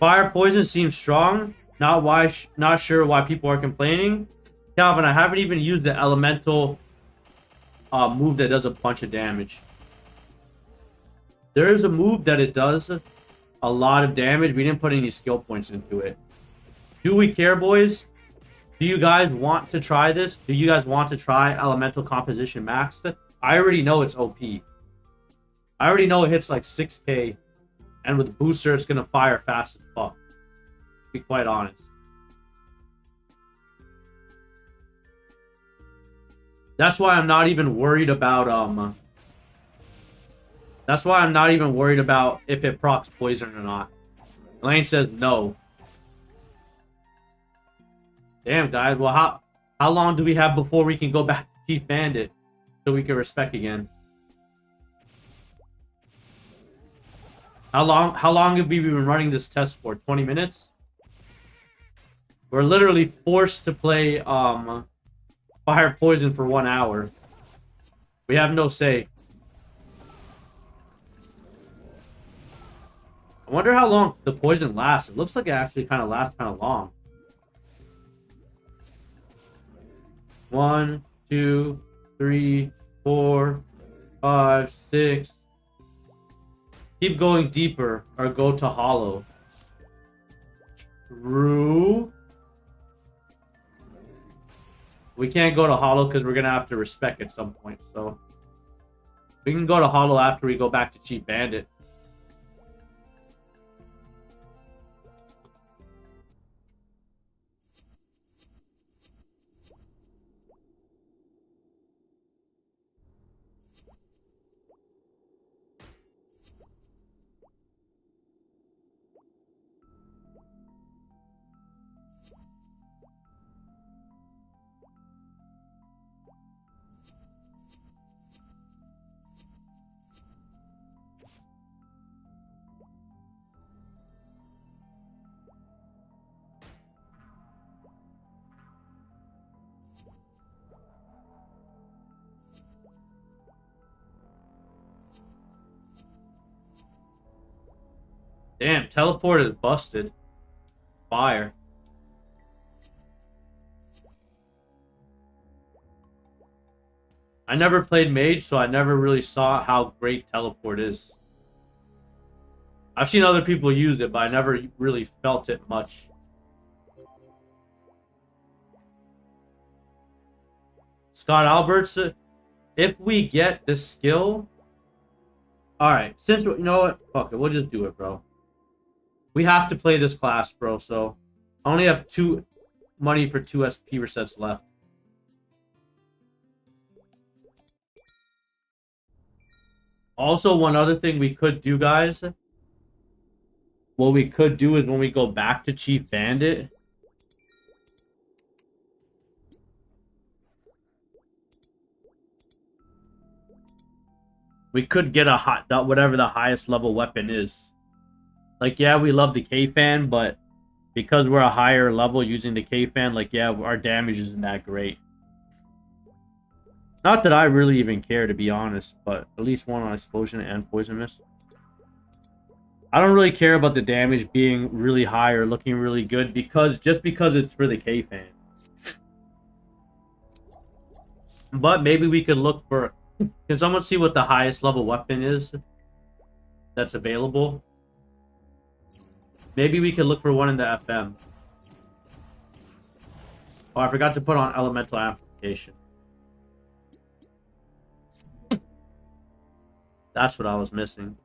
Fire poison seems strong. Not sure why people are complaining. Calvin, I haven't even used the elemental move that does a bunch of damage. There is a move that it does a lot of damage. We didn't put any skill points into it. Do we care, boys? Do you guys want to try this? Do you guys want to try Elemental Composition Maxed? I already know it's OP. I already know it hits like 6k. And with Booster, it's going to fire fast as fuck. To be quite honest. That's why I'm not even worried about, That's why I'm not even worried about if it procs poison or not. Lane says no. Damn, guys. Well, how long do we have before we can go back to Chief Bandit so we can respec again? How long have we been running this test for? 20 minutes? We're literally forced to play Fire Poison for 1 hour. We have no say. I wonder how long the poison lasts. It looks like it actually kind of lasts kind of long. 1, 2, 3, 4, 5, 6. Keep going deeper or go to hollow. True. We can't go to hollow because we're gonna have to respec at some point. So we can go to hollow after we go back to Chief Bandit. Damn, teleport is busted. Fire. I never played Mage, so I never really saw how great teleport is. I've seen other people use it, but I never really felt it much. Scott Alberts, if we get this skill... Alright, since, you know what? Fuck it, we'll just do it, bro. We have to play this class, bro, so... I only have money for 2 SP resets left. Also, one other thing we could do, guys... What we could do is when we go back to Chief Bandit... We could get whatever the highest level weapon is. Like, yeah, we love the K-Fan, but because we're a higher level using the K-Fan, like, yeah, our damage isn't that great. Not that I really even care, to be honest, but at least one on Explosion and Poison Mist. I don't really care about the damage being really high or looking really good just because it's for the K-Fan. But maybe we could look for... Can someone see what the highest level weapon is that's available? Maybe we could look for one in the FM. Oh, I forgot to put on Elemental Amplification. That's what I was missing.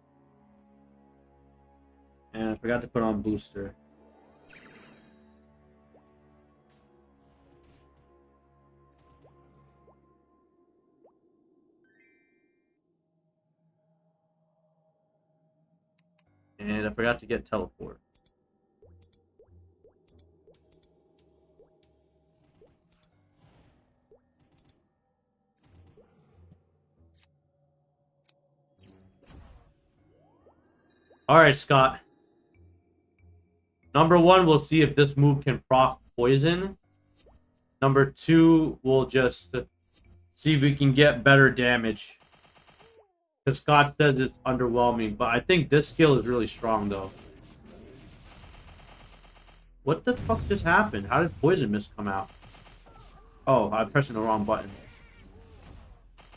And I forgot to put on Booster. And I forgot to get Teleport. Alright, Scott. Number 1, we'll see if this move can proc poison. Number 2, we'll just see if we can get better damage. Because Scott says it's underwhelming, but I think this skill is really strong, though. What the fuck just happened? How did Poison Mist come out? Oh, I'm pressing the wrong button.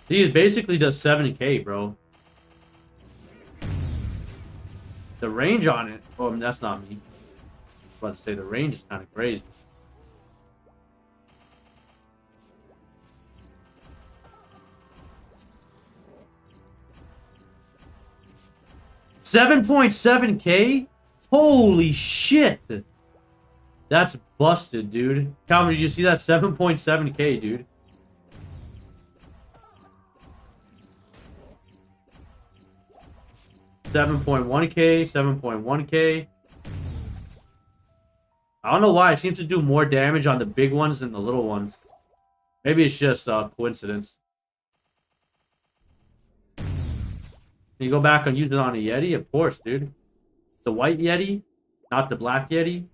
See, it basically does 7k, bro. The range on it... Oh, that's not me. I was about to say, the range is kind of crazy. $7.7k? Holy shit! That's busted, dude. Calvin, did you see that? 7.7k, dude. $7.1k, 7.1k. I don't know why. It seems to do more damage on the big ones than the little ones. Maybe it's just a coincidence. Can you go back and use it on a Yeti? Of course, dude. The white Yeti, not the black Yeti.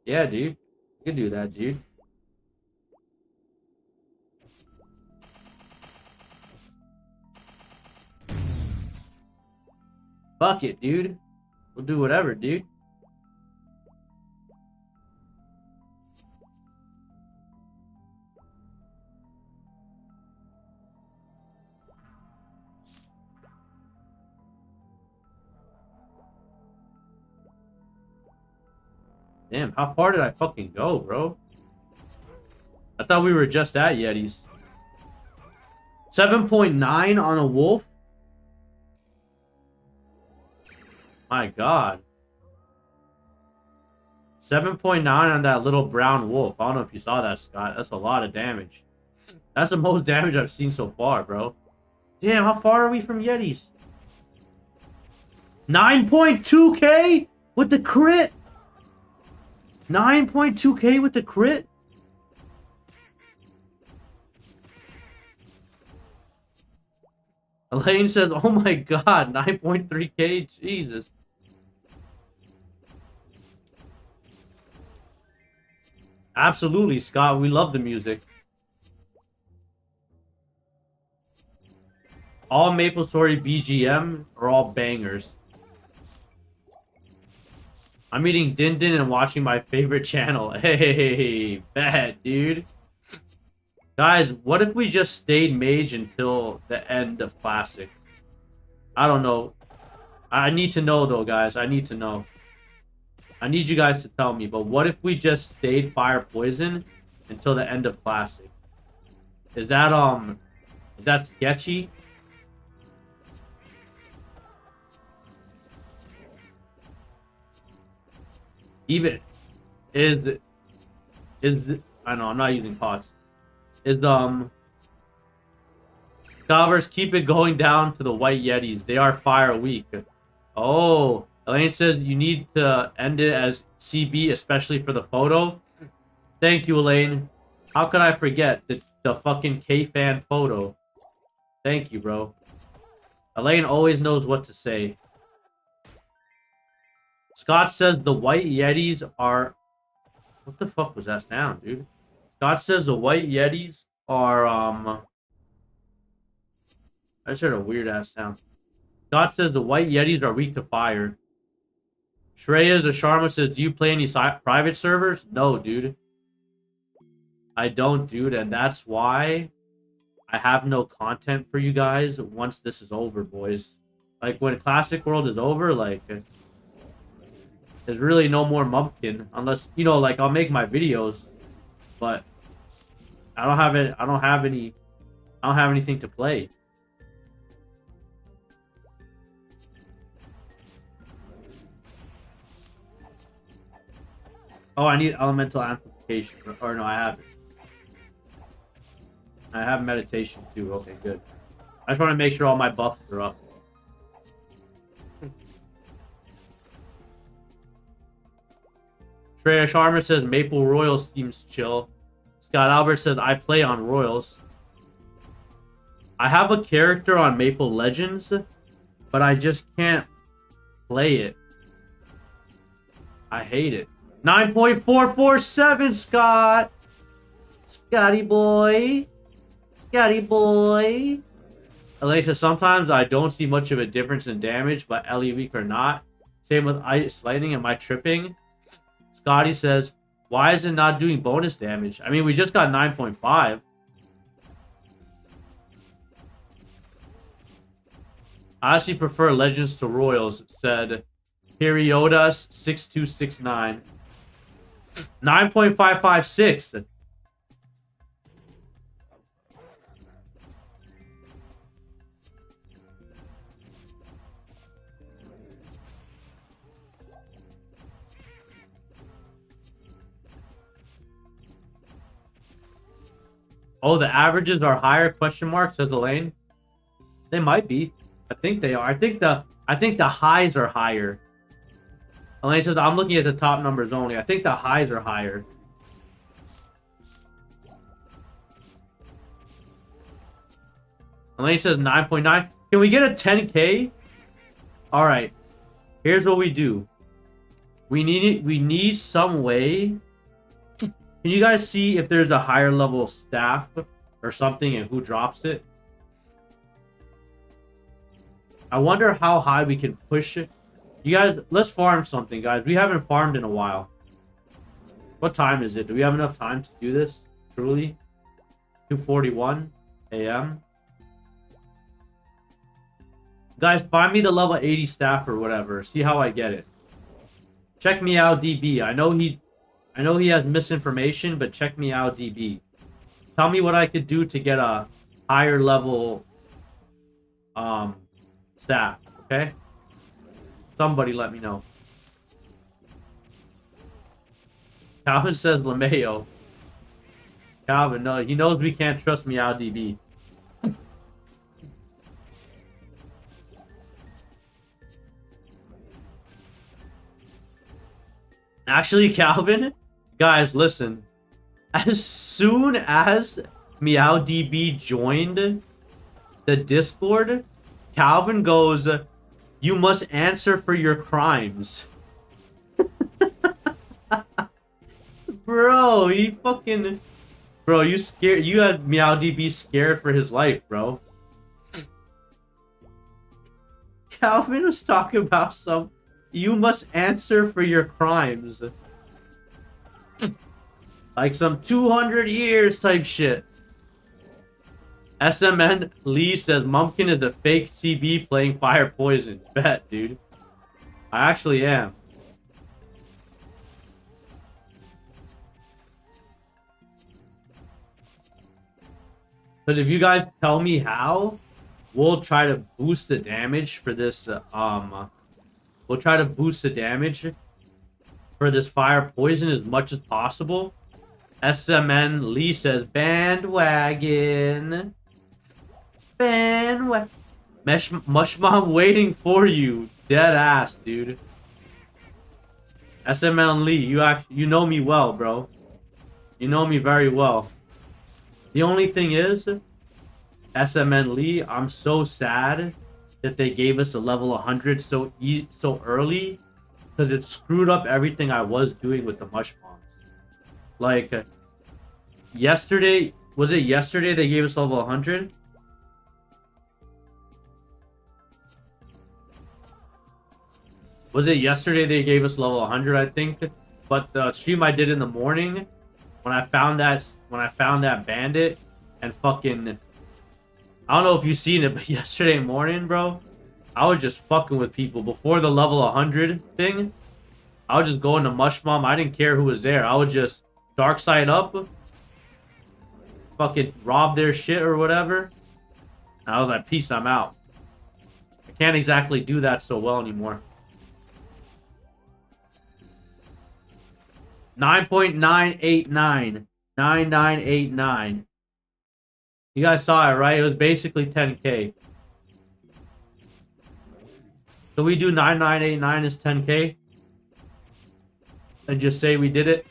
Yeah, dude. You can do that, dude. Fuck it, dude. We'll do whatever, dude. Damn, how far did I fucking go, bro? I thought we were just at Yetis. 7.9 on a wolf? My god. 7.9 on that little brown wolf. I don't know if you saw that, Scott. That's a lot of damage. That's the most damage I've seen so far, bro. Damn, how far are we from Yetis? 9.2k with the crit? 9.2k with the crit? Elaine says, oh my god, 9.3k, Jesus. Absolutely, Scott, we love the music. All MapleStory BGM are all bangers. I'm eating Din Din and watching my favorite channel. Hey, bad, dude. Guys, what if we just stayed mage until the end of Classic? I don't know. I need to know, though, guys. I need to know. I need you guys to tell me, but what if we just stayed Fire Poison until the end of Classic? Is that sketchy? Even I know I'm not using pots. Is Scalvers, keep it going down to the white Yetis. They are fire weak. Oh, Elaine says you need to end it as CB, especially for the photo. Thank you, Elaine. How could I forget the fucking K-fan photo? Thank you, bro. Elaine always knows what to say. Scott says the white Yetis are... What the fuck was that sound, dude? Scott says the white Yetis are, I just heard a weird-ass sound. Scott says the white Yetis are weak to fire. Shreya the Sharma says, do you play any private servers? No, dude. I don't, dude, and that's why I have no content for you guys once this is over, boys. Like, when Classic World is over, like... There's really no more Mumpkin unless, you know, like, I'll make my videos, but I don't have it. I don't have anything to play. Oh, I need elemental amplification. Or no, I have it. I have meditation too. Okay, good. I just want to make sure all my buffs are up. Shreya Sharma says Maple Royals seems chill. Scott Albert says I play on Royals. I have a character on Maple Legends, but I just can't play it. I hate it. 9.447, Scott! Scotty boy. Scotty boy. Alicia, sometimes I don't see much of a difference in damage, but Ellie weak or not. Same with Ice Lightning. Am I tripping? Scotty says, why is it not doing bonus damage? I mean, we just got 9.5. I actually prefer Legends to Royals, said Periodas 6269. 9.556. Oh, the averages are higher? Question mark, says Elaine. They might be. I think they are. I think the highs are higher. Elaine says I'm looking at the top numbers only. I think the highs are higher. Elaine says 9.9. Can we get a 10K? All right. Here's what we do. We need some way. Can you guys see if there's a higher level staff or something and who drops it? I wonder how high we can push it. You guys, let's farm something, guys. We haven't farmed in a while. What time is it? Do we have enough time to do this? Truly? 2:41 a.m. Guys, find me the level 80 staff or whatever. See how I get it. Check me out, DB. I know he has misinformation, but check me out, DB. Tell me what I could do to get a higher level staff, okay? Somebody let me know. Calvin says LeMayo. Calvin, no, he knows we can't trust me out, DB. Actually, Calvin, guys, listen. As soon as MeowDB joined the Discord, Calvin goes, "You must answer for your crimes." Bro, he fucking... Bro, you scared... You had MeowDB scared for his life, bro. Calvin was talking about some... You must answer for your crimes. Like some 200 years type shit. SMN Lee says Mumpkin is a fake CB playing Fire Poison. Bet, dude. I actually am. Because if you guys tell me how, we'll try to boost the damage for this, we'll try to boost the damage for this Fire Poison as much as possible. SMN Lee says, bandwagon. Bandwagon. Mushmom waiting for you. Dead ass, dude. SMN Lee, you know me well, bro. You know me very well. The only thing is, SMN Lee, I'm so sad that they gave us a level 100 so early, because it screwed up everything I was doing with the mush bombs. Like, yesterday, was it yesterday they gave us level 100? Was it yesterday they gave us level 100, I think? But the stream I did in the morning, when I found that bandit and fucking... I don't know if you've seen it, but yesterday morning, bro, I was just fucking with people. Before the level 100 thing, I would just go into Mush Bomb. I didn't care who was there. I would just dark side up, fucking rob their shit or whatever. And I was like, peace, I'm out. I can't exactly do that so well anymore. 9.989. 9989. You guys saw it, right? It was basically 10K. So we do 9989 as 10K? And just say we did it?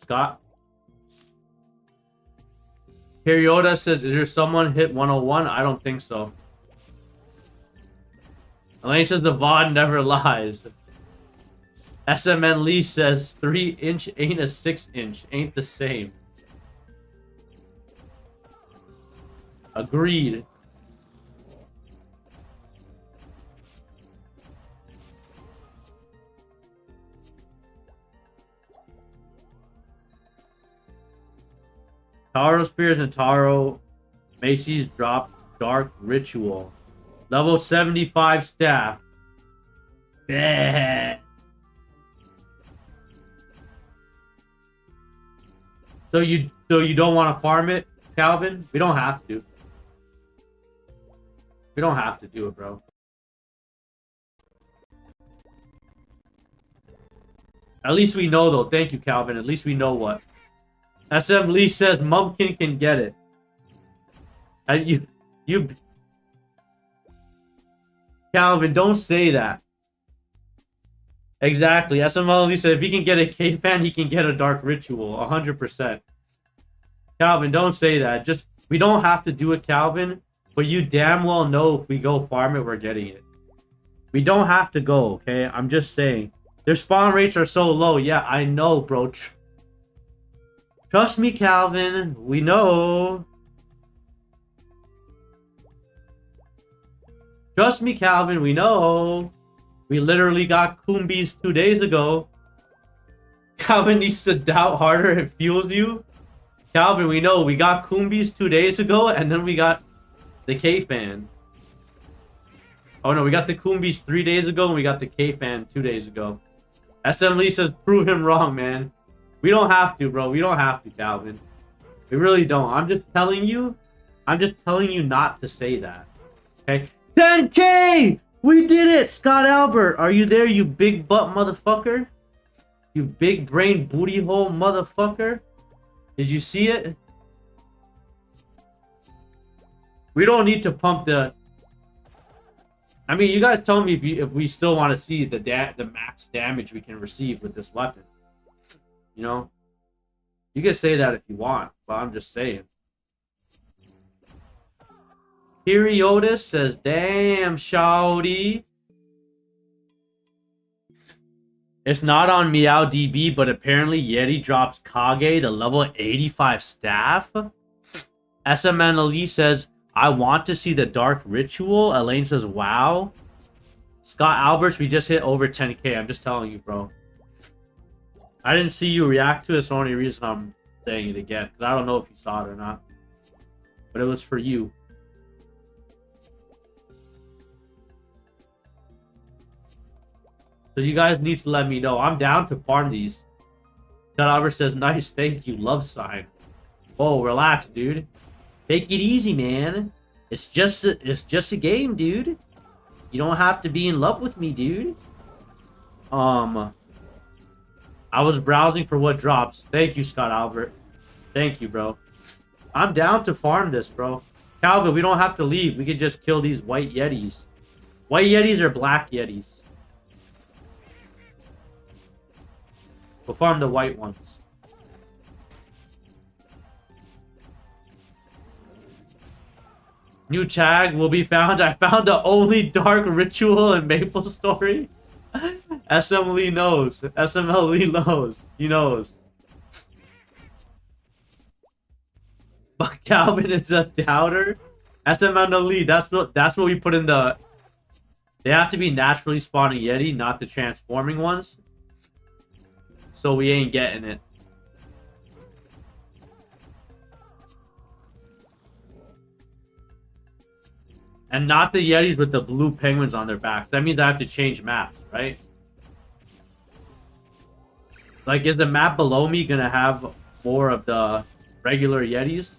Scott? Perioda says, is there someone hit 101? I don't think so. Elaine says the VOD never lies. SMN Lee says 3-inch ain't a 6-inch. Ain't the same. Agreed. Taro Spears and Taro Macy's drop Dark Ritual. Level 75 staff. Yeah. So you don't want to farm it, Calvin? We don't have to. We don't have to do it, bro. At least we know, though. Thank you, Calvin. At least we know what. SM Lee says Mumpkin can get it. You... Calvin, don't say that. Exactly. SML Lee said if he can get a K-Fan, he can get a Dark Ritual. 100%. Calvin, don't say that. Just... We don't have to do it, Calvin. But you damn well know if we go farm it, we're getting it. We don't have to go, okay? I'm just saying. Their spawn rates are so low. Yeah, I know, bro. Trust me, Calvin. We know. Trust me, Calvin. We know. We literally got Kumbies 2 days ago. Calvin needs to doubt harder. It fuels you. Calvin, we know. We got Kumbies 2 days ago, and then we got the K-Fan. Oh, no. We got the Kumbies 3 days ago, and we got the K-Fan 2 days ago. SM Lee says, prove him wrong, man. We don't have to, bro. We don't have to, Calvin. We really don't. I'm just telling you not to say that. Okay? 10K! We did it! Scott Albert, are you there, you big butt motherfucker? You big brain booty hole motherfucker? Did you see it? We don't need to pump the... I mean, you guys tell me if we still want to see the max damage we can receive with this weapon. You know? You can say that if you want, but I'm just saying. Periotis says, damn, shawty. It's not on MeowDB, but apparently Yeti drops Kage, the level 85 staff. SMN Ali says, I want to see the Dark Ritual. Elaine says, wow. Scott Alberts, we just hit over 10K. I'm just telling you, bro. I didn't see you react to it. It's the only reason I'm saying it again. Because I don't know if you saw it or not. But it was for you. So you guys need to let me know. I'm down to farm these. Scott Alberts says, nice, thank you. Love sign. Oh, relax, dude. Take it easy, man. It's just a game, dude. You don't have to be in love with me, dude. I was browsing for what drops. Thank you, Scott Albert. Thank you, bro. I'm down to farm this, bro. Calvin, we don't have to leave. We can just kill these white Yetis. White Yetis or black Yetis? We'll farm the white ones. New tag will be found. I found the only Dark Ritual in MapleStory. SM Lee knows. SML Lee knows. He knows. But Calvin is a doubter. SML Lee. That's what we put in the. They have to be naturally spawning Yeti, not the transforming ones. So we ain't getting it. And not the Yetis with the blue penguins on their backs. That means I have to change maps, right? Like, is the map below me gonna have more of the regular Yetis?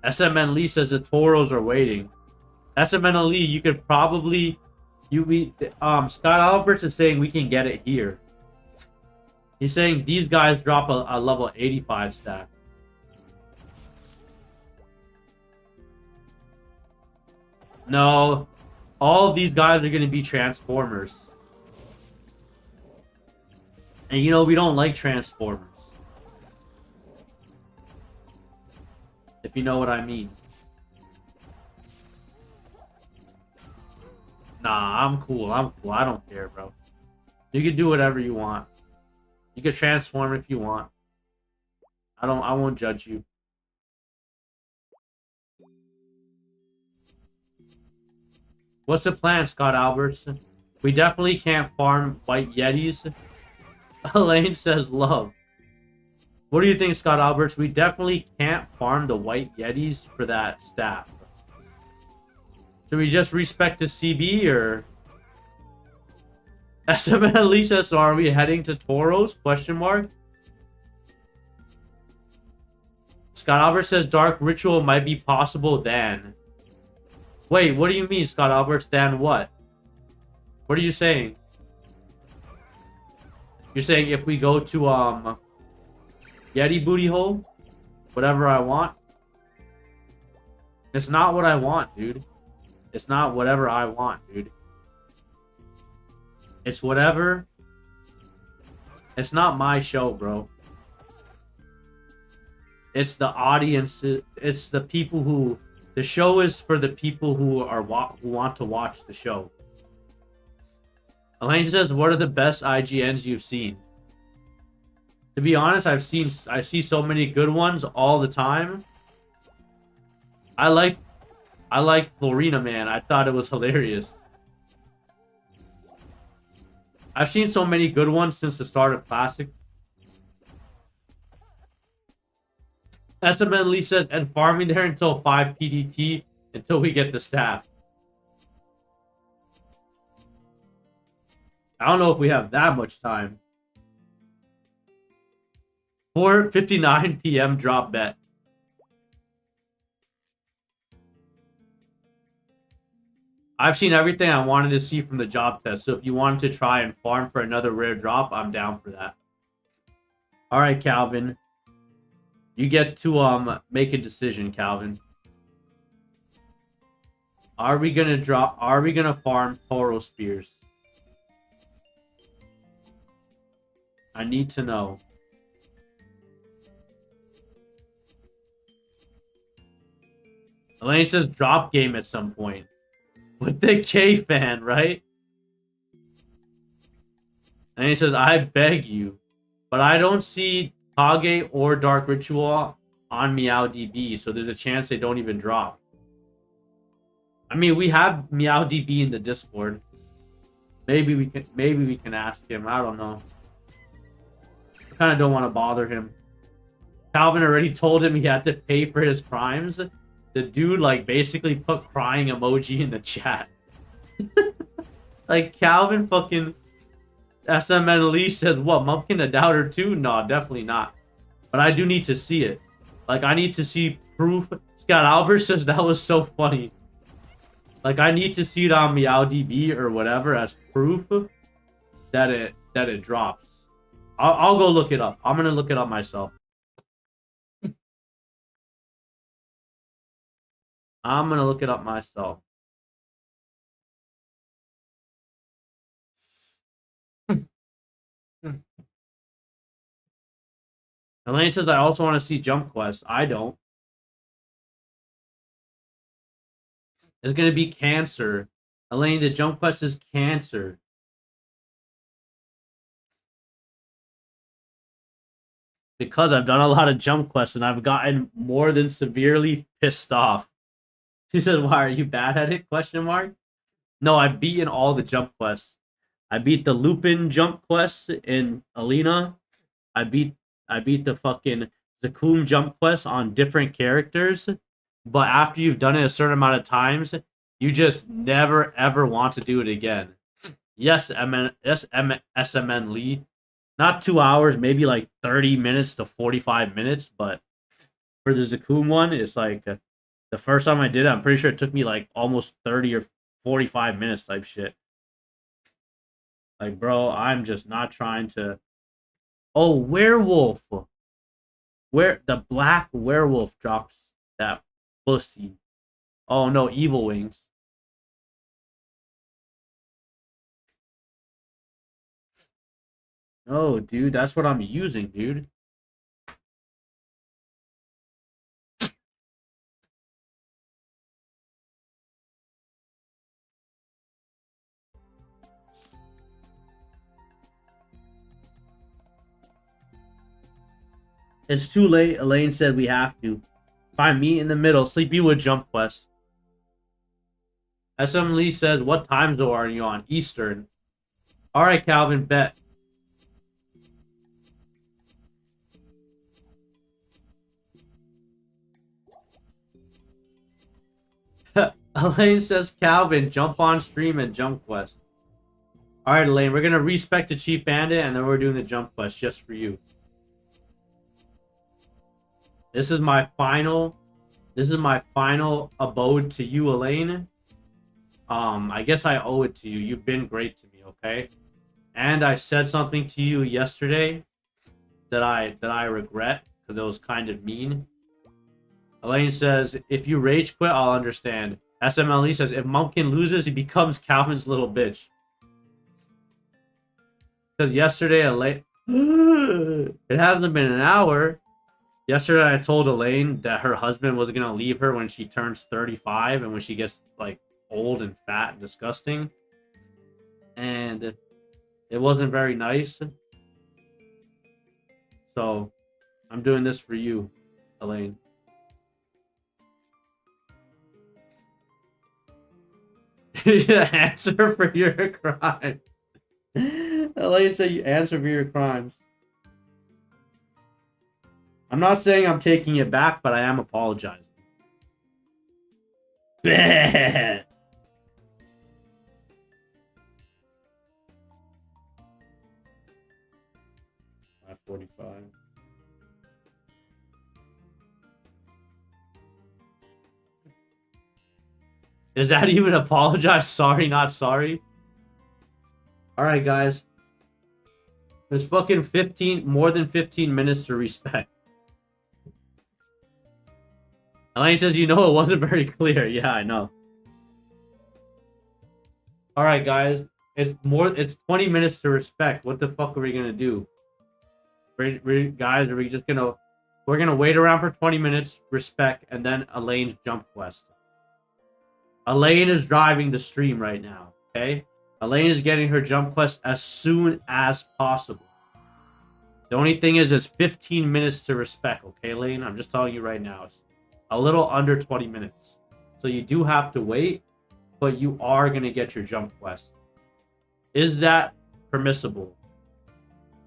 SMN Lee says the Toros are waiting. SMN Lee, you could probably... Scott Alberts is saying we can get it here. He's saying these guys drop a level 85 stat. No, all of these guys are going to be Transformers. And you know, we don't like Transformers. If you know what I mean. Nah, I'm cool. I'm cool. I don't care, bro. You can do whatever you want. You can transform if you want. I won't judge you. What's the plan, Scott Alberts? We definitely can't farm white Yetis. Elaine says love. What do you think, Scott Alberts? We definitely can't farm the white yetis for that staff. Should we just respect the CB or SMN Lisa? So are we heading to Toros? Question mark. Scott Alberts says Dark Ritual might be possible then. Wait, what do you mean, Scott Alberts? Then what? What are you saying? You're saying if we go to Yeti Booty Hole, whatever I want? It's not what I want, dude. It's not whatever I want, dude. It's whatever. It's not my show, bro. It's the audience. It's the people who. The show is for the people who want to watch the show. Elaine says, "What are the best IGNs you've seen?" To be honest, I see so many good ones all the time. I like Florina, man. I thought it was hilarious. I've seen so many good ones since the start of Classic. SMN Lee said, and farming there until 5 PDT until we get the staff. I don't know if we have that much time. 4:59 p.m. drop bet. I've seen everything I wanted to see from the job test, so if you wanted to try and farm for another rare drop, I'm down for that. Alright, Calvin. You get to make a decision, Calvin. Are we gonna farm Toro Spears? I need to know. Elaine says drop game at some point. With the K-fan, right? And he says, I beg you. But I don't see Kage or Dark Ritual on MeowDB, so there's a chance they don't even drop. I mean, we have MeowDB in the Discord. Maybe we can ask him. I don't know. I kind of don't want to bother him. Calvin already told him he had to pay for his crimes. The dude, like, basically put crying emoji in the chat. Like, Calvin fucking... SMN Lee said, what, Mumpkin a doubter too? No, definitely not. But I do need to see it. Like, I need to see proof. Scott Albert says that was so funny. Like, I need to see it on MeowDB or whatever as proof that it drops. I'll go look it up. I'm gonna look it up myself. I'm gonna look it up myself. Elaine says, I also want to see Jump Quest. I don't. It's going to be cancer. Elaine, the Jump Quest is cancer. Because I've done a lot of Jump Quests and I've gotten more than severely pissed off. She said, why, are you bad at it? Question mark. No, I've beaten all the Jump Quests. I beat the Lupin Jump Quest in Alina. I beat the fucking Zakum Jump Quest on different characters. But after you've done it a certain amount of times, you just never ever want to do it again. Yes, SMN Lee. Not 2 hours, maybe like 30 minutes to 45 minutes. But for the Zakum one, it's like the first time I did it, I'm pretty sure it took me like almost 30 or 45 minutes type shit. Like, bro, I'm just not trying to... Oh, werewolf. Where the black werewolf drops that pussy. Oh no, Evil Wings. Oh, dude, that's what I'm using, dude. It's too late. Elaine said we have to. Find me in the middle. Sleepywood Jump Quest. SM Lee says, what time zone are you on? Eastern. Alright, Calvin, bet. Elaine says, Calvin, jump on stream and jump quest. Alright, Elaine, we're gonna respec the Chief Bandit and then we're doing the jump quest just for you. This is my final abode to you, Elaine. I guess I owe it to you. You've been great to me, okay? And I said something to you yesterday that I regret because it was kind of mean. Elaine says, if you rage quit, I'll understand. SMLE says, if Mumpkin loses, he becomes Calvin's little bitch. Because yesterday, Elaine... it hasn't been an hour. Yesterday, I told Elaine that her husband was going to leave her when she turns 35 and when she gets, like, old and fat and disgusting. And it wasn't very nice. So, I'm doing this for you, Elaine. Answer for your crime. Elaine said you answer for your crimes. I'm not saying I'm taking it back, but I am apologizing. 5:45. Is that even apologize? Sorry, not sorry. Alright, guys. There's fucking more than 15 minutes to respect. Elaine says, you know, it wasn't very clear. Yeah, I know. Alright, guys. It's 20 minutes to respect. What the fuck are we gonna do? Guys, are we just gonna... We're gonna wait around for 20 minutes, respect, and then Elaine's jump quest. Elaine is driving the stream right now, okay? Elaine is getting her jump quest as soon as possible. The only thing is, it's 15 minutes to respect, okay, Elaine? I'm just telling you right now. It's a little under 20 minutes. So you do have to wait, but you are going to get your jump quest. Is that permissible?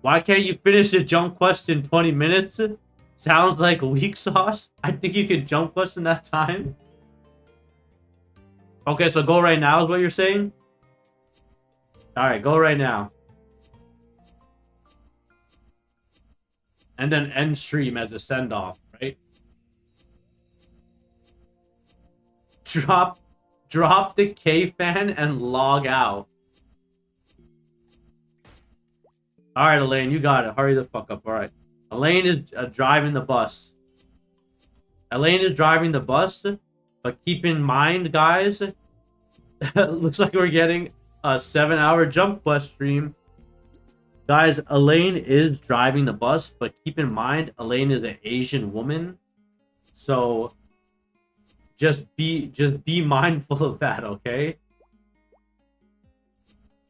Why can't you finish the jump quest in 20 minutes? Sounds like weak sauce. I think you can jump quest in that time. Okay, so go right now is what you're saying? Alright, go right now. And then end stream as a send-off, right? Drop the K-fan and log out. Alright, Elaine, you got it. Hurry the fuck up, alright. Elaine is driving the bus. Elaine is driving the bus, but keep in mind, guys, looks like we're getting a 7-hour jump quest stream. Guys, Elaine is driving the bus, but keep in mind, Elaine is an Asian woman. So just be mindful of that, okay?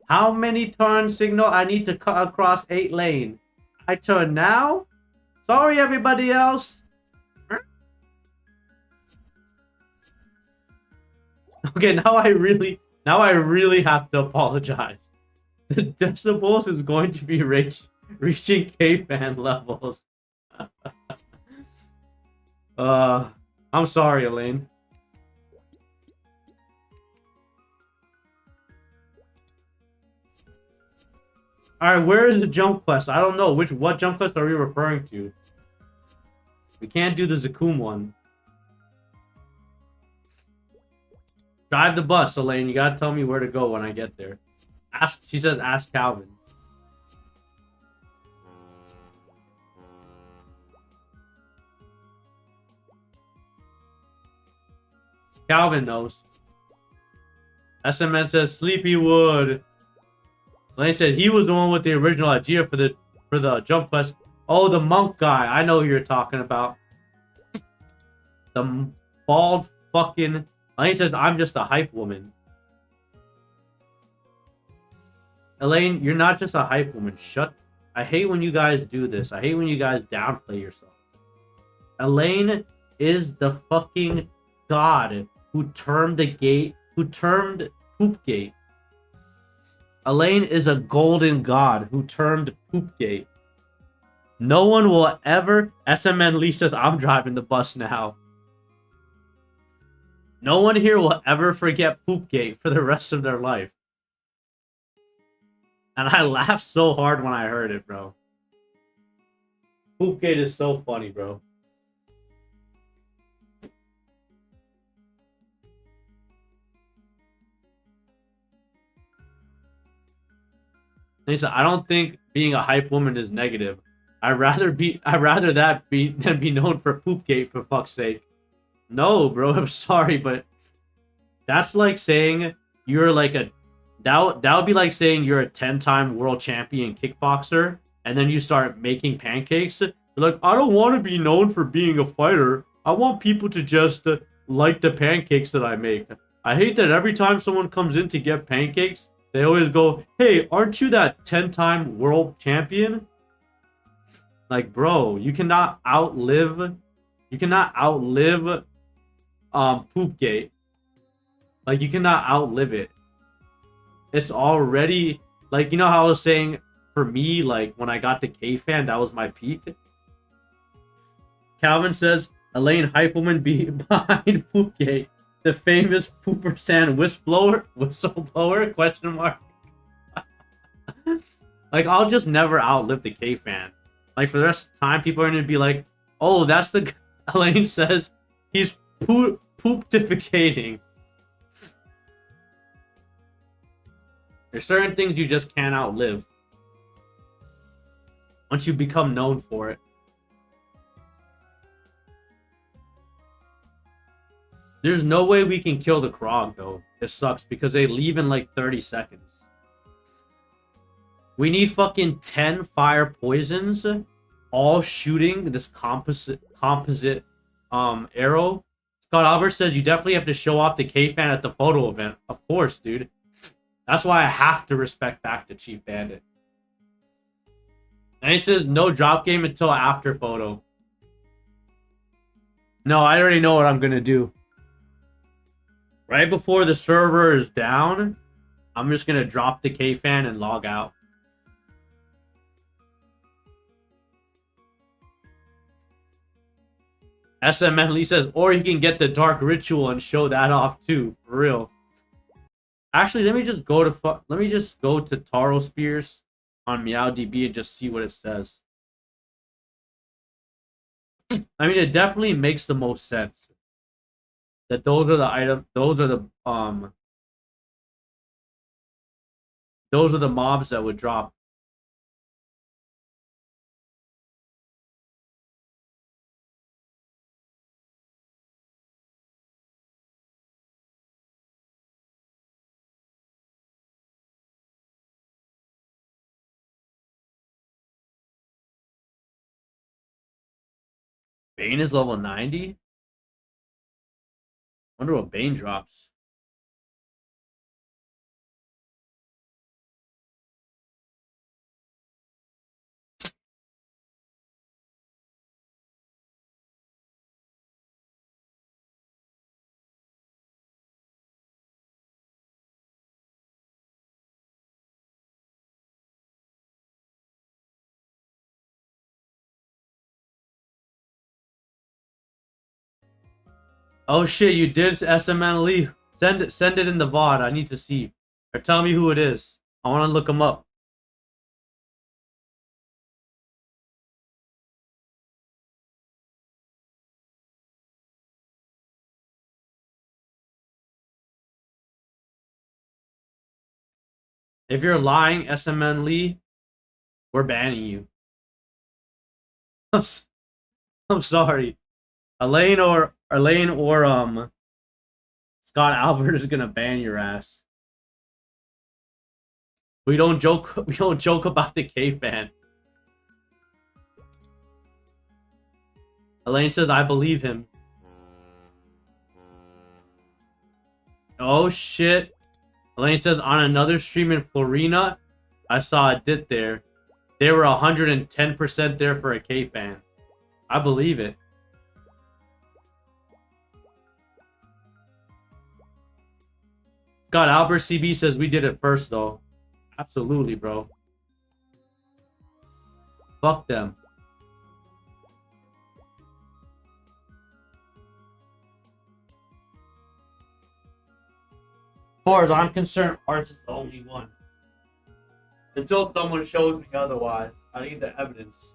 How many turn signal I need to cut across 8 lane? I turn now? Sorry, everybody else. Okay, now I really have to apologize. The decibels is going to be reaching K-fan levels. I'm sorry, Elaine. Alright, where is the jump quest? I don't know. What jump quest are we referring to? We can't do the Zakum one. Drive the bus, Elaine. You gotta tell me where to go when I get there. She says ask Calvin. Calvin knows. SMN says Sleepywood. Elaine said he was the one with the original idea for the jump quest. Oh, the monk guy. I know who you're talking about. The bald fucking... Elaine says, I'm just a hype woman. Elaine, you're not just a hype woman. Shut... I hate when you guys do this. I hate when you guys downplay yourself. Elaine is the fucking god who termed the gate... Who termed Poopgate. Elaine is a golden god who termed Poopgate. No one will ever... SMN Lee says, I'm driving the bus now. No one here will ever forget Poopgate for the rest of their life. And I laughed so hard when I heard it, bro. Poopgate is so funny, bro. And he said, I don't think being a hype woman is negative. I'd rather that be than be known for Poopgate, for fuck's sake. No, bro, I'm sorry, but that's like saying you're like a that would be like saying you're a 10-time world champion kickboxer and then you start making pancakes. You're like, I don't want to be known for being a fighter. I want people to just like the pancakes that I make. I hate that every time someone comes in to get pancakes, they always go, "Hey, aren't you that 10-time world champion?" Like, bro, you cannot outlive Poopgate. Like, you cannot outlive it. It's already, like, you know how I was saying, for me, like, when I got the K-Fan, that was my peak? Calvin says, Elaine Hypelman be behind Poopgate, the famous Pooper Sand whistleblower, question mark. Like, I'll just never outlive the K-Fan. Like, for the rest of the time, people are going to be like, oh, that's the... Elaine says, he's pooptificating. There's certain things you just can't outlive once you become known for it. There's no way we can kill the Krog, though. It sucks because they leave in like 30 seconds. We need fucking 10 fire poisons, all shooting this composite arrow. Scott Albert says you definitely have to show off the K-Fan at the photo event. Of course, dude. That's why I have to respect back to Chief Bandit. And he says no drop game until after photo. No, I already know what I'm gonna do. Right before the server is down, I'm just gonna drop the K-Fan and log out. SMN Lee says, or you can get the Dark Ritual and show that off too, for real. Actually, let me just go to Taro Spears on MeowDB and just see what it says. I mean, it definitely makes the most sense. That those are the mobs that would drop. Bane is level 90? Wonder what Bane drops. Oh shit, you did SMN Lee. Send it in the VOD. I need to see. Or tell me who it is. I want to look him up. If you're lying, SMN Lee, we're banning you. I'm sorry. Elaine or Scott Albert is gonna ban your ass. We don't joke about the K-Fan. Elaine says I believe him. Oh shit. Elaine says on another stream in Florina, I saw a dit there. They were 110% there for a K-Fan. I believe it. Scott Albert CB says we did it first though. Absolutely, bro. Fuck them. far as I'm concerned, arts is the only one. Until someone shows me otherwise, I need the evidence.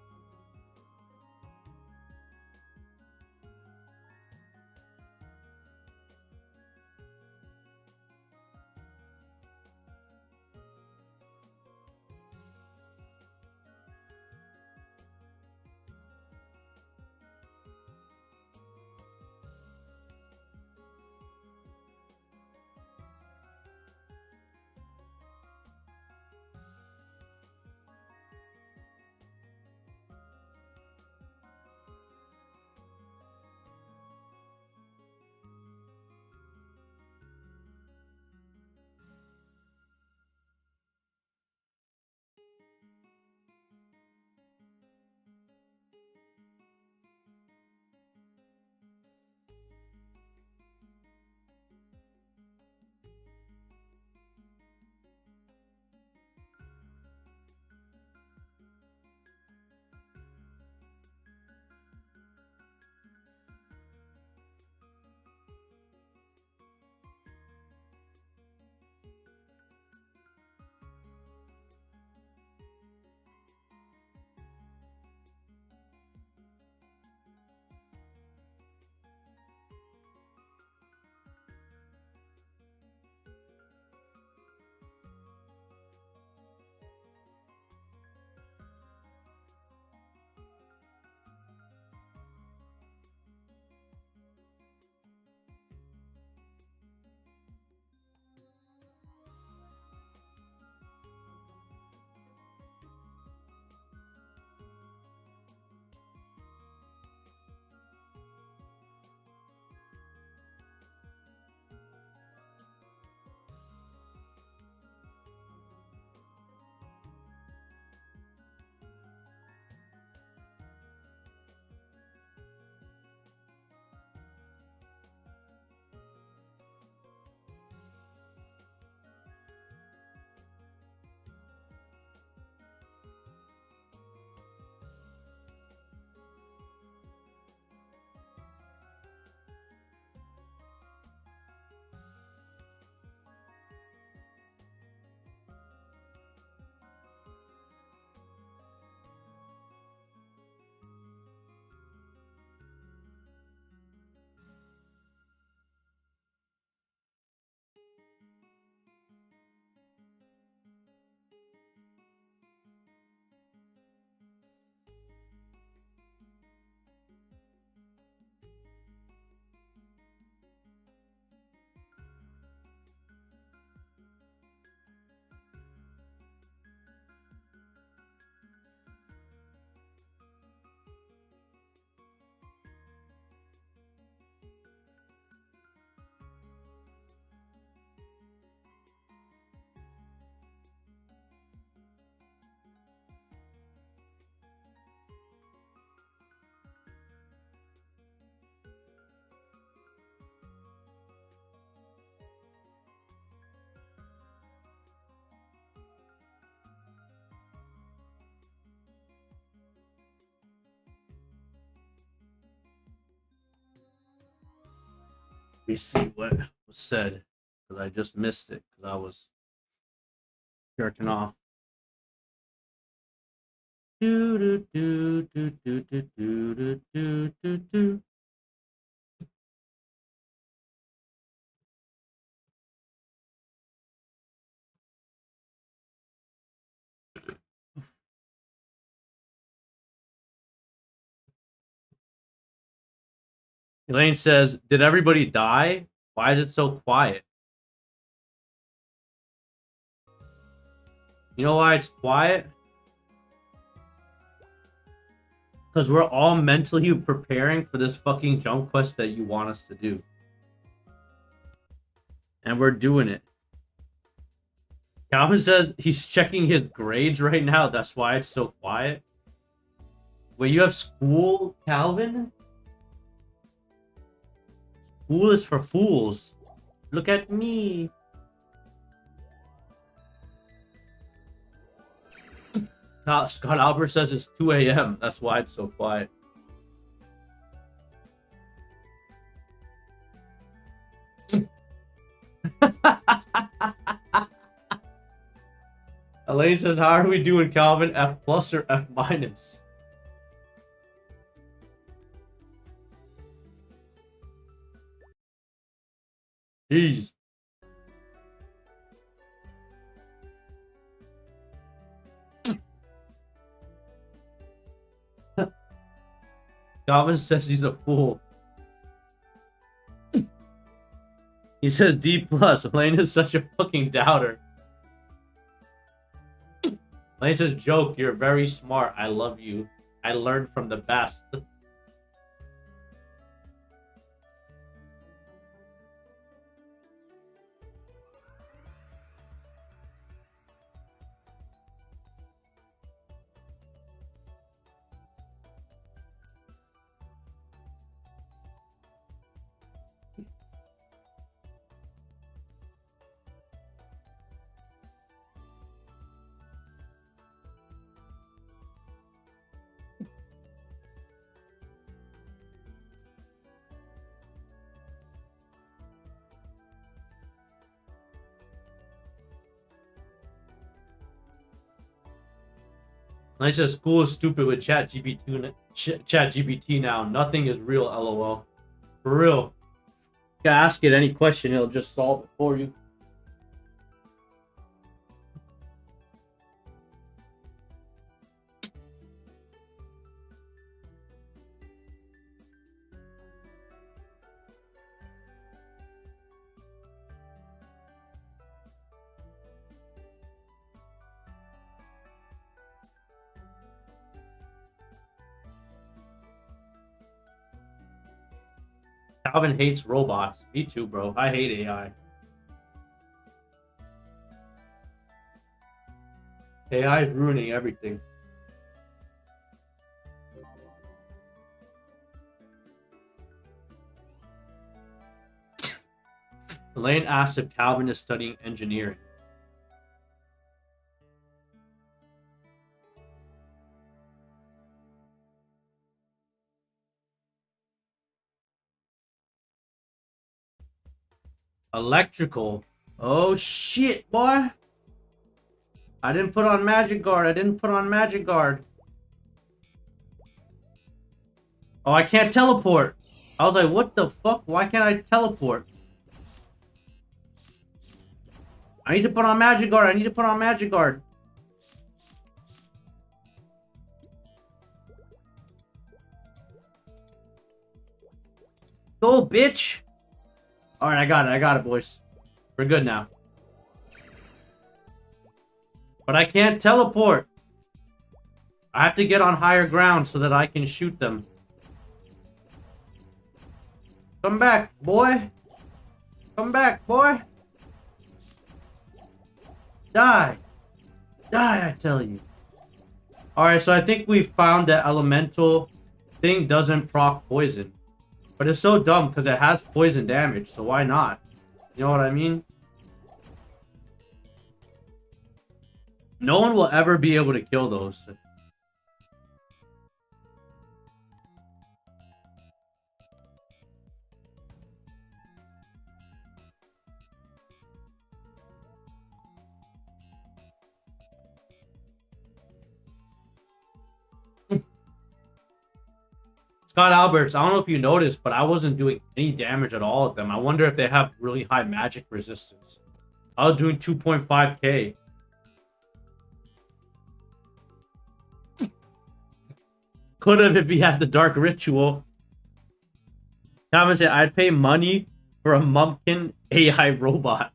We see what was said, because I just missed it because I was jerking off. Do do do do do do do do do do. Elaine says, "Did everybody die? Why is it so quiet?" You know why it's quiet? Because we're all mentally preparing for this fucking jump quest that you want us to do. And we're doing it. Calvin says he's checking his grades right now. That's why it's so quiet. Wait, you have school, Calvin? School is for fools. Look at me. Scott Albert says it's 2 a.m. That's why it's so quiet. Elaine says, how are we doing, Calvin? F plus or F minus? Jeez. Calvin says he's a fool. He says D plus. Elaine is such a fucking doubter. Elaine says, joke, you're very smart. I love you. I learned from the best. Elaine says, school is stupid with ChatGPT now. Nothing is real, lol. For real. You can ask it any question, it'll just solve it for you. Calvin hates robots. Me too, bro. I hate AI. AI is ruining everything. Elaine asks if Calvin is studying engineering. Electrical. Oh shit, boy. I didn't put on magic guard. I didn't put on magic guard. Oh, I can't teleport. I was like, what the fuck? Why can't I teleport? I need to put on magic guard. I need to put on magic guard. Go, bitch. All right, I got it. I got it, boys. We're good now. But I can't teleport. I have to get on higher ground so that I can shoot them. Come back, boy. Come back, boy. Die. Die, I tell you. Alright, so I think we found that elemental thing doesn't proc poison. But it's so dumb because it has poison damage, so why not? You know what I mean? No one will ever be able to kill those. Scott Alberts, I don't know if you noticed, but I wasn't doing any damage at all at them. I wonder if they have really high magic resistance. I was doing 2.5k. Could have if he had the Dark Ritual. Calvin said, I'd pay money for a Mumpkin AI robot.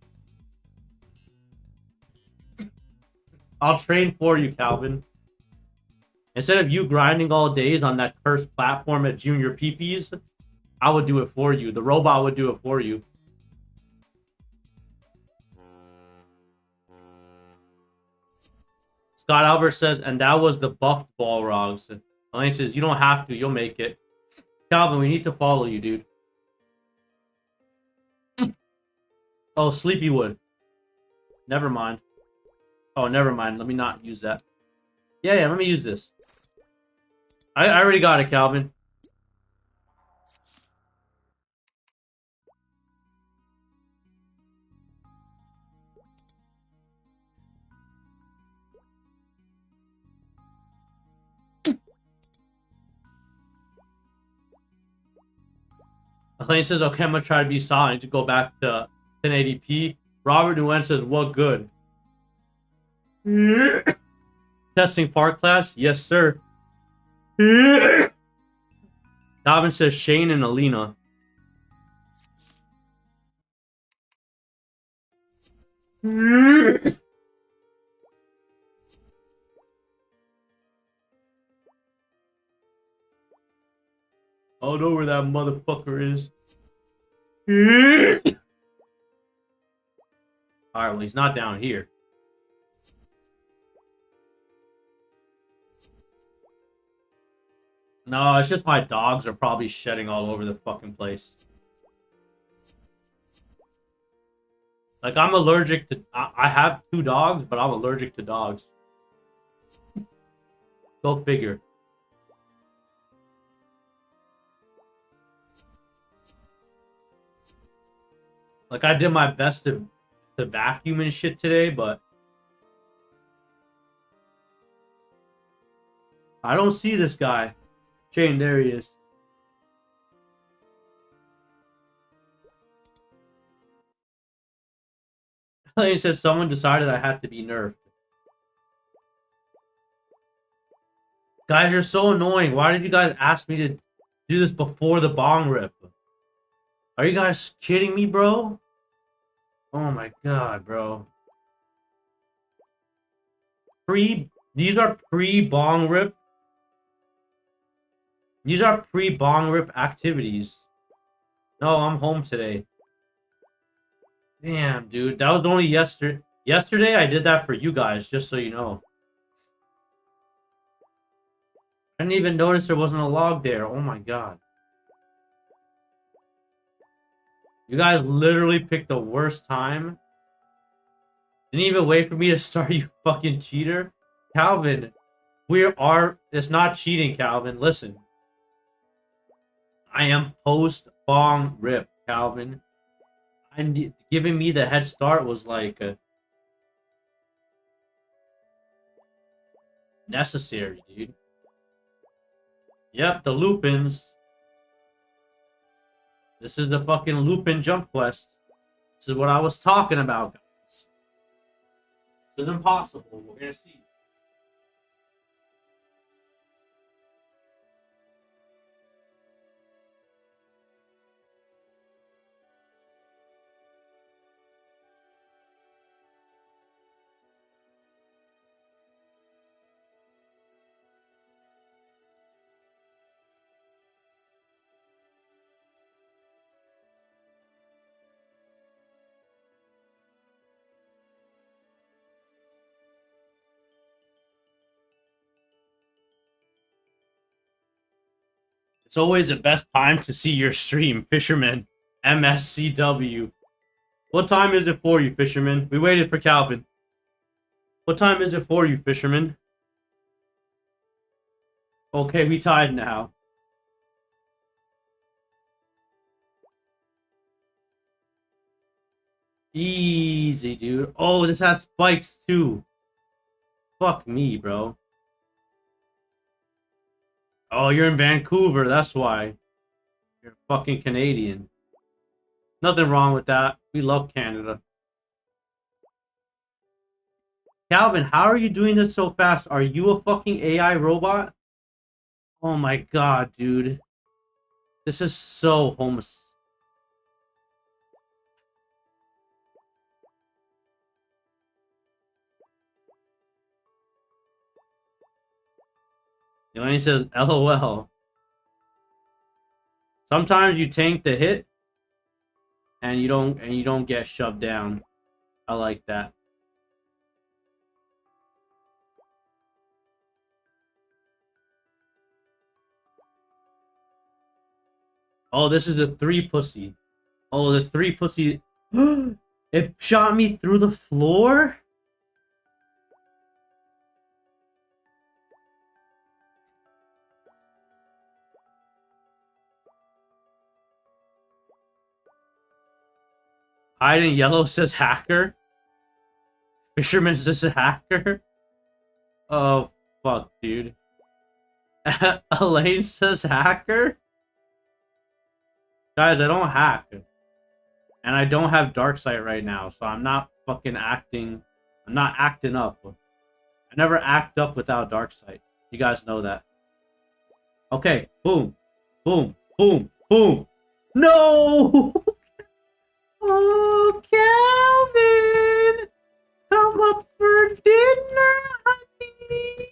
I'll train for you, Calvin. Instead of you grinding all days on that cursed platform at Junior PPs, I would do it for you. The robot would do it for you. Scott Albert says, and that was the buffed Balrogs. Elaine says, you don't have to. You'll make it. Calvin, we need to follow you, dude. Oh, Sleepywood. Never mind. Oh, never mind. Let me not use that. Yeah, let me use this. I already got it, Calvin. Elaine says, okay, I'm gonna try to be silent to go back to 1080p. Robert Nguyen says, what good? Testing fart class? Yes, sir. Calvin says, Shane and Alina. I don't know where that motherfucker is. Alright, well, he's not down here. No, it's just my dogs are probably shedding all over the fucking place. Like, I'm allergic to... I have 2 dogs, but I'm allergic to dogs. Go figure. Like, I did my best to vacuum and shit today, but... I don't see this guy. Shane, there he is. He says someone decided I had to be nerfed. Guys, you're so annoying. Why did you guys ask me to do this before the bong rip? Are you guys kidding me, bro? Oh my god, bro. These are pre-bong rip. These are pre-bong rip activities. No, I'm home today. Damn, dude. That was only yesterday. Yesterday, I did that for you guys, just so you know. I didn't even notice there wasn't a log there. Oh my god. You guys literally picked the worst time. Didn't even wait for me to start, you fucking cheater. Calvin, it's not cheating, Calvin. Listen. I am post-bong rip, Calvin. And giving me the head start was like necessary, dude. Yep, the Lupins. This is the fucking Lupin jump quest. This is what I was talking about, guys. This is impossible. We're gonna see. It's always the best time to see your stream, Fisherman. MSCW. What time is it for you, Fisherman? We waited for Calvin. What time is it for you, Fisherman? Okay, we tied now. Easy, dude. Oh, this has spikes, too. Fuck me, bro. Oh, you're in Vancouver, that's why. You're fucking Canadian. Nothing wrong with that. We love Canada. Calvin, how are you doing this so fast? Are you a fucking AI robot? Oh my god, dude. This is so homos. Delaney says, LOL. Sometimes you tank the hit and you don't get shoved down. I like that. Oh, this is the 3 pussy. Oh, the 3 pussy. It shot me through the floor? Hide in yellow says hacker. Fisherman says hacker. Oh, fuck, dude. Elaine says hacker. Guys, I don't hack. And I don't have dark sight right now, so I'm not fucking acting. I'm not acting up. I never act up without dark sight. You guys know that. Okay, boom. Boom. Boom. Boom. No! Oh, Calvin! Come up for dinner, honey!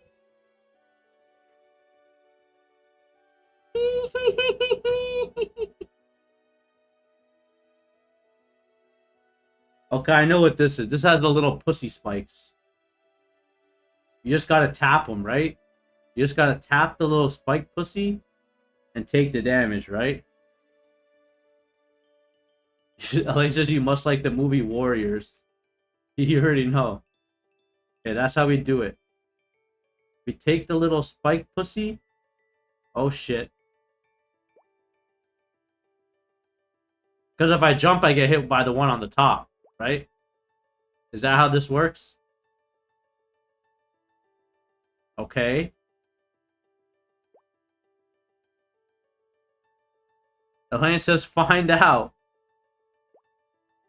Okay, I know what this is. This has the little pussy spikes. You just gotta tap them, right? You just gotta tap the little spike pussy and take the damage, right? Elaine says you must like the movie Warriors. You already know. Okay, that's how we do it. We take the little spike pussy. Oh shit. Because if I jump, I get hit by the one on the top, right? Is that how this works? Okay. Elaine says find out.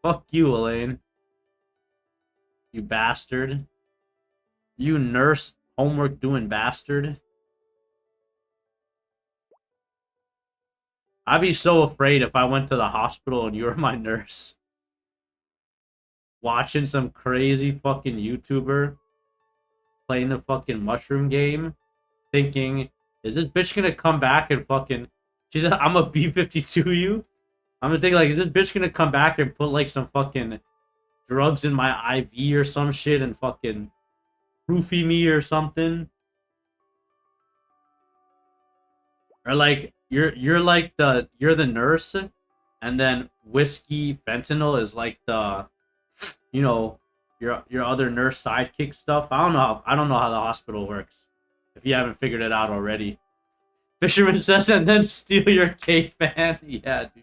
Fuck you, Elaine. You bastard. You nurse homework doing bastard. I'd be so afraid if I went to the hospital and you were my nurse. Watching some crazy fucking YouTuber playing the fucking mushroom game, thinking, is this bitch gonna come back and fucking... She said, I'm a B-52 you? I'm gonna think, like, is this bitch gonna come back and put, like, some fucking drugs in my IV or some shit and fucking roofie me or something? Or, like, you're like you're the nurse, and then whiskey fentanyl is like the, you know, your other nurse sidekick stuff. I don't know how the hospital works. If you haven't figured it out already. Fisherman says, and then steal your K-fan. Yeah, dude.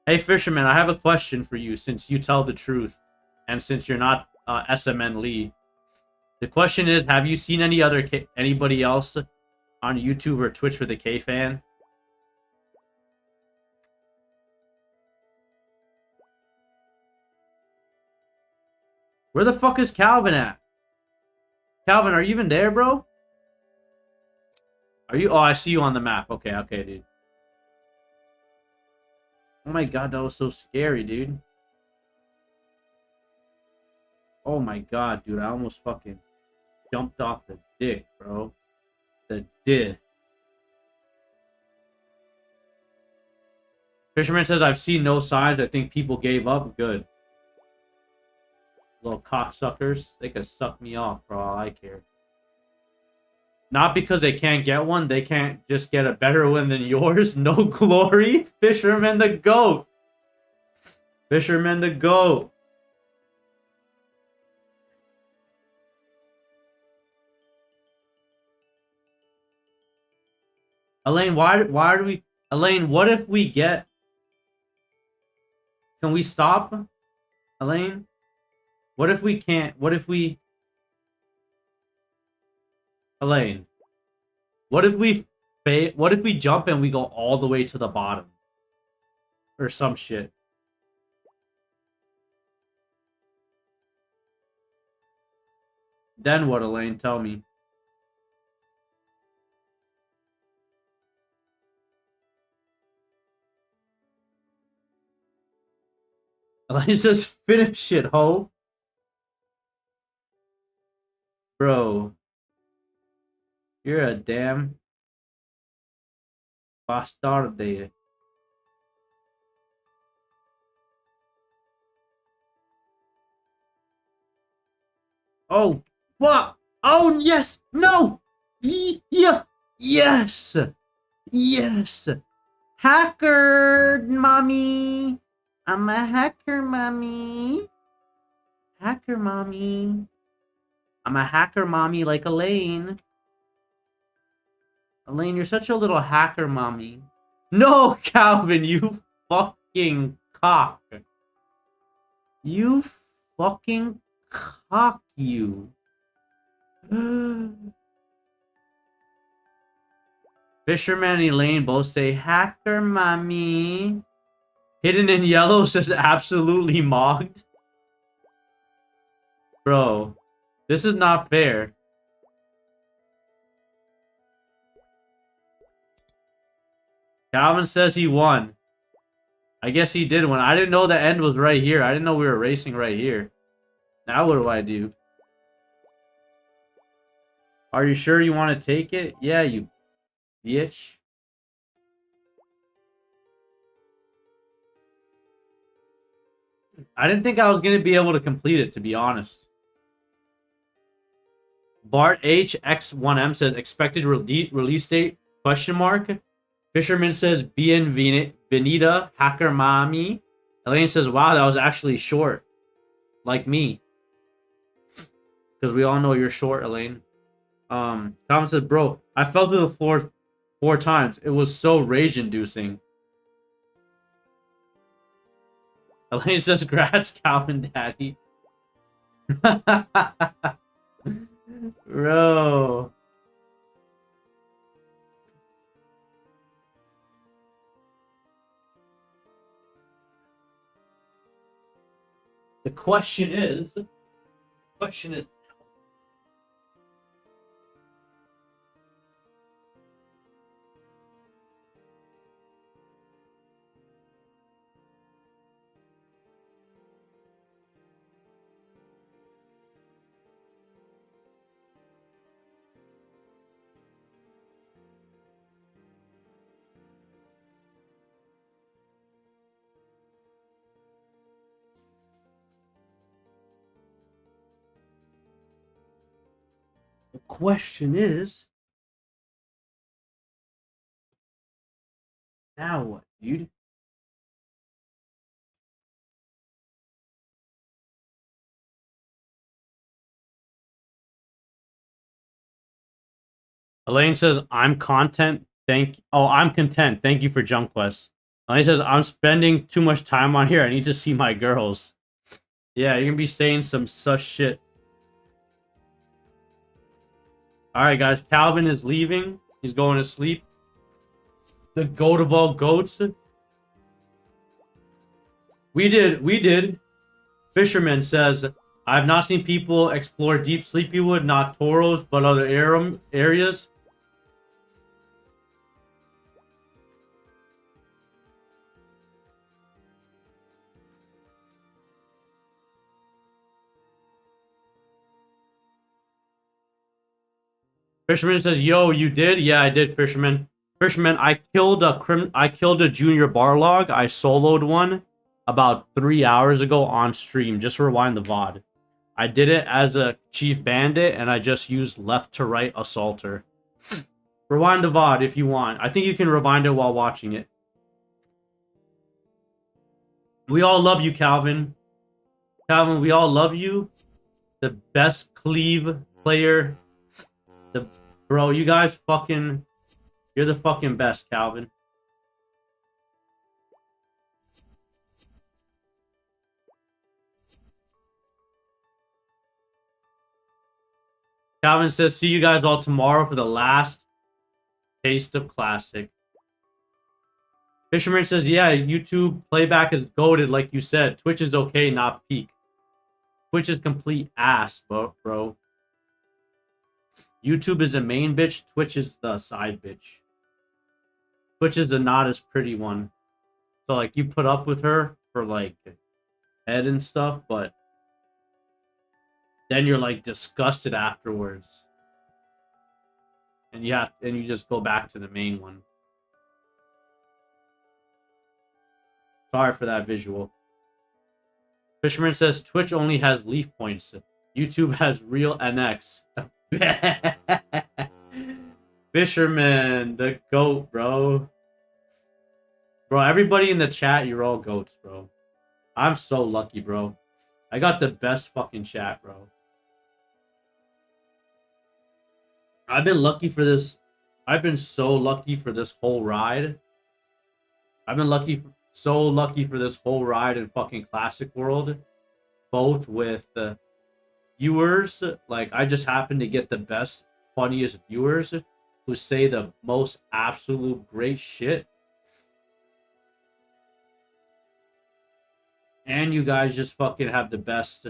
Hey, Fisherman, I have a question for you since you tell the truth, and since you're not SMN Lee. The question is, have you seen anybody else on YouTube or Twitch with a K-fan? Where the fuck is Calvin at? Calvin, are you even there, bro? Are you? Oh, I see you on the map. Okay, okay, dude. Oh my god, that was so scary, dude. Oh my god, dude. I almost fucking jumped off the dick, bro. The dick. Fisherman says, I've seen no signs. I think people gave up. Good. Little cocksuckers. They could suck me off for all I care. Not because they can't get one. They can't just get a better one than yours. No glory. Fisherman the GOAT. Fisherman the GOAT. Elaine, why do we... Elaine, what if we get... Can we stop? Elaine? What if we can't... What if we... Elaine. What if we... What if we jump and we go all the way to the bottom? Or some shit. Then what, Elaine? Tell me. Elaine says, finish it, ho. Bro. You're a damn bastarde. Oh, fuck! Oh, yes! No! Yeah! Yes! Yes! Hacker, mommy! I'm a hacker, mommy! Hacker, mommy! I'm a hacker, mommy, like Elaine. Elaine, you're such a little hacker, mommy. No, Calvin, you fucking cock. You fucking cock, you. Fisherman and Elaine both say, hacker mommy. Hidden in Yellow says, absolutely mocked. Bro, this is not fair. Calvin says he won. I guess he did win. I didn't know the end was right here. I didn't know we were racing right here. Now what do I do? Are you sure you want to take it? Yeah, you bitch. I didn't think I was going to be able to complete it, to be honest. Bart HX1M says, expected release date, question mark. Fisherman says, bienvenida, hacker mommy. Elaine says, wow, that was actually short. Like me. Because we all know you're short, Elaine. Calvin says, bro, I fell through the floor 4 times. It was so rage-inducing. Elaine says, congrats, Calvin Daddy. Bro. The question is... The question is... Now what, dude? Elaine says, I'm content. I'm content. Thank you for Jump Quest. Elaine says, I'm spending too much time on here. I need to see my girls. Yeah, you're gonna be saying some such shit. Alright, guys. Calvin is leaving. He's going to sleep. The goat of all goats. We did. Fisherman says, I've not seen people explore Deep Sleepywood, not Toros, but other areas. Fisherman says, yo, you did? Yeah, I did, Fisherman. Fisherman, I killed a junior barlog. I soloed one about 3 hours ago on stream. Just rewind the VOD. I did it as a chief bandit, and I just used left to right assaulter. Rewind the VOD if you want. I think you can rewind it while watching it. We all love you, Calvin. Calvin, we all love you. The best cleave player. Bro, you guys fucking... You're the fucking best, Calvin. Calvin says, see you guys all tomorrow for the last taste of Classic. Fisherman says, yeah, YouTube playback is goated, like you said. Twitch is okay, not peak. Twitch is complete ass, bro. YouTube is a main bitch. Twitch is the side bitch. Twitch is the not as pretty one. So, like, you put up with her for, like, head and stuff, but then you're, like, disgusted afterwards. And you just go back to the main one. Sorry for that visual. Fisherman says, Twitch only has leaf points. YouTube has real NX. Fisherman, the goat, bro. Bro, everybody in the chat, you're all goats, bro. I'm so lucky, bro. I got the best fucking chat, bro. I've been lucky for this. I've been so lucky for this whole ride. I've been so lucky for this whole ride in fucking Classic World. Both with viewers. Like, I just happen to get the best, funniest viewers. who say the most absolute great shit. And you guys just fucking have the best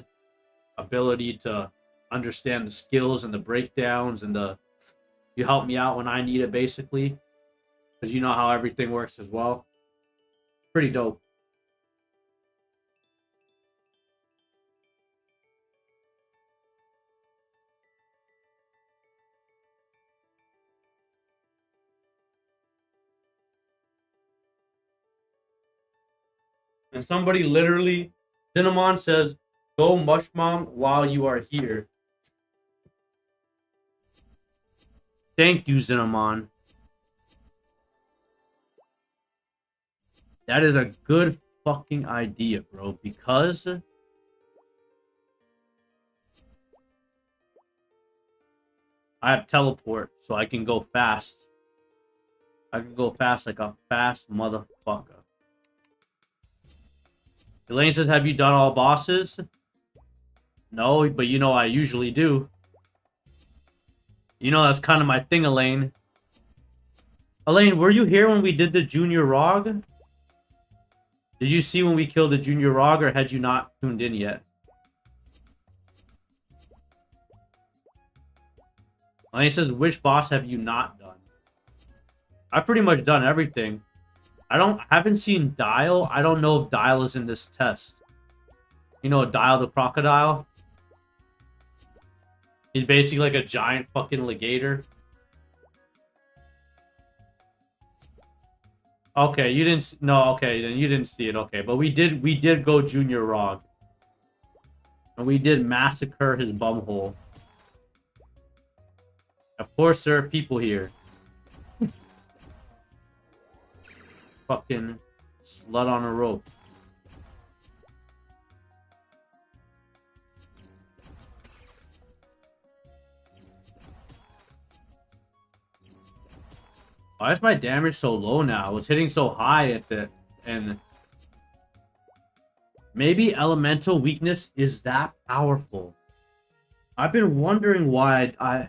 ability to understand the skills and the breakdowns and the you help me out when I need it, basically, because you know how everything works as well. Pretty dope. And somebody literally, Cinnamon says, "Go Mush Mom while you are here." Thank you, Cinnamon. That is a good fucking idea, bro, because I have teleport, so I can go fast. I can go fast like a fast motherfucker. Elaine says, "Have you done all bosses?" No, but you know I usually do. You know that's kind of my thing, Elaine. Elaine, were you here when we did the Junior Rog? Did you see when we killed the Junior Rog, or had you not tuned in yet? Elaine says, "Which boss have you not done?" I've pretty much done everything. I haven't seen Dial. I don't know if Dial is in this test. You know, Dial the crocodile? He's basically like a giant fucking legator. Okay, you didn't. No, okay, then you didn't see it. Okay, but we did go Junior Rog, and we did massacre his bumhole. Of course, there are people here. Fucking slut on a rope. Why is my damage so low now? I was hitting so high at the and maybe elemental weakness is that powerful. I've been wondering why I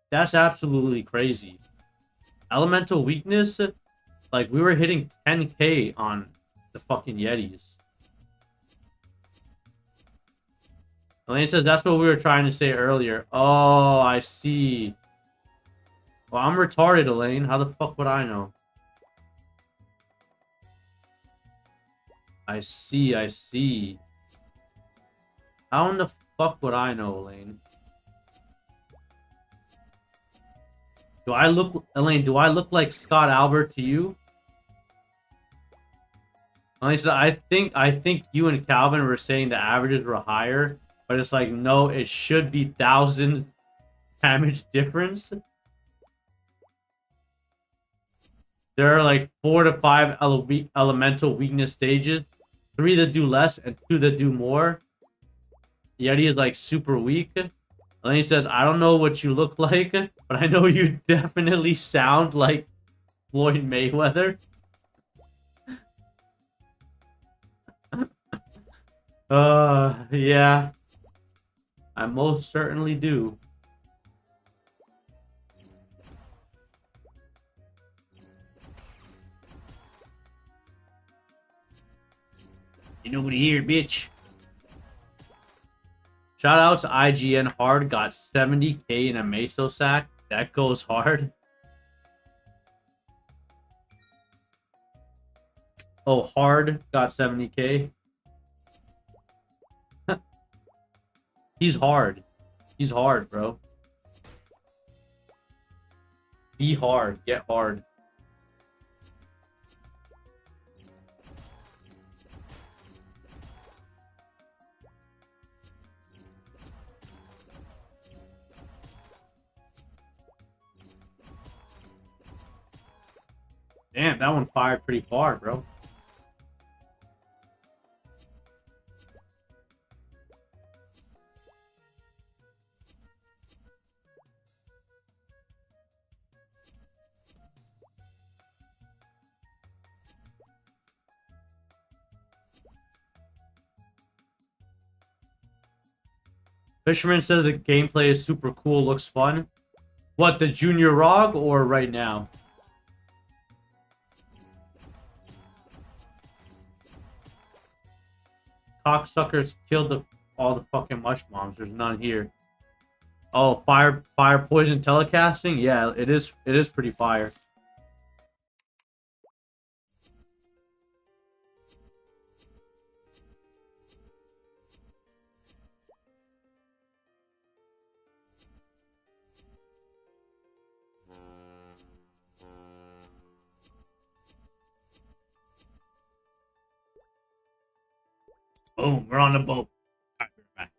that's absolutely crazy. Elemental weakness, like we were hitting 10k on the fucking Yetis. Elaine says that's what we were trying to say earlier. Oh, I see. Well, I'm retarded, Elaine. How the fuck would I know? I see, I see. How in the fuck would I know, Elaine? Do I look, Elaine, do I look like Scott Albert to you? Elaine said, I think you and Calvin were saying the averages were higher, but it's like, no, it should be 1,000 damage difference. There are like 4 to 5 elemental weakness stages. 3 that do less and 2 that do more. Yeti is like super weak. And then he said, I don't know what you look like, but I know you definitely sound like Floyd Mayweather. Yeah. I most certainly do. You nobody here, bitch. Shout out to IGN Hard, got 70k in a meso sack. That goes hard. Oh, Hard got 70k. He's hard. He's hard, bro. Be hard. Get hard. Damn, that one fired pretty far, bro. Fisherman says the gameplay is super cool, looks fun. What, the Junior ROG or right now? Cocksuckers killed all the fucking mush bombs. There's none here. Oh, fire poison telecasting? Yeah, it is pretty fire. Boom, we're on the boat. Alright, we're back.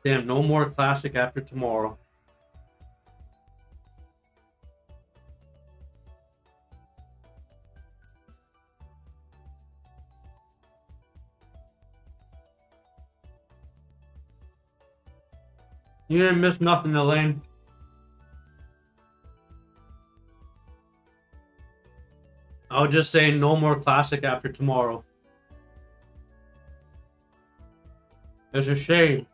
Damn, no more classic after tomorrow. You didn't miss nothing, Elaine. I was just saying no more classic after tomorrow. It's a shame.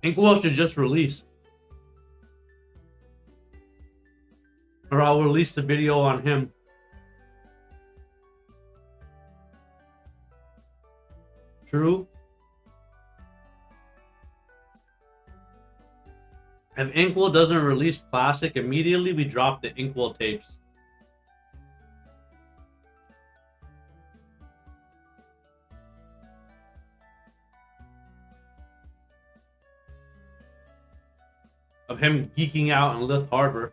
Inkwell should just release. Or I'll release the video on him. True. If Inkwell doesn't release classic immediately, we drop the Inkwell tapes. Of him geeking out in Lith Harbor.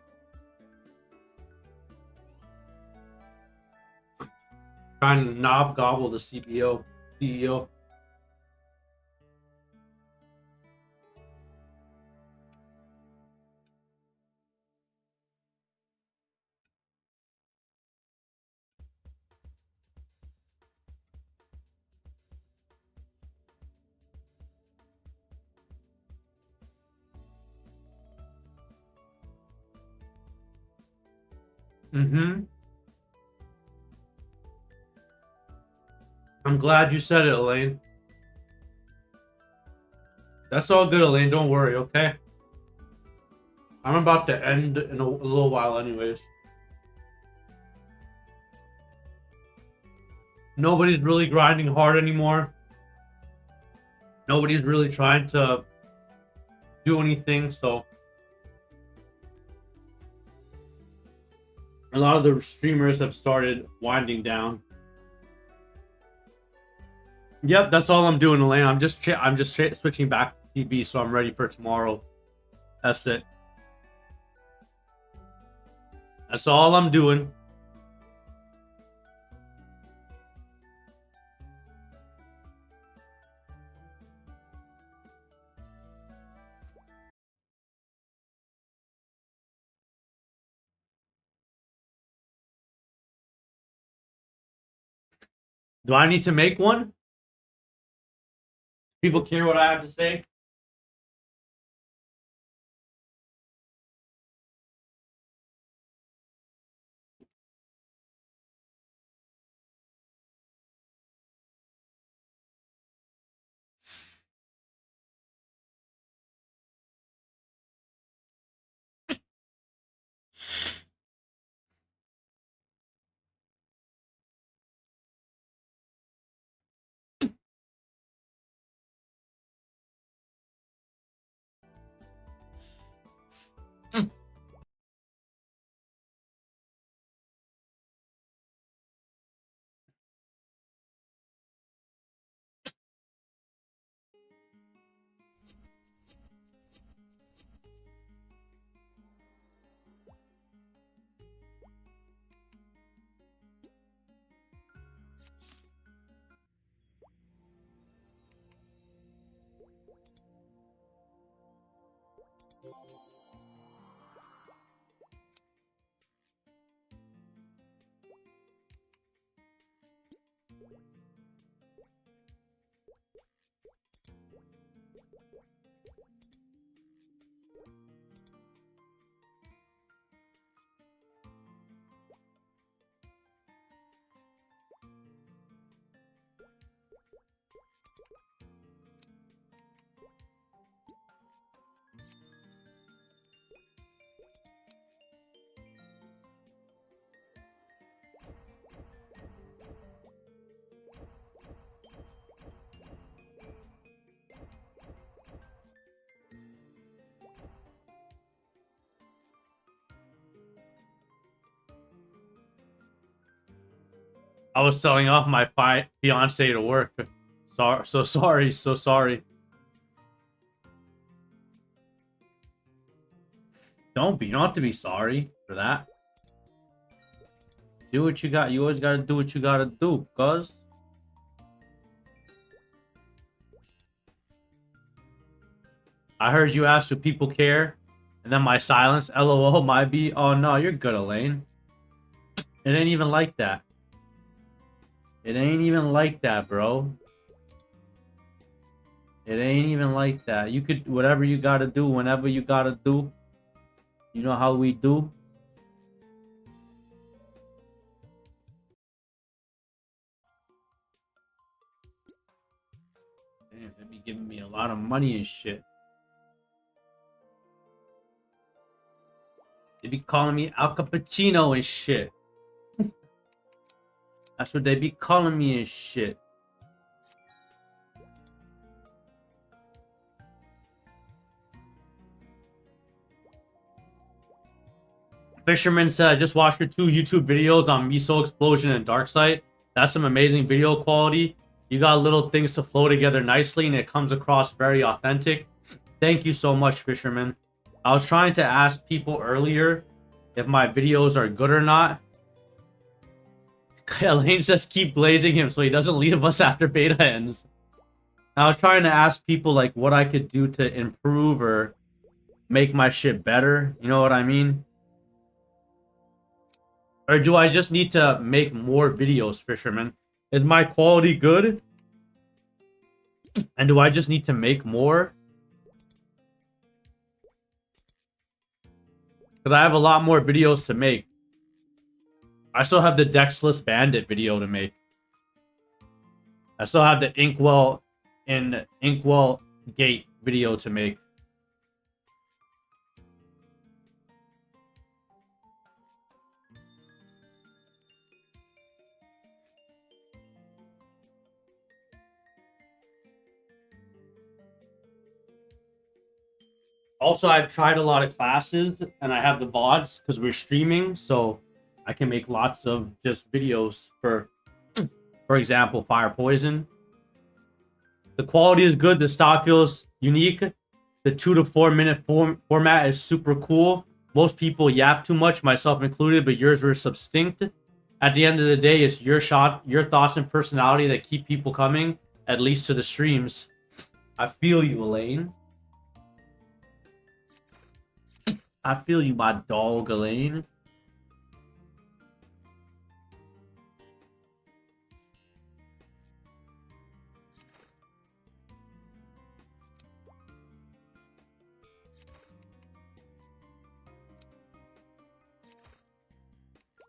Trying to knob gobble the CEO. Mm-hmm. I'm glad you said it, Elaine. That's all good, Elaine. Don't worry, okay? I'm about to end in a little while anyways. Nobody's really grinding hard anymore. Nobody's really trying to do anything, so a lot of the streamers have started winding down. Yep, that's all I'm doing, Elaine. I'm just switching back to TV, so I'm ready for tomorrow. That's it. That's all I'm doing. Do I need to make one? People care what I have to say? I was selling off my fiance to work. So sorry. You don't have to be sorry for that. Do what you got. You always gotta do what you gotta do, cuz. I heard you ask, do people care? And then my silence, LOL, might be, oh no, you're good, Elaine. It ain't even like that. It ain't even like that, bro. It ain't even like that. You could, whatever you gotta do, whenever you gotta do. You know how we do? Damn, they be giving me a lot of money and shit. They be calling me Al Cappuccino and shit. That's what they be calling me and shit. Fisherman said, I just watched your 2 YouTube videos on Miso Explosion and Darksight. That's some amazing video quality. You got little things to flow together nicely and it comes across very authentic. Thank you so much, Fisherman. I was trying to ask people earlier if my videos are good or not. Elaine says keep blazing him so he doesn't leave us after beta ends. I was trying to ask people like what I could do to improve or make my shit better. You know what I mean? Or do I just need to make more videos, Fisherman? Is my quality good? And do I just need to make more? Because I have a lot more videos to make. I still have the Dexless Bandit video to make. I still have the Inkwell and Inkwell Gate video to make. Also, I've tried a lot of classes, and I have the VODs because we're streaming, so I can make lots of just videos for example, Fire Poison. The quality is good. The style feels unique. The 2 to 4 minute format is super cool. Most people yap too much, myself included, but yours were succinct. At the end of the day, it's your shot, your thoughts and personality that keep people coming, at least to the streams. I feel you, Elaine. I feel you, my dog, Elaine.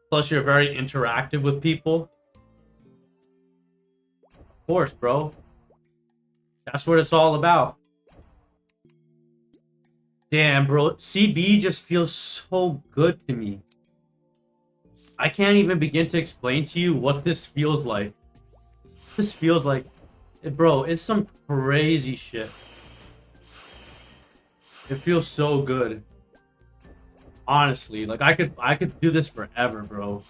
Plus, you're very interactive with people. Of course, bro. That's what it's all about. Damn, bro. CB just feels so good to me. I can't even begin to explain to you what this feels like. This feels like... Bro, it's some crazy shit. It feels so good. Honestly, like I could do this forever, bro.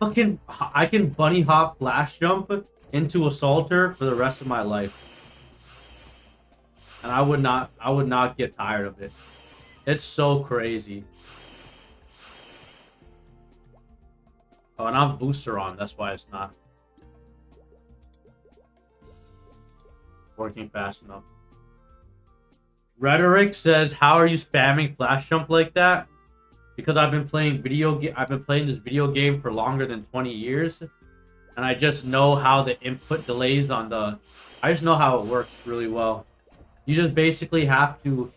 Fucking, I can bunny hop flash jump into Assaulter for the rest of my life. And I would not get tired of it. It's so crazy. Oh, and I'm booster on, that's why it's not working fast enough. Rhetoric says, "How are you spamming flash jump like that?" Because I've been playing this video game for longer than 20 years, and I just know how the input delays on the. I just know how it works really well. You just basically have to.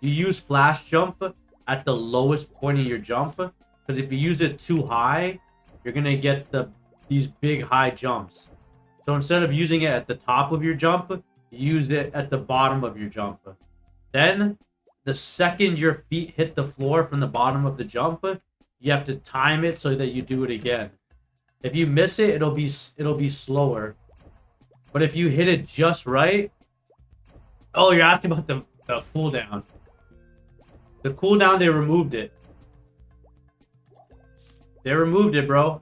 You use flash jump at the lowest point of your jump, because if you use it too high, you're gonna get these big high jumps. So instead of using it at the top of your jump, you use it at the bottom of your jump. Then, the second your feet hit the floor from the bottom of the jump, you have to time it so that you do it again. If you miss it, it'll be slower. But if you hit it just right... Oh, you're asking about the cooldown. The cooldown, they removed it. They removed it, bro.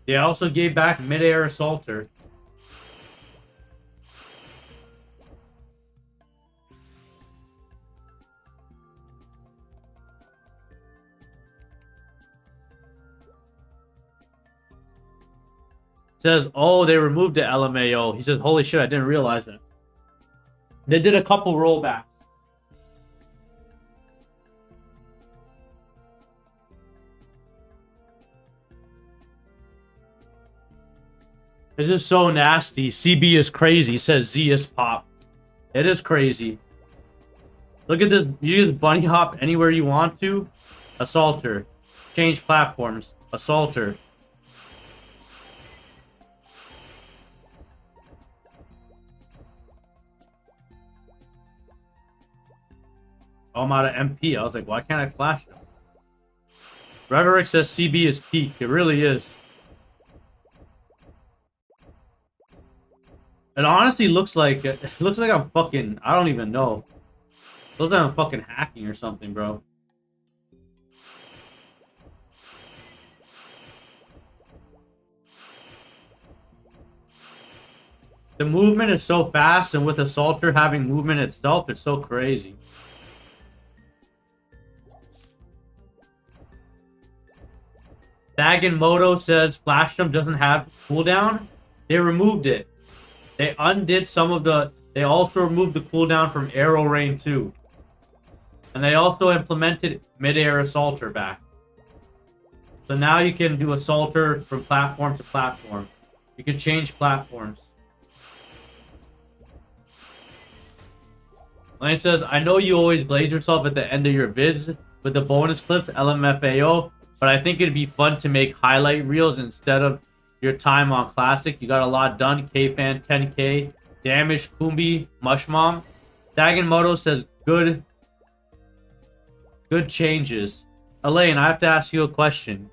They also gave back mid-air assaulter. Says, oh, they removed the LMAO. He says, holy shit, I didn't realize that. They did a couple rollbacks. This is so nasty. CB is crazy, says Z is pop. It is crazy. Look at this. You just bunny hop anywhere you want to. Assaulter. Change platforms. Assaulter. Oh, I'm out of MP. I was like, why can't I flash them? Rhetoric says CB is peak. It really is. It honestly looks like I'm fucking, I don't even know. It looks like I'm fucking hacking or something, bro. The movement is so fast, and with Assaulter having movement itself, it's so crazy. Moto says Flashdom doesn't have cooldown. They removed it. They undid some of the... They also removed the cooldown from Arrow Rain 2. And they also implemented mid-air Assaulter back. So now you can do Assaulter from platform to platform. You can change platforms. Lane says, I know you always glaze yourself at the end of your vids with the bonus clips, LMFAO, but I think it'd be fun to make highlight reels instead of your time on Classic. You got a lot done. K-Fan, 10K. Damage, Kumbi, Mushmom. Dagenmoto says, good changes. Elaine, I have to ask you a question.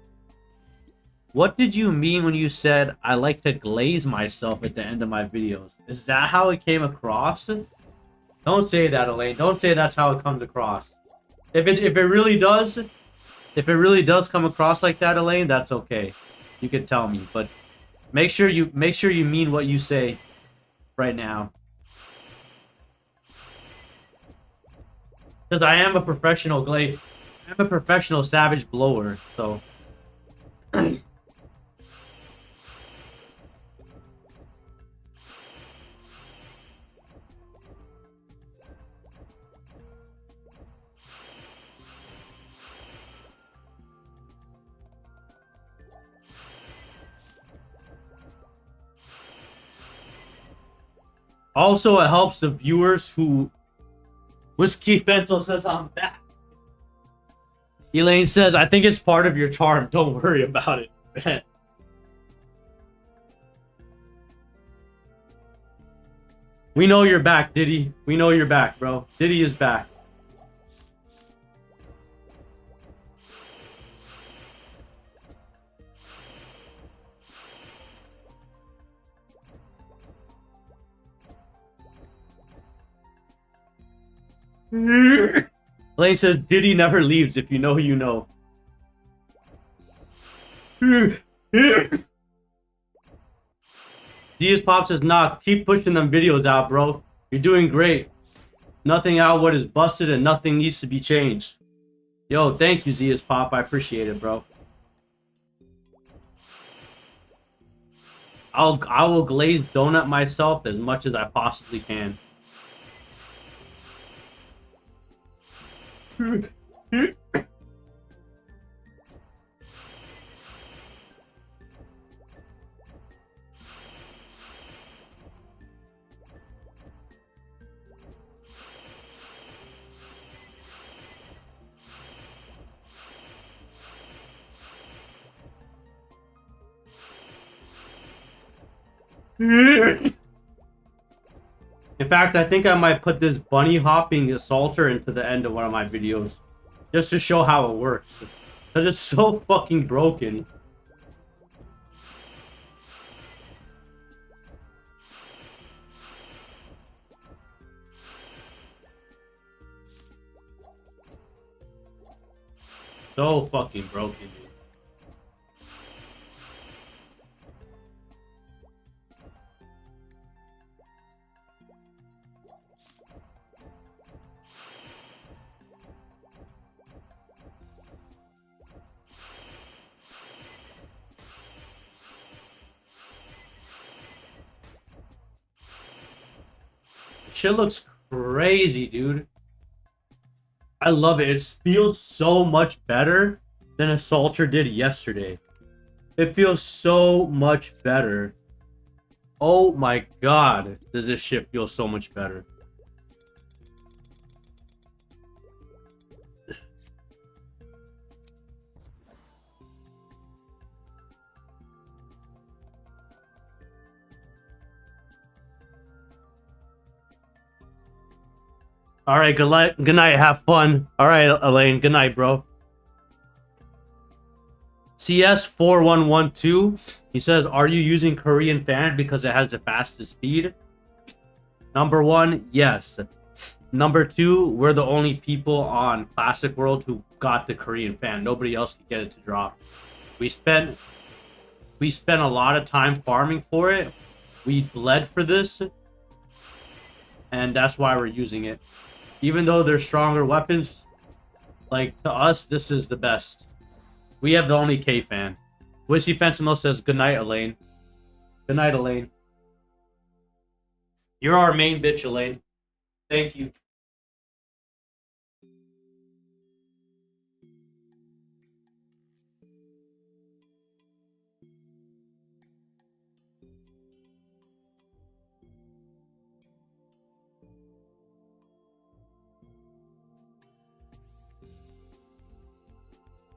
What did you mean when you said, I like to glaze myself at the end of my videos? Is that how it came across? Don't say that, Elaine. Don't say that's how it comes across. If it really does come across like that, Elaine, that's okay. You can tell me, but make sure you mean what you say right now. Because I am a professional glaze. I'm a professional savage blower, so. Also, it helps the viewers who... Whiskey Fento says I'm back. Elaine says, I think it's part of your charm. Don't worry about it. We know you're back, Diddy. We know you're back, bro. Diddy is back. Elaine says, Diddy never leaves. If you know, you know. Diaz Pop says, nah, keep pushing them videos out, bro. You're doing great. Nothing out what is busted and nothing needs to be changed. Yo, thank you, Diaz Pop. I appreciate it, bro. I will glaze donut myself as much as I possibly can. In fact, I think I might put this bunny hopping assaulter into the end of one of my videos. Just to show how it works. Because it's so fucking broken. So fucking broken, dude. Shit looks crazy, dude. I love it. It feels so much better than Assaulter did yesterday. It feels so much better. Oh my god, does this shit feel so much better. All right, good night, have fun. All right, Elaine, good night, bro. CS4112, he says, are you using Korean fan because it has the fastest speed? Number one, yes. Number two, we're the only people on Classic World who got the Korean fan. Nobody else could get it to drop. We spent a lot of time farming for it. We bled for this, and that's why we're using it. Even though they're stronger weapons, like, to us, this is the best. We have the only K fan. Whiskey Fentanyl says, good night, Elaine. Good night, Elaine. You're our main bitch, Elaine. Thank you.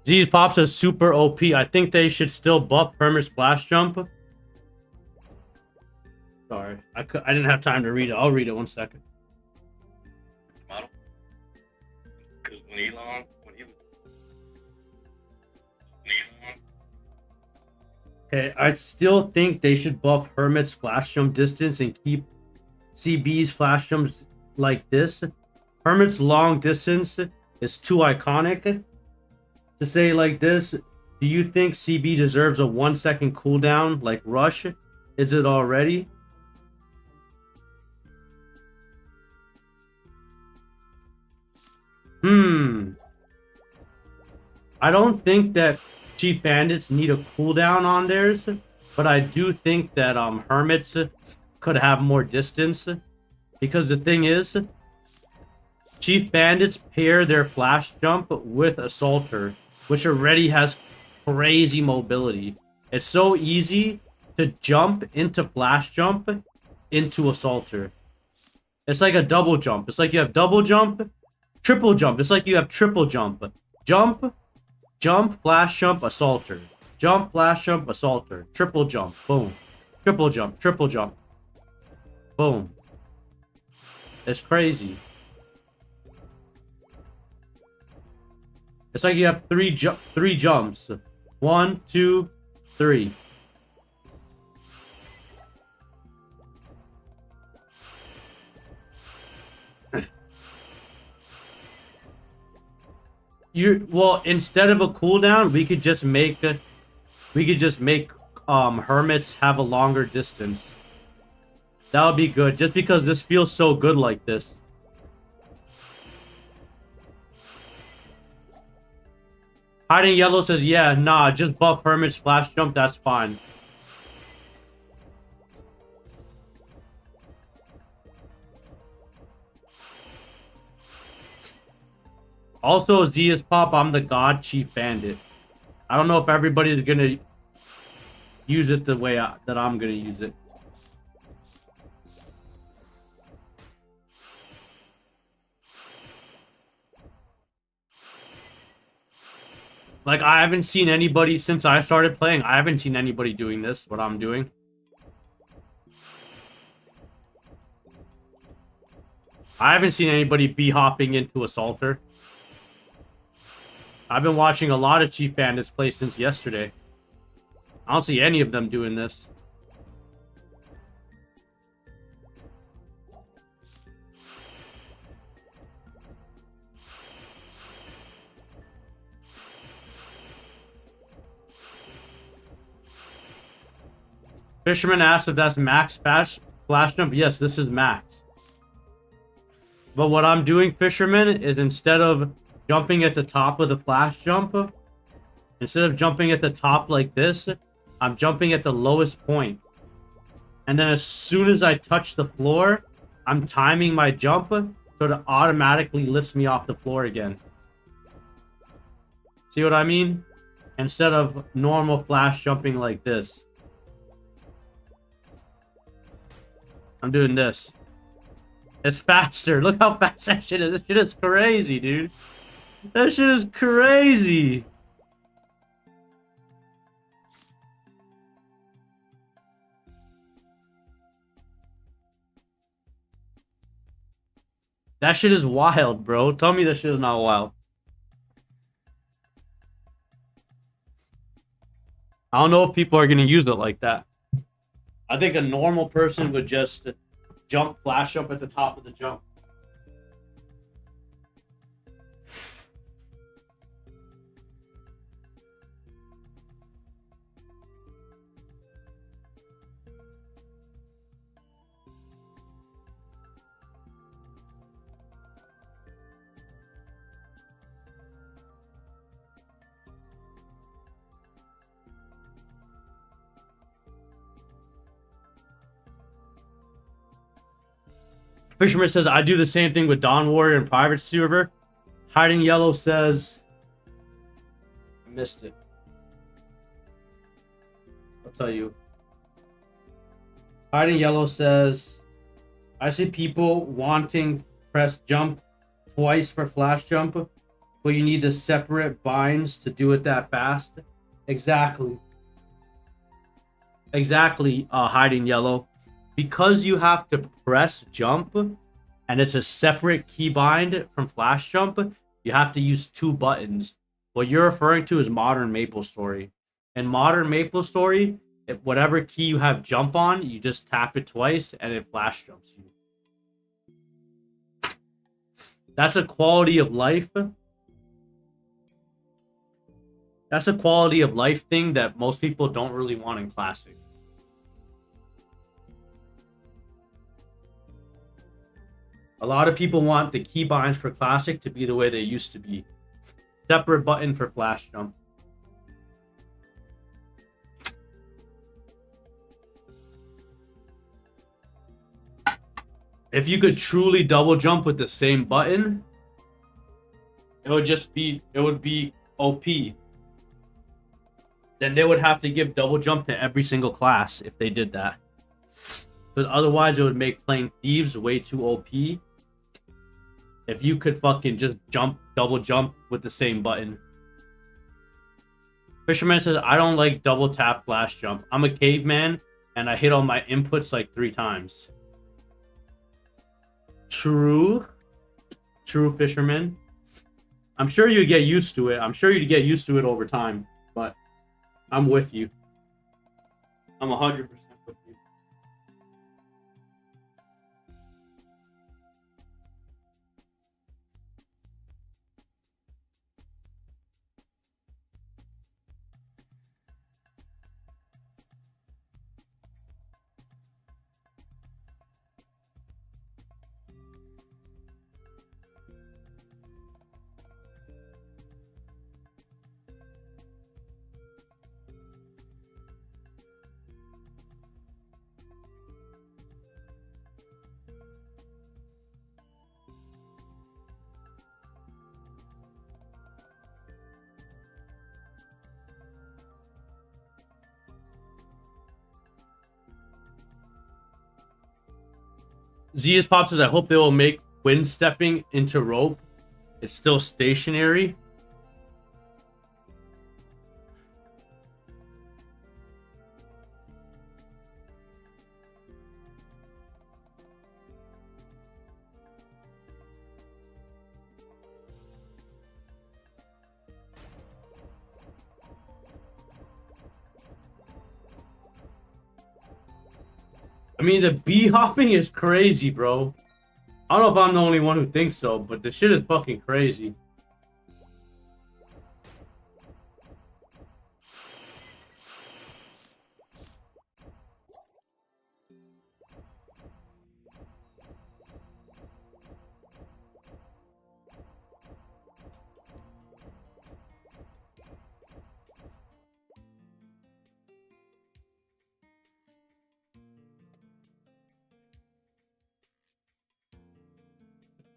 Z's Pop says super OP. I think they should still buff Hermit's Flash Jump. Sorry, I didn't have time to read it. I'll read it 1 second. Model. Because when he Okay, I still think they should buff Hermit's Flash Jump distance and keep CB's Flash Jumps like this. Hermit's long distance is too iconic. To say like this, do you think CB deserves a 1 second cooldown like Rush? Is it already? I don't think that Chief Bandits need a cooldown on theirs, but I do think that Hermits could have more distance. Because the thing is, Chief Bandits pair their Flash Jump with Assaulter, which already has crazy mobility. It's so easy to jump into Flash Jump into Assaulter. It's like a double jump. It's like you have double jump, triple jump. It's like you have triple jump. Jump, jump, Flash Jump, Assaulter. Jump, Flash Jump, Assaulter. Triple jump, boom. Triple jump, triple jump. Boom. It's crazy. It's like you have three jumps. 1, 2, 3. Well, instead of a cooldown, we could just make Hermits have a longer distance. That would be good, just because this feels so good like this. Hiding Yellow says, yeah, nah, just buff Hermit's Flash Jump, that's fine. Also, Z is Pop, I'm the God Chief Bandit. I don't know if everybody's gonna use it the way that I'm gonna use it. Like, I haven't seen anybody since I started playing. I haven't seen anybody doing this, what I'm doing. I haven't seen anybody B-hopping into Assaulter. I've been watching a lot of Chief Bandits play since yesterday. I don't see any of them doing this. Fisherman asked if that's max flash jump. Yes, this is max. But what I'm doing, Fisherman, is instead of jumping at the top of the flash jump, instead of jumping at the top like this, I'm jumping at the lowest point. And then as soon as I touch the floor, I'm timing my jump so it automatically lifts me off the floor again. See what I mean? Instead of normal flash jumping like this. I'm doing this. It's faster. Look how fast that shit is. That shit is crazy, dude. That shit is crazy. That shit is wild, bro. Tell me that shit is not wild. I don't know if people are gonna use it like that. I think a normal person would just flash jump at the top of the jump. Fisherman says, I do the same thing with Dawn Warrior and Pirate Server. Hiding Yellow says, I missed it. I'll tell you. Hiding Yellow says, I see people wanting press jump twice for flash jump, but you need the separate binds to do it that fast. Exactly. Exactly, Hiding Yellow. Because you have to press jump, and it's a separate keybind from flash jump, you have to use 2 buttons. What you're referring to is modern MapleStory. In modern MapleStory, whatever key you have jump on, you just tap it twice, and it flash jumps you. That's a quality of life. That's a quality of life thing that most people don't really want in Classic. A lot of people want the keybinds for Classic to be the way they used to be. Separate button for flash jump. If you could truly double jump with the same button, it would be OP. Then they would have to give double jump to every single class if they did that. But otherwise, it would make playing Thieves way too OP. If you could fucking just double jump with the same button. Fisherman says, I don't like double tap flash jump. I'm a caveman, and I hit all my inputs like 3 times. True. True, Fisherman. I'm sure you get used to it. I'm sure you'd get used to it over time. But I'm with you. I'm 100% with you. Zia's Pop says, I hope they will make wind stepping into rope. It's still stationary. I mean, the bee hopping is crazy, bro. I don't know if I'm the only one who thinks so, but the shit is fucking crazy.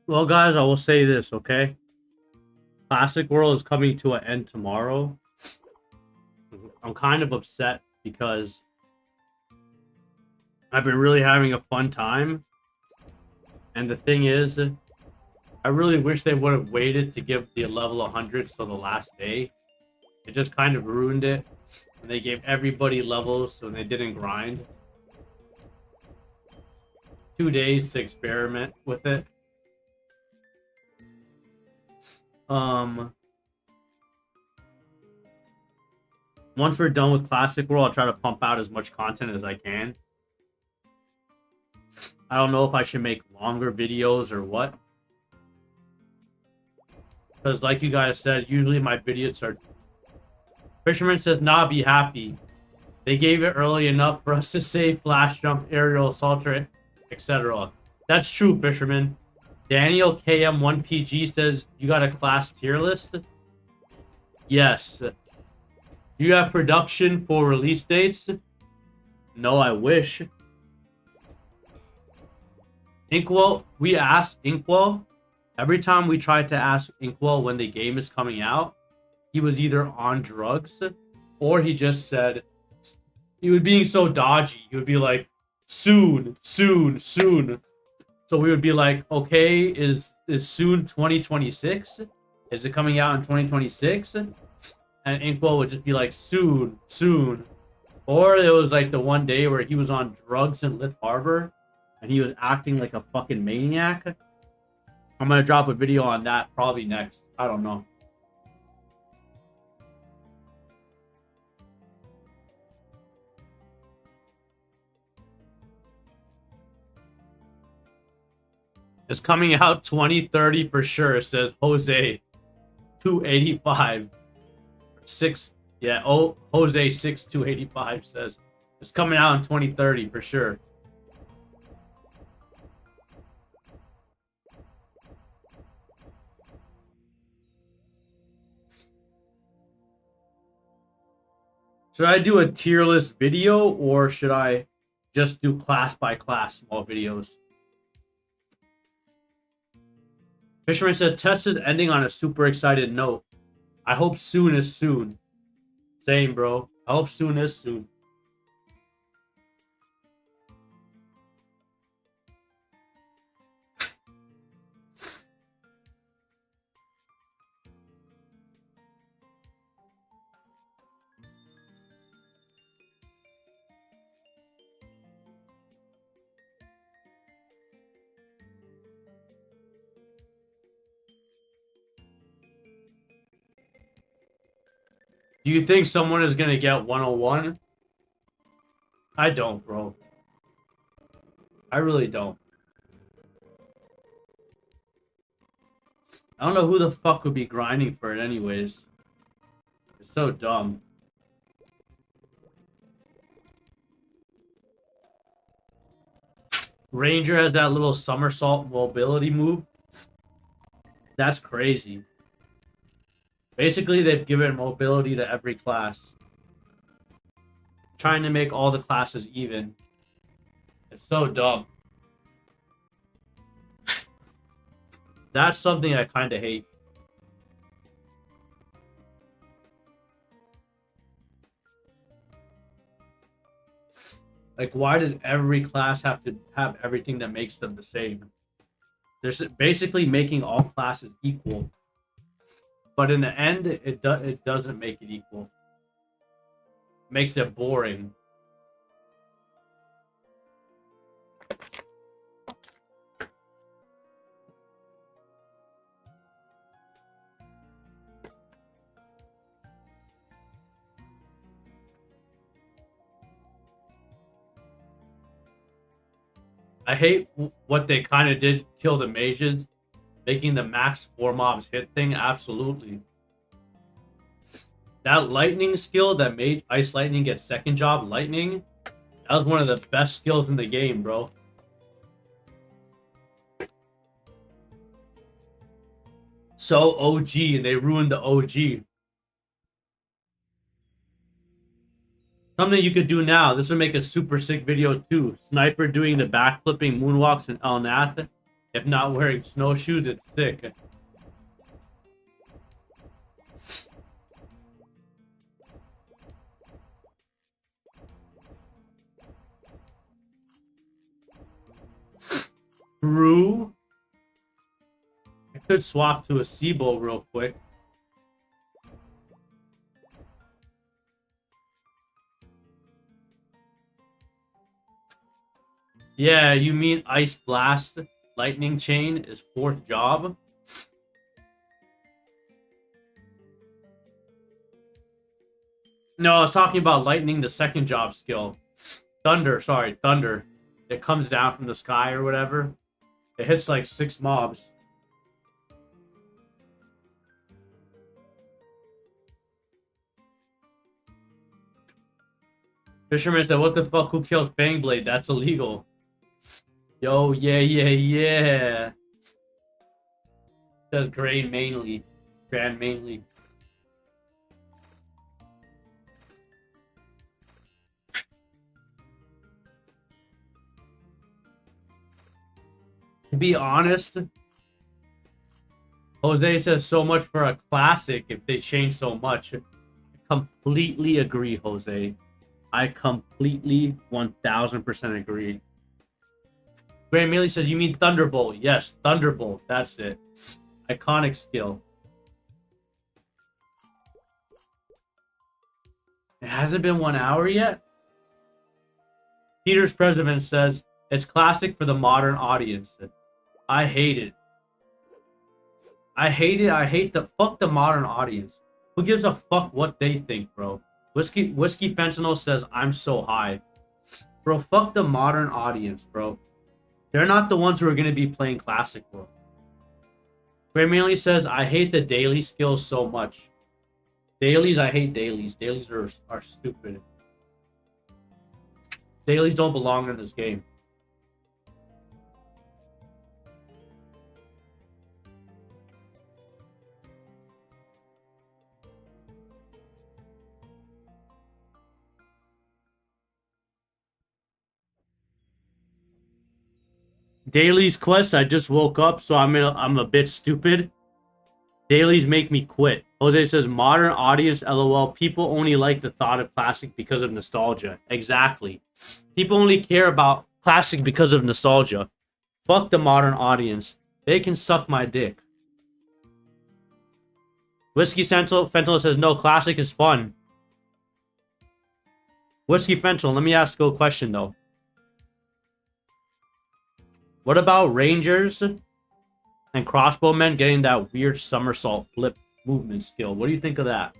Well, guys, I will say this, okay? Classic World is coming to an end tomorrow. I'm kind of upset because I've been really having a fun time. And the thing is, I really wish they would have waited to give the level 100 till the last day. It just kind of ruined it. And they gave everybody levels so they didn't grind. 2 days to experiment with it. Once we're done with Classic World, I'll try to pump out as much content as I can. I don't know if I should make longer videos or what. Because like you guys said, usually my videos are... Fisherman says, nah, be happy. They gave it early enough for us to say flash jump, aerial assaulter, etc. That's true, Fisherman. Daniel KM1PG says, you got a class tier list? Yes. Do you have production for release dates? No, I wish. Inkwell, we asked Inkwell. Every time we tried to ask Inkwell when the game is coming out, he was either on drugs or he just said, he was being so dodgy. He would be like, soon, soon, soon. So we would be like, okay, is soon 2026? Is it coming out in 2026? And Inkwell would just be like, soon, soon. Or it was like the one day where he was on drugs in Lit Harbor and he was acting like a fucking maniac. I'm gonna drop a video on that probably next. I don't know. It's coming out 2030 for sure, says Jose 285. 6, yeah, oh, Jose 6285 says it's coming out in 2030 for sure. Should I do a tier list video or should I just do class by class small videos? Fisherman said test is ending on a super excited note. I hope soon is soon. Same, bro. I hope soon is soon. Do you think someone is going to get 101? I don't, bro. I really don't. I don't know who the fuck would be grinding for it anyways. It's so dumb. Ranger has that little somersault mobility move. That's crazy. Basically, they've given mobility to every class. Trying to make all the classes even. It's so dumb. That's something I kind of hate. Like, why does every class have to have everything that makes them the same? They're basically making all classes equal. But in the end, it doesn't make it equal. It makes it boring. I hate what they kind of did kill the mages, making the max 4 mobs hit thing. Absolutely. That lightning skill that made Ice Lightning get second job lightning, that was one of the best skills in the game, bro. So OG, and they ruined the OG. Something you could do now. This would make a super sick video too. Sniper doing the backflipping moonwalks in El Nath. If not wearing snowshoes, it's sick. True. I could swap to a Seabow real quick. Yeah, you mean Ice Blast Lightning Chain is 4th job? No, I was talking about Lightning, the 2nd job skill. Thunder, sorry, Thunder. It comes down from the sky or whatever. It hits like 6 mobs. Fisherman said, what the fuck, who killed Fangblade? That's illegal. Yo, yeah. Says Grand mainly. To be honest, Jose says so much for a classic if they change so much. I completely agree, Jose. I completely 1000% agree. Grand Melee says, you mean Thunderbolt? Yes, Thunderbolt. That's it. Iconic skill. It hasn't been 1 hour yet? Peter's president says, it's classic for the modern audience. I hate it. I hate it. I hate the fuck the modern audience. Who gives a fuck what they think, bro? Whiskey Fentanyl says, I'm so high. Bro, fuck the modern audience, bro. They're not the ones who are going to be playing Classic World. Grand Manley says, I hate the daily skills so much. Dailies, I hate dailies. Dailies are stupid. Dailies don't belong in this game. Dailies quest, I just woke up, so I'm a bit stupid. Dailies make me quit. Jose says, modern audience, LOL. People only like the thought of Classic because of nostalgia. Exactly. People only care about Classic because of nostalgia. Fuck the modern audience. They can suck my dick. Whiskey Fentanyl says, no, Classic is fun. Whiskey Fentanyl, let me ask you a question, though. What about Rangers and Crossbowmen getting that weird somersault flip movement skill? What do you think of that?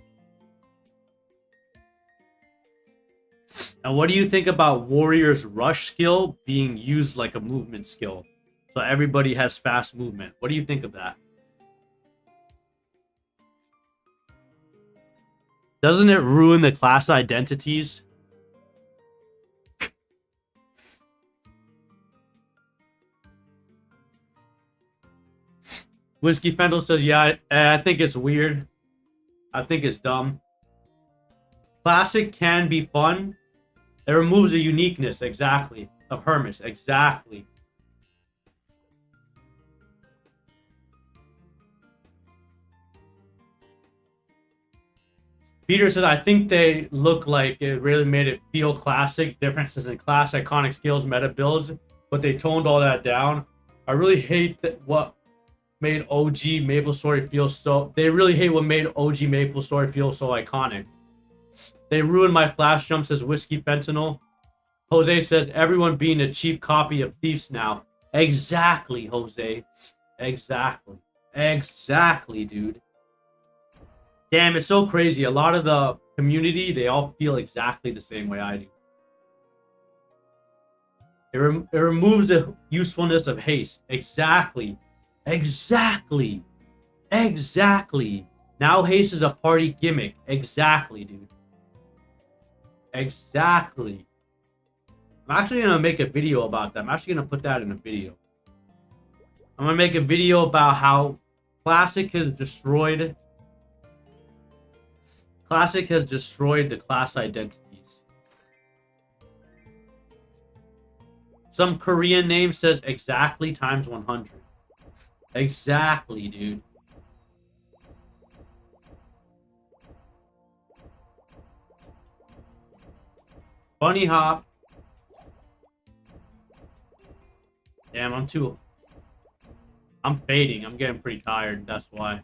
And what do you think about Warrior's rush skill being used like a movement skill? So everybody has fast movement. What do you think of that? Doesn't it ruin the class identities? Whiskey Fendel says, yeah, I think it's weird. I think it's dumb. Classic can be fun. It removes the uniqueness, exactly, of Hermes. Exactly. Peter says, I think they look like it really made it feel classic. Differences in class, iconic skills, meta builds, but they toned all that down. I really hate that what made OG MapleStory feel so... They really hate what made OG MapleStory feel so iconic. They ruined my flash jumps as Whiskey Fentanyl. Jose says, everyone being a cheap copy of Thieves now. Exactly, Jose. Exactly. Exactly, dude. Damn, it's so crazy. A lot of the community, they all feel exactly the same way I do. It removes the usefulness of haste. Exactly. Exactly. Exactly. Now haste is a party gimmick. Exactly, dude. Exactly. I'm actually going to make a video about that. I'm actually going to put that in a video. I'm going to make a video about how Classic has destroyed the class identities. Some Korean name says exactly times 100. Exactly, dude. Bunny hop. Damn, I'm fading. I'm getting pretty tired. That's why.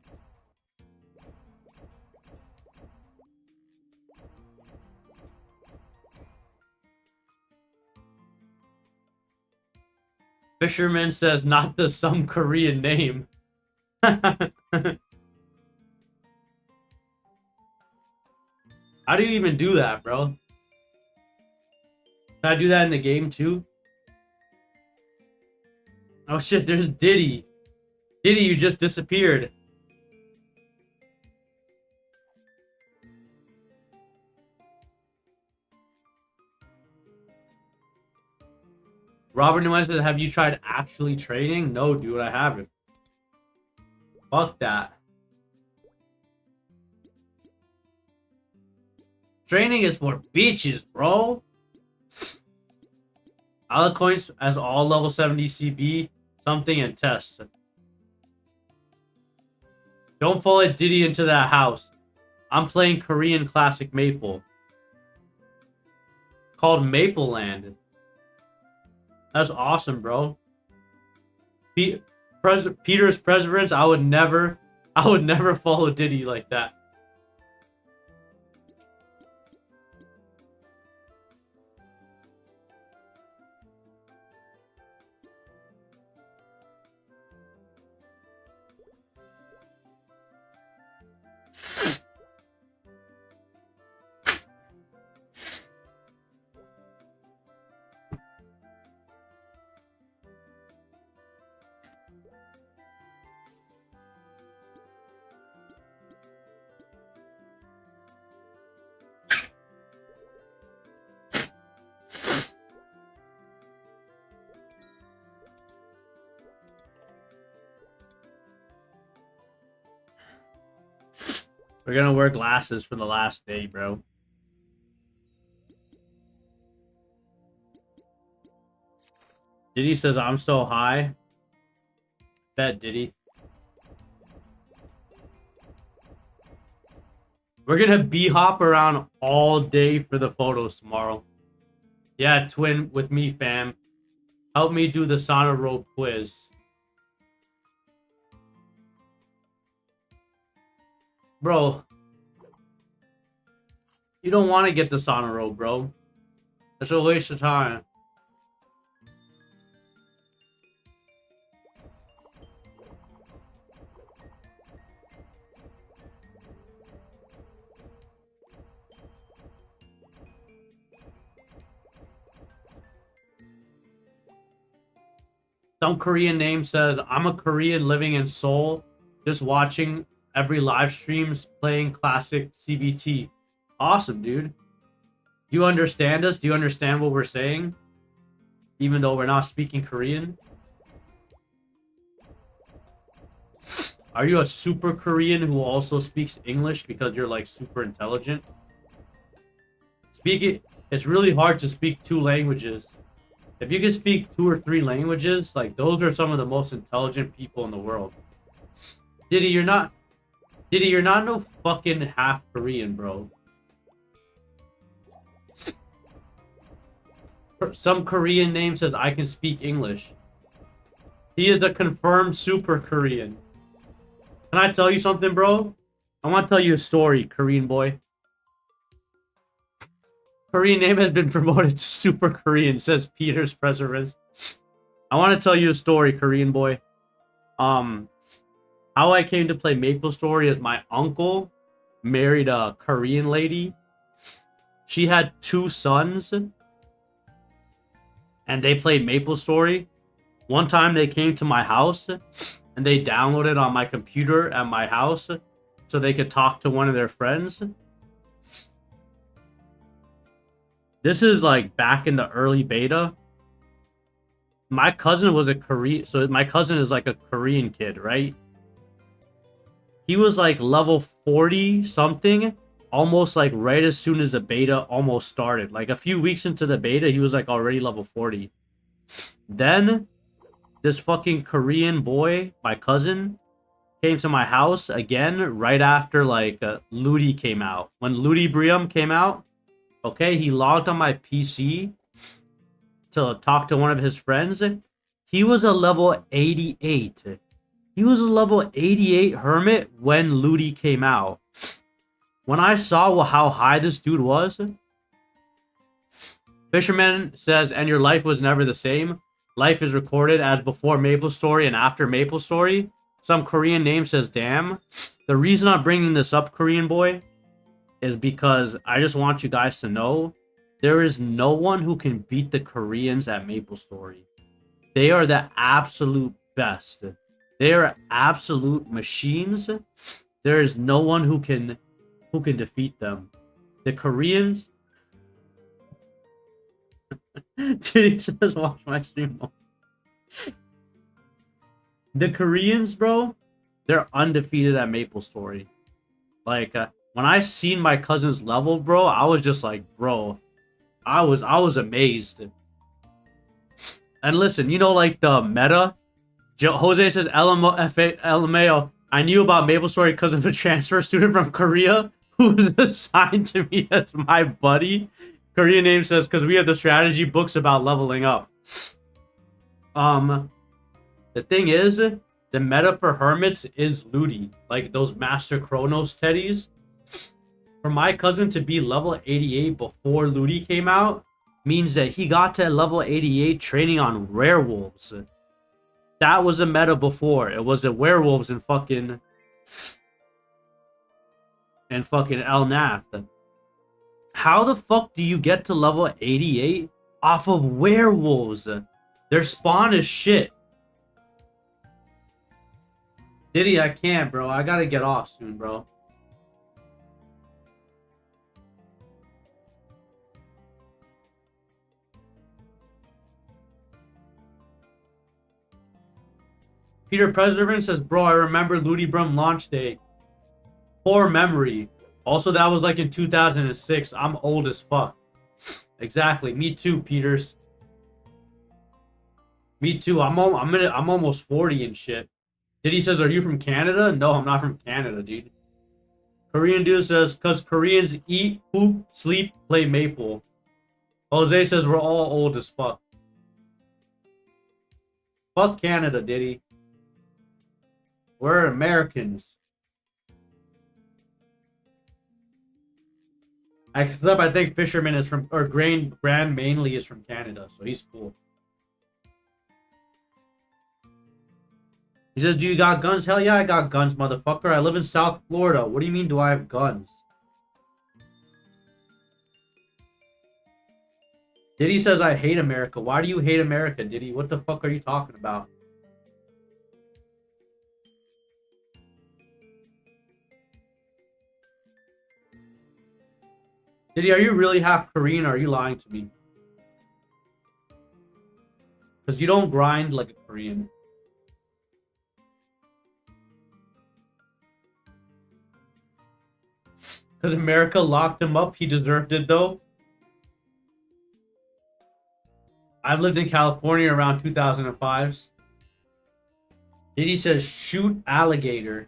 Fisherman says not the some Korean name. How do you even do that, bro? Can I do that in the game too? Oh shit, there's Diddy. Diddy, you just disappeared. Robert Nuez said, have you tried actually trading? No, dude, I haven't. Fuck that. Training is for bitches, bro. Alicoins as all level 70 CB, something and tests. Don't follow Diddy into that house. I'm playing Korean Classic Maple. Called Maple Land. That's awesome, bro. Peter's Perseverance, I would never follow Diddy like that. We're gonna wear glasses for the last day, bro. Diddy says I'm so high. Bet, Diddy. We're gonna hop around all day for the photos tomorrow. Yeah, twin with me, fam. Help me do the sauna rope quiz. Bro, you don't want to get the sauna rope, bro. It's a waste of time. Some Korean name says, I'm a Korean living in Seoul, just watching every live streams playing classic CBT. Awesome, dude. Do you understand us? Do you understand what we're saying? Even though we're not speaking Korean? Are you a super Korean who also speaks English because you're like super intelligent? It's really hard to speak 2 languages. If you can speak 2 or 3 languages, like those are some of the most intelligent people in the world. Diddy, you're not no fucking half Korean, bro. Some Korean name says I can speak English. He is a confirmed super Korean. Can I tell you something, bro? I want to tell you a story, Korean boy. Korean name has been promoted to super Korean, says Peter's Perseverance. I want to tell you a story, Korean boy. How I came to play MapleStory is my uncle married a Korean lady. She had 2 sons. And they played MapleStory. One time they came to my house and they downloaded on my computer at my house so they could talk to one of their friends. This is like back in the early beta. My cousin was a Korean, so my cousin is like a Korean kid, right? He was like level 40 something, almost like right as soon as the beta almost started. Like a few weeks into the beta, he was like already level 40. Then this fucking Korean boy, my cousin, came to my house again right after like Ludi came out. When Ludi Brium came out, okay, he logged on my PC to talk to one of his friends. He was a level 88. He was a level 88 hermit when Ludi came out. When I saw how high this dude was, Fisherman says, and your life was never the same. Life is recorded as before MapleStory and after MapleStory. Some Korean name says, damn. The reason I'm bringing this up, Korean boy, is because I just want you guys to know there is no one who can beat the Koreans at MapleStory. They are the absolute best. They are absolute machines. There is no one who can defeat them. The Koreans. He says, watch my stream. The Koreans, bro, they're undefeated at MapleStory. Like when I seen my cousin's level, bro, I was just like, bro, I was amazed. And listen, you know, like the meta. Jose says, LMAO, I knew about MapleStory because of a transfer student from Korea who was assigned to me as my buddy. Korean name says, because we have the strategy books about leveling up. The thing is, the meta for hermits is Ludi. Like those Master Chronos teddies. For my cousin to be level 88 before Ludi came out means that he got to level 88 training on werewolves. That was a meta before. It was a werewolves and fucking El Nath. How the fuck do you get to level 88 off of werewolves? Their spawn is shit. Diddy, I can't, bro. I gotta get off soon, bro. Peter Preservant says, bro, I remember Ludi Brum launch day. Poor memory. Also, that was like in 2006. I'm old as fuck. Exactly. Me too, Peters. Me too. I'm almost 40 and shit. Diddy says, are you from Canada? No, I'm not from Canada, dude. Korean dude says, because Koreans eat, poop, sleep, play Maple. Jose says, we're all old as fuck. Fuck Canada, Diddy. We're Americans. Except I think Fisherman is from, or Grand mainly is from Canada, so he's cool. He says, do you got guns? Hell yeah, I got guns, motherfucker. I live in South Florida. What do you mean, do I have guns? Diddy says, I hate America. Why do you hate America, Diddy? What the fuck are you talking about? Diddy, are you really half Korean or are you lying to me? Because you don't grind like a Korean. Because America locked him up. He deserved it, though. I've lived in California around 2005s. Diddy says, shoot alligator.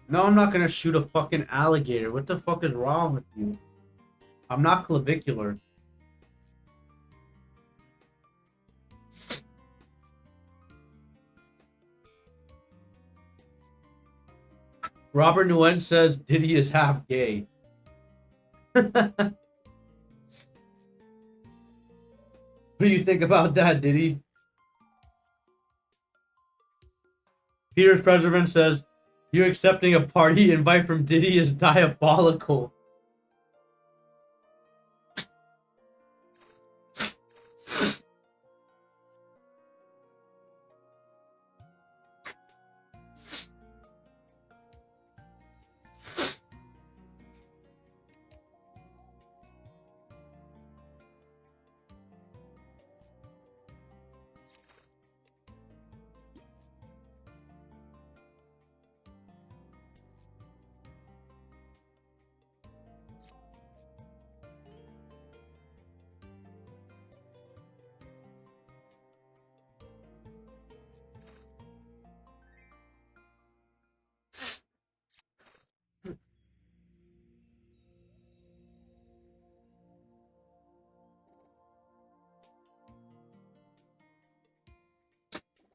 No, I'm not going to shoot a fucking alligator. What the fuck is wrong with you? I'm not clavicular. Robert Nguyen says Diddy is half gay. What do you think about that, Diddy? Peter's Preservant says, you accepting a party invite from Diddy is diabolical.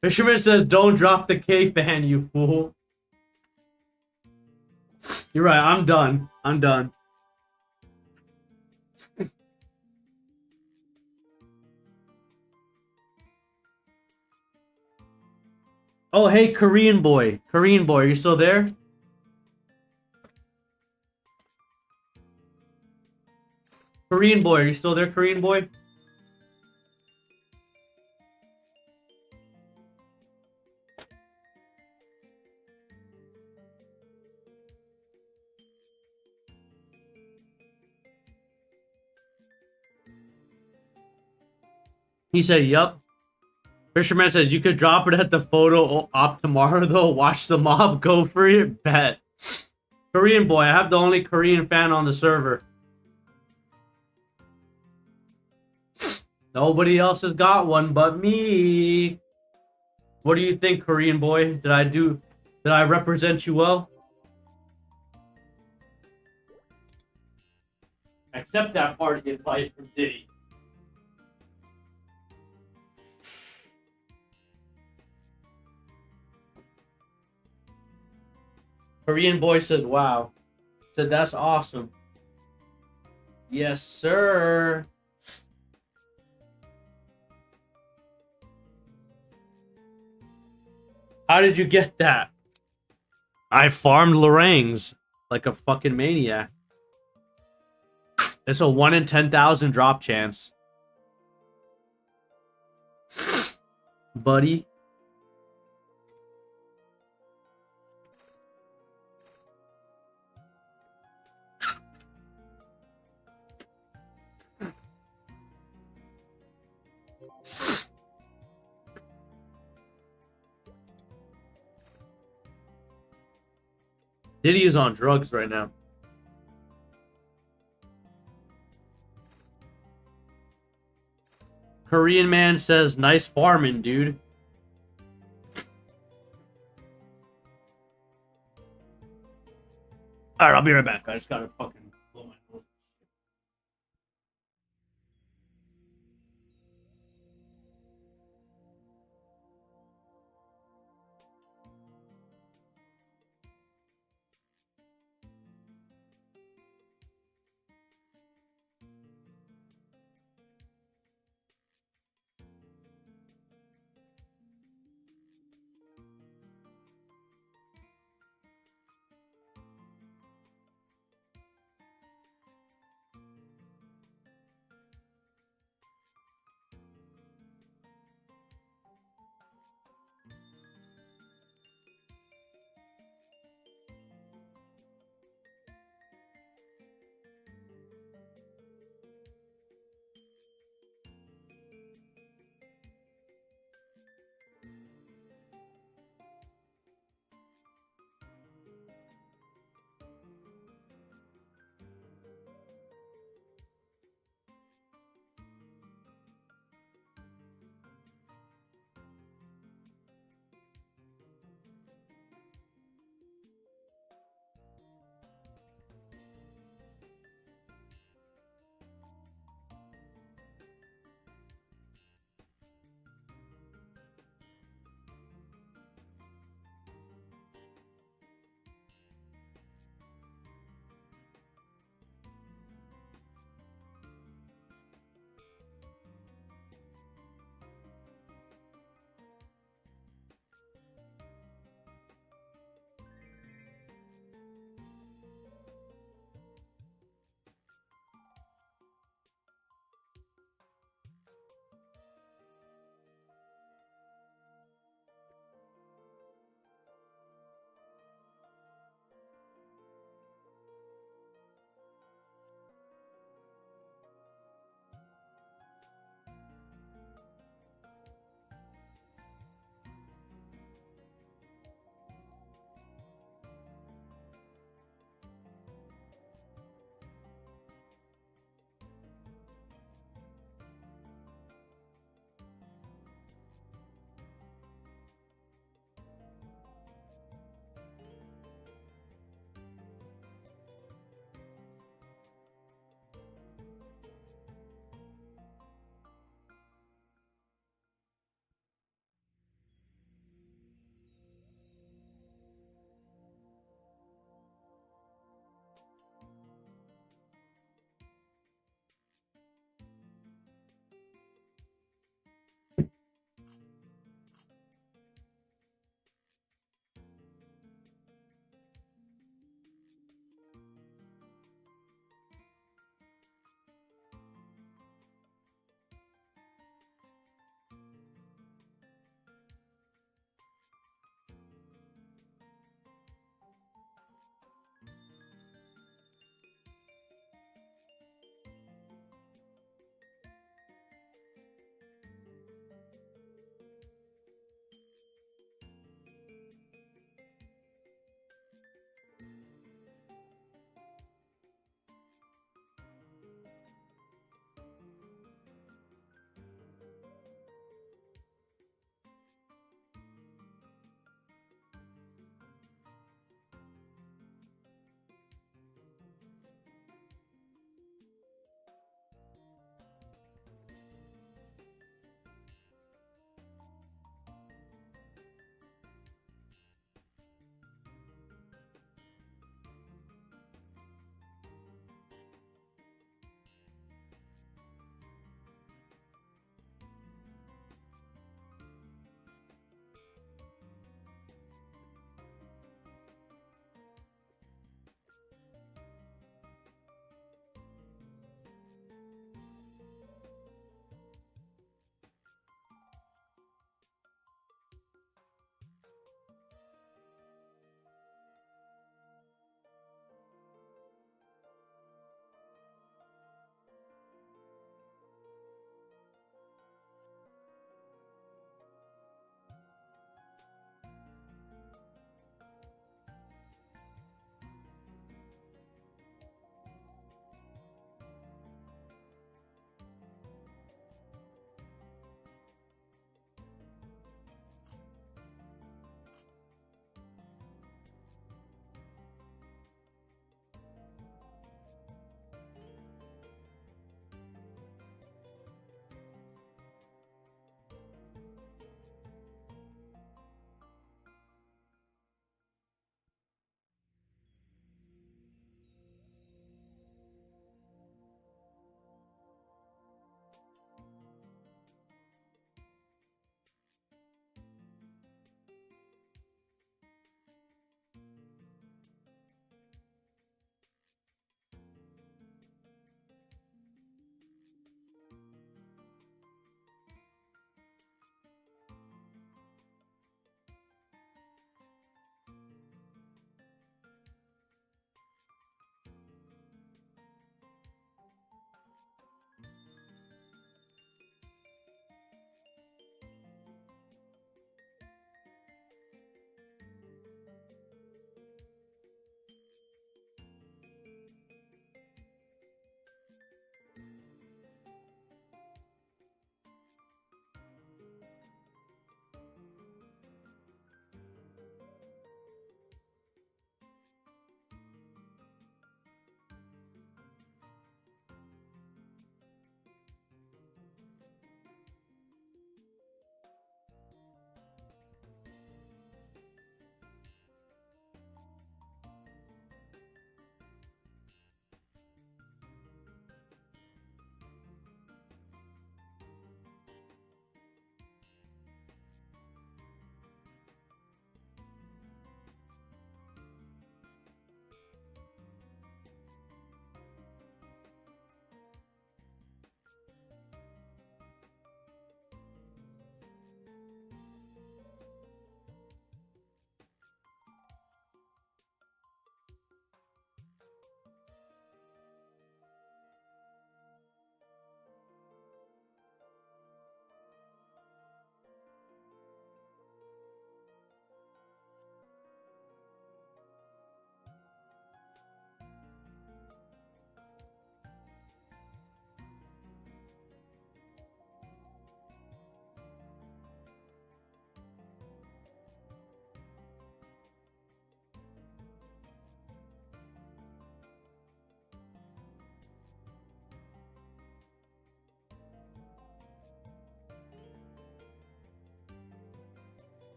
Fisherman says, don't drop the K fan, you fool. You're right, I'm done. I'm done. Oh, hey, Korean boy. Korean boy, are you still there? Korean boy, are you still there, Korean boy? He said, yup. Fisherman says, you could drop it at the photo op tomorrow, though. Watch the mob go for it. Bet. Korean boy, I have the only Korean fan on the server. Nobody else has got one but me. What do you think, Korean boy? Did I represent you well? Accept that party invite from Diddy. Korean boy says, wow. Said, that's awesome. Yes, sir. How did you get that? I farmed Lorangs like a fucking maniac. It's a 1 in 10,000 drop chance. Buddy. Diddy is on drugs right now. Korean man says, nice farming, dude. Alright, I'll be right back. I just gotta fucking